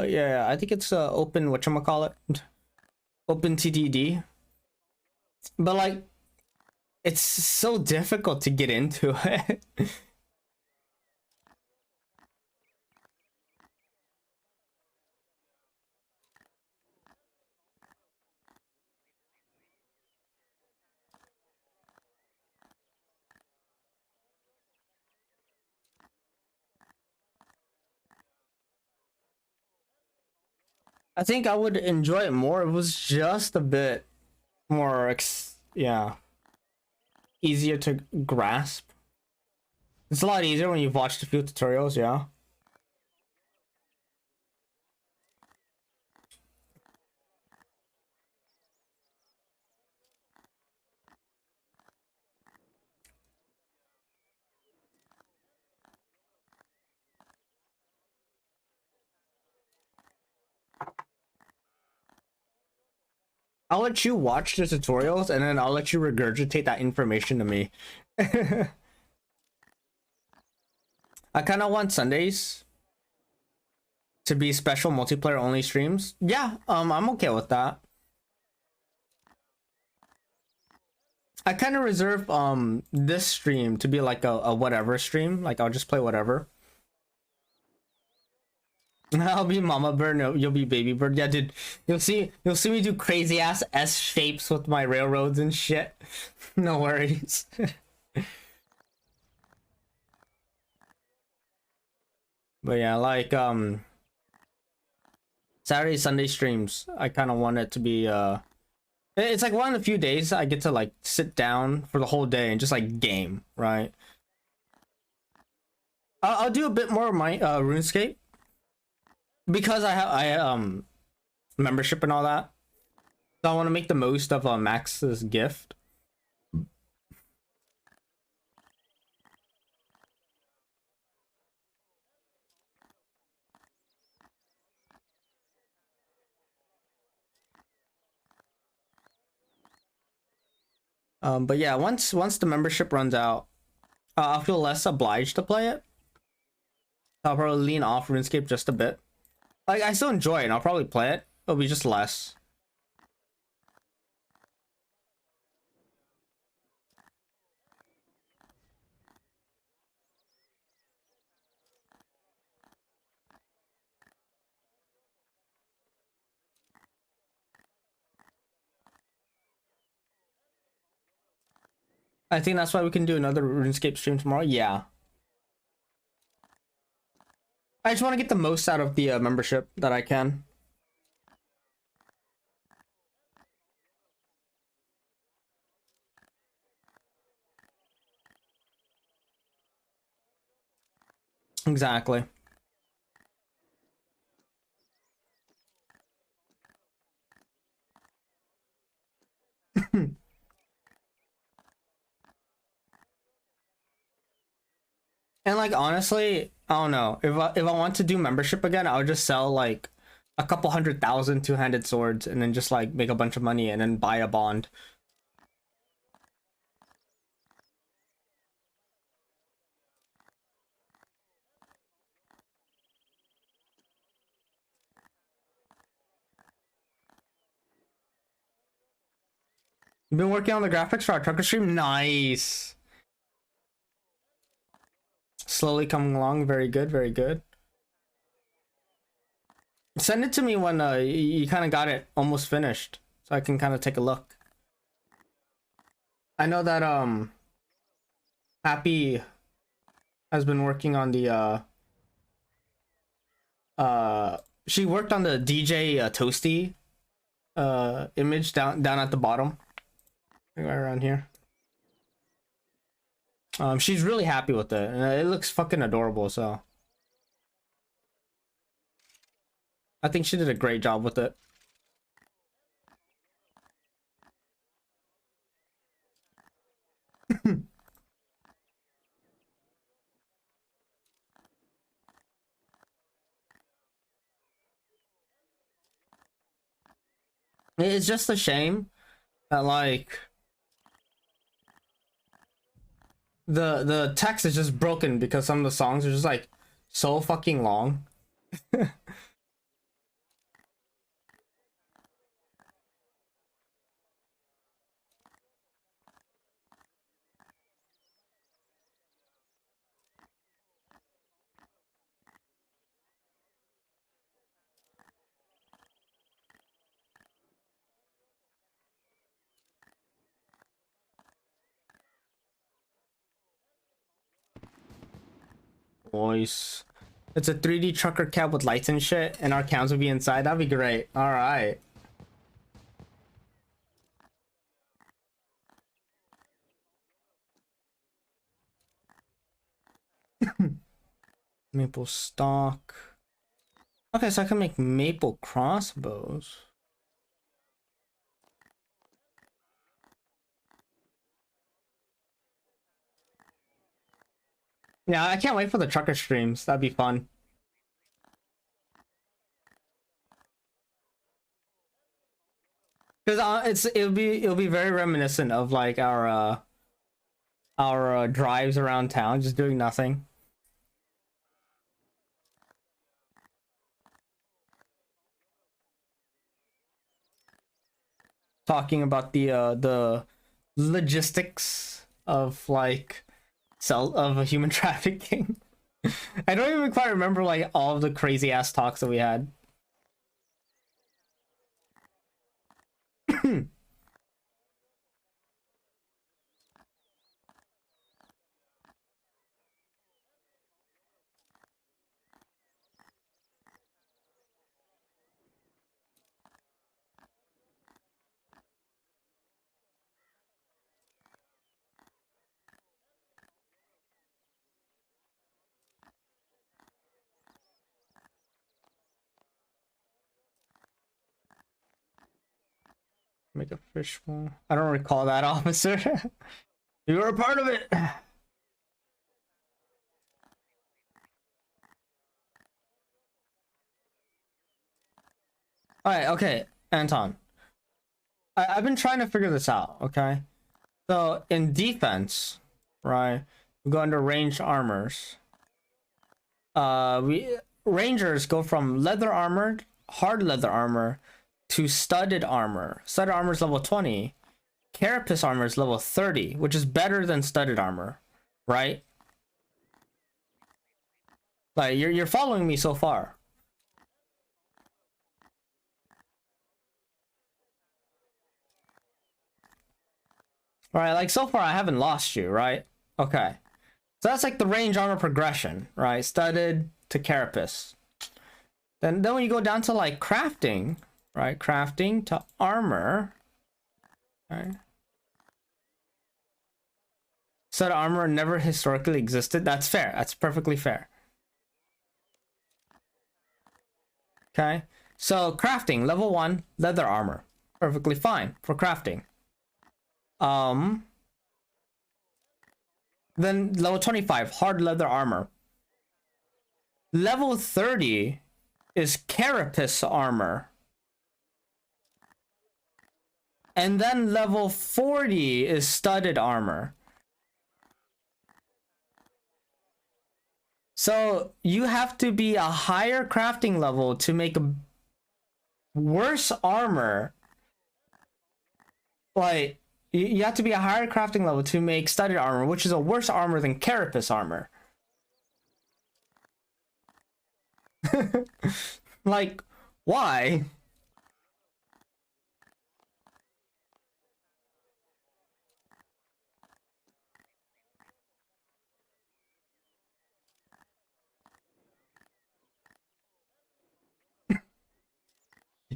Yeah, I think it's open. Whatchamacallit? OpenTTD. But like, it's so difficult to get into it. I think I would enjoy it more. It was just a bit more, yeah, easier to grasp. It's a lot easier when you've watched a few tutorials, yeah. I'll let you watch the tutorials and then I'll let you regurgitate that information to me. I kind of want Sundays to be special multiplayer only streams. Yeah, I'm okay with that. I kind of reserve this stream to be like a whatever stream. Like, I'll just play whatever. I'll be Mama Bird, no, you'll be Baby Bird. Yeah, dude, you'll see me do crazy ass S shapes with my railroads and shit. No worries. But yeah, like Saturday, Sunday streams, I kind of want it to be it's like one of the few days I get to like sit down for the whole day and just like game, right? I'll do a bit more of my RuneScape because I membership and all that. So I want to make the most of Max's gift. But yeah, once the membership runs out, I'll feel less obliged to play it. I'll probably lean off RuneScape just a bit. Like, I still enjoy it and I'll probably play it. It'll be just less. I think that's why we can do another RuneScape stream tomorrow. Yeah. I just want to get the most out of the membership that I can. Exactly. And like honestly, I don't know. If I want to do membership again, I would just sell like a couple 100,000 two-handed swords and then just like make a bunch of money and then buy a bond. You've been working on the graphics for our trucker stream? Nice. Slowly coming along. Very good, very good. Send it to me when you kind of got it almost finished, so I can kind of take a look. I know that Happy has been working on the she worked on the DJ Toasty image down at the bottom, right around here. She's really happy with it, and it looks fucking adorable. So I think she did a great job with it. It's just a shame that like the text is just broken because some of the songs are just like so fucking long. Voice. It's a 3D trucker cab with lights and shit, and our cams will be inside. That'd be great. All right. Maple stock. Okay, so I can make maple crossbows. Yeah, I can't wait for the trucker streams. That'd be fun. Because it'll be very reminiscent of like our drives around town, just doing nothing. Talking about the logistics of like human trafficking. I don't even quite remember like all of the crazy ass talks that we had. Make a fish bowl. I don't recall that, officer. You were a part of it. Alright, okay, Anton. I've been trying to figure this out, okay? So in defense, right, we go under ranged armors. Rangers go from leather armored, hard leather armor, to studded armor. Studded armor is level 20. Carapace armor is level 30, which is better than studded armor, right? Like you're following me so far. Right, like so far I haven't lost you, right? Okay. So that's like the range armor progression, right? Studded to carapace. Then when you go down to like crafting, right? Crafting to armor. Right? Studded armor never historically existed. That's fair. That's perfectly fair. Okay. So crafting, level 1, leather armor. Perfectly fine for crafting. Then level 25, hard leather armor. Level 30 is carapace armor. And then level 40 is studded armor. So you have to be a higher crafting level to make a worse armor. Like, you have to be a higher crafting level to make studded armor, which is a worse armor than carapace armor. Like, why?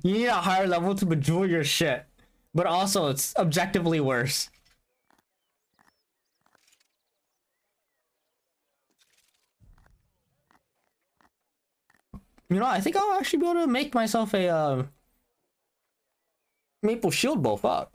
You need a higher level to bejewel your shit. But also, it's objectively worse. You know, I think I'll actually be able to make myself a maple shield bow. Fuck.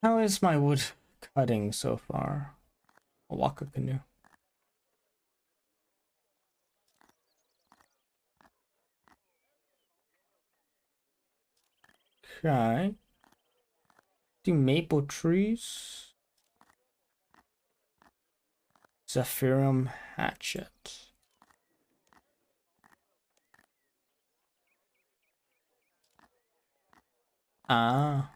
How is my wood cutting so far? A waka canoe. Okay. Do maple trees. Zephyrum hatchet. Ah.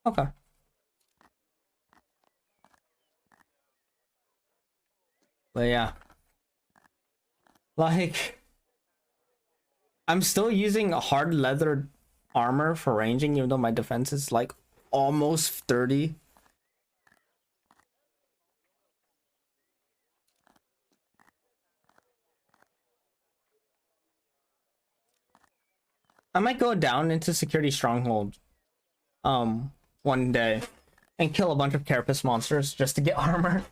Okay. But yeah. Like, I'm still using hard leather armor for ranging, even though my defense is like almost 30. I might go down into security stronghold one day and kill a bunch of carapace monsters just to get armor.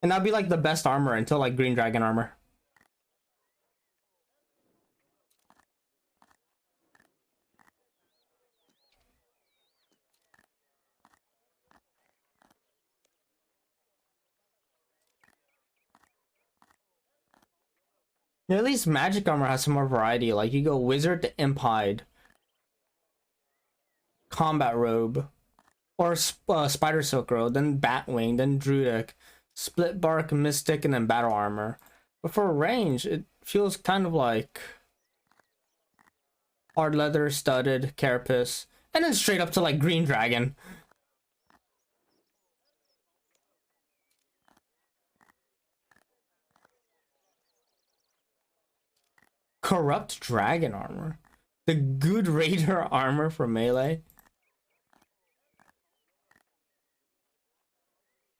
And that'd be like the best armor until like green dragon armor. Yeah, at least magic armor has some more variety. Like you go wizard to impied, combat robe, or spider silk robe, then batwing, then druidic, split bark mystic, and then battle armor. But for range, it feels kind of like hard leather, studded, carapace, and then straight up to like green dragon. Corrupt dragon armor. The good raider armor for melee.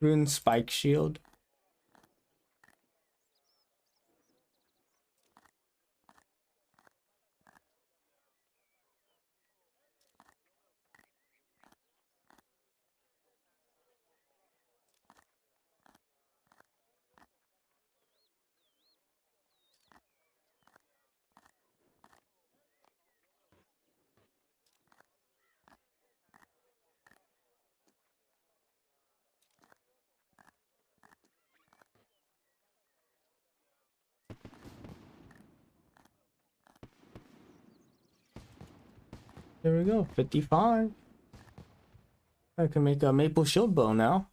Rune spike shield. There we go, 55. I can make a maple shield bow now.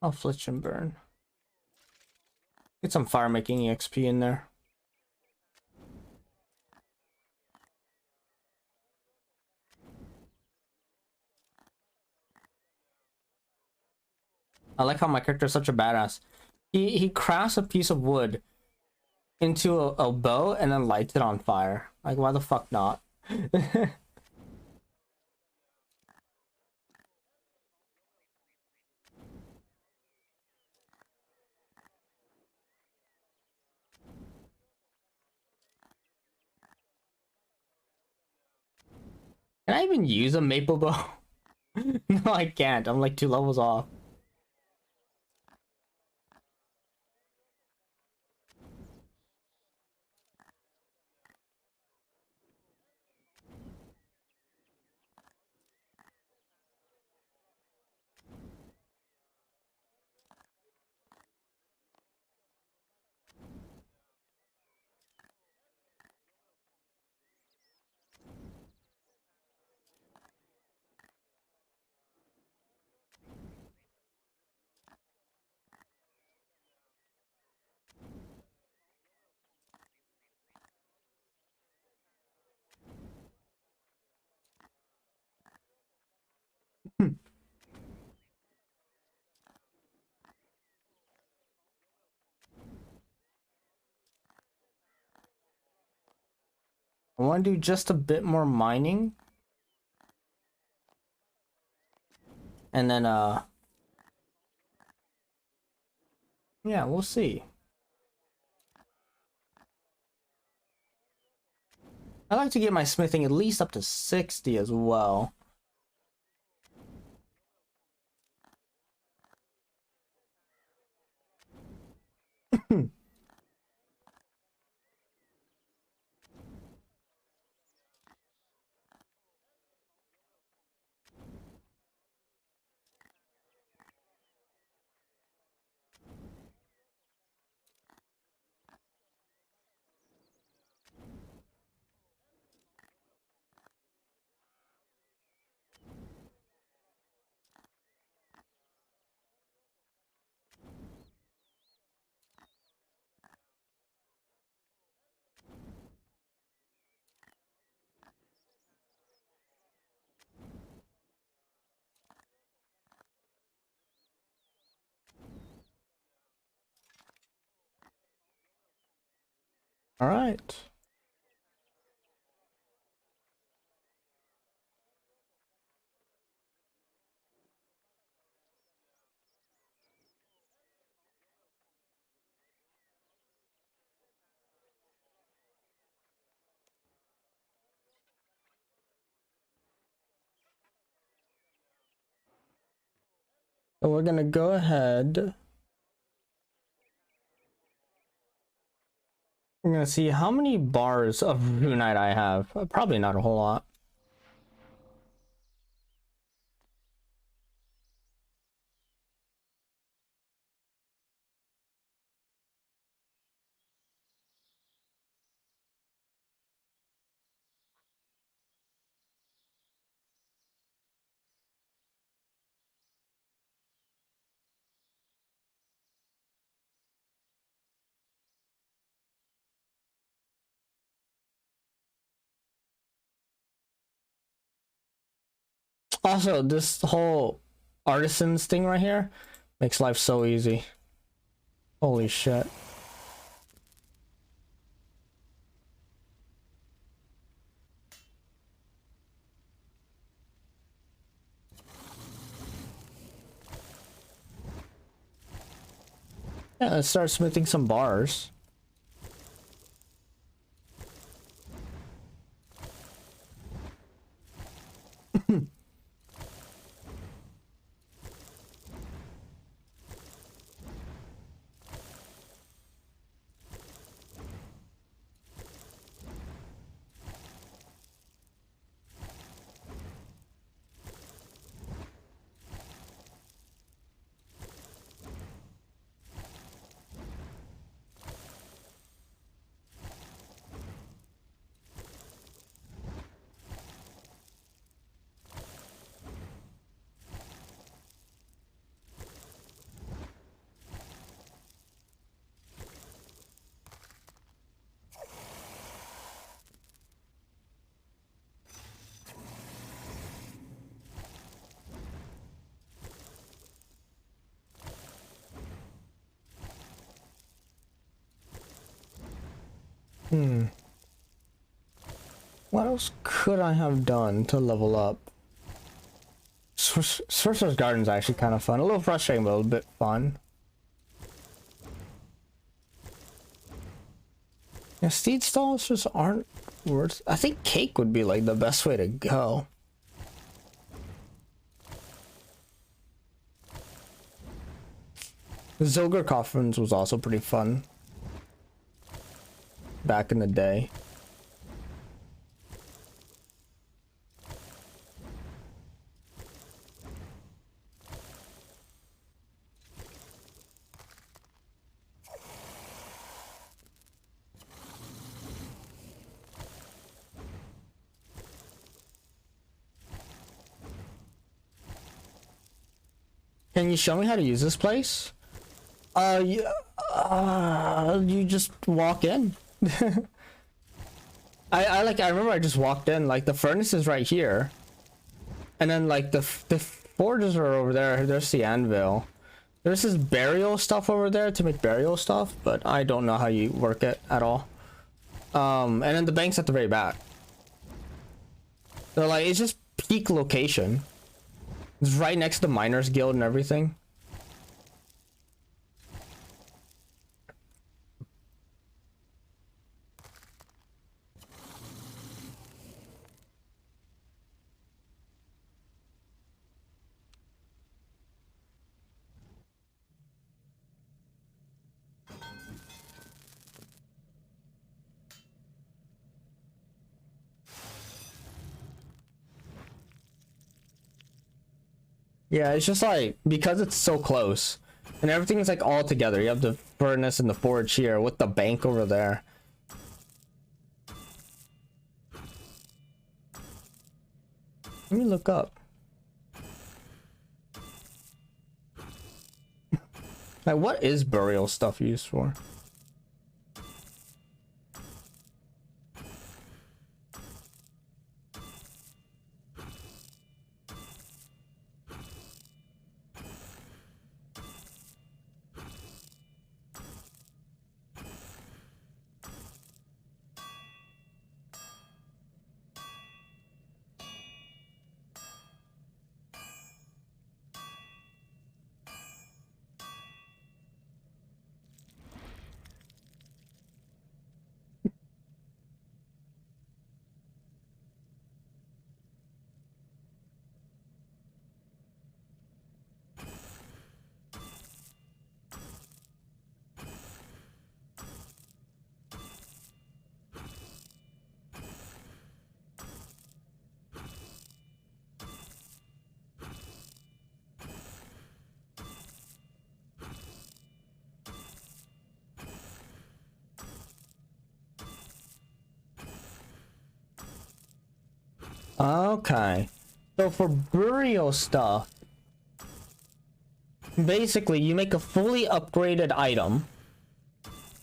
I'll flitch and burn. Get some fire making EXP in there. I like how my character is such a badass. He crafts a piece of wood into a bow and then lights it on fire. Like, why the fuck not? Can I even use a maple bow? No, I can't. I'm like 2 levels off. I want to do just a bit more mining. And then, yeah, we'll see. I like to get my smithing at least up to 60 as well. All right. So we're gonna go ahead. We're gonna see how many bars of Runite I have. Probably not a whole lot. Also, this whole artisans thing right here makes life so easy. Holy shit. Yeah, let's start smithing some bars. What else could I have done to level up? Sorcerer's Garden's actually kind of fun. A little frustrating, but a little bit fun. Yeah, steed stalls just aren't worth. I think cake would be like the best way to go. The Zogre Coffins was also pretty fun back in the day. Can you show me how to use this place? You just walk in. I remember I just walked in, like the furnace is right here. And then like the forges are over there. There's the anvil. There's this burial stuff over there to make burial stuff, but I don't know how you work it at all. And then the bank's at the very back. So like it's just peak location. It's right next to the Miners Guild and everything. Yeah, it's just like, because it's so close and everything's like all together. You have the furnace and the forge here with the bank over there. Let me look up. Like, what is burial stuff used for? Okay, so for burial stuff, basically you make a fully upgraded item,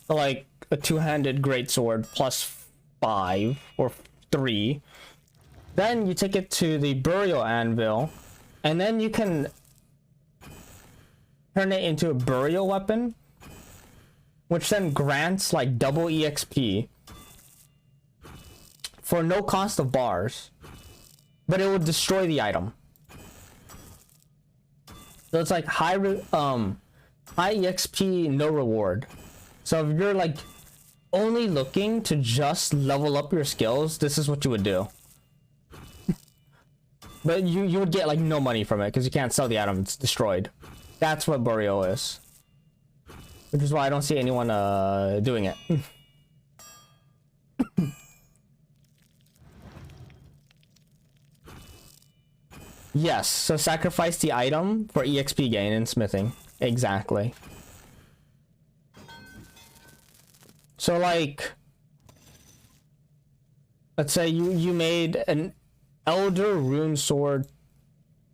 like a two-handed greatsword plus 5 or 3. Then you take it to the burial anvil, and then you can turn it into a burial weapon, which then grants like double EXP for no cost of bars. But it would destroy the item. So it's like high EXP, no reward. So if you're like only looking to just level up your skills, this is what you would do. But you would get like no money from it because you can't sell the item, it's destroyed. That's what burial is. Which is why I don't see anyone doing it. Yes, so sacrifice the item for EXP gain in smithing. Exactly. So like, let's say you made an Elder Rune Sword,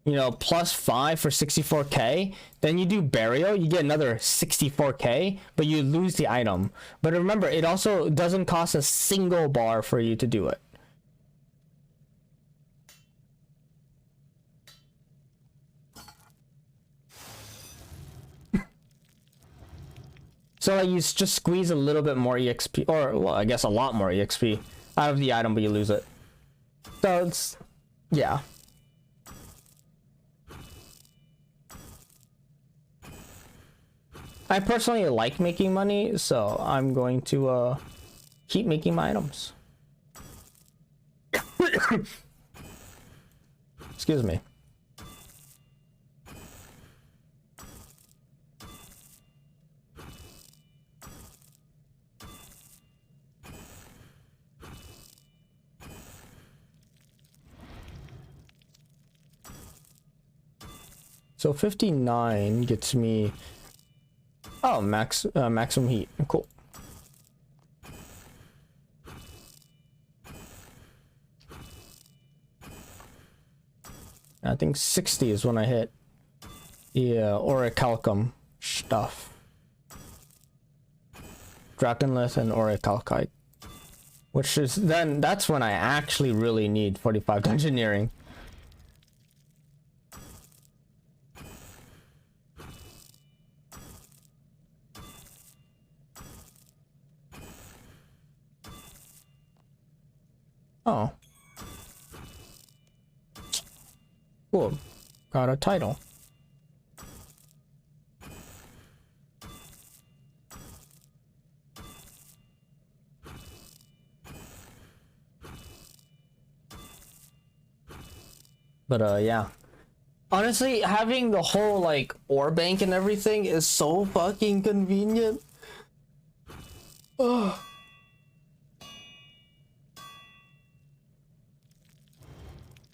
you know, plus 5 for 64k, then you do burial, you get another 64k, but you lose the item. But remember, it also doesn't cost a single bar for you to do it. So like you just squeeze a little bit more EXP, or well, I guess a lot more EXP out of the item, but you lose it. So it's, yeah. I personally like making money, so I'm going to keep making my items. Excuse me. So 59 gets me, oh, maximum heat. Cool. I think 60 is when I hit the orichalcum stuff. Draconlith and orichalcite. Which is then, that's when I actually really need 45 engineering. Oh. Cool. Got a title. But yeah. Honestly, having the whole like ore bank and everything is so fucking convenient. Ugh.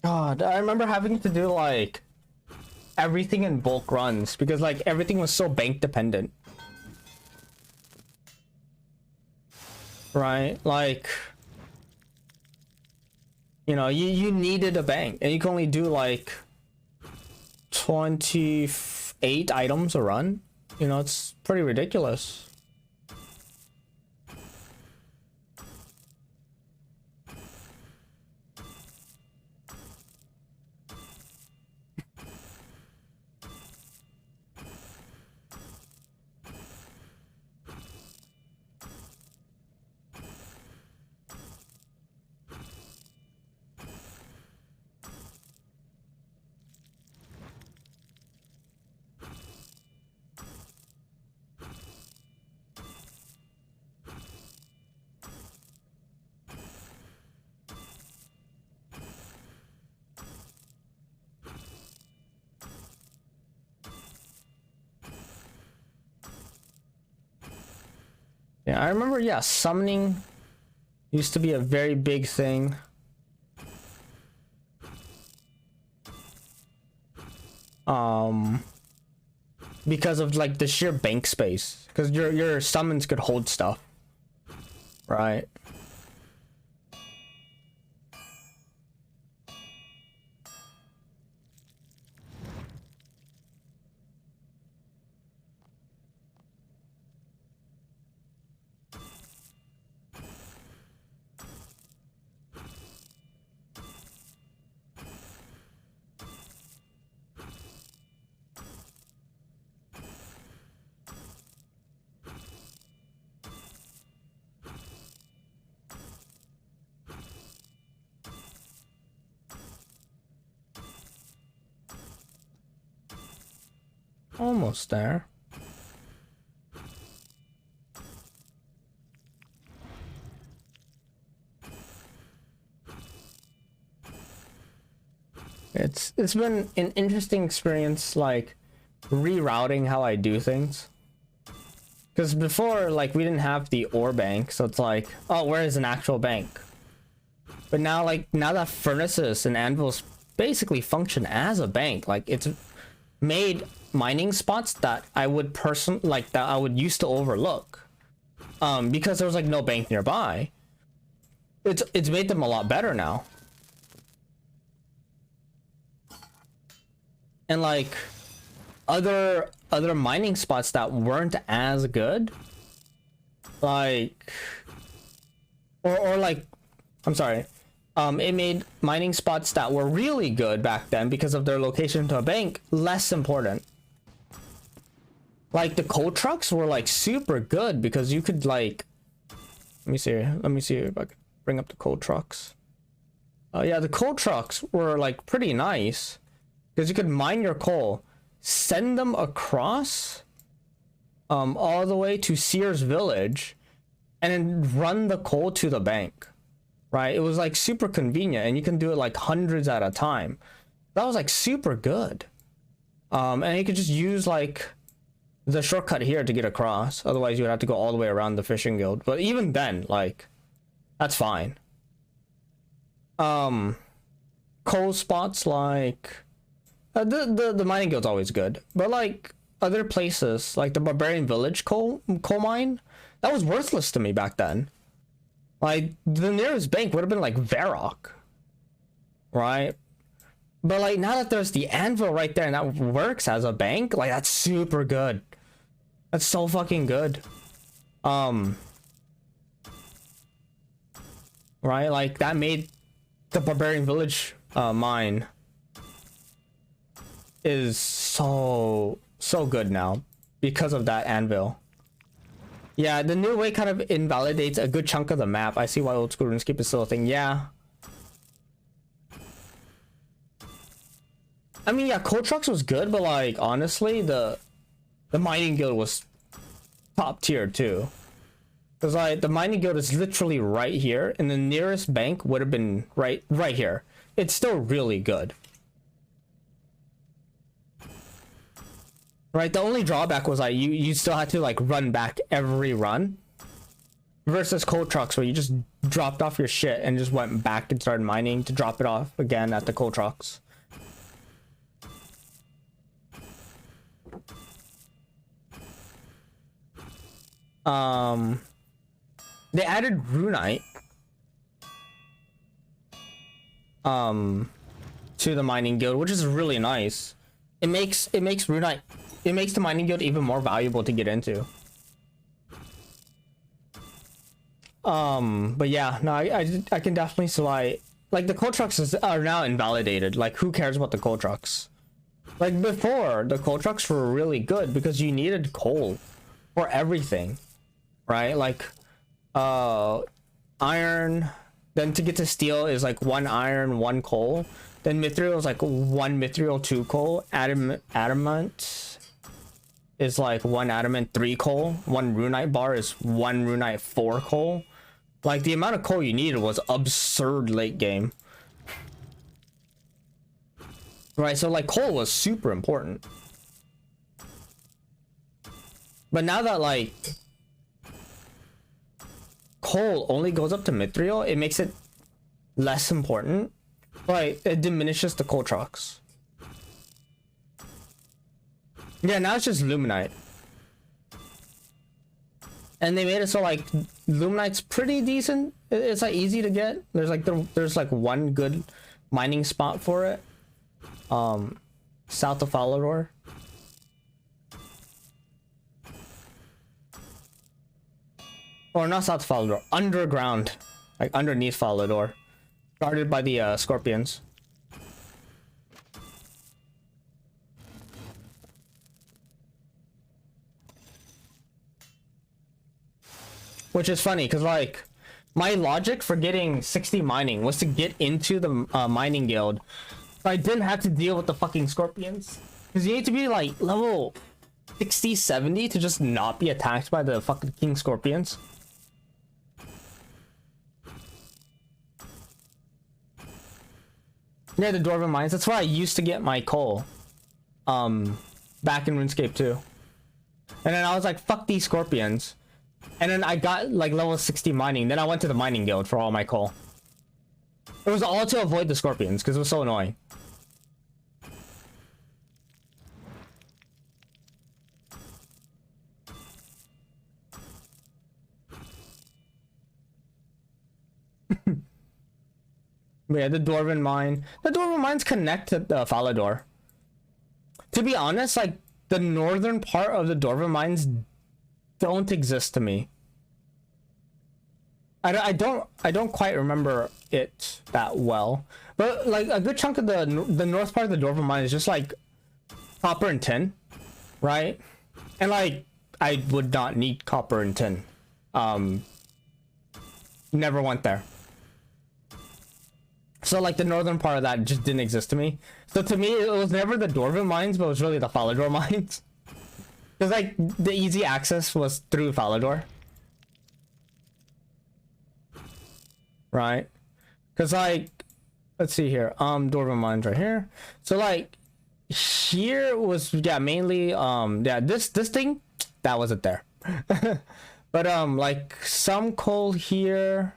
God, I remember having to do like everything in bulk runs because like everything was so bank dependent. Right? Like, you know, you needed a bank and you can only do like 28 items a run. You know, it's pretty ridiculous. Yeah, I remember, yeah, summoning used to be a very big thing. Because of like the sheer bank space, because your summons could hold stuff, right? Almost there. It's been an interesting experience, like rerouting how I do things. Because before, like, we didn't have the ore bank, so it's like, oh, where is an actual bank? But now, like, now that furnaces and anvils basically function as a bank, like, it's made mining spots that I would that I would used to overlook, because there was like no bank nearby. It's made them a lot better now. And like other mining spots that weren't as good, like or like, I'm sorry, it made mining spots that were really good back then because of their location to a bank less important. Like the coal trucks were like super good because you could like, let me see if I can bring up the coal trucks. Yeah, the coal trucks were like pretty nice because you could mine your coal, send them across all the way to Sears Village, and then run the coal to the bank, right? It was like super convenient, and you can do it like hundreds at a time. That was like super good. And you could just use like the shortcut here to get across. Otherwise, you would have to go all the way around the fishing guild. But even then, like, that's fine. Coal spots like the mining guild's always good, but like other places like the Barbarian Village coal mine, that was worthless to me back then. Like the nearest bank would have been like Varrock, right? But like now that there's the anvil right there and that works as a bank, like that's super good. That's so fucking good. Right, like that made the Barbarian Village mine is so good now because of that anvil. Yeah, the new way kind of invalidates a good chunk of the map. I see why old school RuneScape is still a thing. Yeah. I mean, yeah, Coal Trucks was good, but like honestly, the mining guild was top tier too. Because like the mining guild is literally right here, and the nearest bank would have been right here. It's still really good. Right, the only drawback was like you still had to like run back every run. Versus Coal Trucks where you just dropped off your shit and just went back and started mining to drop it off again at the Coal Trucks. They added Runite to the mining guild, which is really nice. It makes Runite, it makes the mining guild even more valuable to get into. But yeah, no, I can definitely see why, like the coal trucks are now invalidated. Like who cares about the coal trucks? Like before, the coal trucks were really good because you needed coal for everything, right? Like iron, then to get to steel is like 1 iron 1 coal, then mithril is like 1 mithril 2 coal, adamant is like 1 adamant 3 coal, 1 runite bar is 1 runite 4 coal. Like the amount of coal you needed was absurd late game, right? So like coal was super important, but now that like coal only goes up to mithril, it makes it less important. Like it diminishes the coal trucks. Yeah, now it's just luminite, and they made it so like luminite's pretty decent. It's like easy to get. There's like 1 good mining spot for it, south of Falador. Or not south of Falador, underground, like underneath Falador, guarded by the scorpions. Which is funny because like my logic for getting 60 mining was to get into the mining guild, so I didn't have to deal with the fucking scorpions, because you need to be like level 60 70 to just not be attacked by the fucking king scorpions. Yeah, the Dwarven Mines. That's where I used to get my coal. Back in RuneScape 2. And then I was like, fuck these scorpions. And then I got like level 60 mining. Then I went to the mining guild for all my coal. It was all to avoid the scorpions because it was so annoying. But yeah, the Dwarven Mine. The Dwarven Mines connect to the Falador. To be honest, like the northern part of the Dwarven Mines don't exist to me. I don't quite remember it that well. But like a good chunk of the north part of the Dwarven Mine is just like copper and tin, right? And like, I would not need copper and tin. Never went there. So like the northern part of that just didn't exist to me. So to me, it was never the Dwarven mines, but it was really the Falador mines. Because like the easy access was through Falador. Right? Because like, let's see here. Dwarven mines right here. So like here was, yeah, mainly yeah, this thing that wasn't there. But like some coal here,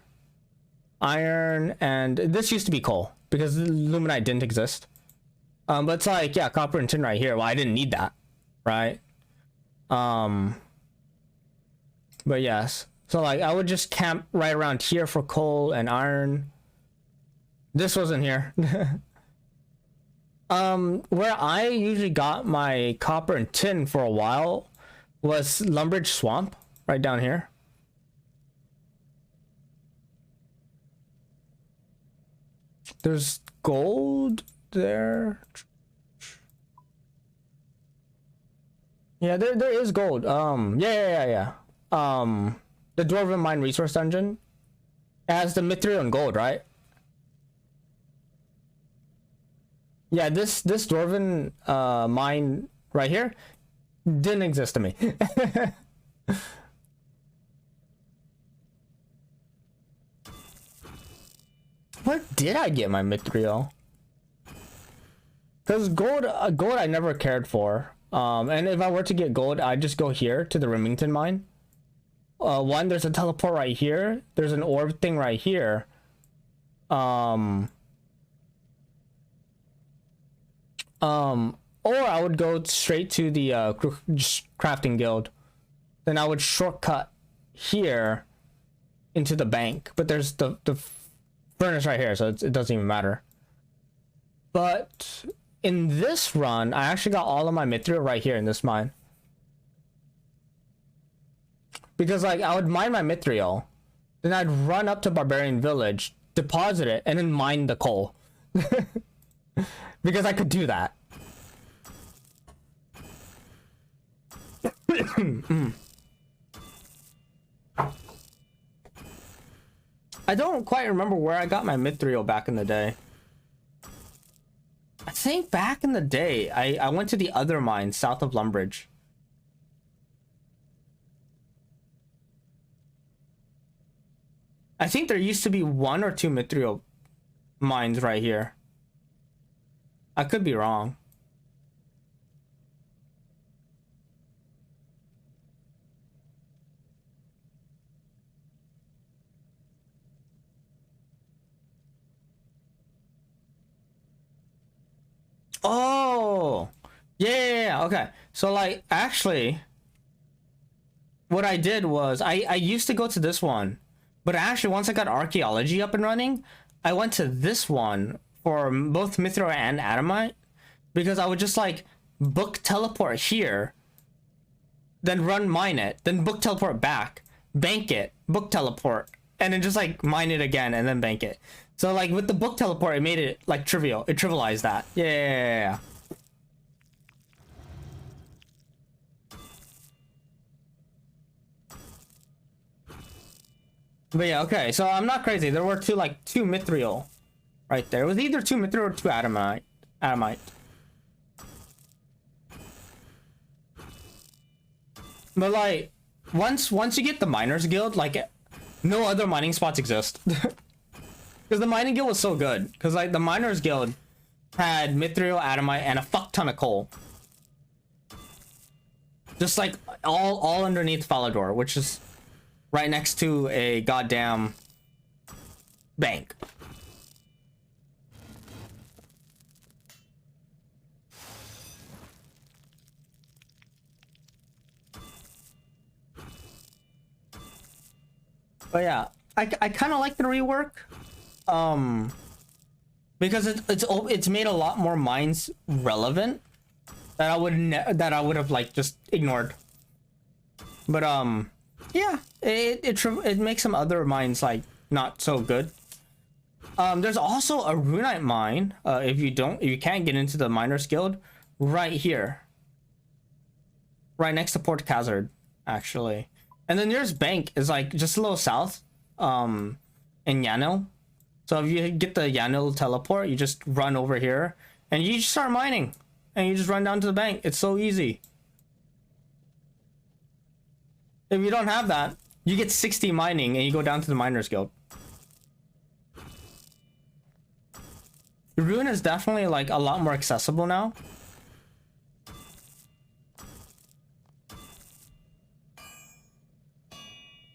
iron, and this used to be coal because Luminite didn't exist. But it's like, yeah, copper and tin right here. Well, I didn't need that, right? But yes, so like I would just camp right around here for coal and iron. This wasn't here. Where I usually got my copper and tin for a while was Lumbridge Swamp, right down here. There's gold there. Yeah, there is gold. Yeah. The Dwarven Mine Resource Dungeon has the Mithril and gold, right? Yeah, this Dwarven mine right here didn't exist to me. Where did I get my Mithril? Because gold I never cared for. And if I were to get gold, I'd just go here to the Remington mine. One, there's a teleport right here. There's an orb thing right here. Or I would go straight to the crafting guild. Then I would shortcut here into the bank. But there's the furnace right here, so it doesn't even matter. But in this run, I actually got all of my mithril right here in this mine. Because like I would mine my mithril, then I'd run up to Barbarian Village, deposit it, and then mine the coal. Because I could do that. I don't quite remember where I got my mithril back in the day. I think back in the day, I went to the other mine south of Lumbridge. I think there used to be 1 or 2 mithril mines right here. I could be wrong. Oh, yeah, okay. So like actually what I did was I used to go to this one, but actually once I got archaeology up and running, I went to this one for both mithril and adamite, because I would just like book teleport here, then run mine it, then book teleport back, bank it, book teleport, and then just like mine it again and then bank it. So like with the book teleport, it made it like trivial. It trivialized that. Yeah. But yeah, okay. So I'm not crazy. There were two mithril right there. It was either 2 mithril or 2 adamite. But like once you get the miners guild, like no other mining spots exist. Because the mining guild was so good. Because like the miners guild had mithril, adamite, and a fuck ton of coal. Just like all underneath Falador, which is right next to a goddamn bank. But yeah, I kind of like the rework. Because it's made a lot more mines relevant that I would have like just ignored. But yeah, it makes some other mines like not so good. There's also a Runite mine. If you can't get into the Miners Guild, right here. right next to Port Hazard, actually. And the nearest bank is like just a little south, in Yano. So if you get the Yano teleport, you just run over here and you just start mining, and you just run down to the bank. It's so easy. If you don't have that, you get 60 mining and you go down to the Miners Guild. Rune is definitely like a lot more accessible now.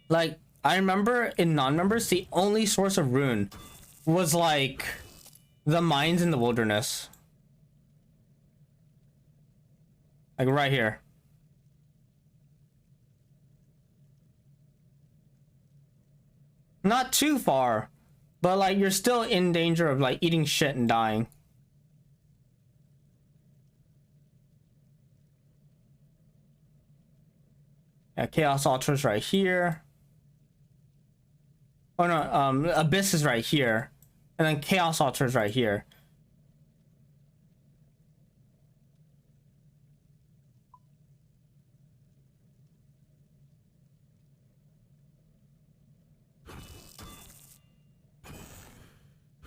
Like, I remember in non-members, the only source of Rune was like the mines in the wilderness. Like right here. Not too far, but like you're still in danger of like eating shit and dying. Yeah, Chaos Ultra's right here. Oh no, Abyss is right here. And then Chaos Ultra's right here.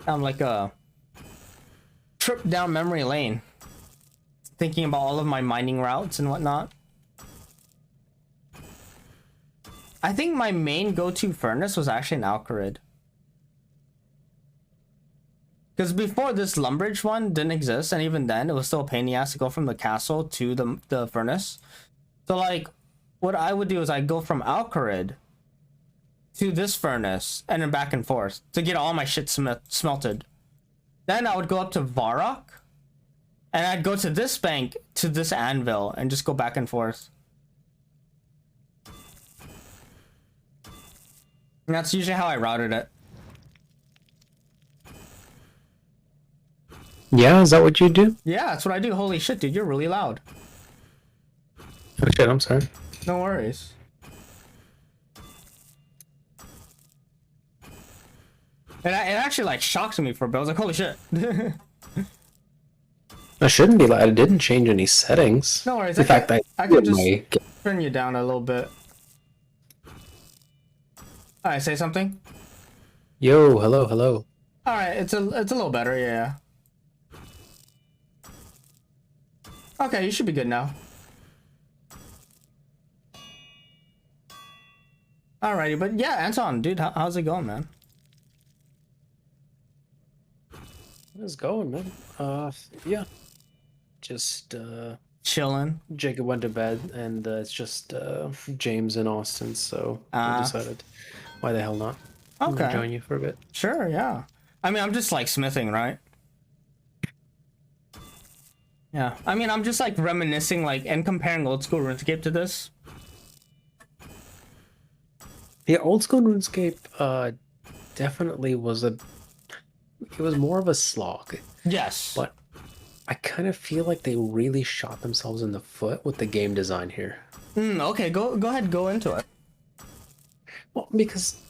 I'm like a trip down memory lane, thinking about all of my mining routes and whatnot. I think my main go-to furnace was actually an Alcarid. Because before this Lumbridge one didn't exist, and even then it was still a pain in the ass to go from the castle to the furnace. So like, what I would do is I'd go from Alcarid to this furnace and then back and forth to get all my shit smelted. Then I would go up to Varrock, and I'd go to this bank to this anvil and just go back and forth. And that's usually how I routed it. Yeah, is that what you do? Yeah, that's what I do. Holy shit, dude, you're really loud. Oh shit, I'm sorry. No worries. And it actually like shocked me for a bit. I was like, holy shit. I shouldn't be loud. I didn't change any settings. No worries. In fact, I can just turn you down a little bit. Alright, say something. Yo, hello, hello. Alright, it's a little better, yeah. Okay, you should be good now. Alrighty, but yeah, Anton, dude, how's it going, man? How's it going, man? Yeah. Just, chilling. Jacob went to bed, and it's just, James and Austin, so I decided, why the hell not? I'm gonna join you for a bit. Sure, yeah. I mean, I'm just like smithing, right? Yeah. I mean, I'm just like reminiscing, like, and comparing old school RuneScape to this. Yeah, old school RuneScape, definitely was it was more of a slog. Yes. But I kind of feel like they really shot themselves in the foot with the game design here. Okay, go ahead, go into it. Well, because,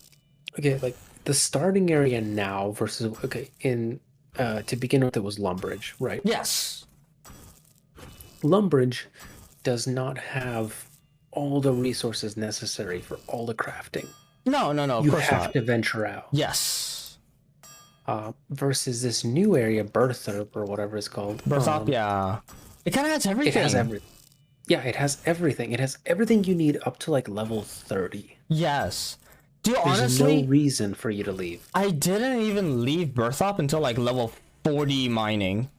okay, like, the starting area now versus, okay, in, to begin with, it was Lumbridge, right? Yes. Lumbridge does not have all the resources necessary for all the crafting. No, of you course have not. to venture out. Yes. Versus this new area, Bertherp, or whatever it's called. Bertherp, yeah. It kind of has everything. It has everything. Yeah, it has everything. It has everything you need up to like level 30. Yes. Dude, There's honestly, no reason for you to leave. I didn't even leave Bertherp until like level 40 mining.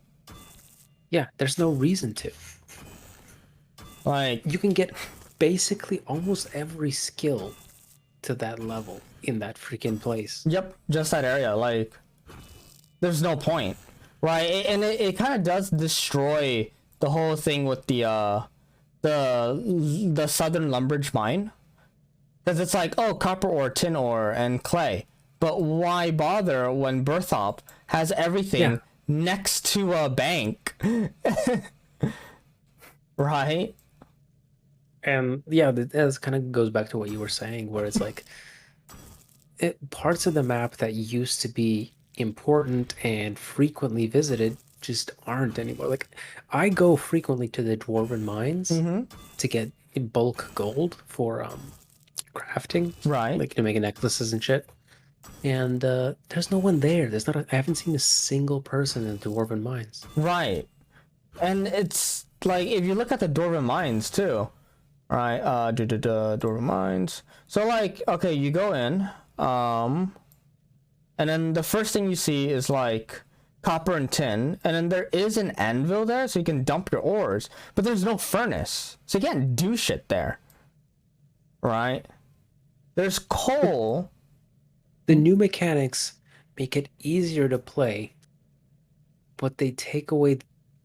Yeah, there's no reason to. Like, you can get basically almost every skill to that level in that freaking place. Yep, just that area. Like, there's no point, right? And it kind of does destroy the whole thing with the southern Lumbridge mine, because it's like, oh, copper ore, tin ore, and clay. But why bother when Bertherp has everything next to a bank? Right? And yeah, that kind of goes back to what you were saying, where it's like parts of the map that used to be important and frequently visited just aren't anymore. Like, I go frequently to the Dwarven mines to get bulk gold for crafting, right? Like to make necklaces and shit. And there's no one there. I haven't seen a single person in the Dwarven mines. Right. And it's like if you look at the Dwarven mines too, right? Dwarven mines. So like, okay, you go in, and then the first thing you see is like copper and tin, and then there is an anvil there, so you can dump your ores, but there's no furnace, so you can't do shit there. Right? There's coal. The new mechanics make it easier to play, but they take away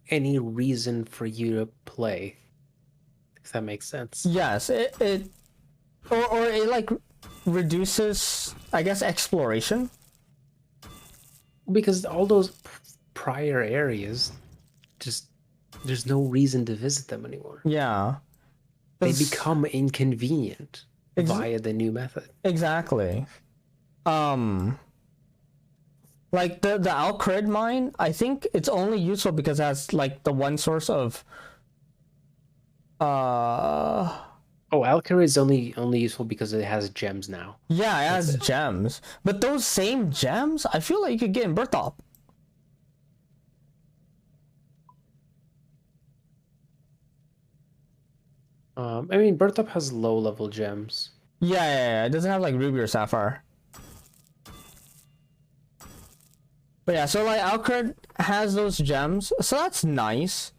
any reason for you to play. If that makes sense. Yes, it like reduces, I guess, exploration. Because all those prior areas, just there's no reason to visit them anymore. Yeah. They become inconvenient via the new method. Exactly. Like the Alcrid mine, I think it's only useful because it has like the one source of Alcrid is only useful because it has gems now. Yeah, it has gems. But those same gems, I feel like you could get in Berthop. I mean, Berthop has low-level gems. Yeah, it doesn't have like ruby or sapphire. But yeah, so like Alcrid has those gems, so that's nice.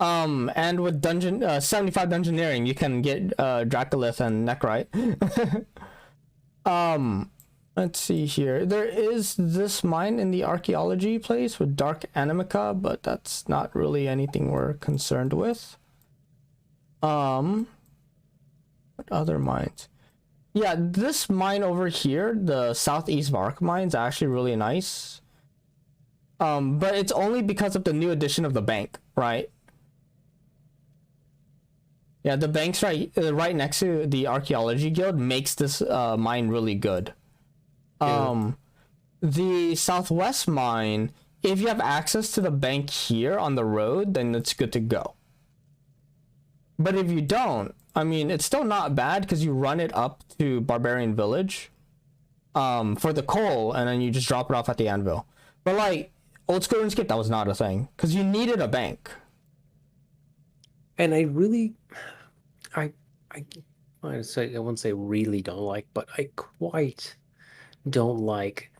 And with 75 dungeoneering, you can get Dracolith and Necrite. Let's see here. There is this mine in the archaeology place with Dark Animica, but that's not really anything we're concerned with. What other mines? Yeah, this mine over here, the Southeast Vark mine, is actually really nice. But it's only because of the new addition of the bank, right? Yeah, the bank's right next to the archaeology guild makes this mine really good. The Southwest mine, if you have access to the bank here on the road, then it's good to go. But if you don't, I mean, it's still not bad because you run it up to Barbarian Village for the coal, and then you just drop it off at the anvil. But like old school Runescape, that was not a thing because you needed a bank. And I wouldn't say really don't like, but I quite don't like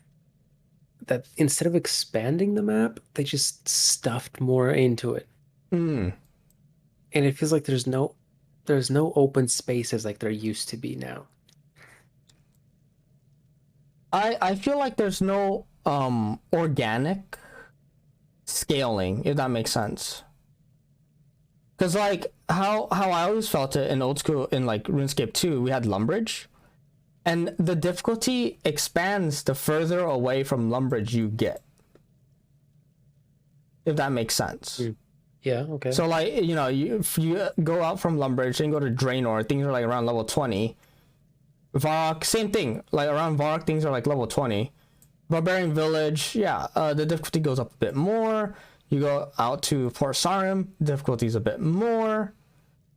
that instead of expanding the map, they just stuffed more into it. And it feels like there's no open spaces like there used to be now. I feel like there's no organic scaling, if that makes sense. Because like how I always felt it in old school, in like RuneScape 2, we had Lumbridge, and the difficulty expands the further away from Lumbridge you get, if that makes sense. Yeah, okay. So like, you know, if you go out from Lumbridge and go to Draenor, things are like around level 20. Varrock, same thing, like around Varrock things are like level 20. Barbarian Village, yeah, the difficulty goes up a bit more. You go out to Port Sarim, difficulty's a bit more,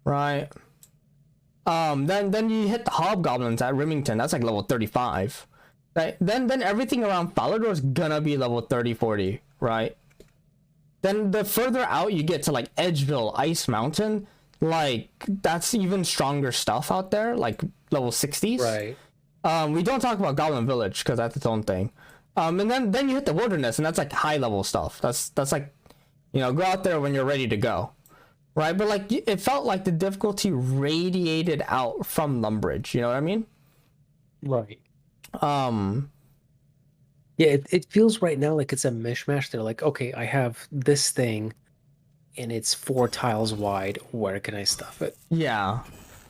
right? Then you hit the Hobgoblins at Remington, that's like level 35. Right? Then everything around Falador is gonna be level 30, 40, right? Then the further out you get to like Edgeville, Ice Mountain, like that's even stronger stuff out there, like level 60s. Right. We don't talk about Goblin Village because that's its own thing. And then you hit the Wilderness, and that's like high level stuff. That's like, you know, go out there when you're ready to go, right? But like it felt like the difficulty radiated out from Lumbridge. You know what I mean? Right. Yeah, it feels right now like it's a mishmash. They're like, okay, I have this thing, and it's 4 tiles wide. Where can I stuff it? Yeah.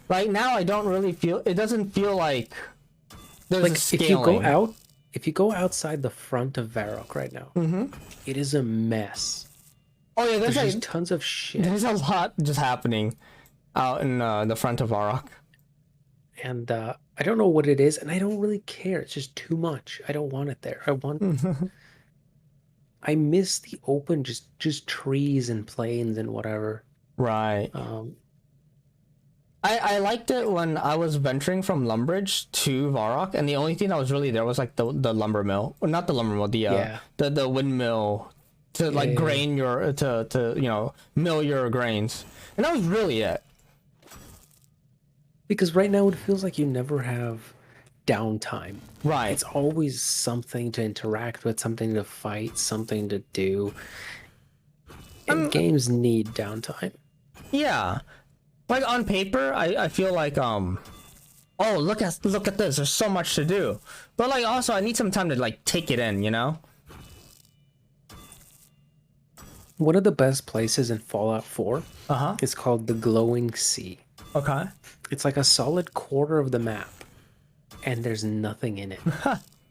Like now, I don't really feel. It doesn't feel like there's like a scaling. If you go outside the front of Varrock right now, it is a mess. Oh yeah, there's like just tons of shit. There's a lot just happening out in the front of Varrock. And I don't know what it is, and I don't really care. It's just too much. I don't want it there. I want I miss the open, just trees and plains and whatever. Right. I liked it when I was venturing from Lumbridge to Varrock, and the only thing that was really there was like the lumber mill, well, not the lumber mill, the windmill to like grain your to mill your grains, and that was really it. Because right now it feels like you never have downtime. Right. It's always something to interact with, something to fight, something to do. And games need downtime. Yeah. Like on paper, I feel like oh, look at this, there's so much to do. But like also I need some time to like take it in, you know? One of the best places in Fallout 4 is called the Glowing Sea. Okay. It's like a solid quarter of the map, and there's nothing in it.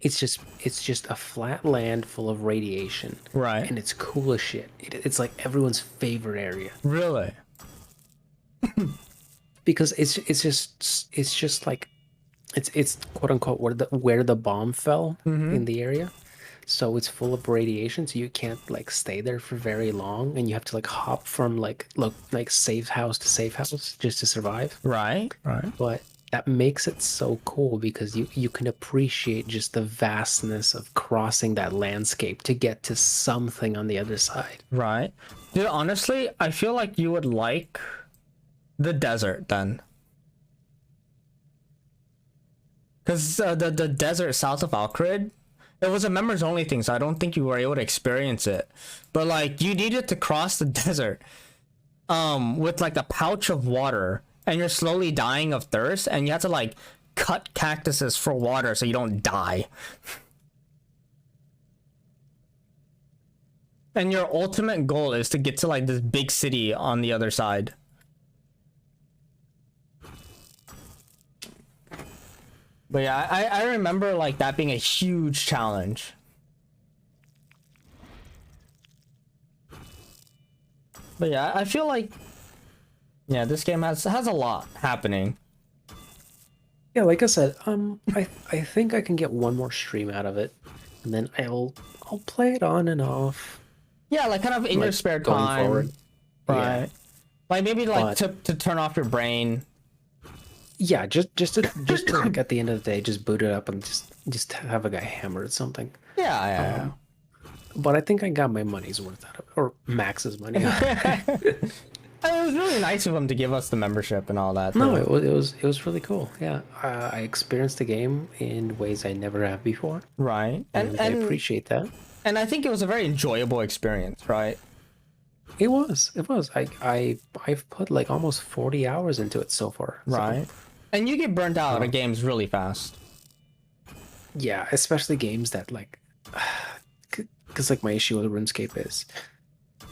It's just a flat land full of radiation. Right. And it's cool as shit. It's like everyone's favorite area. Really? Because it's just like it's quote unquote where the bomb fell in the area. So it's full of radiation, so you can't like stay there for very long, and you have to like hop from like safe house to safe house just to survive. Right. But that makes it so cool because you can appreciate just the vastness of crossing that landscape to get to something on the other side. Right. Dude, honestly, I feel like you would like the desert then. Because the desert south of Alcrid, it was a members only thing, so I don't think you were able to experience it. But like you needed to cross the desert with like a pouch of water, and you're slowly dying of thirst, and you have to like cut cactuses for water so you don't die. And your ultimate goal is to get to like this big city on the other side. But yeah, I remember like that being a huge challenge. But yeah, I feel like this game has a lot happening. Yeah, like I said, I think I can get one more stream out of it, and then I'll play it on and off. Yeah, like kind of in your spare time. Forward. Right. Yeah. Like maybe like to turn off your brain. Yeah, just to like at the end of the day, just boot it up and just have a guy hammer at something. Yeah. But I think I got my money's worth out of it, or Max's money. It was really nice of him to give us the membership and all that. No, it was really cool. Yeah, I experienced the game in ways I never have before. Right, and I appreciate that. And I think it was a very enjoyable experience, right? It was. I've put like almost 40 hours into it so far. Right. And you get burnt out at games really fast. Yeah, especially games that like, because like my issue with RuneScape is,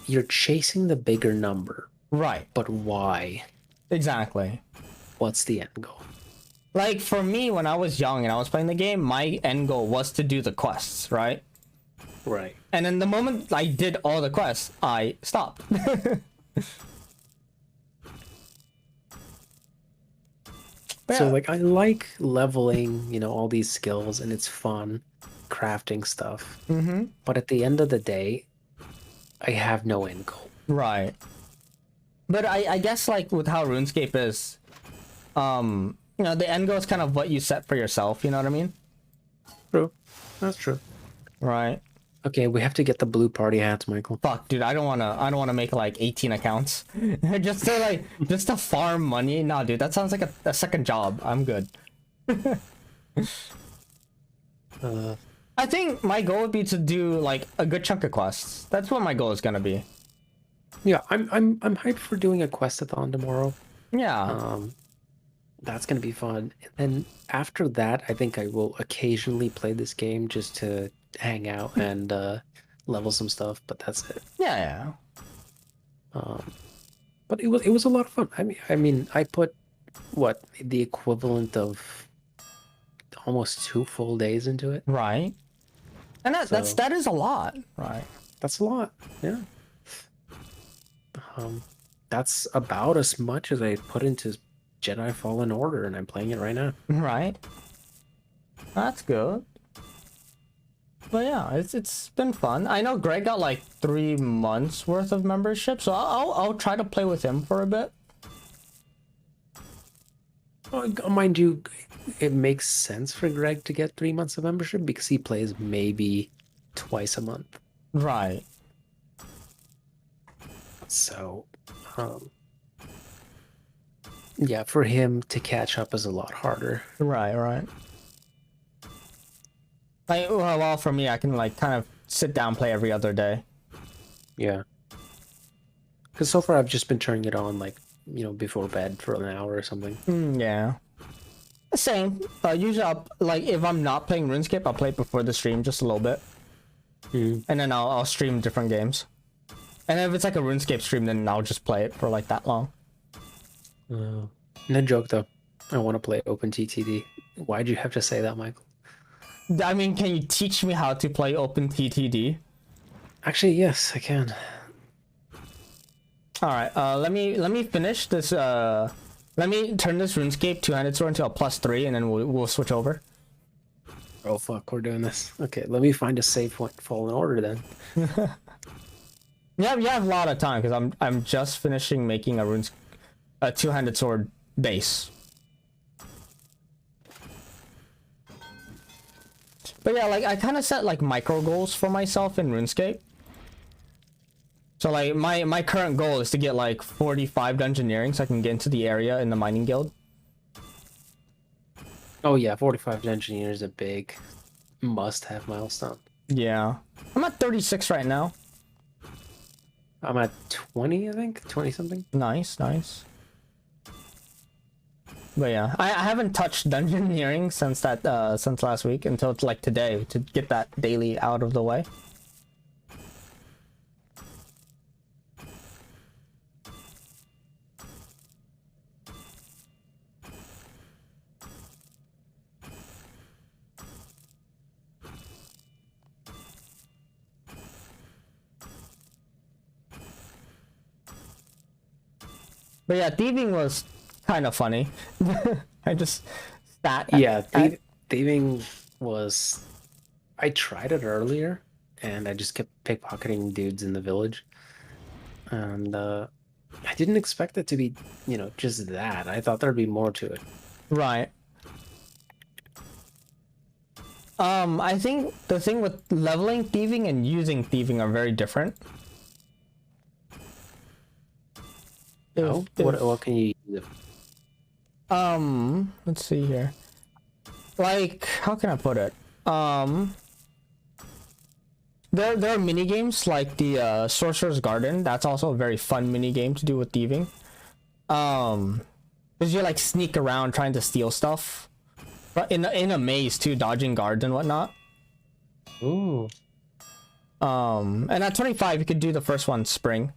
you're chasing the bigger number. Right. But why? Exactly. What's the end goal? Like for me, when I was young and I was playing the game, my end goal was to do the quests, right? Right. And then the moment I did all the quests, I stopped. So like I like leveling, all these skills, and it's fun crafting stuff. Mm-hmm. But at the end of the day, I have no end goal. Right. But I guess like with how RuneScape is, the end goal is kind of what you set for yourself, you know what I mean? True. That's true. Right. Okay, we have to get the blue party hats, Michael. Fuck, dude, I don't wanna make like 18 accounts just to farm money. Nah, dude, that sounds like a second job. I'm good. I think my goal would be to do like a good chunk of quests. That's what my goal is gonna be. Yeah, I'm hyped for doing a questathon tomorrow. Yeah. That's gonna be fun. And after that, I think I will occasionally play this game just to hang out and level some stuff, but that's it. Yeah. But it was a lot of fun. I mean, I put the equivalent of almost 2 full days into it. Right. And that is a lot, right? That's a lot. Yeah. That's about as much as I put into Jedi Fallen Order, and I'm playing it right now. Right. That's good. But yeah, it's been fun. I know Greg got like 3 months worth of membership, so I'll try to play with him for a bit. Mind you, it makes sense for Greg to get 3 months of membership because he plays maybe twice a month. Right. So, yeah, for him to catch up is a lot harder. Right. Like, well, for me, I can like kind of sit down, play every other day. Yeah. Because so far I've just been turning it on like, before bed for an hour or something. Yeah. Same. Usually, like if I'm not playing RuneScape, I'll play it before the stream just a little bit, and then I'll stream different games. And if it's like a RuneScape stream, then I'll just play it for like that long. No joke though. I want to play OpenTTD. Why'd you have to say that, Michael? I mean, can you teach me how to play OpenTTD? Actually, yes, I can. All right. Let me finish this. Let me turn this RuneScape two-handed sword into a +3, and then we'll switch over. Oh fuck, we're doing this. Okay, let me find a save point. Fallen Order then. You have a lot of time because I'm just finishing making a two-handed sword base. But yeah, like I kind of set like micro goals for myself in RuneScape. So like my current goal is to get like 45 dungeoneering so I can get into the area in the mining guild. Oh yeah, 45 dungeoneer is a big must-have milestone. Yeah. I'm at 36 right now. I'm at 20, I think. 20 something. Nice. But yeah, I haven't touched dungeoneering since last week until like today to get that daily out of the way. But yeah, thieving was kind of funny. I just sat. Yeah, thieving was. I tried it earlier, and I just kept pickpocketing dudes in the village, and I didn't expect it to be, just that. I thought there'd be more to it. Right. I think the thing with leveling thieving and using thieving are very different. What can you use? Let's see here. Like, how can I put it? There are mini games like the Sorcerer's Garden. That's also a very fun mini game to do with thieving. Because you like sneak around trying to steal stuff, but in a maze too, dodging guards and whatnot. Ooh. And at 25, you could do the first one, Spring.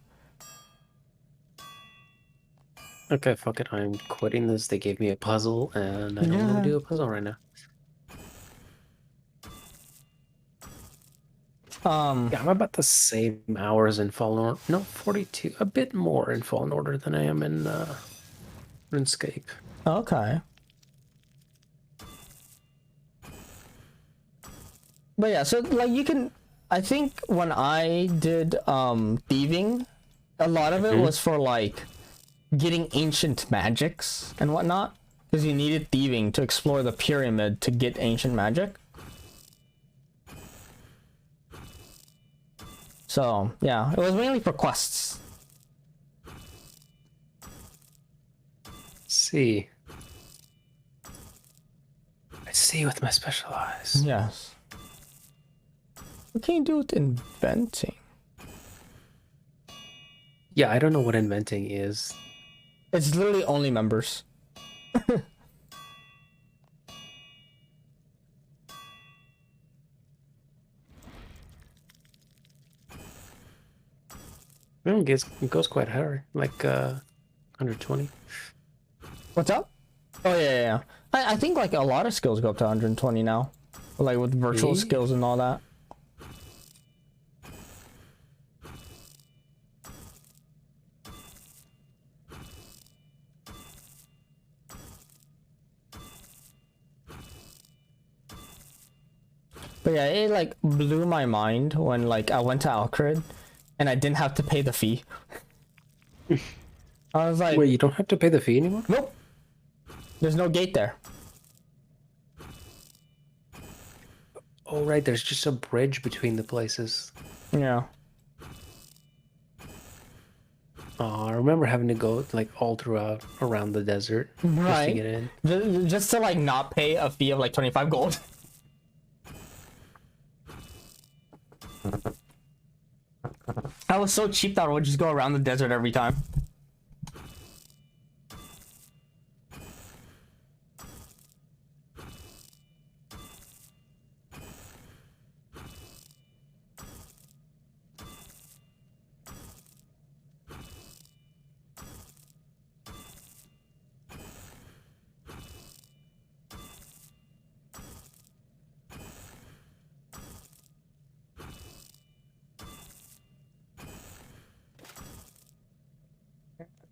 Okay, fuck it. I'm quitting this. They gave me a puzzle, and I don't want to do a puzzle right now. Yeah, I'm about the same hours in Fallen Order. No, 42. A bit more in Fallen Order than I am in RuneScape. Okay. But yeah, so like you can. I think when I did thieving, a lot of it was for like getting ancient magics and whatnot, because you needed thieving to explore the pyramid to get ancient magic. So yeah, it was mainly for quests. See. I see with my special eyes. Yes. What can you do with inventing? Yeah, I don't know what inventing is. It's literally only members. It goes quite high, like 120. What's up? Oh yeah. I think like a lot of skills go up to 120 now, like with virtual skills and all that. But But yeah, it like blew my mind when like I went to Alcrid and I didn't have to pay the fee. I was like, wait, you don't have to pay the fee anymore? Nope. There's no gate there. Oh right, there's just a bridge between the places. Yeah. Oh, I remember having to go like all throughout around the desert just to Right. get in. Just to like not pay a fee of like 25 gold. I was so cheap that I would just go around the desert every time.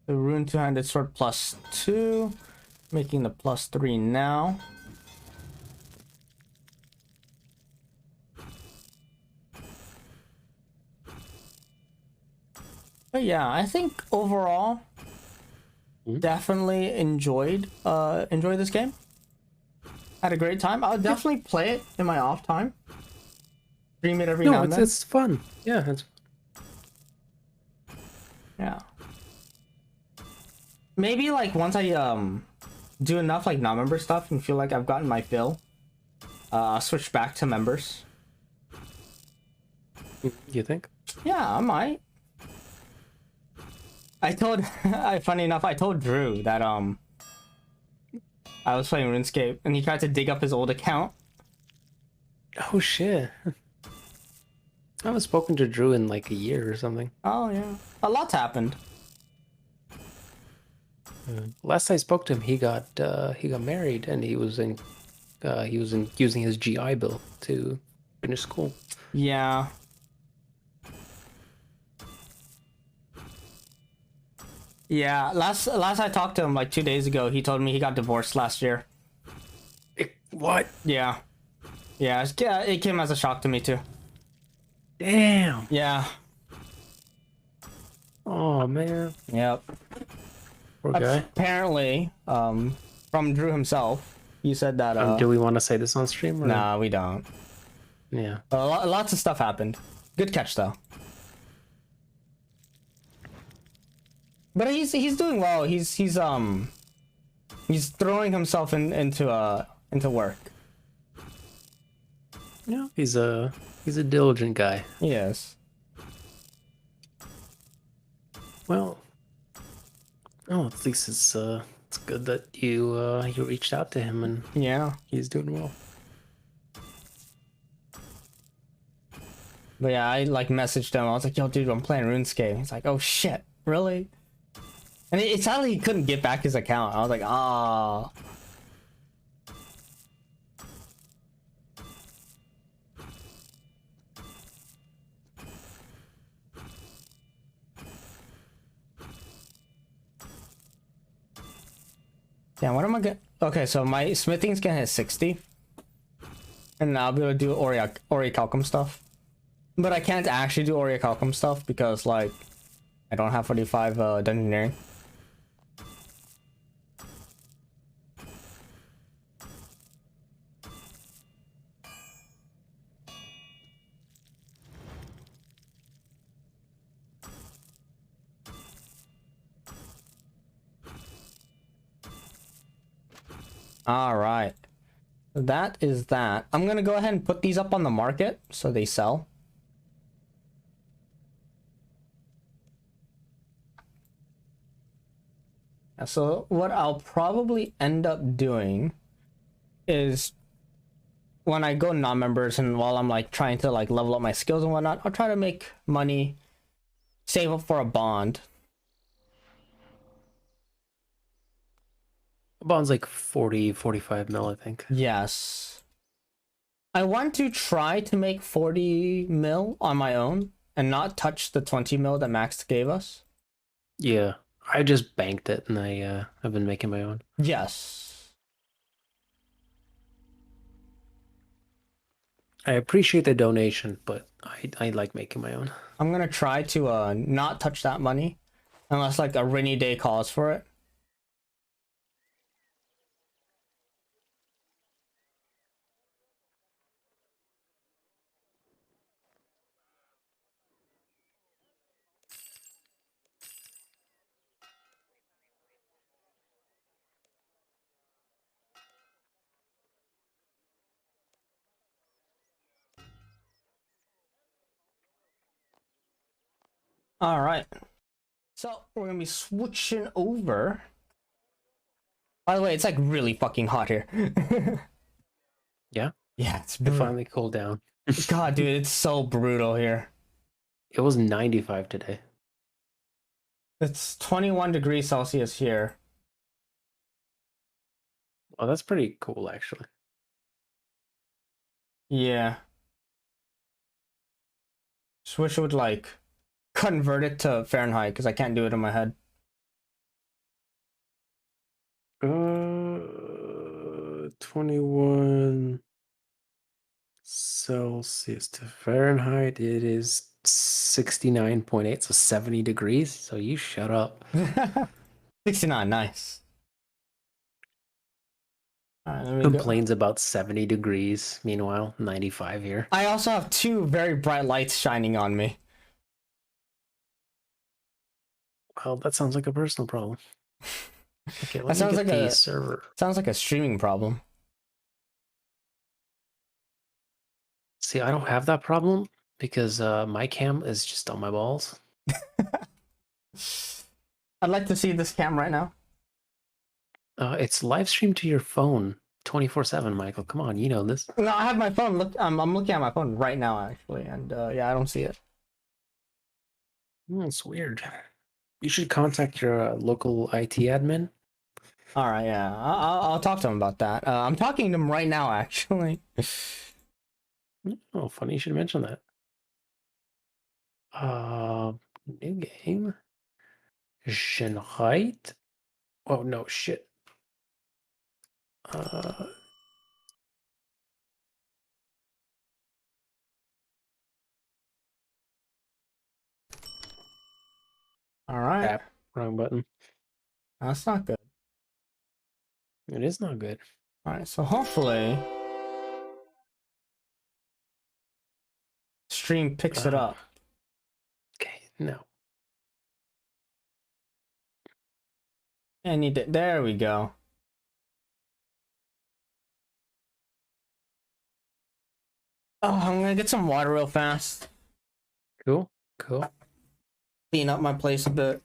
The rune two-handed sword +2, making the +3 now. But yeah, I think overall, definitely enjoyed this game. Had a great time. I'll definitely play it in my off time. Stream it every now and then. It's fun. Yeah, it's Yeah. Maybe like once I do enough like non-member stuff and feel like I've gotten my fill, I'll switch back to members. You think? Yeah, I might. I told funny enough, I told Drew that I was playing RuneScape and he tried to dig up his old account. Oh shit. I haven't spoken to Drew in like a year or something. Oh yeah. A lot's happened. Last I spoke to him, he got married, and he was using his GI Bill to finish school. Yeah. Yeah. Last I talked to him like 2 days ago, he told me he got divorced last year. What? Yeah. Yeah. It came as a shock to me too. Damn. Yeah. Oh man. Yep. Poor guy. Apparently, from Drew himself, he said that. Do we want to say this on stream? Or? Nah, we don't. Yeah. Lots of stuff happened. Good catch though. But he's doing well. He's throwing himself into work. Yeah. He's a diligent guy. Yes. Well. Oh, at least it's good that you reached out to him and yeah, he's doing well. But yeah, I like messaged him. I was like, "Yo, dude, I'm playing RuneScape." He's like, "Oh shit, really?" And it sadly he couldn't get back his account. I was like, "Ah." Damn, what am I gonna... Okay, so my smithing's gonna hit 60. And I'll be able to do Orichalcum stuff. But I can't actually do Orichalcum stuff because, like, I don't have 45 dungeoneering. All right, that is that. I'm gonna go ahead and put these up on the market so they sell. So what I'll probably end up doing is when I go non-members and while I'm like trying to like level up my skills and whatnot, I'll try to make money, save up for a bond. Bond's like 45 mil, I think. Yes. I want to try to make 40 mil on my own and not touch the 20 mil that Max gave us. Yeah, I just banked it and I've been making my own. Yes. I appreciate the donation, but I like making my own. I'm gonna try to not touch that money unless like a rainy day calls for it. All right, so we're gonna be switching over. By the way, it's like really fucking hot here. Yeah? Yeah, it's It brutal. finally cooled down. God, dude, it's so brutal here. It was 95 today. It's 21 degrees Celsius here. Oh, that's pretty cool, actually. Yeah. Just wish it would like convert it to Fahrenheit because I can't do it in my head. 21 Celsius to Fahrenheit, it is 69.8, so 70 degrees. So you shut up. 69, nice. All right, let me Complains about 70 degrees. Meanwhile, 95 here. I also have two very bright lights shining on me. Well, that sounds like a personal problem. Okay, let That me sounds get like the a server. Sounds like a streaming problem. See, I don't have that problem because my cam is just on my balls. I'd like to see this cam right now. It's live streamed to your phone 24/7, Michael. Come on, you know this. No, I have my phone. Look, I'm looking at my phone right now, actually, and yeah, I don't see it. It's weird. You should contact your local IT admin. All right, yeah, I'll talk to him about that. I'm talking to him right now, actually. Oh, funny you should mention that. New game. Generate. Oh no, shit. All right. Wrong button. That's not good. It is not good. All right, so hopefully stream picks it up. Okay, no. I need to. There we go. Oh, I'm gonna get some water real fast. Cool. Clean up my place a bit.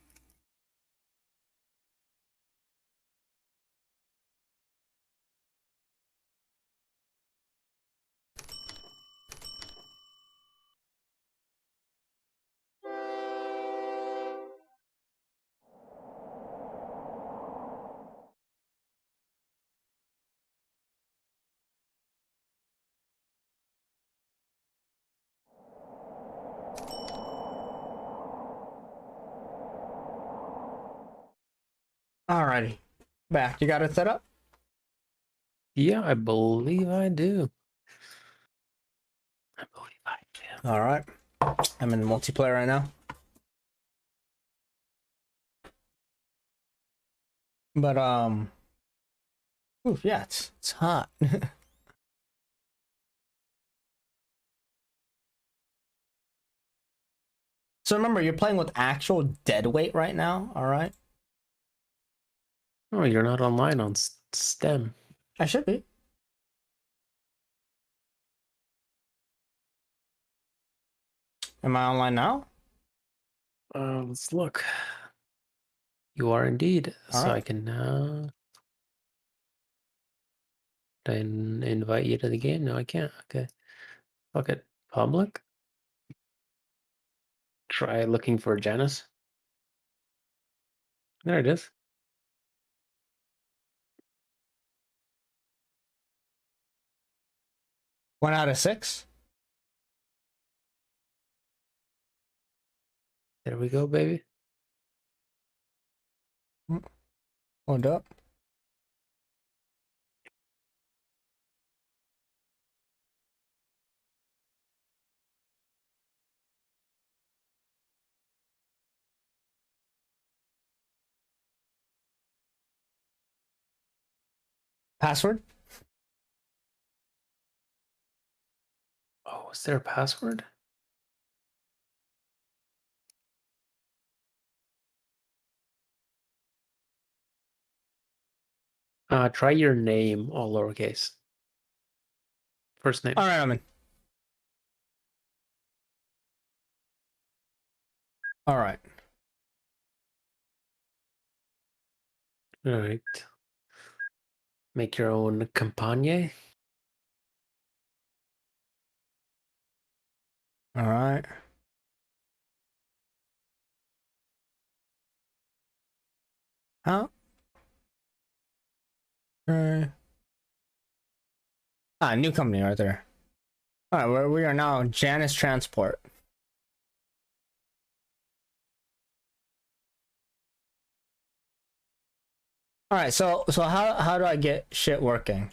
Alrighty, back. You got it set up? Yeah, I believe I do. All right, I'm in multiplayer right now. But oof, yeah, it's hot. So remember, you're playing with actual dead weight right now. All right. Oh, you're not online on STEM. I should be. Am I online now? Let's look. You are indeed. All so right. I can then invite you to the game. No, I can't. Okay. Fuck it. Public. Try looking for Janice. There it is. One out of 6. There we go, baby. Hold up. Password? Oh, is there a password? Try your name, all lowercase. First name. All right, I'm in. All right. All right. Make your own campagne. All right. How? New company right there. All right, we are now Janus Transport. All right, so how do I get shit working?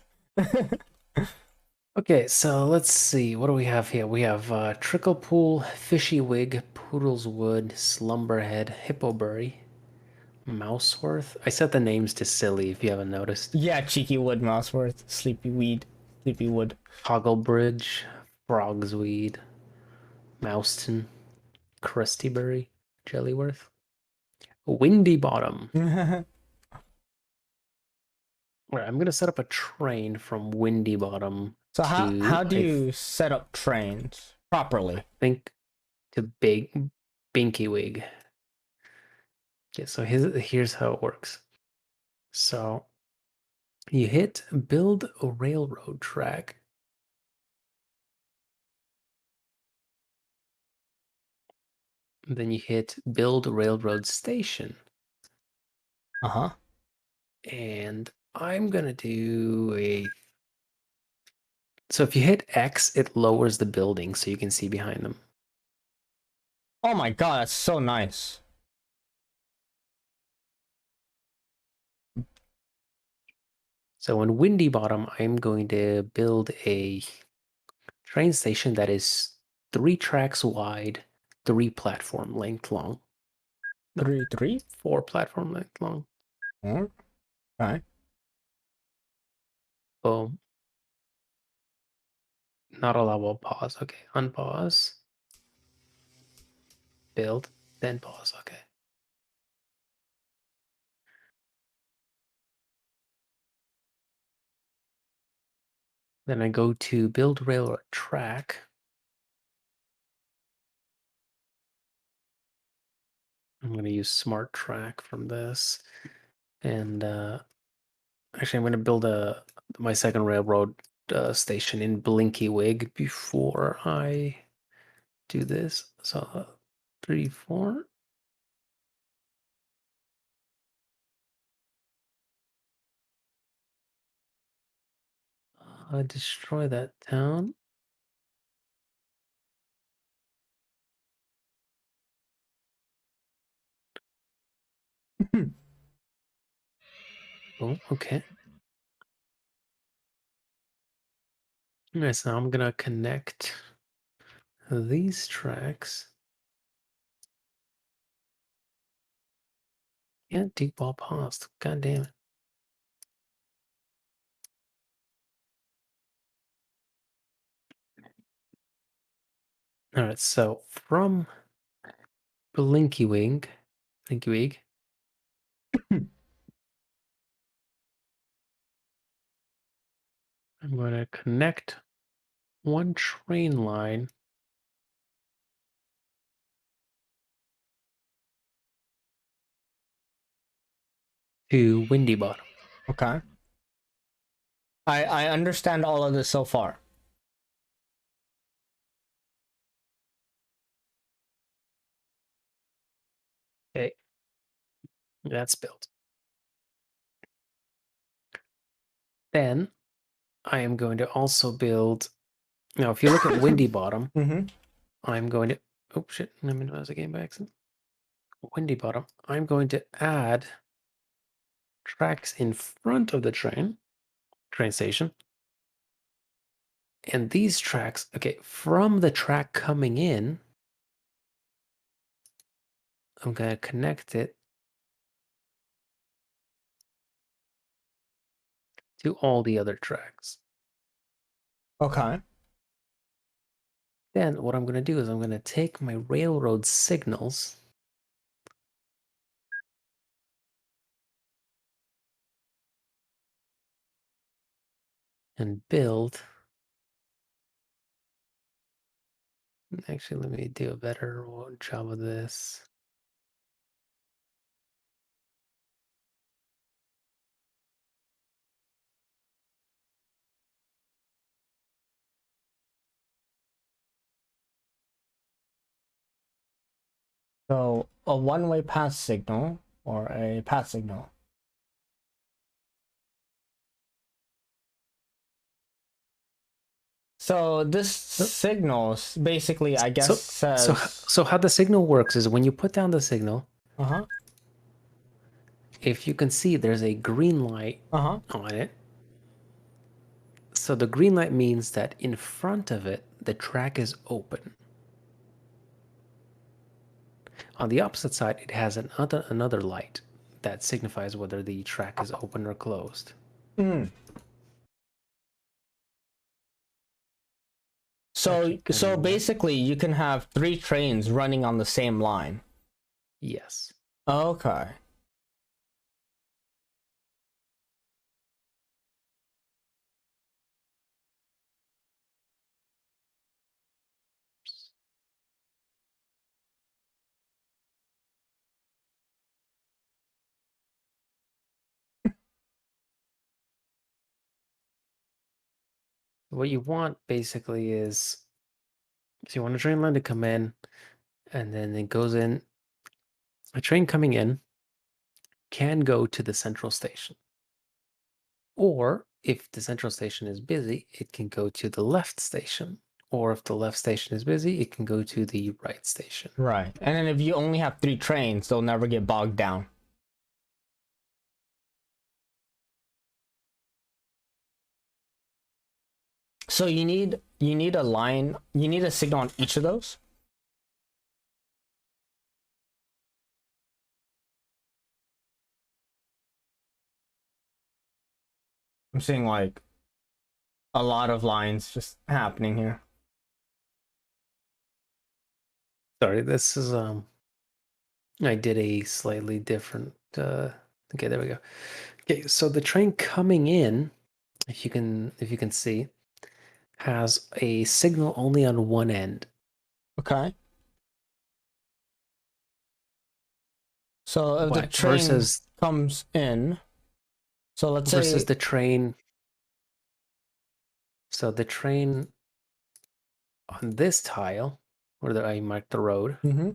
Okay, so let's see. What do we have here? We have Tricklepool, Fishy Wig, Poodle's Wood, Slumberhead, Hippowberry, Mouseworth. I set the names to silly if you haven't noticed. Yeah, Cheeky Wood, Mouseworth, Sleepy Wood. Hogglebridge, Frogsweed, Mouston, Crustyberry, Jellyworth, Windy Bottom. All right, I'm gonna set up a train from Windy Bottom. So to, how do you set up trains properly? I think to Binky Wig. Okay, so here's how it works. So you hit build a railroad track. Then you hit build railroad station. Uh-huh. And I'm gonna do a... So if you hit X, it lowers the building so you can see behind them. Oh my god, that's so nice. So in Windy Bottom, I'm going to build a train station that is 3 tracks wide, 3 platform length long. No, 4 platform length long. All right. Boom. Not allowable pause. Okay, unpause. Build, then pause. Okay. Then I go to build railroad track. I'm going to use smart track from this. And actually, I'm going to build my second railroad station in Blinky Wig before I do this. So 3, 4. Destroy that town. Oh, okay. Alright, so I'm gonna connect these tracks. Can't do while paused. God damn it. Alright, so from Blinky Wig, I'm going to connect one train line to Windy Bottom. Okay. I understand all of this so far. Okay. That's built. Then I am going to also build. Now, if you look at Windy Bottom, I'm going to. Oh shit! I minimized the game by accident. Windy Bottom. I'm going to add tracks in front of the train station. And these tracks, okay, from the track coming in, I'm going to connect it to all the other tracks. Okay. Then what I'm going to do is I'm going to take my railroad signals and build. Actually, let me do a better job of this. So a one-way pass signal or a pass signal. So this signals basically, I guess, says. So how the signal works is when you put down the signal. If you can see, there's a green light on it. So the green light means that in front of it, the track is open. On the opposite side, it has another light that signifies whether the track is open or closed. So basically, you can have 3 trains running on the same line. Yes. Okay. What you want basically is, so you want a train line to come in, and then it goes in. A train coming in can go to the central station. Or if the central station is busy, it can go to the left station. Or if the left station is busy, it can go to the right station. Right. And then if you only have 3 trains, they'll never get bogged down. So you need a line, you need a signal on each of those? I'm seeing like a lot of lines just happening here. Sorry, this is I did a slightly different okay, there we go. Okay, so the train coming in, if you can see, has a signal only on one end. Okay. So if the train comes in, so let's say versus the train. So the train on this tile, where I marked the road. So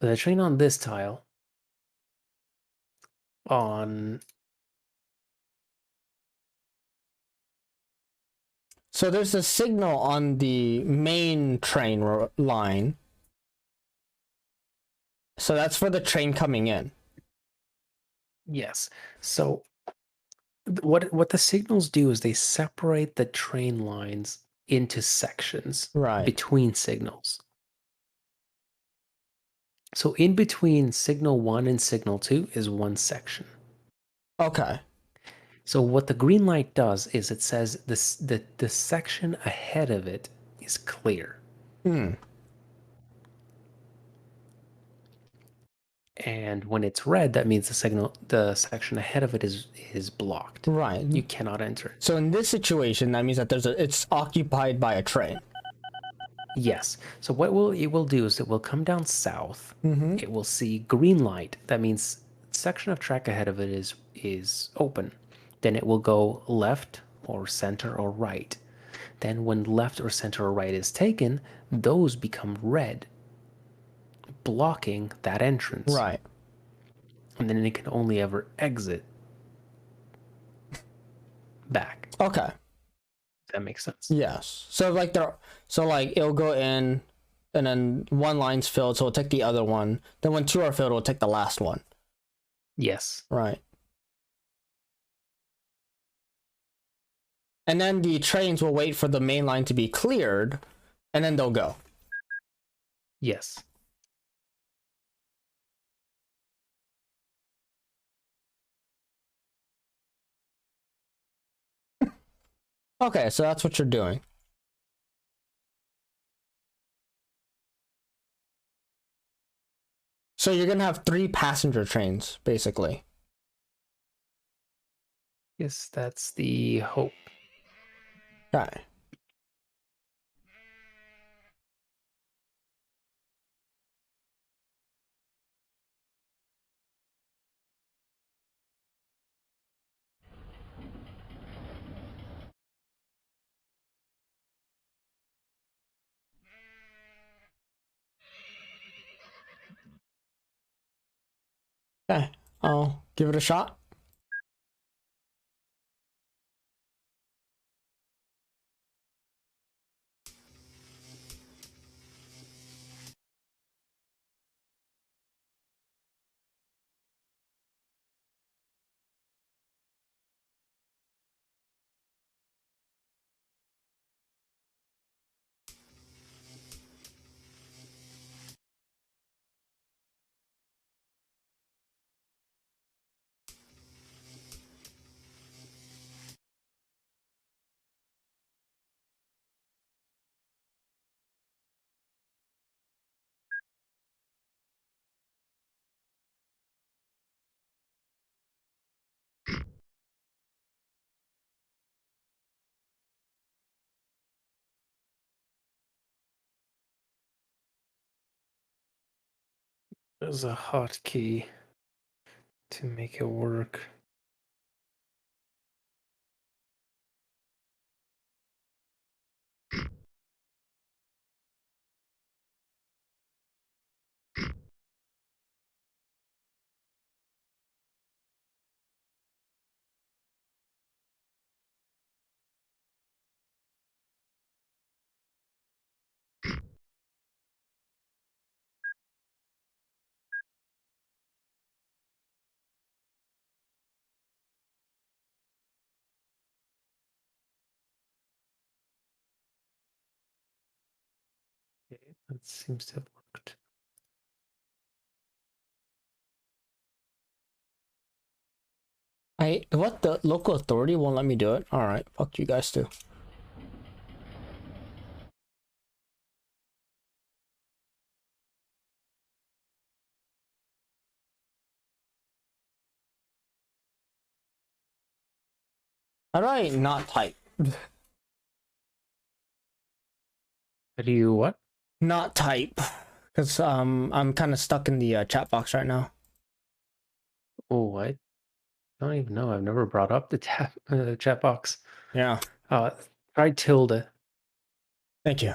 the train on this tile on. So there's a signal on the main train line. So that's for the train coming in. Yes. So what the signals do is they separate the train lines into sections between signals. So in between signal 1 and signal 2 is one section. Okay. So what the green light does is it says the section ahead of it is clear. And when it's red, that means the section ahead of it is blocked. Right. You cannot enter it. So in this situation, that means that it's occupied by a train. Yes. So what it will do is it will come down south. It will see green light. That means section of track ahead of it is open. Then it will go left or center or right. Then when left or center or right is taken, those become red, blocking that entrance. Right. And then it can only ever exit back. Okay. That makes sense. Yes. So like it'll go in, and then one line's filled, so it'll take the other one. Then when 2 are filled, it'll take the last one. Yes. Right. And then the trains will wait for the main line to be cleared, and then they'll go. Yes. Okay, so that's what you're doing. So you're gonna have 3 passenger trains, basically. Yes, that's the hope. Okay. Okay, I'll give it a shot. There's a hotkey to make it work. Okay, that seems to have worked. What, the local authority won't let me do it? Alright, fuck you guys too. How do I not type? How do you what? Not type. Because I'm kind of stuck in the chat box right now. Oh, I don't even know. I've never brought up the chat box. Yeah. Try tilde. Thank you.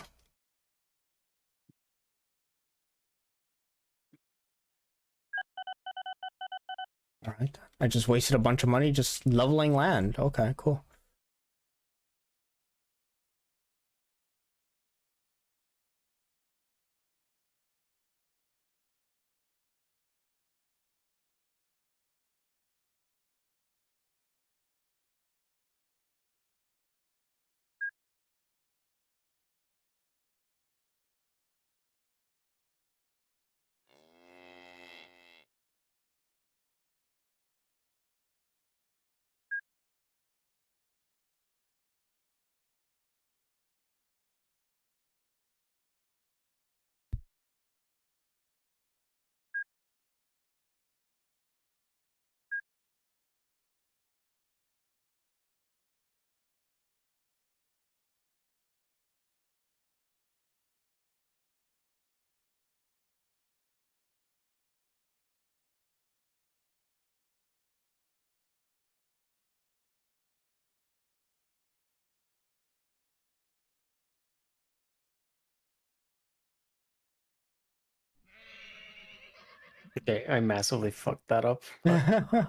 Alright. I just wasted a bunch of money just leveling land. Okay, cool. Okay, I massively fucked that up. But...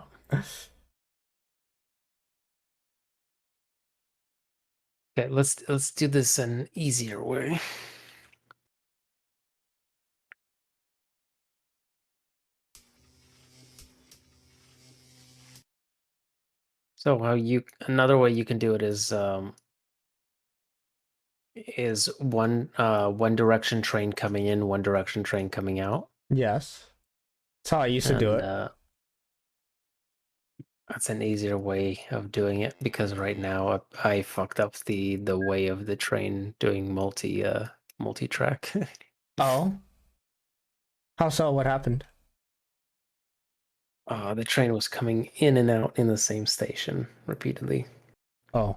okay, let's do this an easier way. So another way you can do it is one direction train coming in, one direction train coming out. Yes. That's how I used to do it. That's an easier way of doing it because right now I fucked up the way of the train doing multi-track. Oh. How so? What happened? The train was coming in and out in the same station repeatedly. Oh.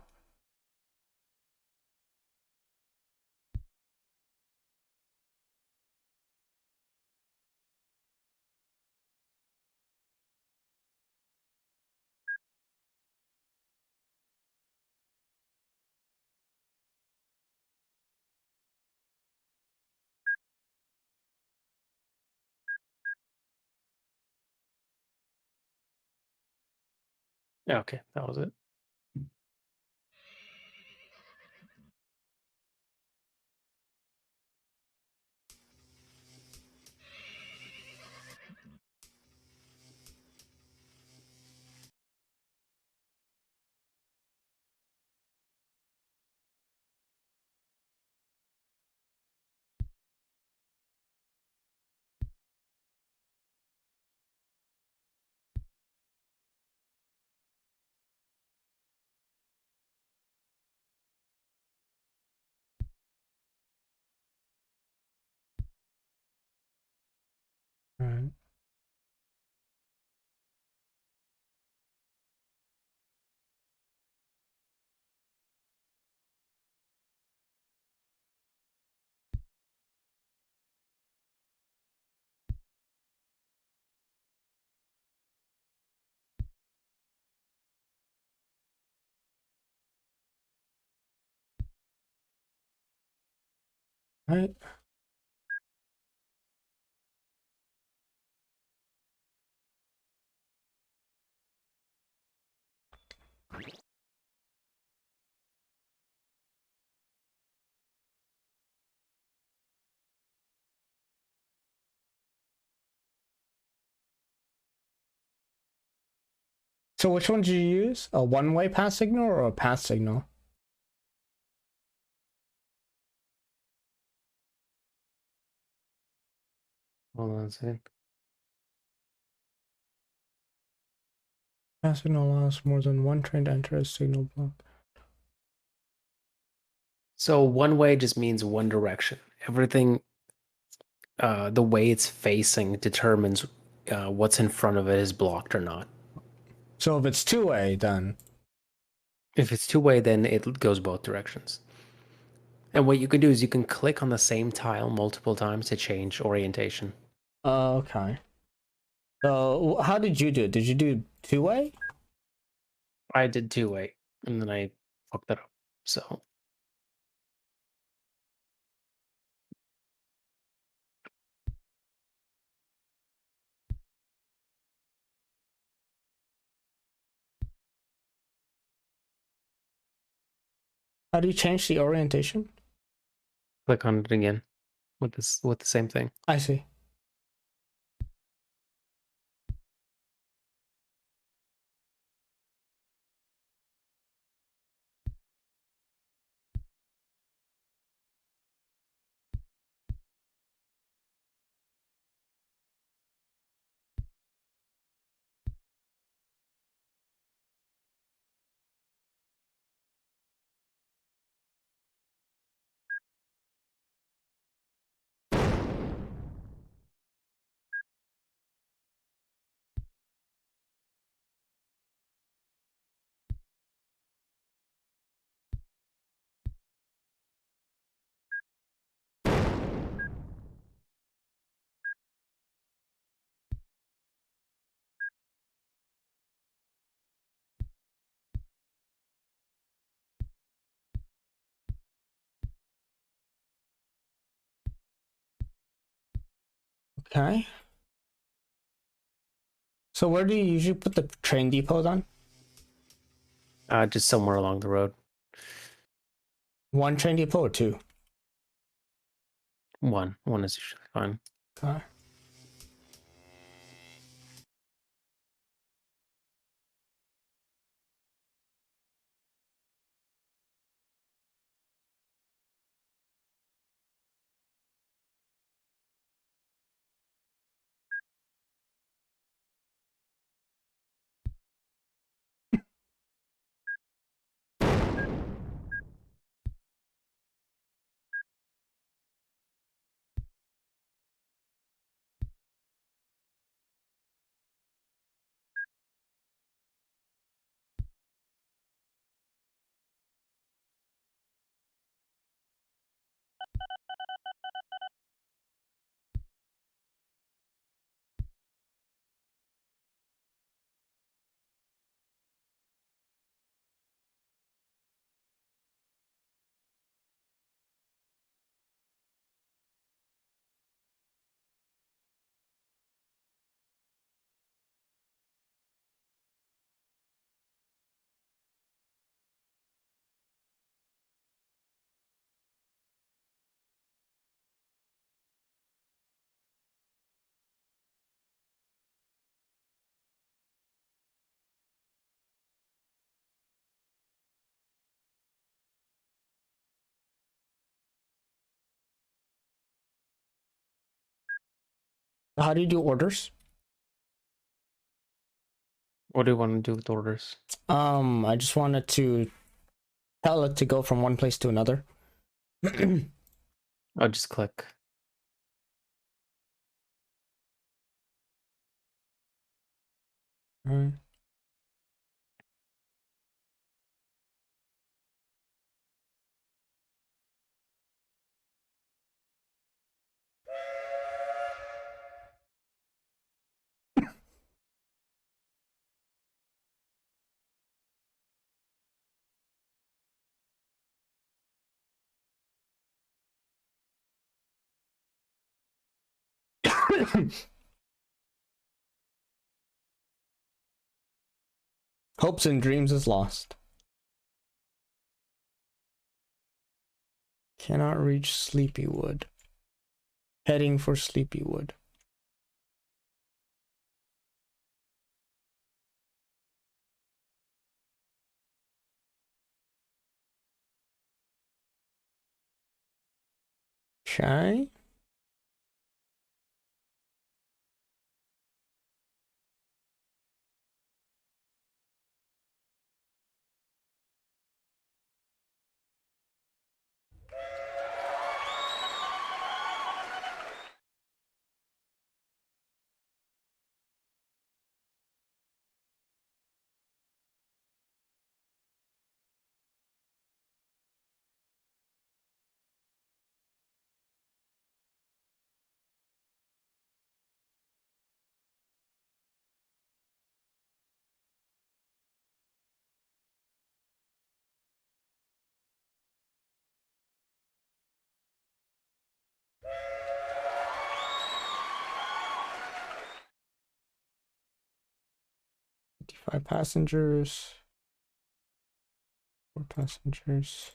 Okay, that was it. All right. All right. So which one did you use? A one-way pass signal or a pass signal? Hold on a second. Pass signal allows more than one train to enter a signal block. So one way just means one direction. Everything, the way it's facing determines what's in front of it is blocked or not. So if it's two-way, then if it's two-way, then it goes both directions. And what you can do is you can click on the same tile multiple times to change orientation. okay. So how did you do it? Did you do two-way? I did two-way, and then I fucked that up. So How do you change the orientation? click on it again with the same thing. I see. Okay. So where do you usually put the train depot then? Just somewhere along the road. One train depot or two? One is usually fine. Okay. How do you do orders? What do you want to do with orders? I just wanted to tell it to go from one place to another. I'll just click. Alright. Hopes and dreams is lost. Cannot reach Sleepywood. Heading for Sleepywood. Okay. Five passengers. 4 passengers.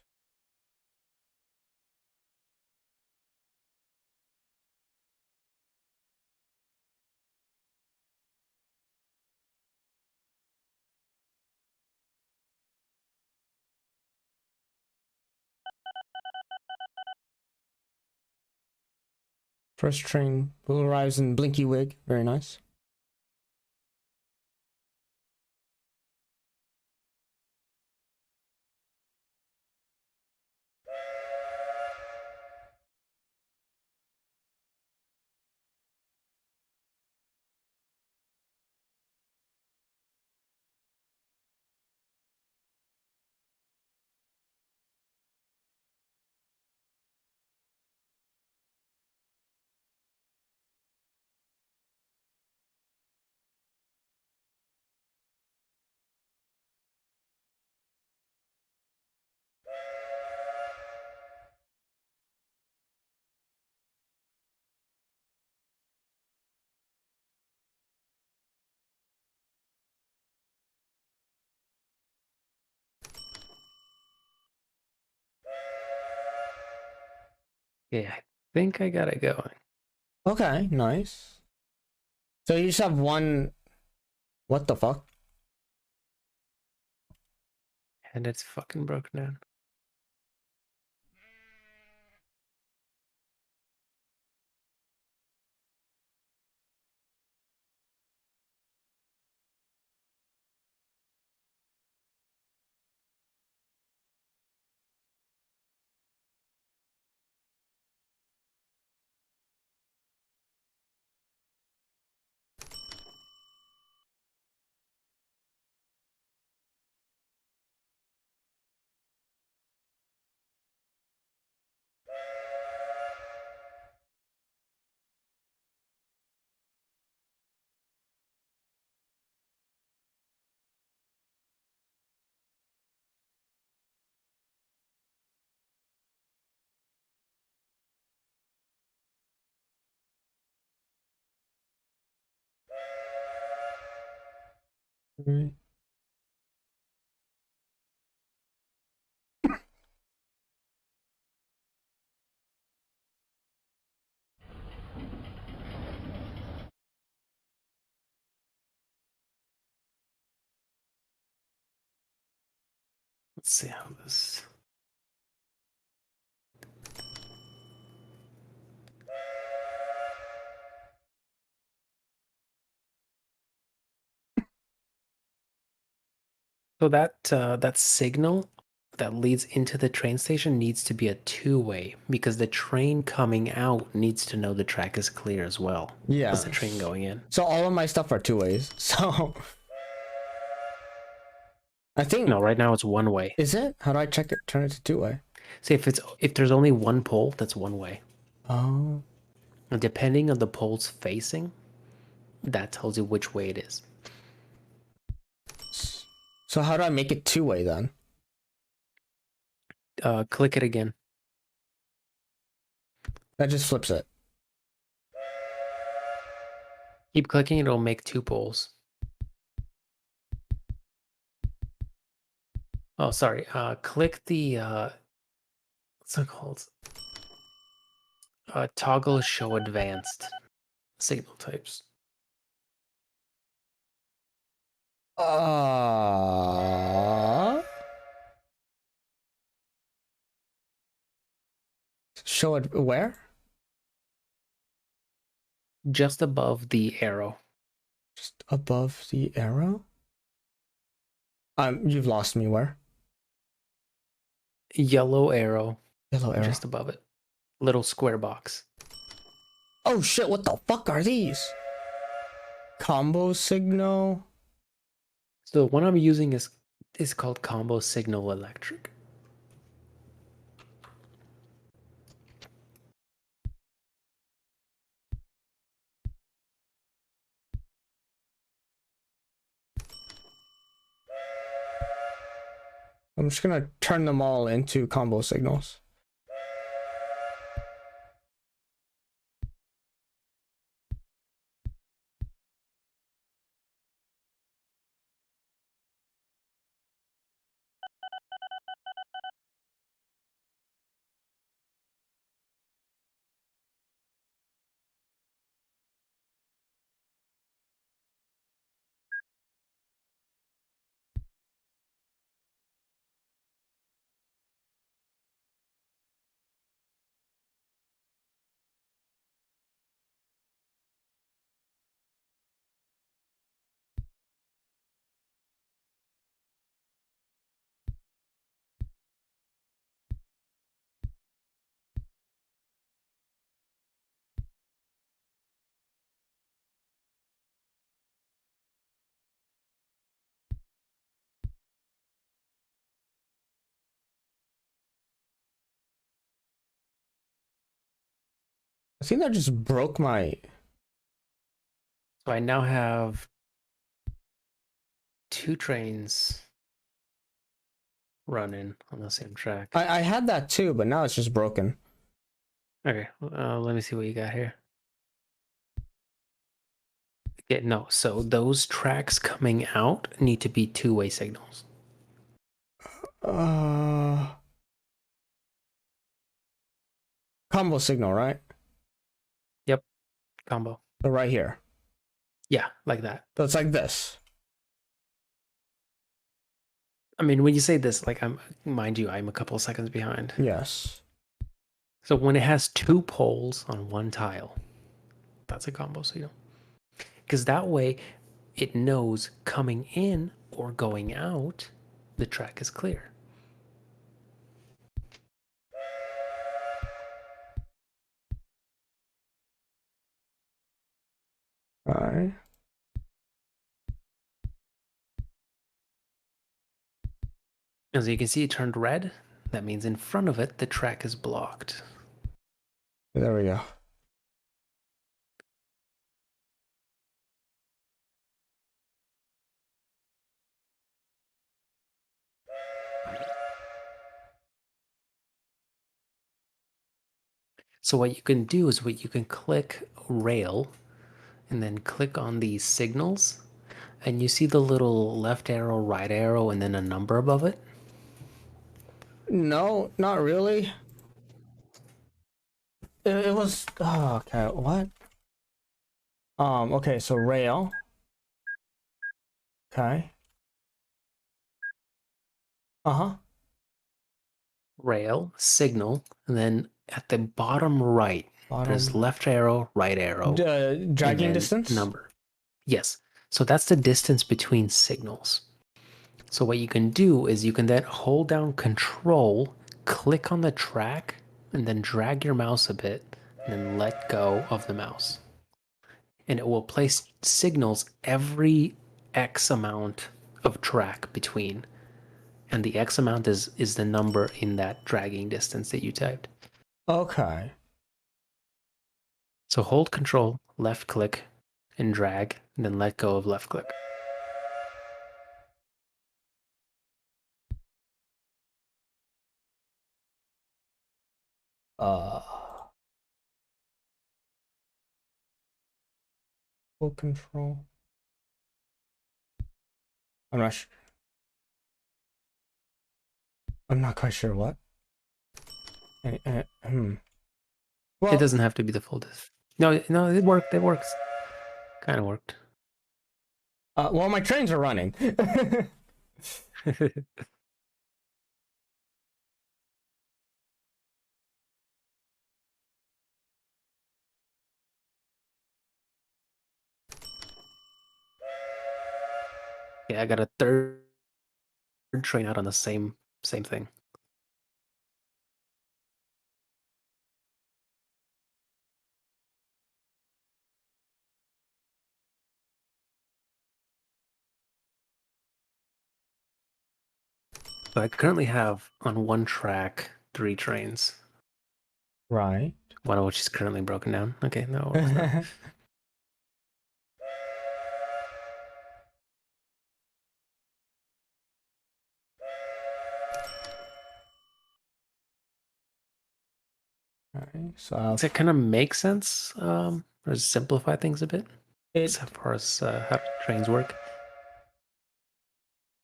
First train will arrives in Blinky Wig. Very nice. Yeah, I think I got it going. Okay, nice. So you just have one. What the fuck? And it's fucking broken down. Right. Let's see how this. So that signal that leads into the train station needs to be a two-way because the train coming out needs to know the track is clear as well. Yeah. As the train going in. So all of my stuff are 2 ways. So I think no, right now it's one way. Is it? How do I check it? Turn it to 2-way. See if there's only one pole, that's one way. Oh. And depending on the pole's facing, that tells you which way it is. So how do I make it 2-way then? Click it again. That just flips it. Keep clicking, it'll make 2 poles. Oh, sorry. Click the what's it called? Toggle show advanced signal types. Show it where? Just above the arrow. Just above the arrow? You've lost me. Where? Yellow arrow. Yellow arrow. Just above it. Little square box. Oh shit, what the fuck are these? Combo signal? So the one I'm using is called combo signal electric. I'm just gonna turn them all into combo signals. I think that just broke my... So I now have 2 trains running on the same track. I had that too, but now it's just broken. Okay, let me see what you got here. Okay, no, so those tracks coming out need to be 2-way signals. Combo signal, right? Yep, combo. So right here. Yeah, like that. So it's like this. I mean, when you say this, like mind you, I'm a couple of seconds behind. Yes. So when it has 2 poles on one tile, that's a combo signal. Because that way, it knows coming in or going out, the track is clear. Alright. As you can see, it turned red. That means in front of it, the track is blocked. There we go. So what you can do is you can click rail and then click on these signals, and you see the little left arrow, right arrow, and then a number above it. No, not really. It was... Oh, okay, what? Okay, so rail. Okay. Uh-huh. Rail, signal, and then at the bottom right, there's left arrow, right arrow. Dragging distance? Number. Yes. So that's the distance between signals. So what you can do is you can then hold down Control, click on the track, and then drag your mouse a bit, and then let go of the mouse. And it will place signals every X amount of track between. And the X amount is the number in that dragging distance that you typed. Okay. So hold Control, left click, and drag, and then let go of left click. Full control. I'm not sure. I'm not quite sure what. Well, it doesn't have to be the full disk. No, it worked. It works. Kind of worked. Well, my trains are running. Yeah, I got a third train out on the same thing. So I currently have on one track 3 trains. Right. One of which is currently broken down. Okay, no, it's not. Alright, so Does it kind of make sense? Or simplify things a bit? As far as how trains work?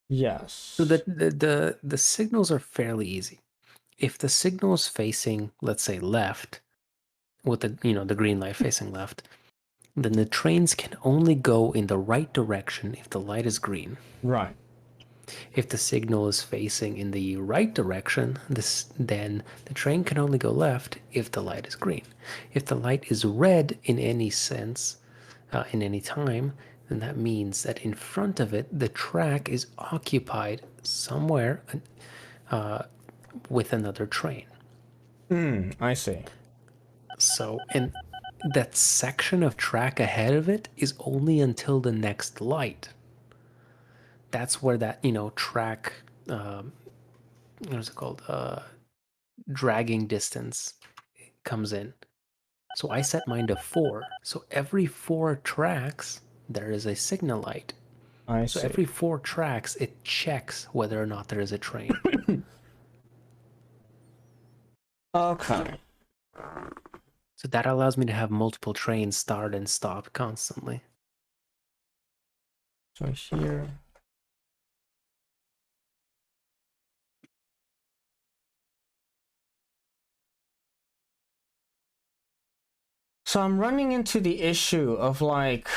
Yes. So the signals are fairly easy. If the signal is facing, let's say, left, with the the green light facing left, then the trains can only go in the right direction if the light is green. Right. If the signal is facing in the right direction, then the train can only go left if the light is green. If the light is red in any sense, in any time, then that means that in front of it, the track is occupied somewhere with another train. I see. So, and that section of track ahead of it is only until the next light. That's where that, track, what is it called? Dragging distance comes in. So I set mine to 4. So every 4 tracks, there is a signal light. So see. every 4 tracks, it checks whether or not there is a train. Okay. So that allows me to have multiple trains start and stop constantly. So here. So I'm running into the issue of like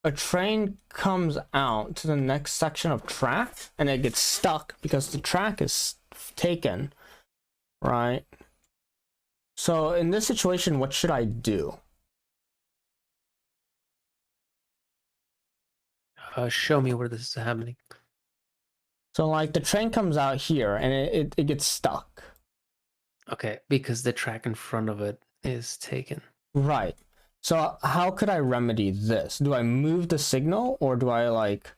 a train comes out to the next section of track and it gets stuck because the track is taken, right? So in this situation, what should I do? Show me where this is happening. So like the train comes out here and it gets stuck. Okay, because the track in front of it is taken. Right. So how could I remedy this? Do I move the signal or do I like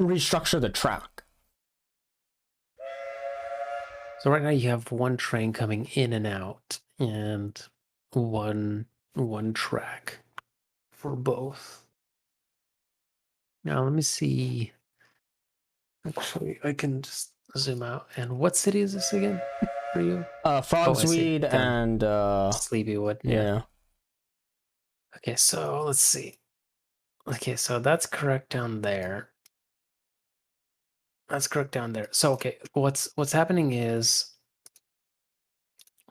restructure the track? So right now you have one train coming in and out and one track for both. Now let me see. Actually, I can just zoom out. And what city is this again for you? Frogsweed and Sleepywood. Yeah. Okay, so let's see. Okay, so that's correct down there. That's correct down there. So okay, what's happening is,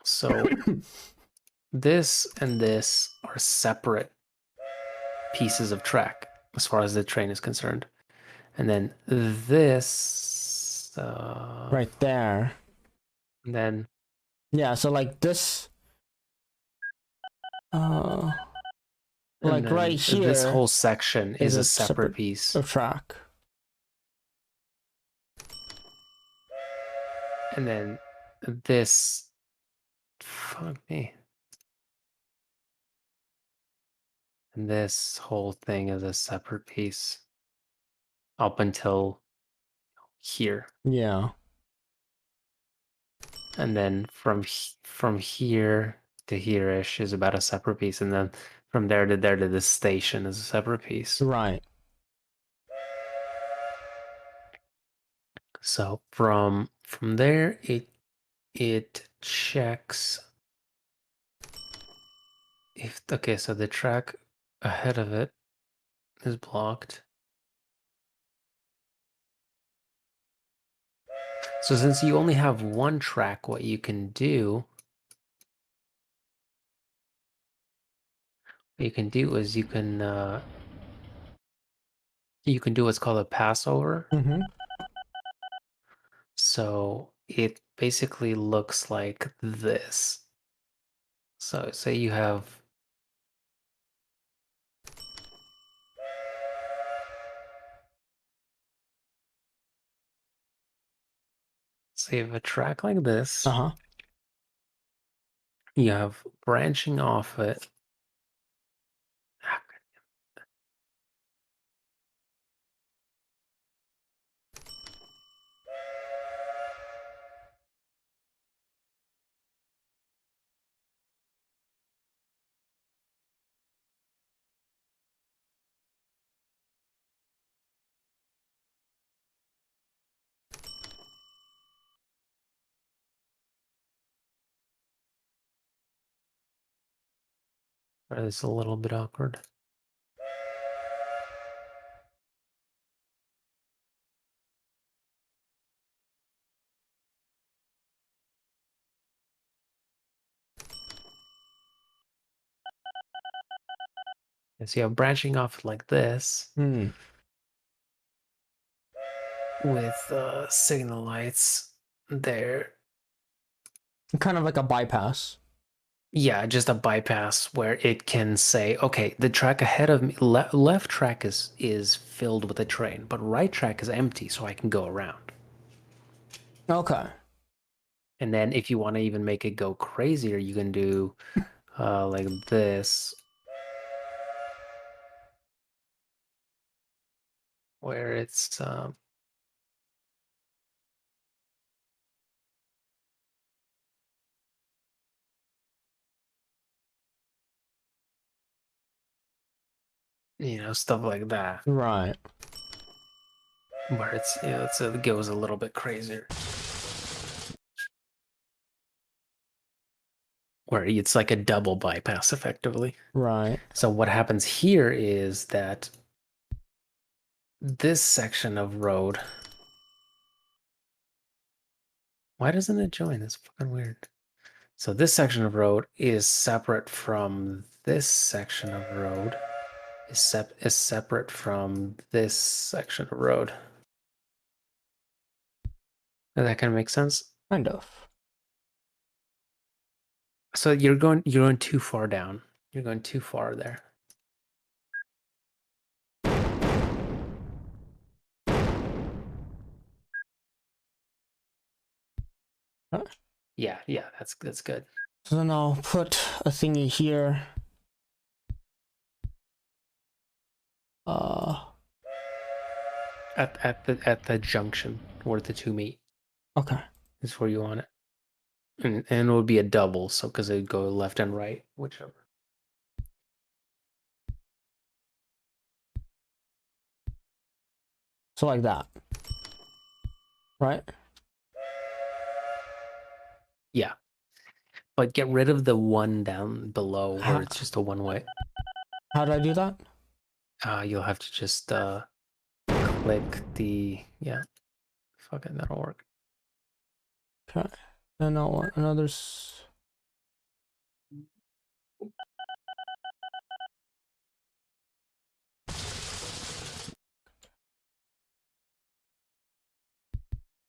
so this and this are separate pieces of track as far as the train is concerned. And then this right there. And then yeah, so like this like right here, this whole section is a separate piece of track. And then this, fuck me. And this whole thing is a separate piece up until here. Yeah. And then from here to here-ish is about a separate piece, and then from there to there to this station is a separate piece. Right. So from there it checks if okay, so the track ahead of it is blocked. So since you only have one track, what you can do is you can do what's called a passover. Mm-hmm. So it basically looks like this. So say you have a track like this. Uh-huh. You have branching off it. It's a little bit awkward. And so you have branching off like this with signal lights there. Kind of like a bypass. Yeah, just a bypass where it can say, okay, the track ahead of me, left track is filled with a train, but right track is empty, so I can go around. Okay. And then if you want to even make it go crazier, you can do like this, where it's stuff like that. Right. Where it's it goes a little bit crazier. Where it's like a double bypass effectively. Right. So what happens here is that this section of road, why doesn't it join? That's fucking weird. So this section of road is separate from this section of road, is separate from this section of road. Does that kind of make sense? Kind of. So you're going too far down. You're going too far there. Huh? Yeah, that's good. So then I'll put a thingy here. At the junction where the two meet. Okay. Is where you want it. And it would be a double, so because it'd go left and right, whichever. So like that. Right? Yeah. But get rid of the one down below where it's just a one way. How do I do that? You'll have to just click the fuck it, that'll work. Okay. Then I'll want another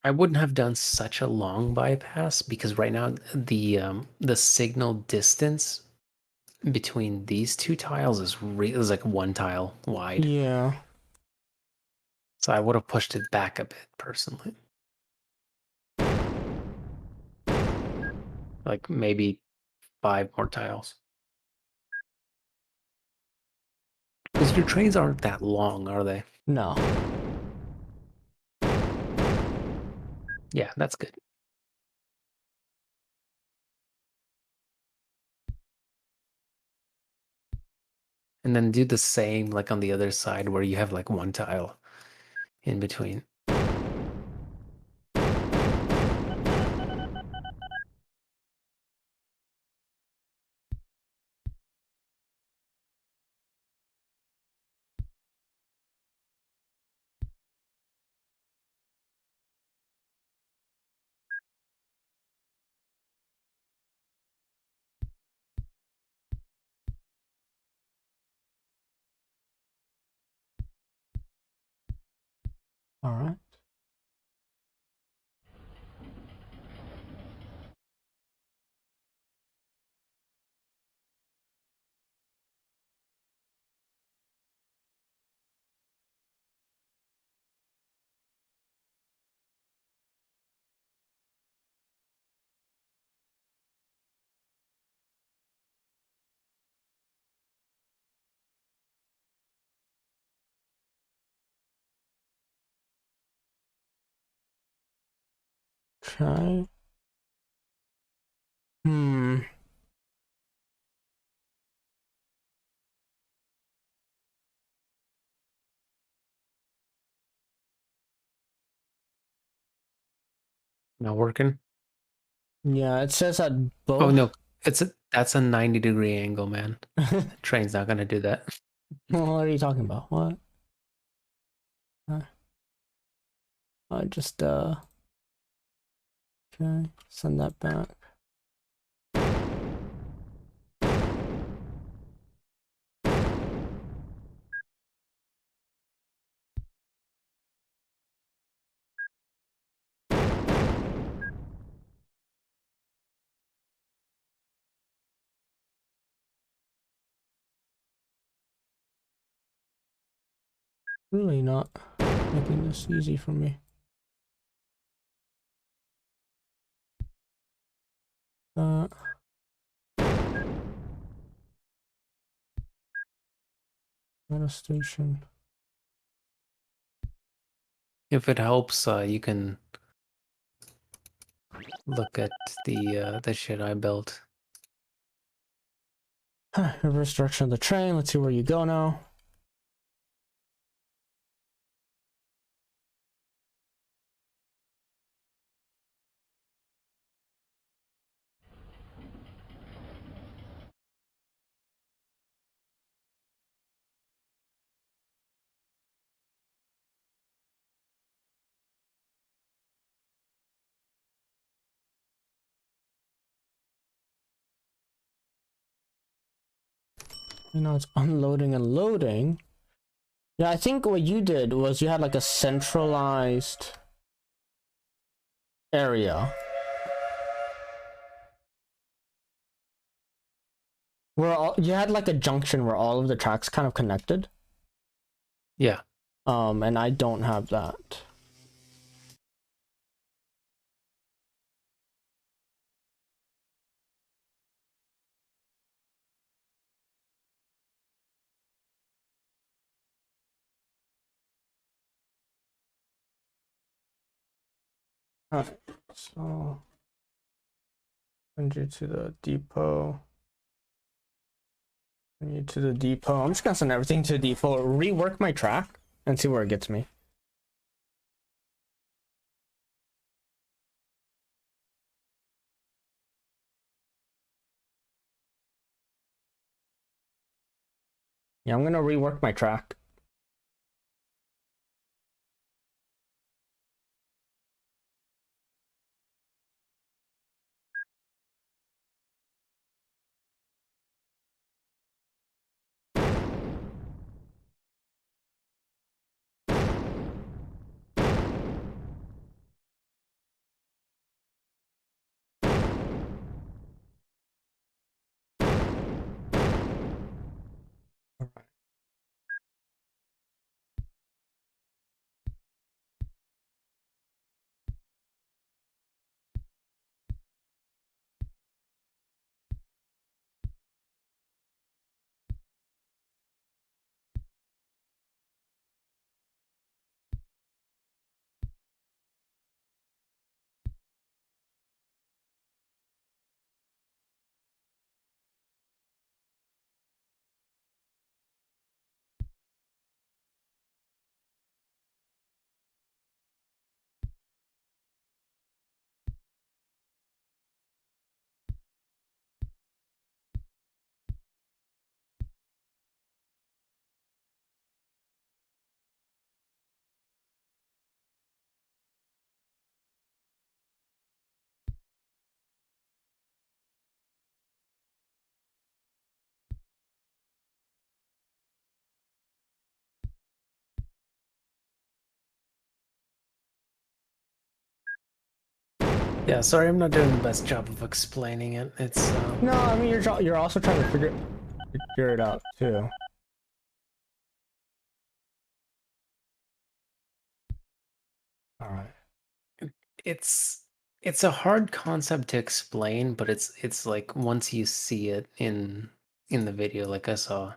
I wouldn't have done such a long bypass because right now the signal distance between these two tiles is like one tile wide. Yeah. So I would have pushed it back a bit personally. Like maybe 5 more tiles. Because your trains aren't that long, are they? No. Yeah, that's good. And then do the same like on the other side where you have like 1 tile in between. All right. Okay. Hmm. Not working? Yeah, it says that both. Oh no, that's a 90-degree angle, man. Train's not gonna do that. What are you talking about? What? I just okay, send that back. Really not making this easy for me. At a station. If it helps, you can look at the shit I built. Reverse direction of the train. Let's see where you go now. You know, it's unloading and loading. Yeah, I think what you did was you had like a centralized area where you had like a junction where all of the tracks kind of connected. Yeah. And I don't have that. Alright, so send you to the depot. Send you to the depot. I'm just gonna send everything to the depot, rework my track, and see where it gets me. Yeah, I'm gonna rework my track. Yeah, sorry, I'm not doing the best job of explaining it. It's No, I mean you're also trying to figure it out too. All right. It's a hard concept to explain, but it's like once you see it in the video, like I saw,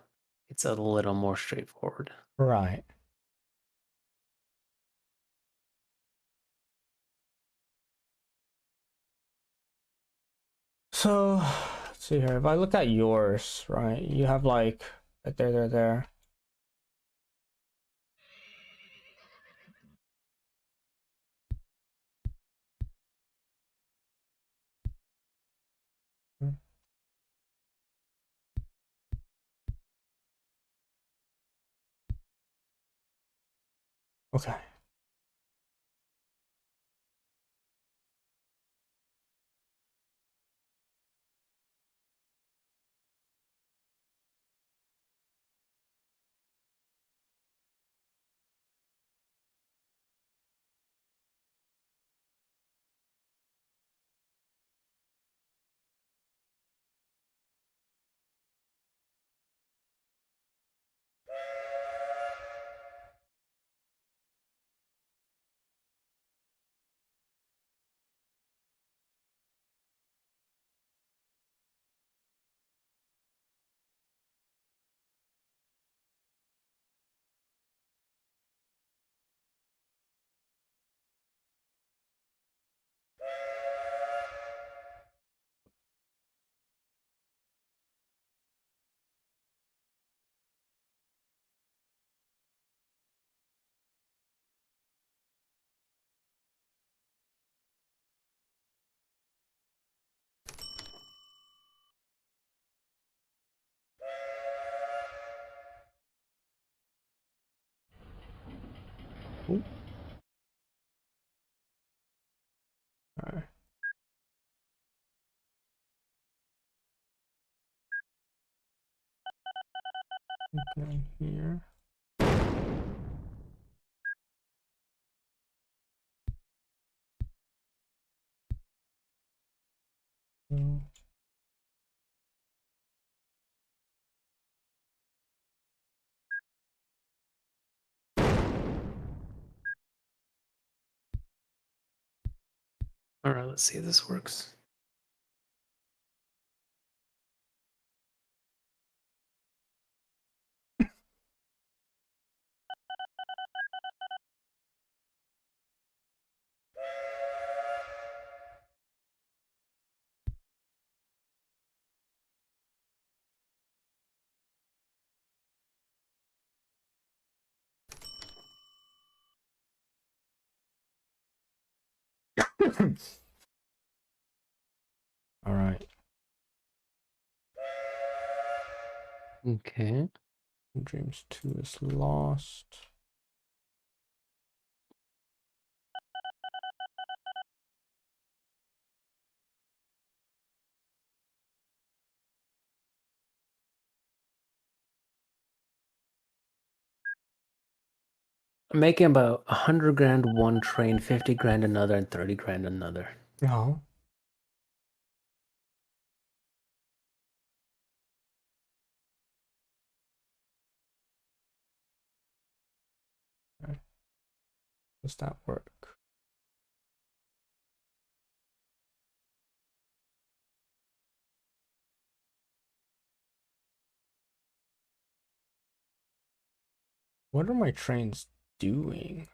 it's a little more straightforward. Right. So, let's see here. If I look at yours, right, you have like right there. Okay. Ooh. All right. Okay, here. Mm. All right, let's see if this works. All right. Okay. Dreams 2 is lost. I'm making about 100 grand one train, 50 grand another, and 30 grand another. No. Okay. Does that work? What are my trains doing?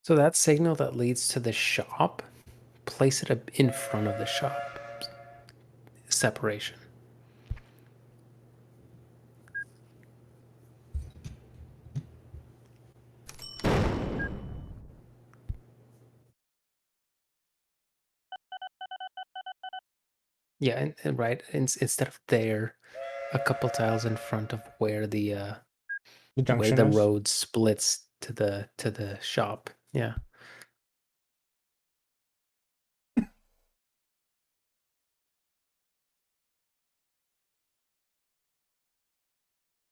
So that signal that leads to the shop, place it in front of the shop. Separation. Yeah, and right. Instead of there, a couple tiles in front of where the junction is? road splits to the shop. Yeah.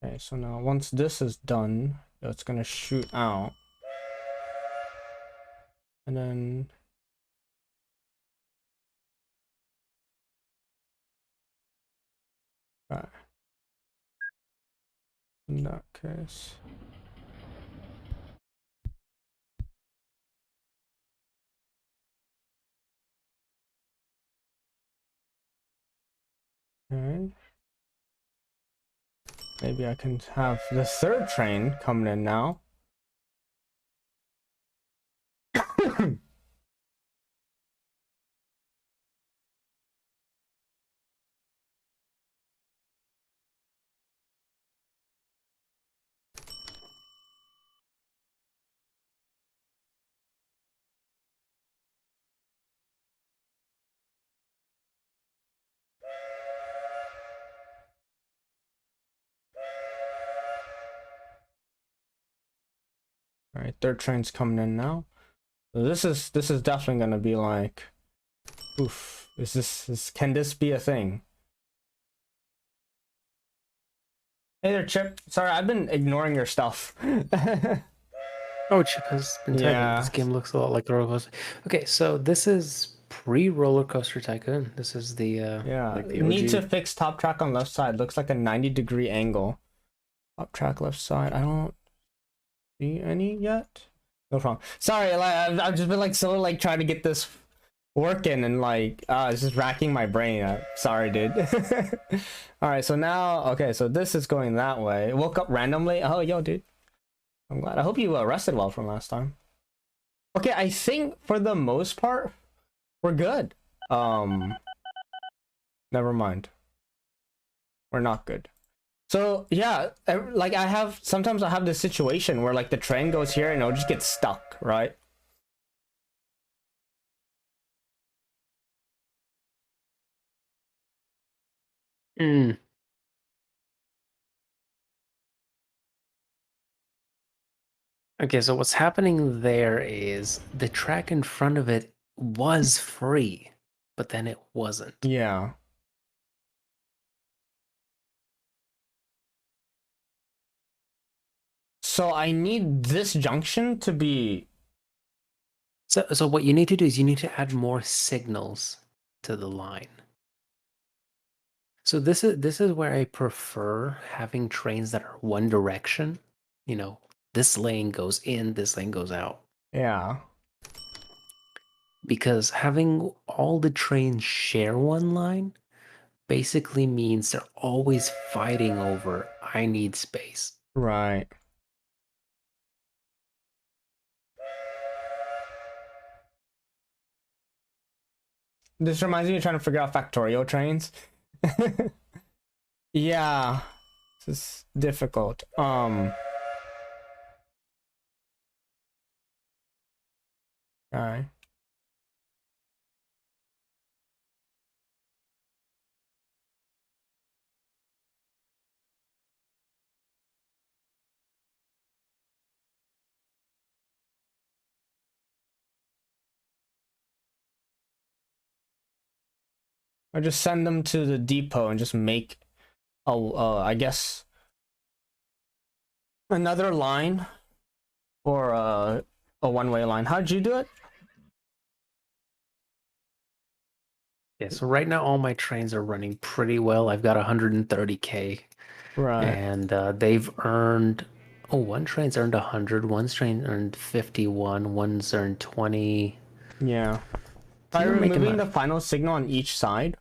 Okay, so now once this is done, It's gonna shoot out. And then in that case. Okay. Maybe I can have the third train coming in now. All right, third train's coming in now. So this is definitely gonna be like, oof. Can this be a thing? Hey there, Chip. Sorry, I've been ignoring your stuff. Oh, Chip has been typing. Yeah. This game looks a lot like the roller coaster. Okay, so this is pre-roller coaster tycoon. This is the like the OG. Need to fix top track on left side. Looks like a 90-degree angle. Top track left side. I don't see any yet. No problem. Sorry, like I've just been like so like trying to get this working and like it's just racking my brain. Sorry, dude. All right, so now okay, so this is going that way. Woke up randomly. Oh, yo, dude. I'm glad. I hope you rested well from last time. Okay, I think for the most part we're good. Never mind. We're not good. So yeah, like sometimes I have this situation where like the train goes here and it'll just get stuck, right? Mm. Okay, so what's happening there is the track in front of it was free, but then it wasn't. Yeah. So I need this junction to be... So what you need to do is you need to add more signals to the line. So this is where I prefer having trains that are one direction. You know, this lane goes in, this lane goes out. Yeah. Because having all the trains share one line basically means they're always fighting over, I need space. Right. This reminds me of trying to figure out factorial trains. Yeah. This is difficult. Alright. Or just send them to the depot and just make I guess another line or a one-way line. How'd you do it? Yeah, so right now all my trains are running pretty well. I've got 130k. Right. And they've earned one train's earned 100, one's train earned 51, one's earned 20. Yeah. By removing the final signal on each side?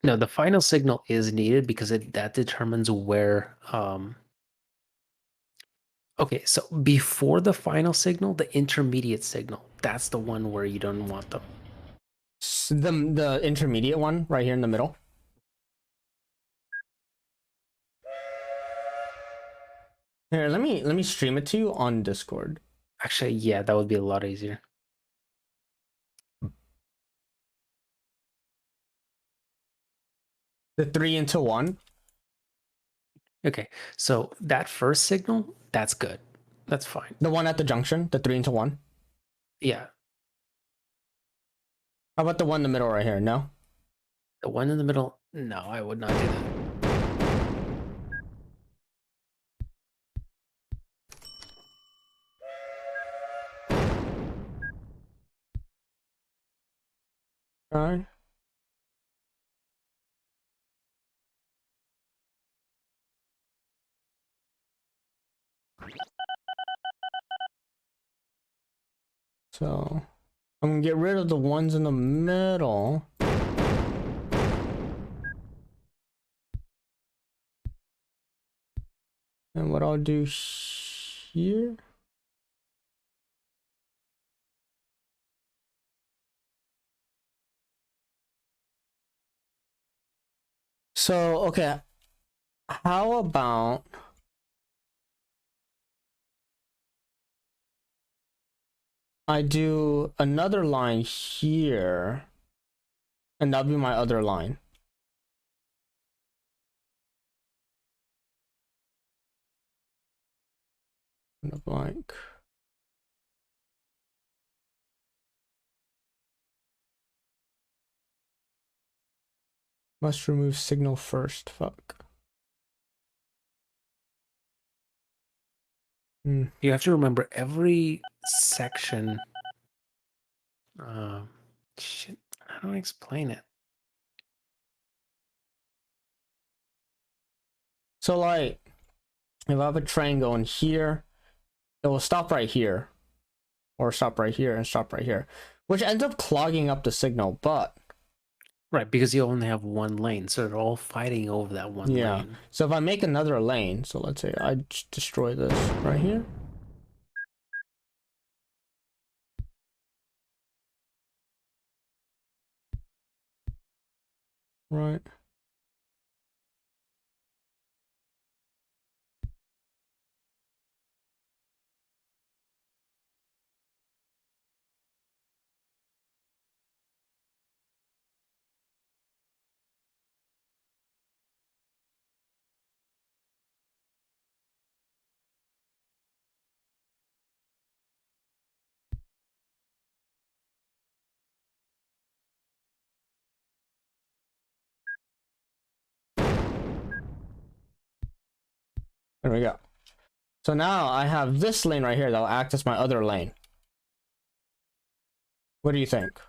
No, the final signal is needed because that determines where okay, so before the final signal, the intermediate signal, that's the one where you don't want them. The intermediate one right here in the middle. Here, let me stream it to you on Discord. Actually, yeah, that would be a lot easier. The 3 into 1. Okay, so that first signal, that's good. That's fine. The one at the junction, the 3 into 1. Yeah. How about the one in the middle right here? No? The one in the middle? No, I would not do that. Okay. So I'm gonna get rid of the ones in the middle. And what I'll do here. So, okay. How about I do another line here, and that'll be my other line. And a blank. Must remove signal first. Fuck. You have to remember every section. Shit, how do I explain it? So, like, if I have a train going here, it will stop right here, or stop right here and stop right here, which ends up clogging up the signal. But Right, because you only have one lane, so they're all fighting over that one lane. So if I make another lane, so let's say I destroy this right here. Right. There we go. So now I have this lane right here that'll act as my other lane. What do you think?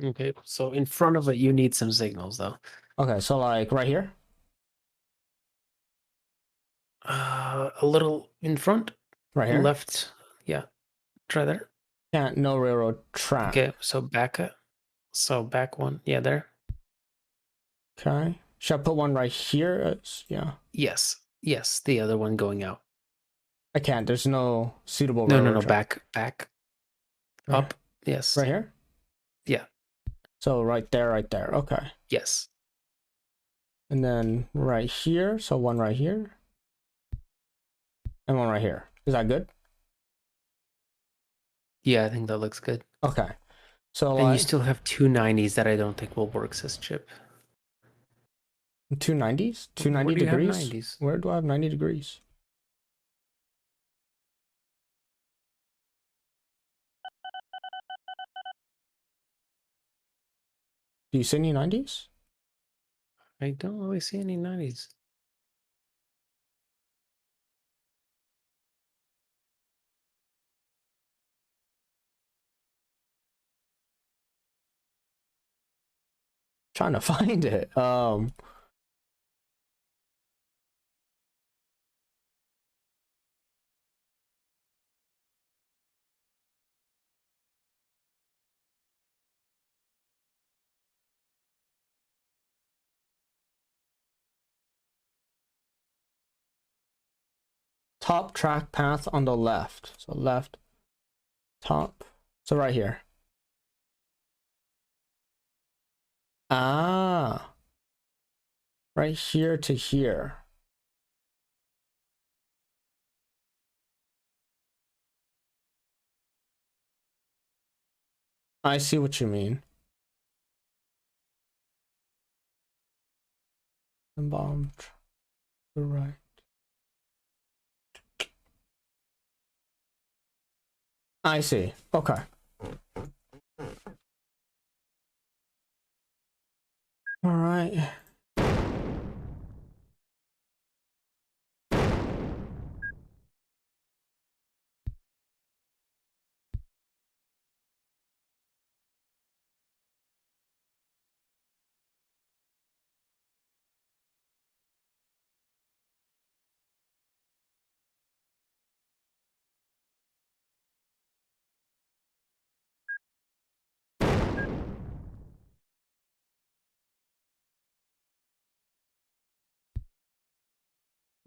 Okay, so in front of it, you need some signals, though. Okay, so like right here? A little in front. Right here? Left. Yeah. Try there. Can't, no railroad track. Okay, so back up. So back one. Yeah, there. Okay. Should I put one right here? Yeah. Yes. Yes, the other one going out. I can't. There's no suitable No, railroad back. Right. Up. Yes. Right here? Yeah. So right there. Okay. Yes. And then right here. So one right here. And one right here. Is that good? Yeah, I think that looks good. Okay. So and you still have 290s that I don't think will work as chip. 290s? 290 degrees? Where do I have 90 degrees? Do you see any 90s? I don't really see any 90s. Trying to find it. Top track path on the left. So left, top. So right here. Ah. Right here to here. I see what you mean. And bomb to the right. I see. Okay. All right.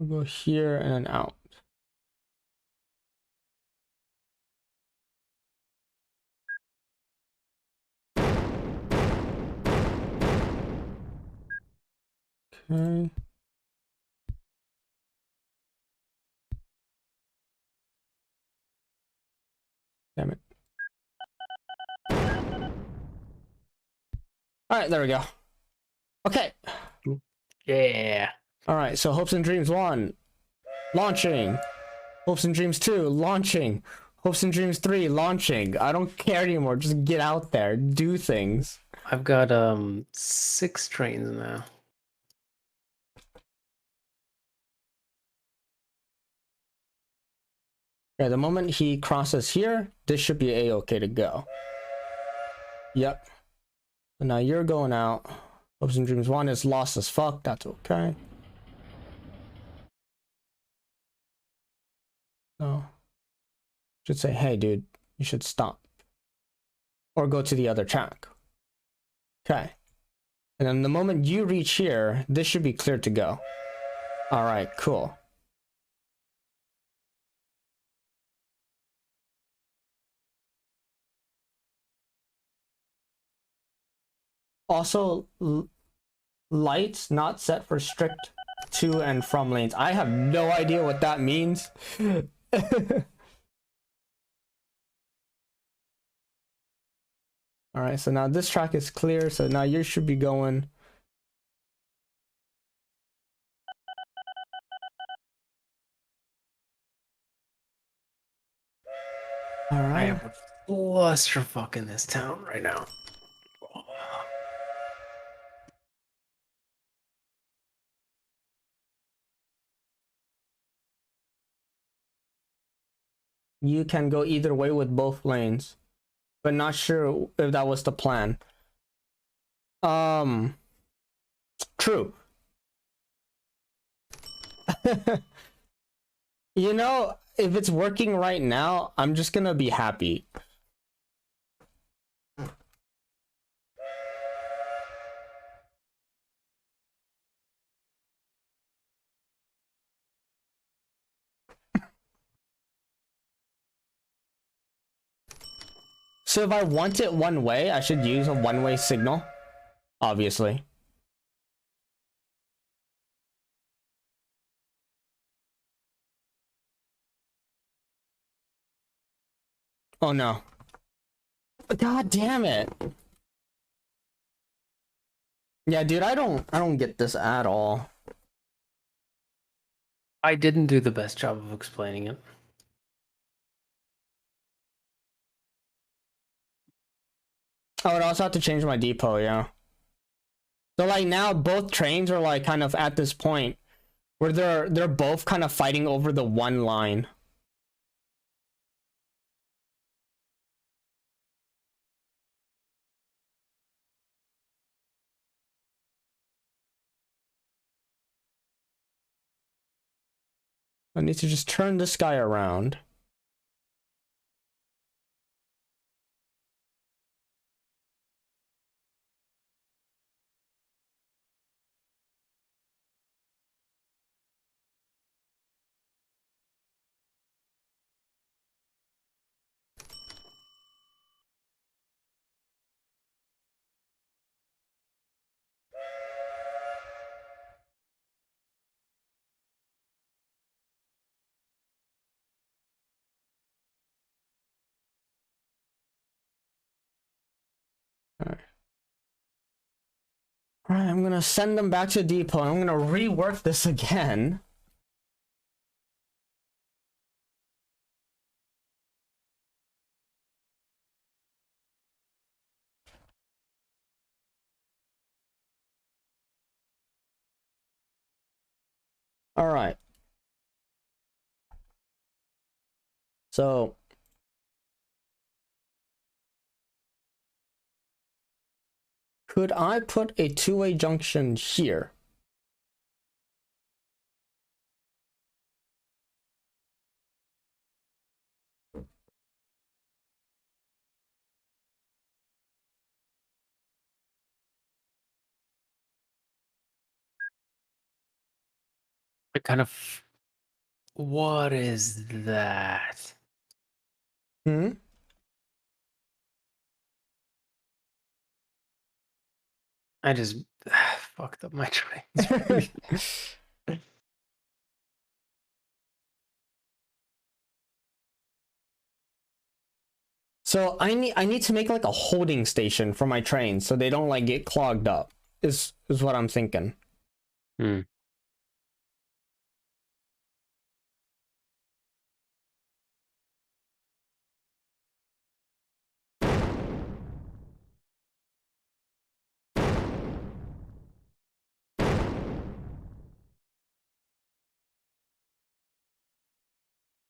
We'll go here and then out. Okay. Damn it. All right, there we go. Okay. Yeah. All right, so Hopes and Dreams 1, launching. Hopes and Dreams 2, launching. Hopes and Dreams 3, launching. I don't care anymore. Just get out there, do things. I've got 6 trains now. Okay, the moment he crosses here, this should be a-okay to go. Yep. So now you're going out. Hopes and Dreams 1 is lost as fuck. That's okay. So, should say, hey, dude, you should stop. Or go to the other track. Okay. And then the moment you reach here, this should be clear to go. All right, cool. Also, lights not set for strict to and from lanes. I have no idea what that means. All right, so now this track is clear. So now you should be going. All right. I am clusterfuck in this town right now. You can go either way with both lanes, but not sure if that was the plan. True. You know, if it's working right now, I'm just gonna be happy. So if I want it one way, I should use a one-way signal, obviously. Oh no. God damn it. Yeah, dude, I don't get this at all. I didn't do the best job of explaining it. I would also have to change my depot, yeah. So like now both trains are like kind of at this point where they're both kind of fighting over the one line. I need to just turn this guy around. Alright, I'm gonna send them back to depot. I'm gonna rework this again. Alright. So could I put a two-way junction here? I kind of. What is that? Hmm. I just fucked up my trains. So I need to make like a holding station for my trains so they don't like get clogged up. Is what I'm thinking. Hmm.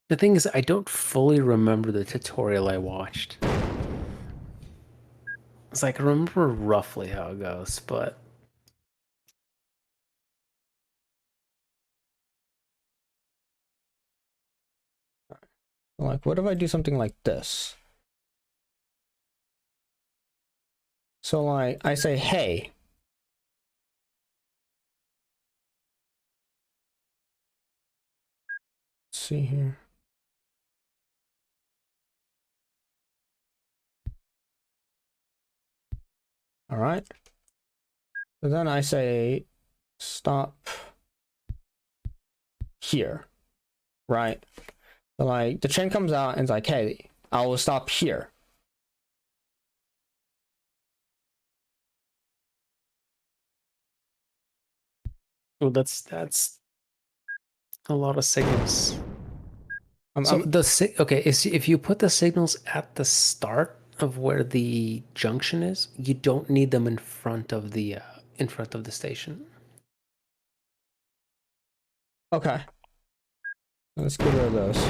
The thing is, I don't fully remember the tutorial I watched. It's like I remember roughly how it goes, but Like, what if I do something like this? So like I say, hey. Let's see here. All right. So then I say, stop here, right? So like the train comes out and it's like, hey, I will stop here. well, that's a lot of signals. So okay, if you put the signals at the start of where the junction is, you don't need them in front of the station. Okay. Let's get rid of those.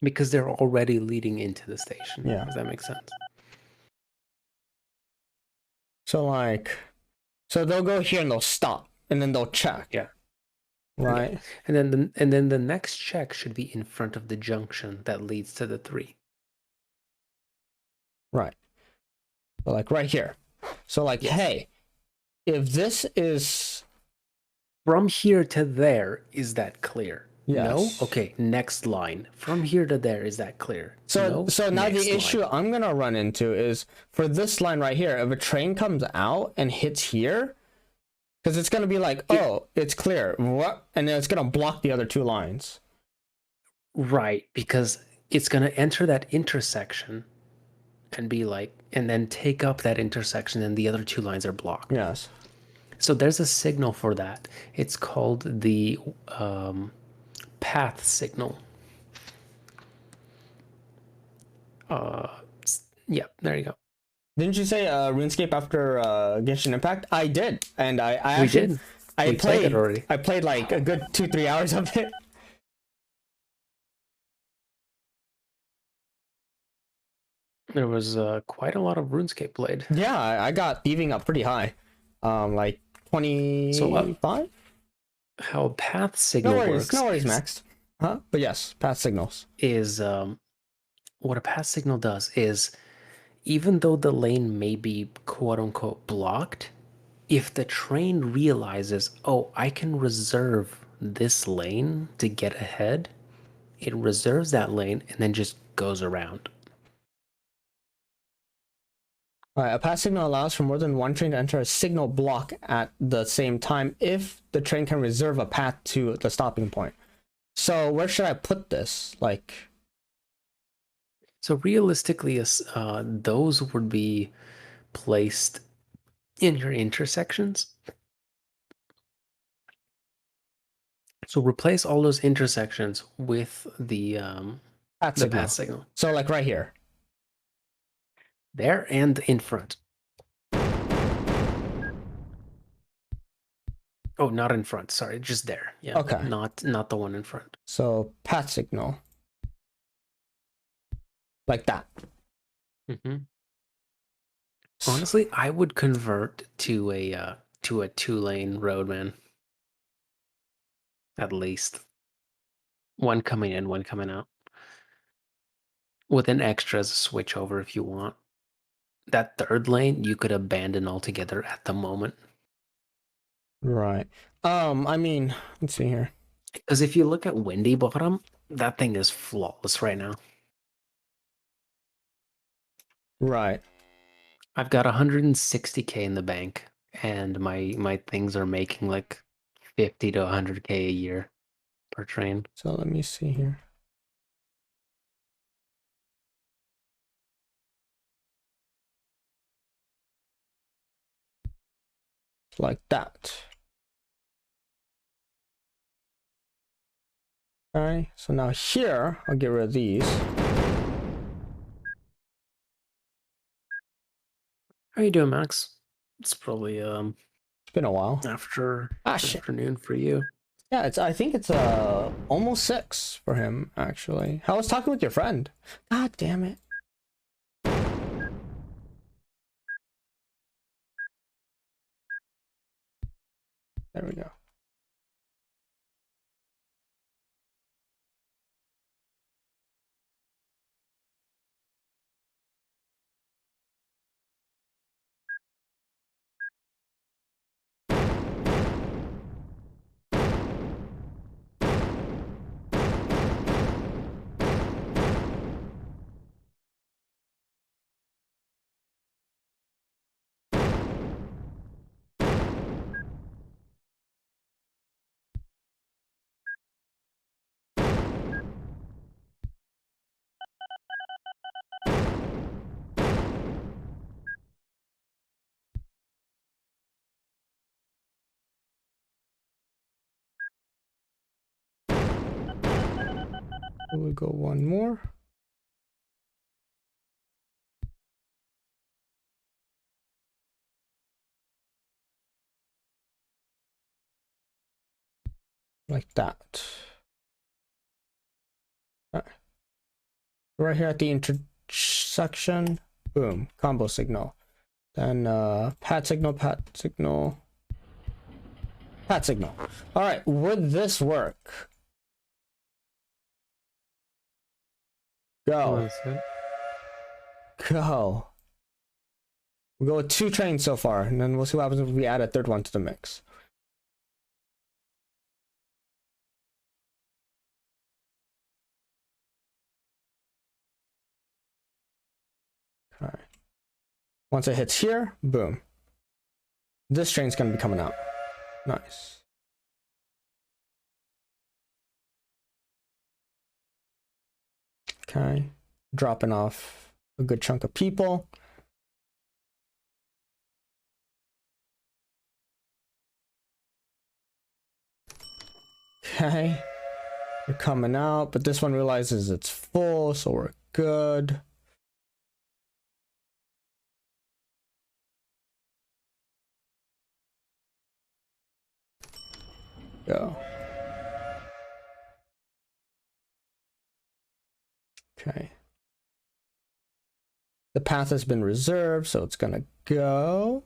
Because they're already leading into the station. Yeah. Does that make sense? So like, so they'll go here and they'll stop and then they'll check. Yeah. Right. Yeah. And then the next check should be in front of the junction that leads to the 3. Right. So like right here. So like, yes. Hey, if this is from here to there, is that clear? Yes. No? Okay, next line. From here to there, is that clear? So no? So now next the issue line. I'm gonna run into is for this line right here, if a train comes out and hits here, because it's gonna be like, oh, it's clear. What? And then it's gonna block the other 2 lines. Right, because it's gonna enter that intersection and be like, and then take up that intersection and the other 2 lines are blocked. Yes. So there's a signal for that. It's called the path signal. Yeah, there you go. Didn't you say RuneScape after Genshin Impact? I did, and I actually did. I played it already. I played like a good 2-3 hours of it. There was quite a lot of RuneScape played. Yeah, I got thieving up pretty high, like 25. So, how a path signal works? No worries, Max. Huh? But yes, path signals is what a path signal does is, even though the lane may be quote unquote blocked, if the train realizes, oh, I can reserve this lane to get ahead, it reserves that lane and then just goes around. Alright, a path signal allows for more than one train to enter a signal block at the same time if the train can reserve a path to the stopping point. So where should I put this? Like, so realistically, those would be placed in your intersections. So replace all those intersections with the path signal. So like right here. There and in front. Oh, not in front. Sorry, just there. Yeah. Okay. Not the one in front. So path signal. Like that. Mm-hmm. Honestly, I would convert to a 2-lane road, man. At least. One coming in, one coming out. With an extra as a switch over if you want. That third lane you could abandon altogether at the moment. Right. I mean, let's see here. Because if you look at Windy Bottom, that thing is flawless right now. Right. I've got 160k in the bank, and my things are making like 50 to 100k a year per train. So let me see here. Like that. Alright, so now here, I'll get rid of these. How are you doing, Max? It's probably It's been a while. Afternoon for you. Yeah, I think it's almost 6 for him, actually. I was talking with your friend. God damn it. There we go. We'll go one more. Like that. Right here at the intersection, boom, combo signal. Then pat signal, pat signal, pat signal. All right, would this work? Go. Go. We'll go with 2 trains so far, and then we'll see what happens if we add a 3rd one to the mix. All right. Once it hits here, boom. This train's gonna be coming out. Nice. Okay. Dropping off a good chunk of people. Okay. They're coming out, but this one realizes it's full, so we're good. Go. Okay. The path has been reserved, so it's gonna go.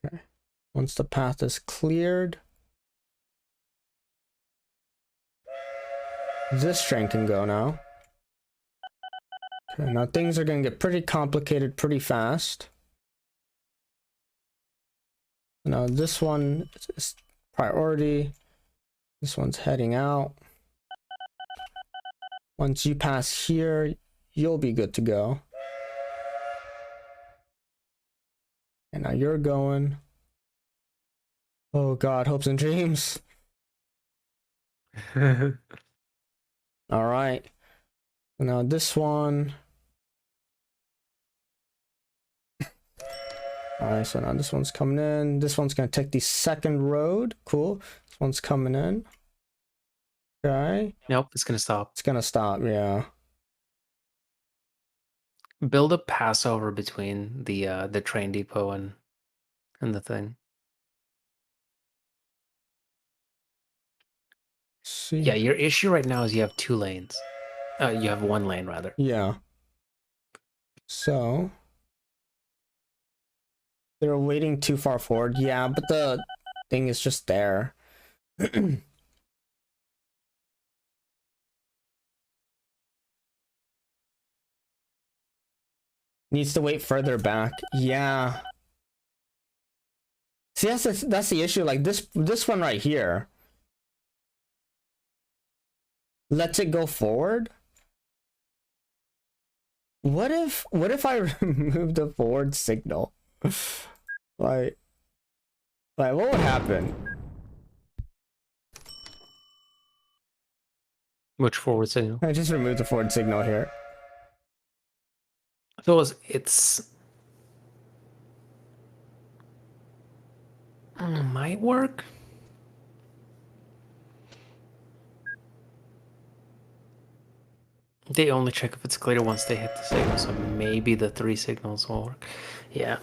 Okay. Once the path is cleared, this train can go now. Okay, now things are gonna get pretty complicated pretty fast. Now this one is priority. This one's heading out. Once you pass here, you'll be good to go. And now you're going. Oh God, hopes and dreams. All right. Now this one. All right, so now this one's coming in. This one's gonna take the 2nd road. Cool. This one's coming in. Okay. Nope, it's gonna stop. It's gonna stop, yeah. Build a passover between the train depot and the thing. See. Yeah, your issue right now is you have 2 lanes. You have 1 lane rather. Yeah. So They're waiting too far forward. Yeah, but the thing is just there. Needs to wait further back. Yeah. See, that's the issue. Like this one right here lets it go forward. What if I remove the forward signal? like what would happen? Which forward signal? I just removed the forward signal here. So it's might work. They only check if it's clear once they hit the signal, so maybe the 3 signals will work. Yeah.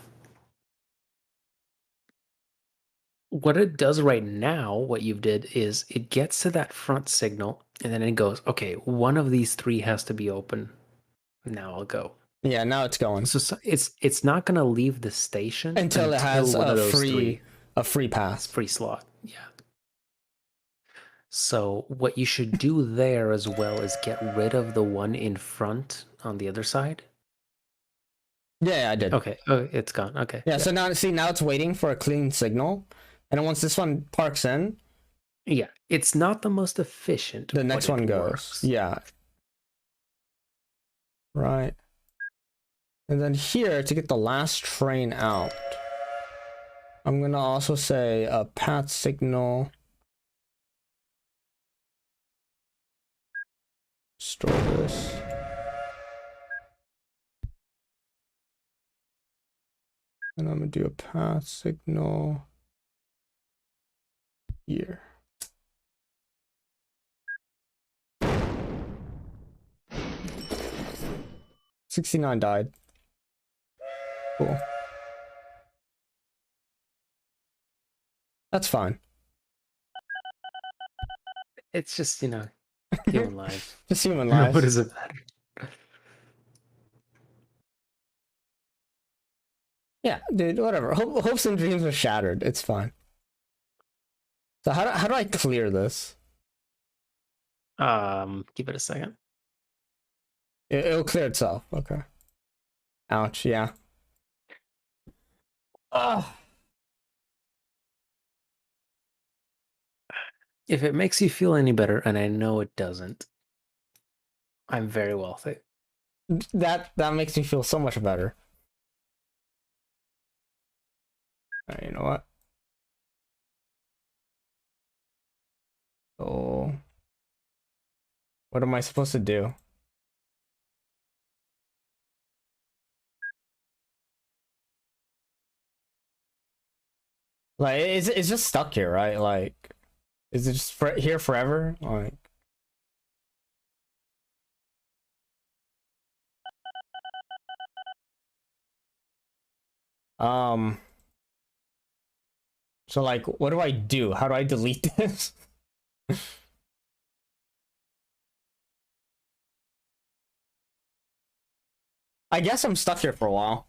What it does right now, what you did is it gets to that front signal and then it goes, okay, one of these 3 has to be open. Now I'll go. Yeah, now it's going. So it's not gonna leave the station until it has one of a those free 3 free pass. Free slot. Yeah. So what you should do there as well is get rid of the one in front on the other side. Yeah, I did. Okay. Oh, it's gone. Okay. Yeah, so now see, now it's waiting for a clean signal. And once this one parks in, yeah, it's not the most efficient. The next one goes. Works. Yeah. Right. And then here to get the last train out, I'm gonna also say a path signal. Store this. And I'm gonna do a path signal here. $69 died. Cool. That's fine. It's just, you know, human lives. Just human lives. What does it matter? Yeah, dude, whatever. Hopes and dreams are shattered. It's fine. So how do I clear this? Give it a second. It'll clear itself. Okay. Ouch, yeah. Ugh. If it makes you feel any better, and I know it doesn't, I'm very wealthy. That makes me feel so much better. Alright, you know what? So, what am I supposed to do? Like, it's just stuck here, right? Like, is it just here forever? Like, so like, what do I do? How do I delete this? I guess I'm stuck here for a while.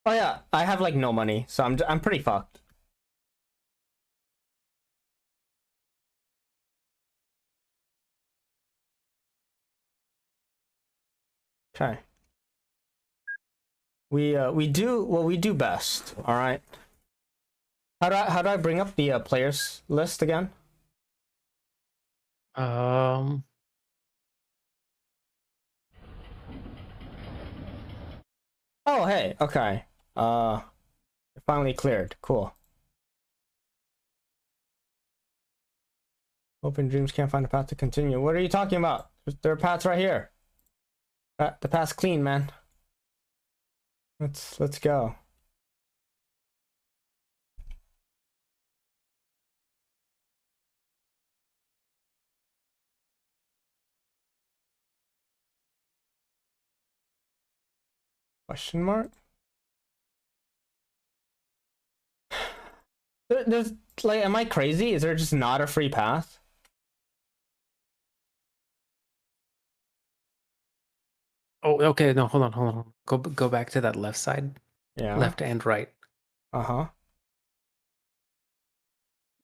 Oh yeah, I have like no money, so I'm pretty fucked. Okay. We do what we do best. All right. How do I bring up the players list again? Oh, hey. Okay. Finally cleared. Cool. Open dreams can't find a path to continue. What are you talking about? There are paths right here. The path's clean, man. Let's go. Question mark? There's like, am I crazy? Is there just not a free path? Oh, okay. No, hold on, hold on. Go back to that left side. Yeah. Left and right. Uh-huh.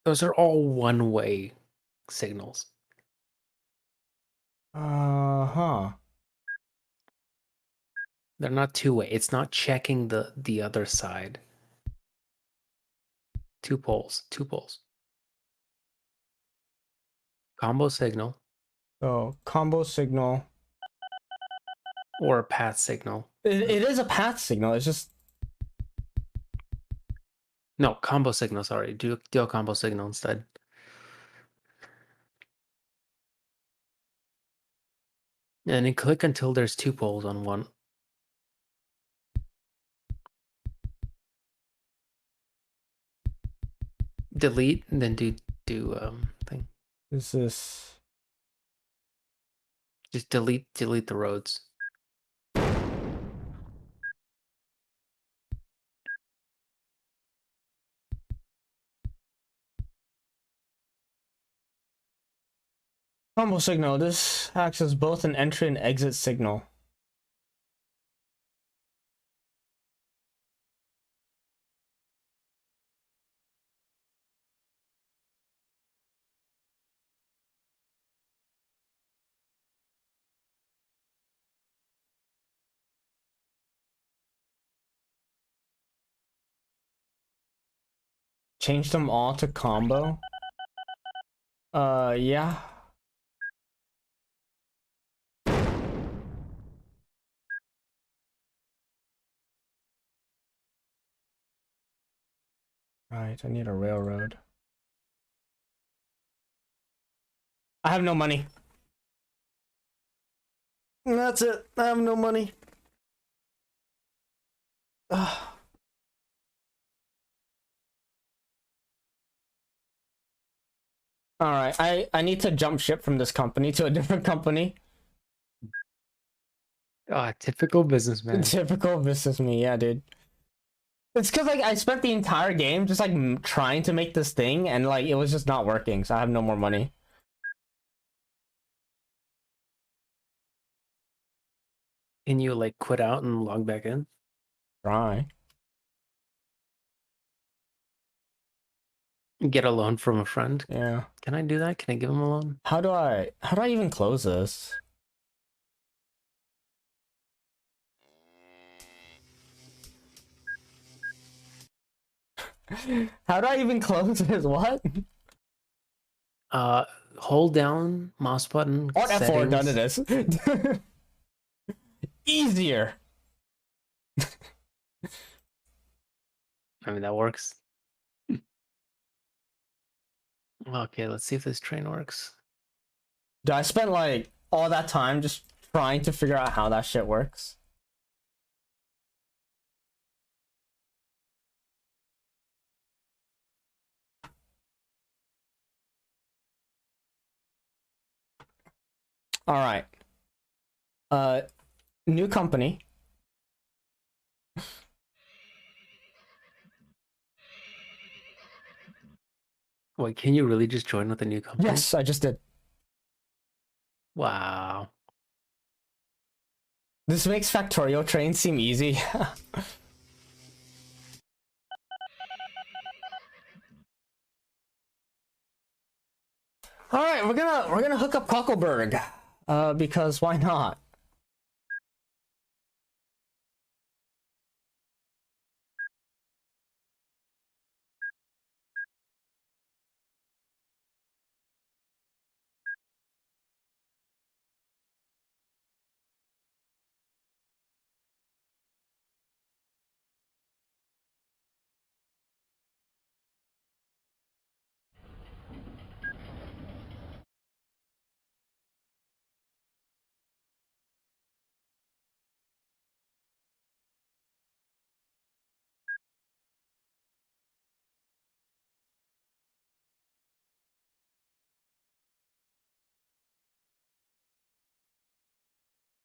Those are all one-way signals. Uh-huh. They're not two-way. It's not checking the other side. Two poles. Two poles. Combo signal. So combo signal. Or a path signal. It is a path signal. It's just no combo signal. Sorry, do a combo signal instead. And then click until there's two poles on one. Delete and then do thing. Is this? Just delete the roads. Combo signal. This acts as both an entry and exit signal. Change them all to combo. Yeah. Right, I need a railroad. I have no money. That's it. I have no money. Ugh. All right, I need to jump ship from this company to a different company. Typical businessman. Typical business me, yeah, dude. It's because like I spent the entire game just like trying to make this thing, and like it was just not working, so I have no more money. Can you like quit out and log back in? Try. Get a loan from a friend? Yeah. Can I do that? Can I give him a loan? How do I even close this? How do I even close this? What? Hold down mouse button. Alt F4 done to settings. this. Easier. I mean, that works. Okay, let's see if this train works. Dude, I spent like all that time just trying to figure out how that shit works. All right. New company. Wait, can you really just join with a new company? Yes, I just did. Wow. This makes Factorio trains seem easy. All right, we're gonna hook up Cockleberg, because why not?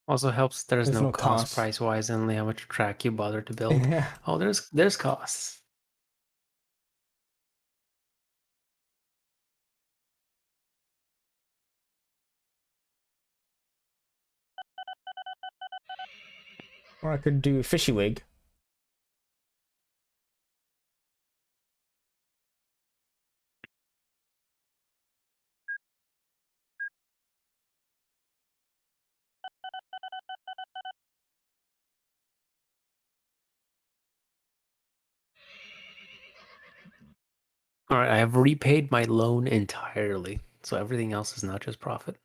Also helps there's no cost cost. price wise, only how much track you bother to build. Yeah. Oh, there's costs. Or I could do fishy wig. All right, I have repaid my loan entirely, so everything else is not just profit.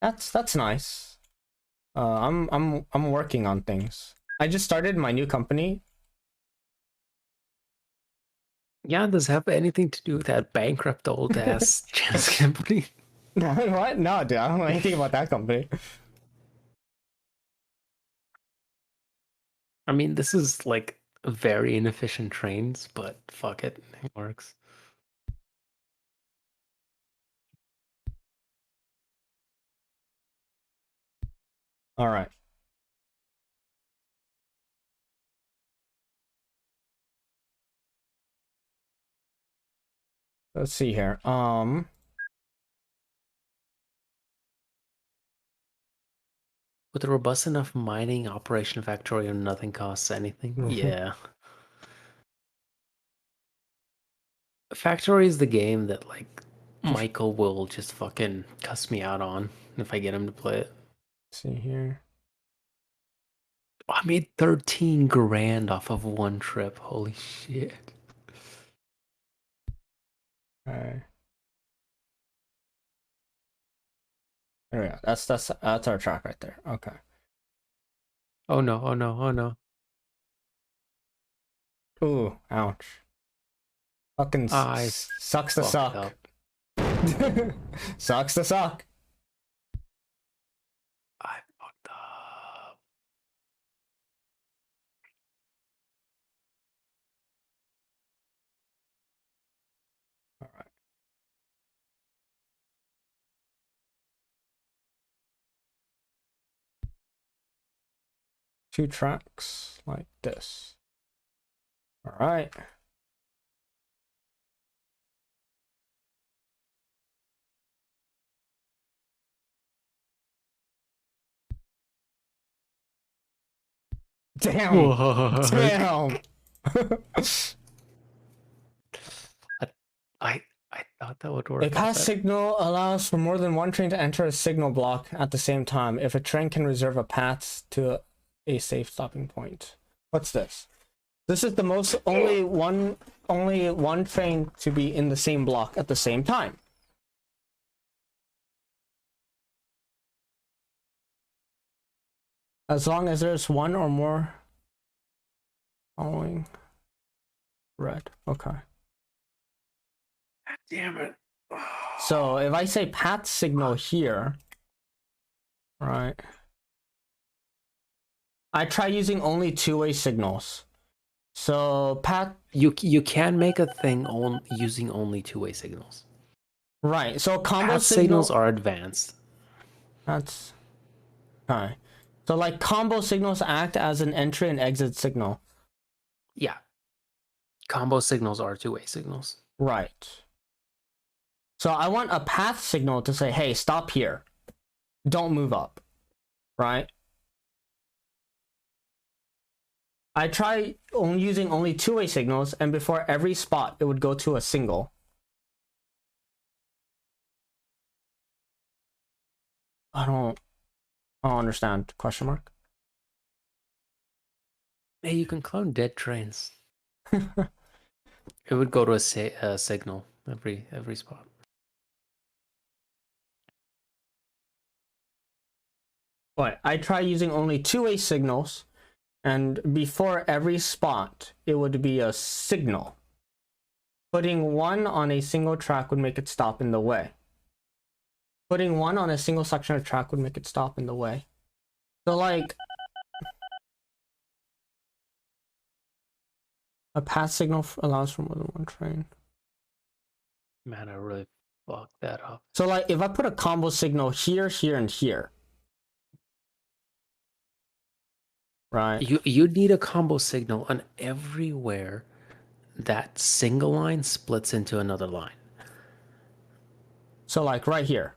That's nice. I'm working on things. I just started my new company. Yeah, does it have anything to do with that bankrupt old ass chess company? What? No, dude, I don't know anything about that company. I mean, this is like very inefficient trains, but fuck it, it works. All right. Let's see here. With a robust enough mining operation Factorio, nothing costs anything. Yeah. Factory is the game that like Michael will just fucking cuss me out on if I get him to play it. Let's see here. I made 13 grand off of one trip. Holy shit. Alright. There we go. That's our track right there. Okay. Oh no, oh no, oh no. Ooh, ouch. Fucking sucks to suck. Sucks to suck. I fucked up. All right. Two tracks like this. All right. Damn. What? Damn. I thought that would work. A pass signal allows for more than one train to enter a signal block at the same time if a train can reserve a path to a safe stopping point. What's this? This is the most only one train to be in the same block at the same time. As long as there's one or more following red. Okay. God damn it. So if I say path signal here, right? I try using only two-way signals. So path. You can make a thing using only two-way signals. Right. So combo path signals are advanced. That's okay. So like combo signals act as an entry and exit signal. Yeah. Combo signals are two-way signals. Right. So I want a path signal to say, hey, stop here. Don't move up. Right? I try using only two-way signals, and before every spot, it would go to a single. I don't understand. Question mark? Hey, you can clone dead trains. It would go to a signal every spot. But I try using only two-way signals, and before every spot, it would be a signal. Putting one on a single track would make it stop in the way. Putting one on a single section of track would make it stop in the way. So like, a path signal allows for more than one train. Man, I really fucked that up. So like, if I put a combo signal here, here, and here, right? You need a combo signal on everywhere that single line splits into another line. So like right here.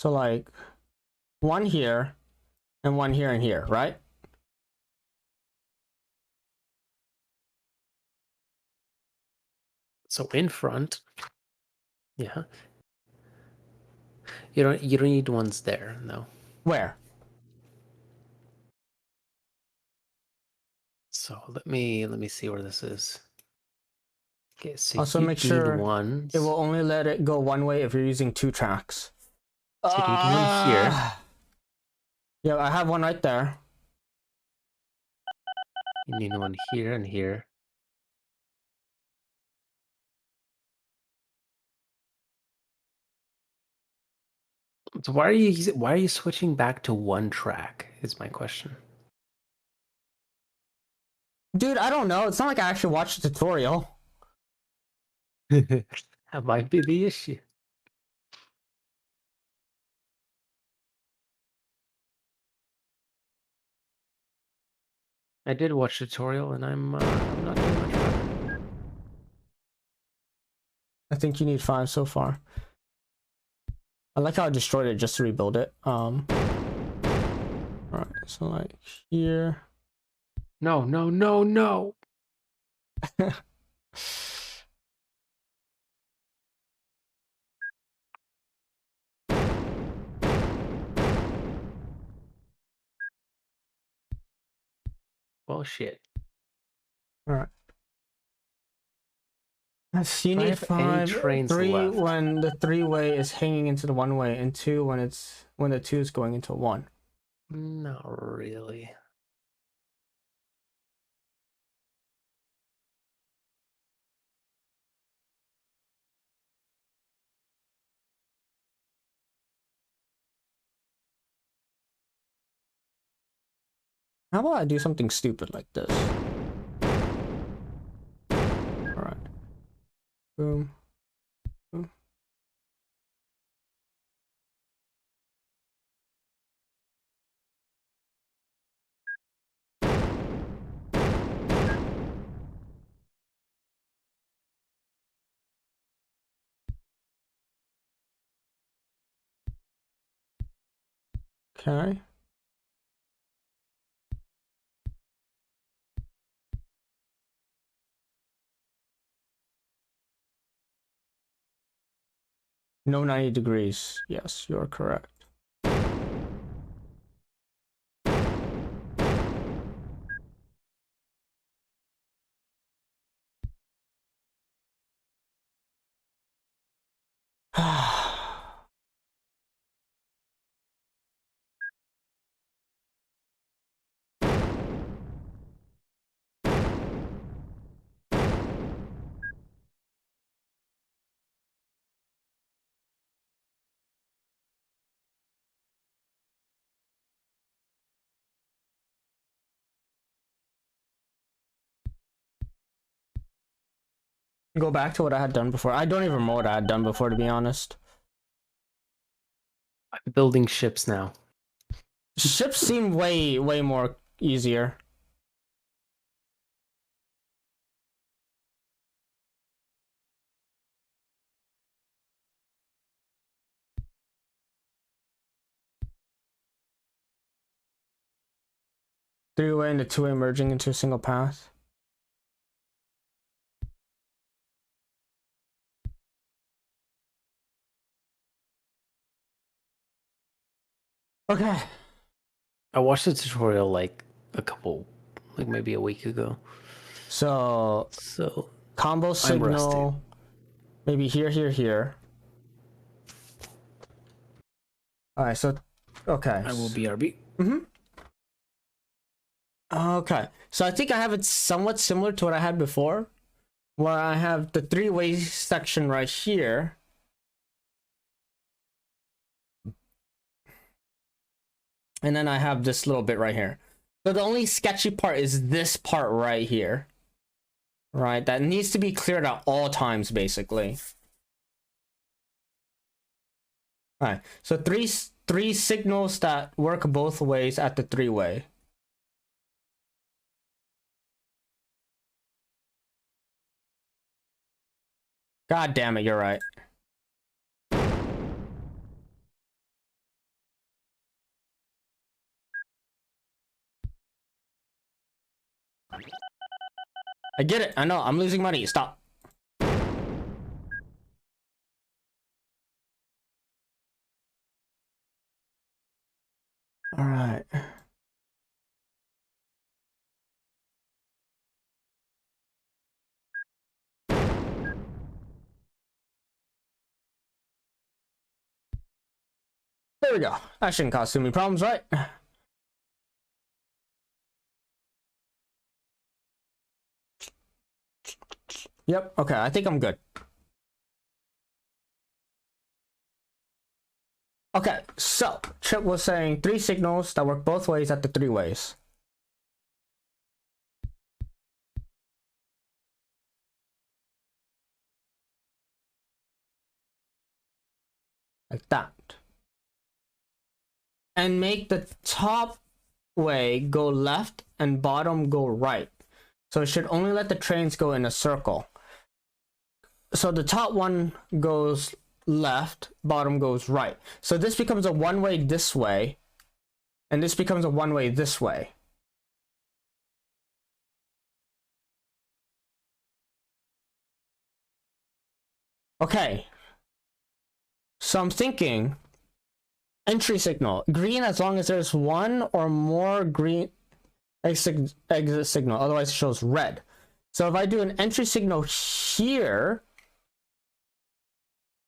So like one here and one here and here, right? So in front. Yeah. You don't need ones there, no. Where? So let me see where this is. Okay, so Also you make need sure ones. it will only let it go one way if you're using 2 tracks. So you need one here. Yeah, I have one right there. You need one here and here. So why are you switching back to one track? Is my question. Dude, I don't know. It's not like I actually watched the tutorial. That might be the issue. I did watch the tutorial, and I'm not doing much better. I think you need 5 so far. I like how I destroyed it just to rebuild it. Alright, so like here. No, no, no, no. Well, shit. Alright. Yes, you Do I need have any 5. trains 3 left? when the 3-way is hanging into the 1-way, and 2 when the 2 is going into 1. Not really. How about I do something stupid like this? Alright. Boom. Boom. Okay. No 90 degrees. Yes, you're correct. Go back to what I had done before. I don't even remember what I had done before, to be honest. I'm building ships now. Ships seem way more easier. Three-way and the 2-way merging into a single path. Okay. I watched the tutorial like maybe a week ago. So combo signal, maybe here. All right, so okay. I will BRB. Okay, so I think I have it somewhat similar to what I had before, where I have the 3-way section right here. And then I have this little bit right here. So the only sketchy part is this part right here. Right, that needs to be cleared at all times, basically. Alright, so three signals that work both ways at the 3-way. God damn it, you're right. I get it. I know. I'm losing money. Stop. All right. There we go. That shouldn't cause too many problems, right? Yep. Okay. I think I'm good. Okay. So Chip was saying 3 signals that work both ways at the 3 ways. Like that. And make the top way go left and bottom go right. So it should only let the trains go in a circle. So the top one goes left, bottom goes right. So this becomes a one-way this way, and this becomes a one-way this way. Okay. So I'm thinking entry signal. Green as long as there's one or more green exit signal, otherwise it shows red. So if I do an entry signal here,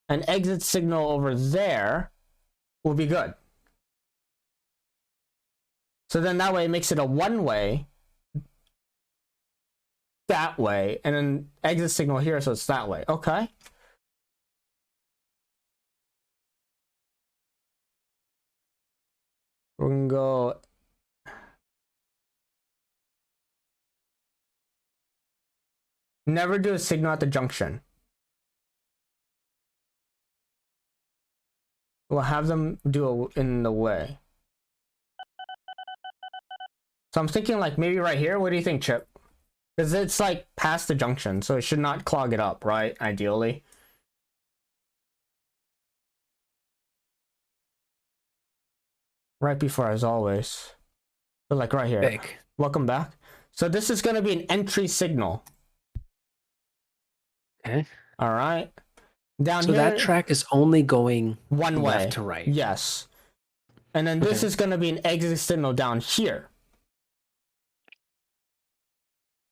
an exit signal over there will be good. So then that way it makes it a one-way that way, and then exit signal here, so it's that way. Okay. We're gonna go never do a signal at the junction. We'll have them do it in the way. So I'm thinking like maybe right here. What do you think, Chip? Because it's like past the junction, so it should not clog it up, right? Ideally. Right before, as always. So like right here. Big. Welcome back. So this is going to be an entry signal. Okay. All right. Down so here, that track is only going one way left to right. Yes. And then this is going to be an exit signal down here.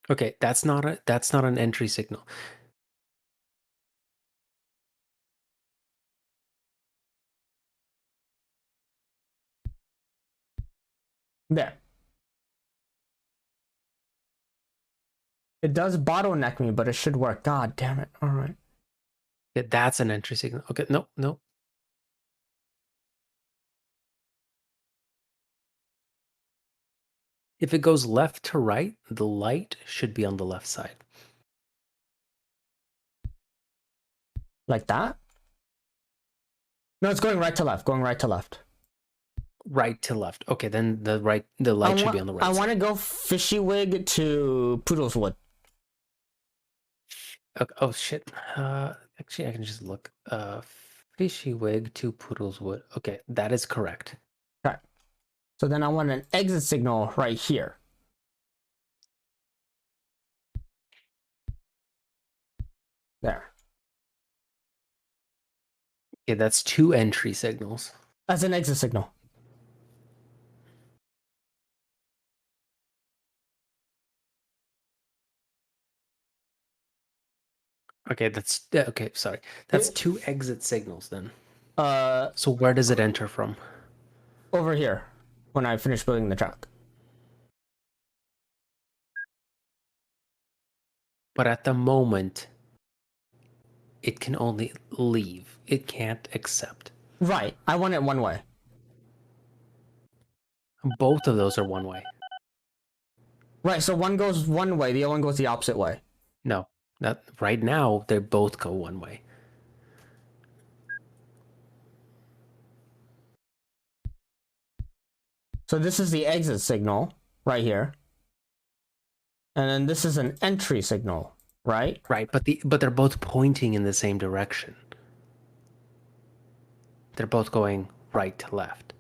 Okay, that's not an entry signal. There. It does bottleneck me, but it should work. God damn it. All right. Yeah, that's an entry signal. Okay, no. If it goes left to right, the light should be on the left side. Like that? No, it's going right to left. Going right to left. Right to left. Okay, then the light should be on the right I side. want to go Fishy Wig to Poodleswood. Okay, oh shit. Actually, I can just look. Fishy Wig to Poodleswood. Okay, that is correct. Okay. So then I want an exit signal right here. There. Okay, that's 2 entry signals. That's an exit signal. Okay, okay, sorry. That's 2 exit signals then. So where does it enter from? Over here, when I finish building the track. But at the moment, it can only leave. It can't accept. Right. I want it one way. Both of those are one way. Right, so one goes one way, the other one goes the opposite way. No. Not right now, they both go one way. So this is the exit signal right here. And then this is an entry signal, right? Right, but they're both pointing in the same direction. They're both going right to left.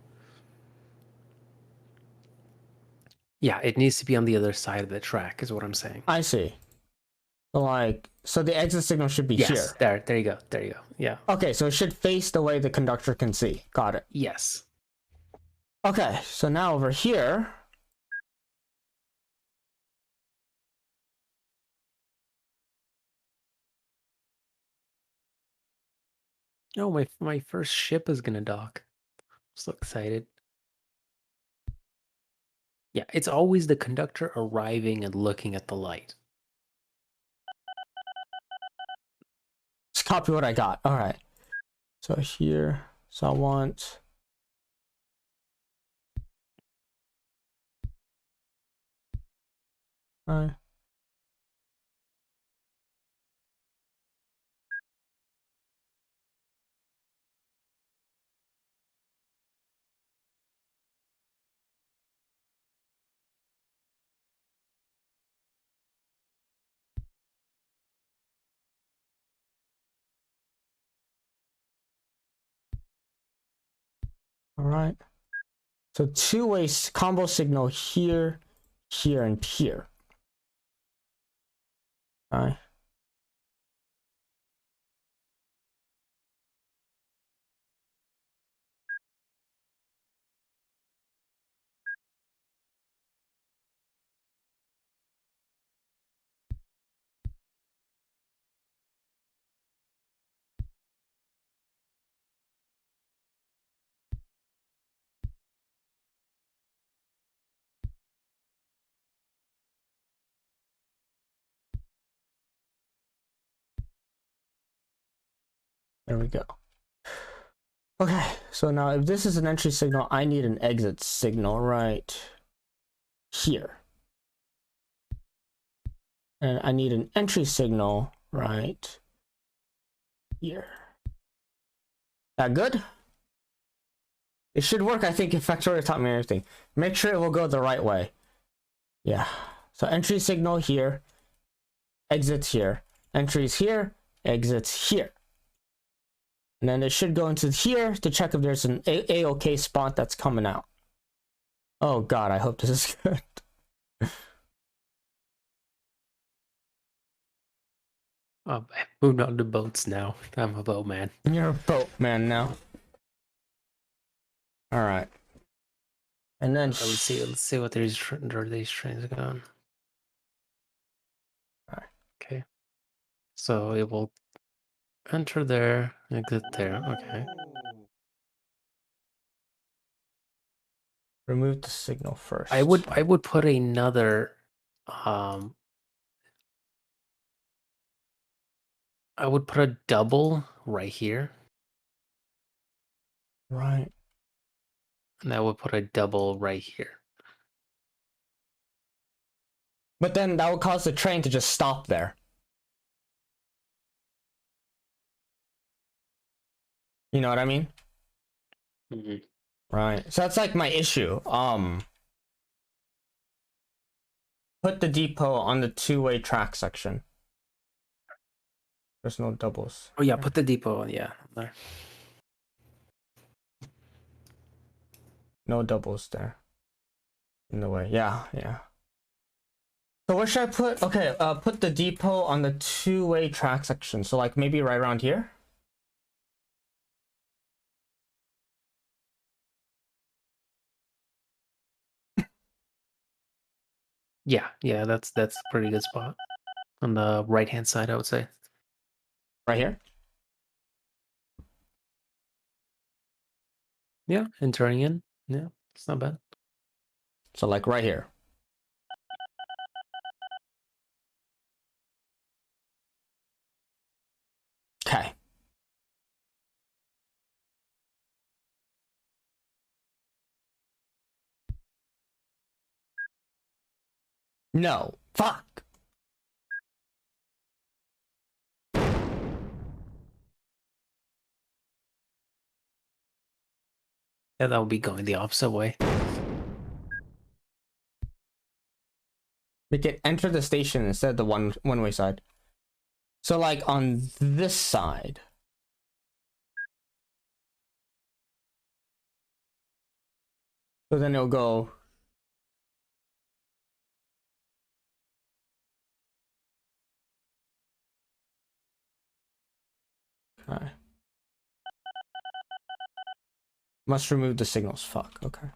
Yeah, it needs to be on the other side of the track, is what I'm saying. I see. So the exit signal should be here. There you go. There you go. Yeah. Okay, so it should face the way the conductor can see. Got it. Yes. Okay, so now over here. Oh, my first ship is gonna dock. So excited. Yeah, it's always the conductor arriving and looking at the light. Just copy what I got. All right. So here, so I want. All right. So two-way combo signal here, here, and here. All right. There we go. Okay, so now if this is an entry signal, I need an exit signal right here. And I need an entry signal right here. That good? It should work, I think, if Factorio taught me everything. Make sure it will go the right way. Yeah. So entry signal here, exits here. Entries here, exits here. And then it should go into here to check if there's an A-OK spot that's coming out. Oh god, I hope this is good. Oh, I moved on to boats now. I'm a boatman. You're a boatman now. Alright. And then let's see what these trains are going. Alright. Okay. So it will enter there, exit there. Okay. Remove the signal first. I would put another I would put a double right here. Right. And I would put a double right here. But then that would cause the train to just stop there. You know what I mean? Mm-hmm. Right. So that's like my issue. Put the depot on the two-way track section. There's no doubles. Oh yeah, put the depot on, yeah. There. No doubles there. In the way. Yeah, yeah. So where should I put? Okay, put the depot on the two-way track section. So like maybe right around here? Yeah, that's a pretty good spot. On the right-hand side, I would say. Right here? Yeah, entering in. Yeah, it's not bad. So like right here. Okay. No. Fuck. Yeah, that would be going the opposite way. Make it enter the station instead of the one-way side. So like on this side. So then it'll go Okay. Must remove the signals. Fuck. Okay.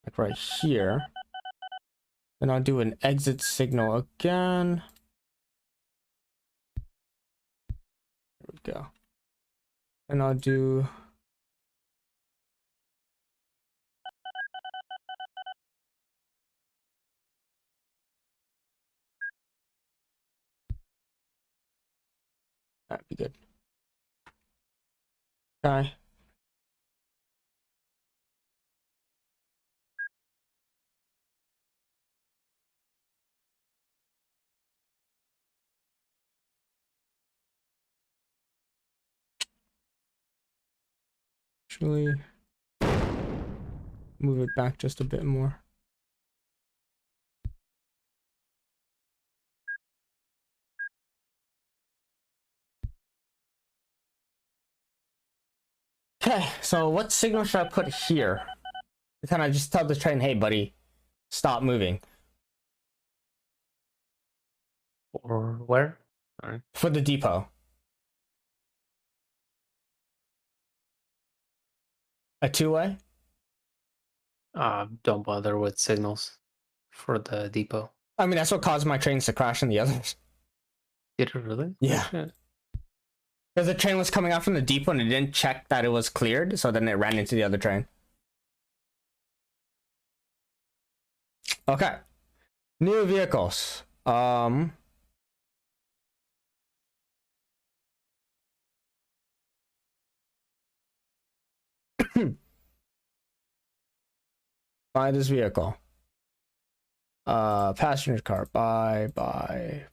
Like right here. Then I'll do an exit signal again. There we go. And I'll do that'd be good. Okay. Actually, move it back just a bit more. Okay, so what signal should I put here? To kind of just tell the train, hey buddy, stop moving. Or where? Sorry. For the depot. A two-way? Don't bother with signals for the depot. I mean, that's what caused my trains to crash in the others. Did it really? Yeah. Shit. Because the train was coming out from the depot and it didn't check that it was cleared, so then it ran into the other train. Okay. New vehicles. Buy this vehicle. Passenger car. Buy.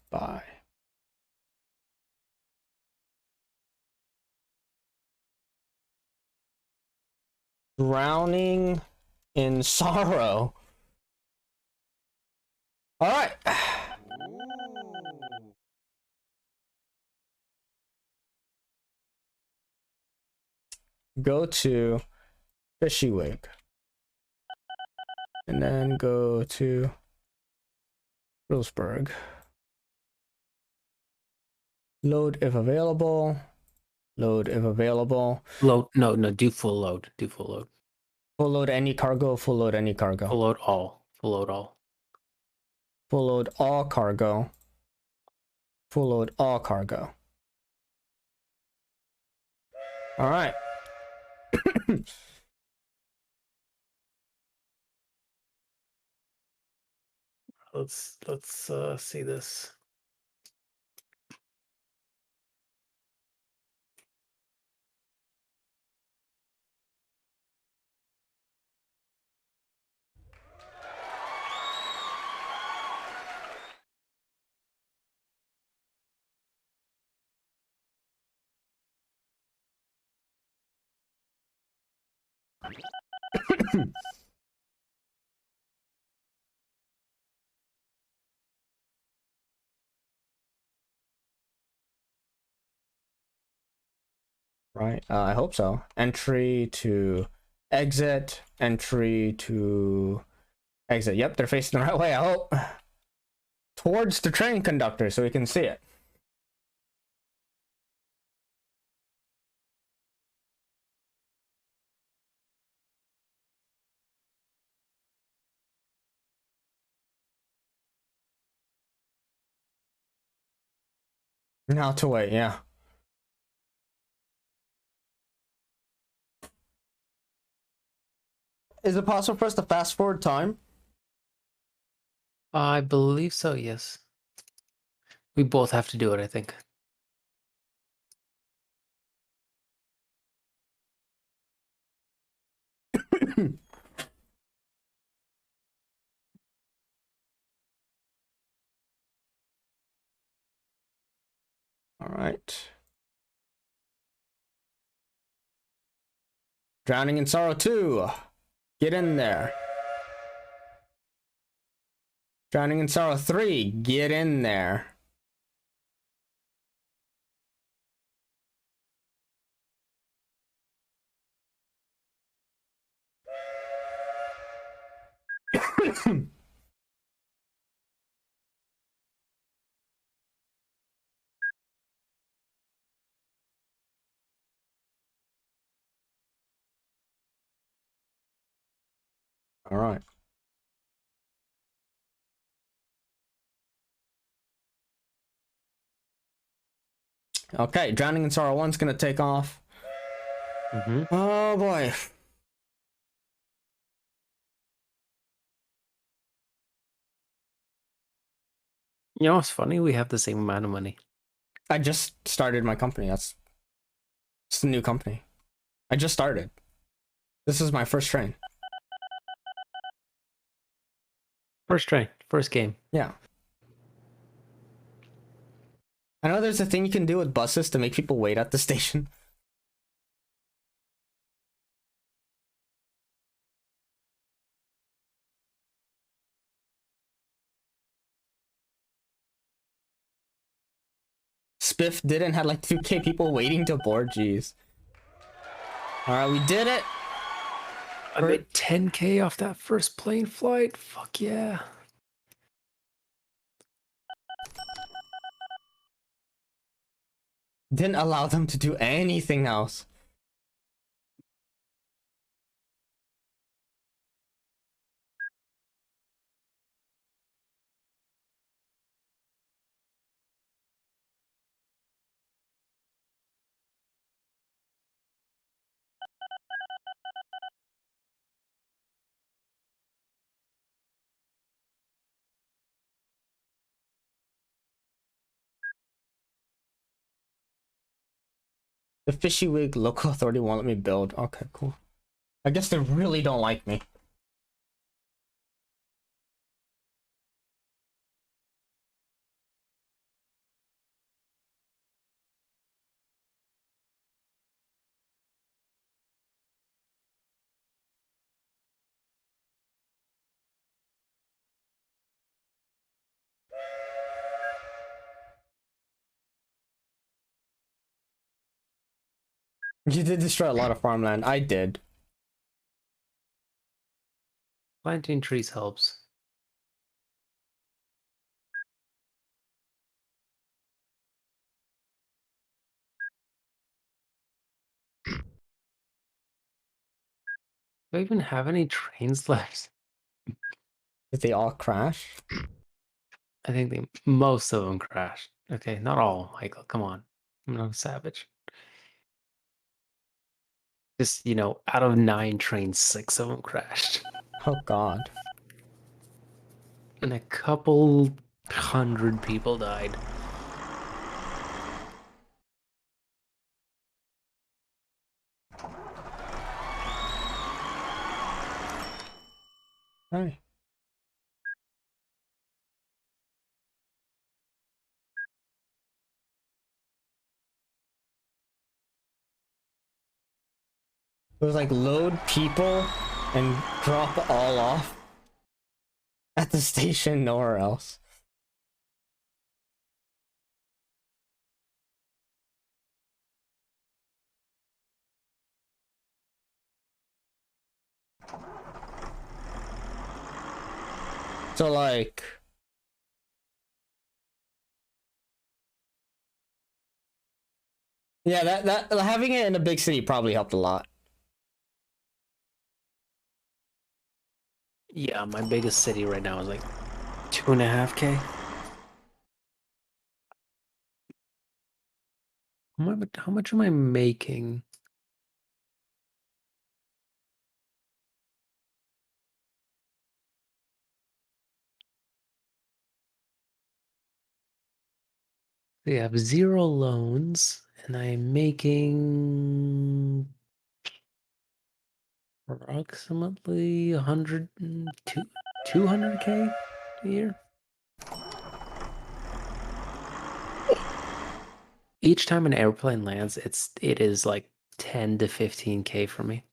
Drowning in sorrow. All right. Go to Fishy Wig. And then go to Roseburg. Load if available. Load if available. Load, no, do full load. Do full load. Full load any cargo, full load any cargo. Full load all. Full load all. Full load all cargo. Full load all cargo. All right. Let's see this. Right. I hope so. Entry to exit. Entry to exit. Yep, they're facing the right way, I hope. Towards the train conductor so we can see it. Now to wait, yeah. Is it possible for us to fast forward time? I believe so, yes. We both have to do it, I think. All right. Drowning in Sorrow 2. Get in there. Drowning in Sorrow 3. Get in there. All right. Okay, Drowning in Sorrow 1's gonna take off. Oh boy. You know what's funny? We have the same amount of money. I just started my company. It's a new company. I just started. This is my first train. First train, first game. Yeah. I know there's a thing you can do with buses to make people wait at the station. Spiff didn't have like 2K people waiting to board. Jeez. All right, we did it. I made 10K off that first plane flight. Fuck yeah. Didn't allow them to do anything else. The Fishy Wig local authority won't let me build. Okay, cool. I guess they really don't like me. You did destroy a lot of farmland. I did. Planting trees helps. Do I even have any trains left? Did they all crash? I think most of them crashed. Okay, not all, Michael. Come on. I'm no savage. Just, you know, out of 9 trains, 6 of them crashed. Oh god. And a couple hundred people died. Hi. It was like load people and drop all off at the station, nowhere else. So like yeah, that having it in a big city probably helped a lot. Yeah, my biggest city right now is like 2.5K. How much am I making? They have 0 loans, and I'm making approximately 200K a year. Each time an airplane lands, it is like 10 to 15K for me.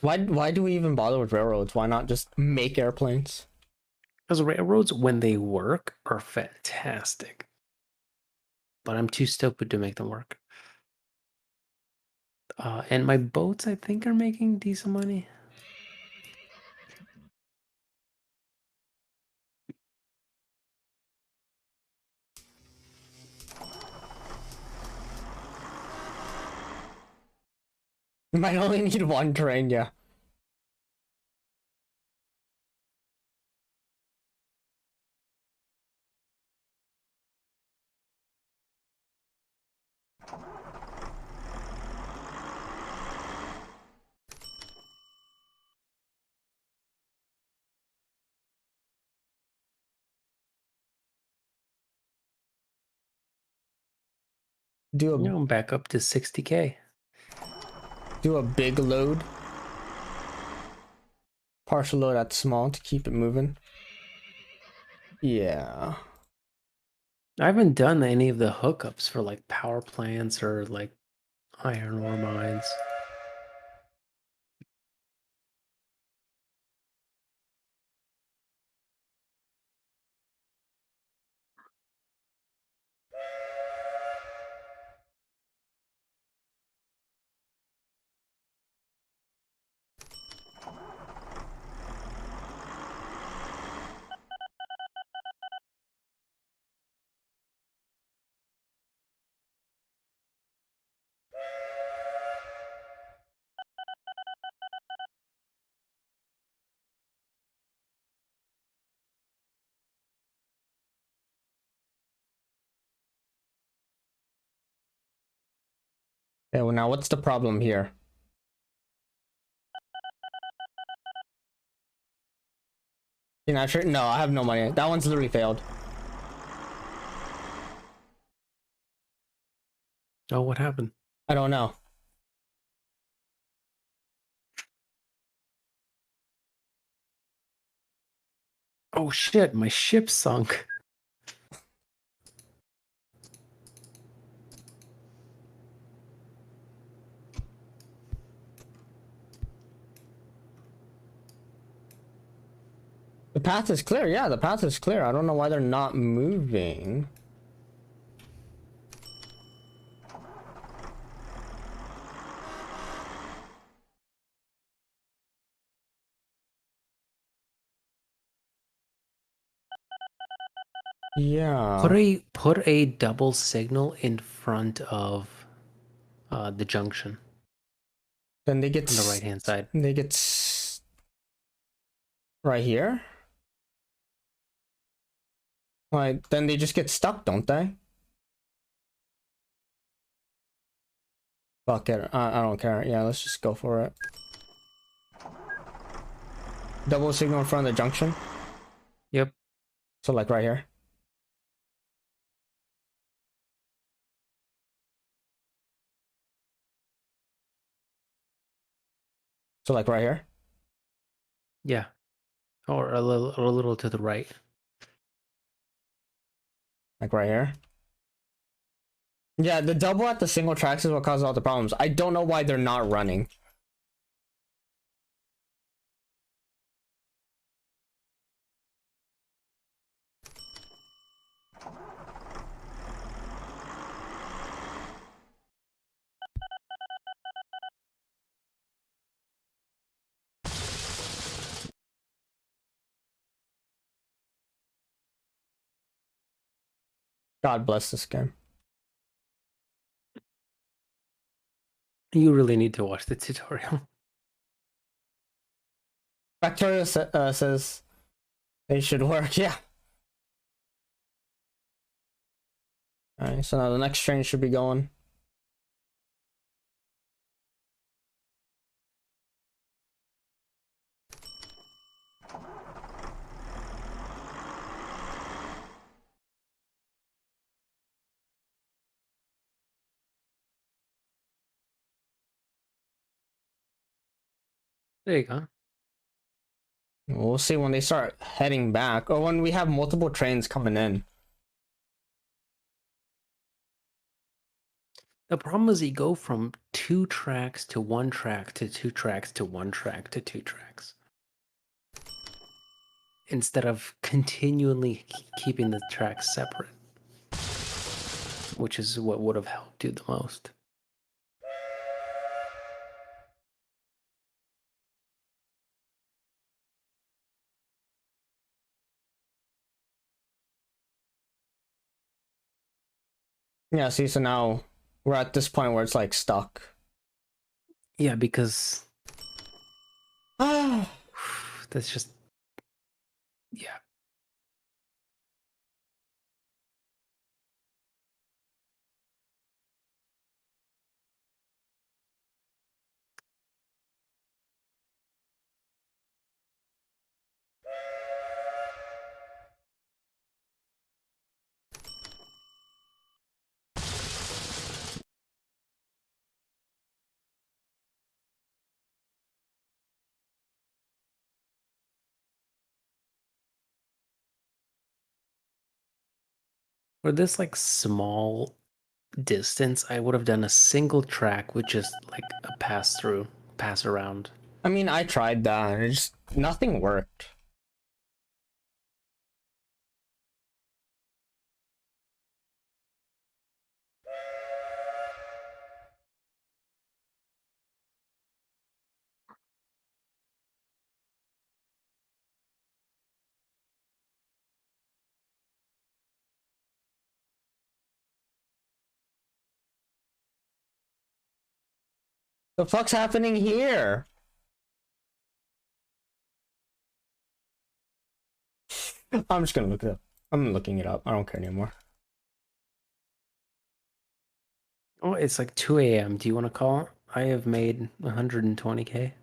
Why do we even bother with railroads? Why not just make airplanes? Because railroads, when they work, are fantastic. But I'm too stupid to make them work. And my boats, I think, are making decent money. You might only need one train, yeah. Do a I'm back up to 60K. Do a big load. Partial load at small to keep it moving. Yeah. I haven't done any of the hookups for like power plants or like iron ore mines. Yeah, well now what's the problem here? You're not sure? No, I have no money. That one's literally failed. Oh, what happened? I don't know. Oh shit, my ship sunk. The path is clear. Yeah, the path is clear. I don't know why they're not moving. Yeah. Put a double signal in front of the junction. Then they get on the right hand side. They get right here. Like then they just get stuck, don't they? Fuck it. I don't care. Yeah, let's just go for it. Double signal in front of the junction. Yep. So like right here. So like right here. Yeah. Or a little to the right. Like right here. Yeah, the double at the single tracks is what causes all the problems. I don't know why they're not running. God bless this game. You really need to watch the tutorial. Bacteria says they should work. Yeah. Alright, so now the next train should be going. There you go. We'll see when they start heading back or when we have multiple trains coming in. The problem is you go from 2 tracks to 1 track to 2 tracks to 1 track to 2 tracks. Instead of continually keeping the tracks separate. Which is what would have helped you the most. Yeah, see, so now we're at this point where it's like stuck. Yeah, because that's just yeah. For this like small distance, I would have done a single track with just like a pass around. I mean, I tried that and it just nothing worked. The fuck's happening here? I'm just gonna look it up. I'm looking it up. I don't care anymore. Oh, it's like 2 a.m. Do you want to call? I have made 120K.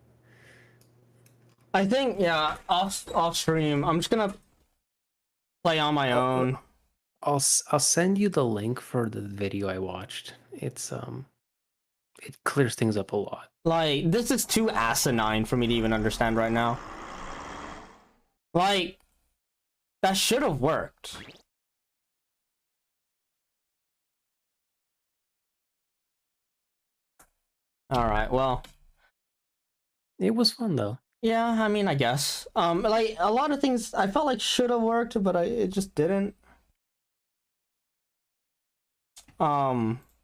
I think, yeah, off stream, I'm just gonna play on my own. I'll send you the link for the video I watched. It's it clears things up a lot. Like, this is too asinine for me to even understand right now. Like, that should have worked. Alright, well. It was fun though. Yeah, I mean, I guess. Like, a lot of things I felt like should have worked, but it just didn't.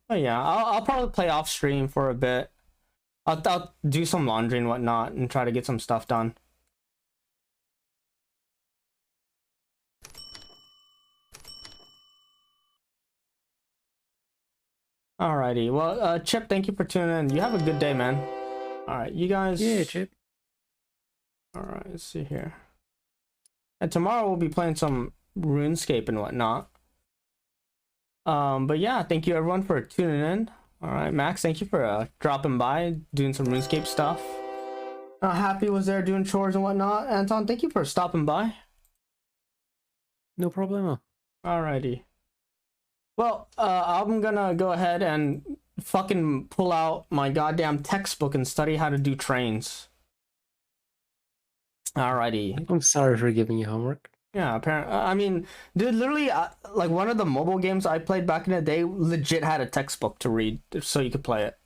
But yeah, I'll probably play off stream for a bit. I'll do some laundry and whatnot and try to get some stuff done. Alrighty, well, Chip, thank you for tuning in. You have a good day, man. Alright, you guys... Yeah, Chip. Alright, let's see here. And tomorrow we'll be playing some RuneScape and whatnot. But yeah, thank you everyone for tuning in. Alright, Max, thank you for dropping by, doing some RuneScape stuff. Happy was there doing chores and whatnot. Anton, thank you for stopping by. No problemo. Alrighty. Well, I'm gonna go ahead and fucking pull out my goddamn textbook and study how to do trains. Alrighty. I'm sorry for giving you homework. Yeah, apparently. I mean, dude, literally, like one of the mobile games I played back in the day legit had a textbook to read so you could play it.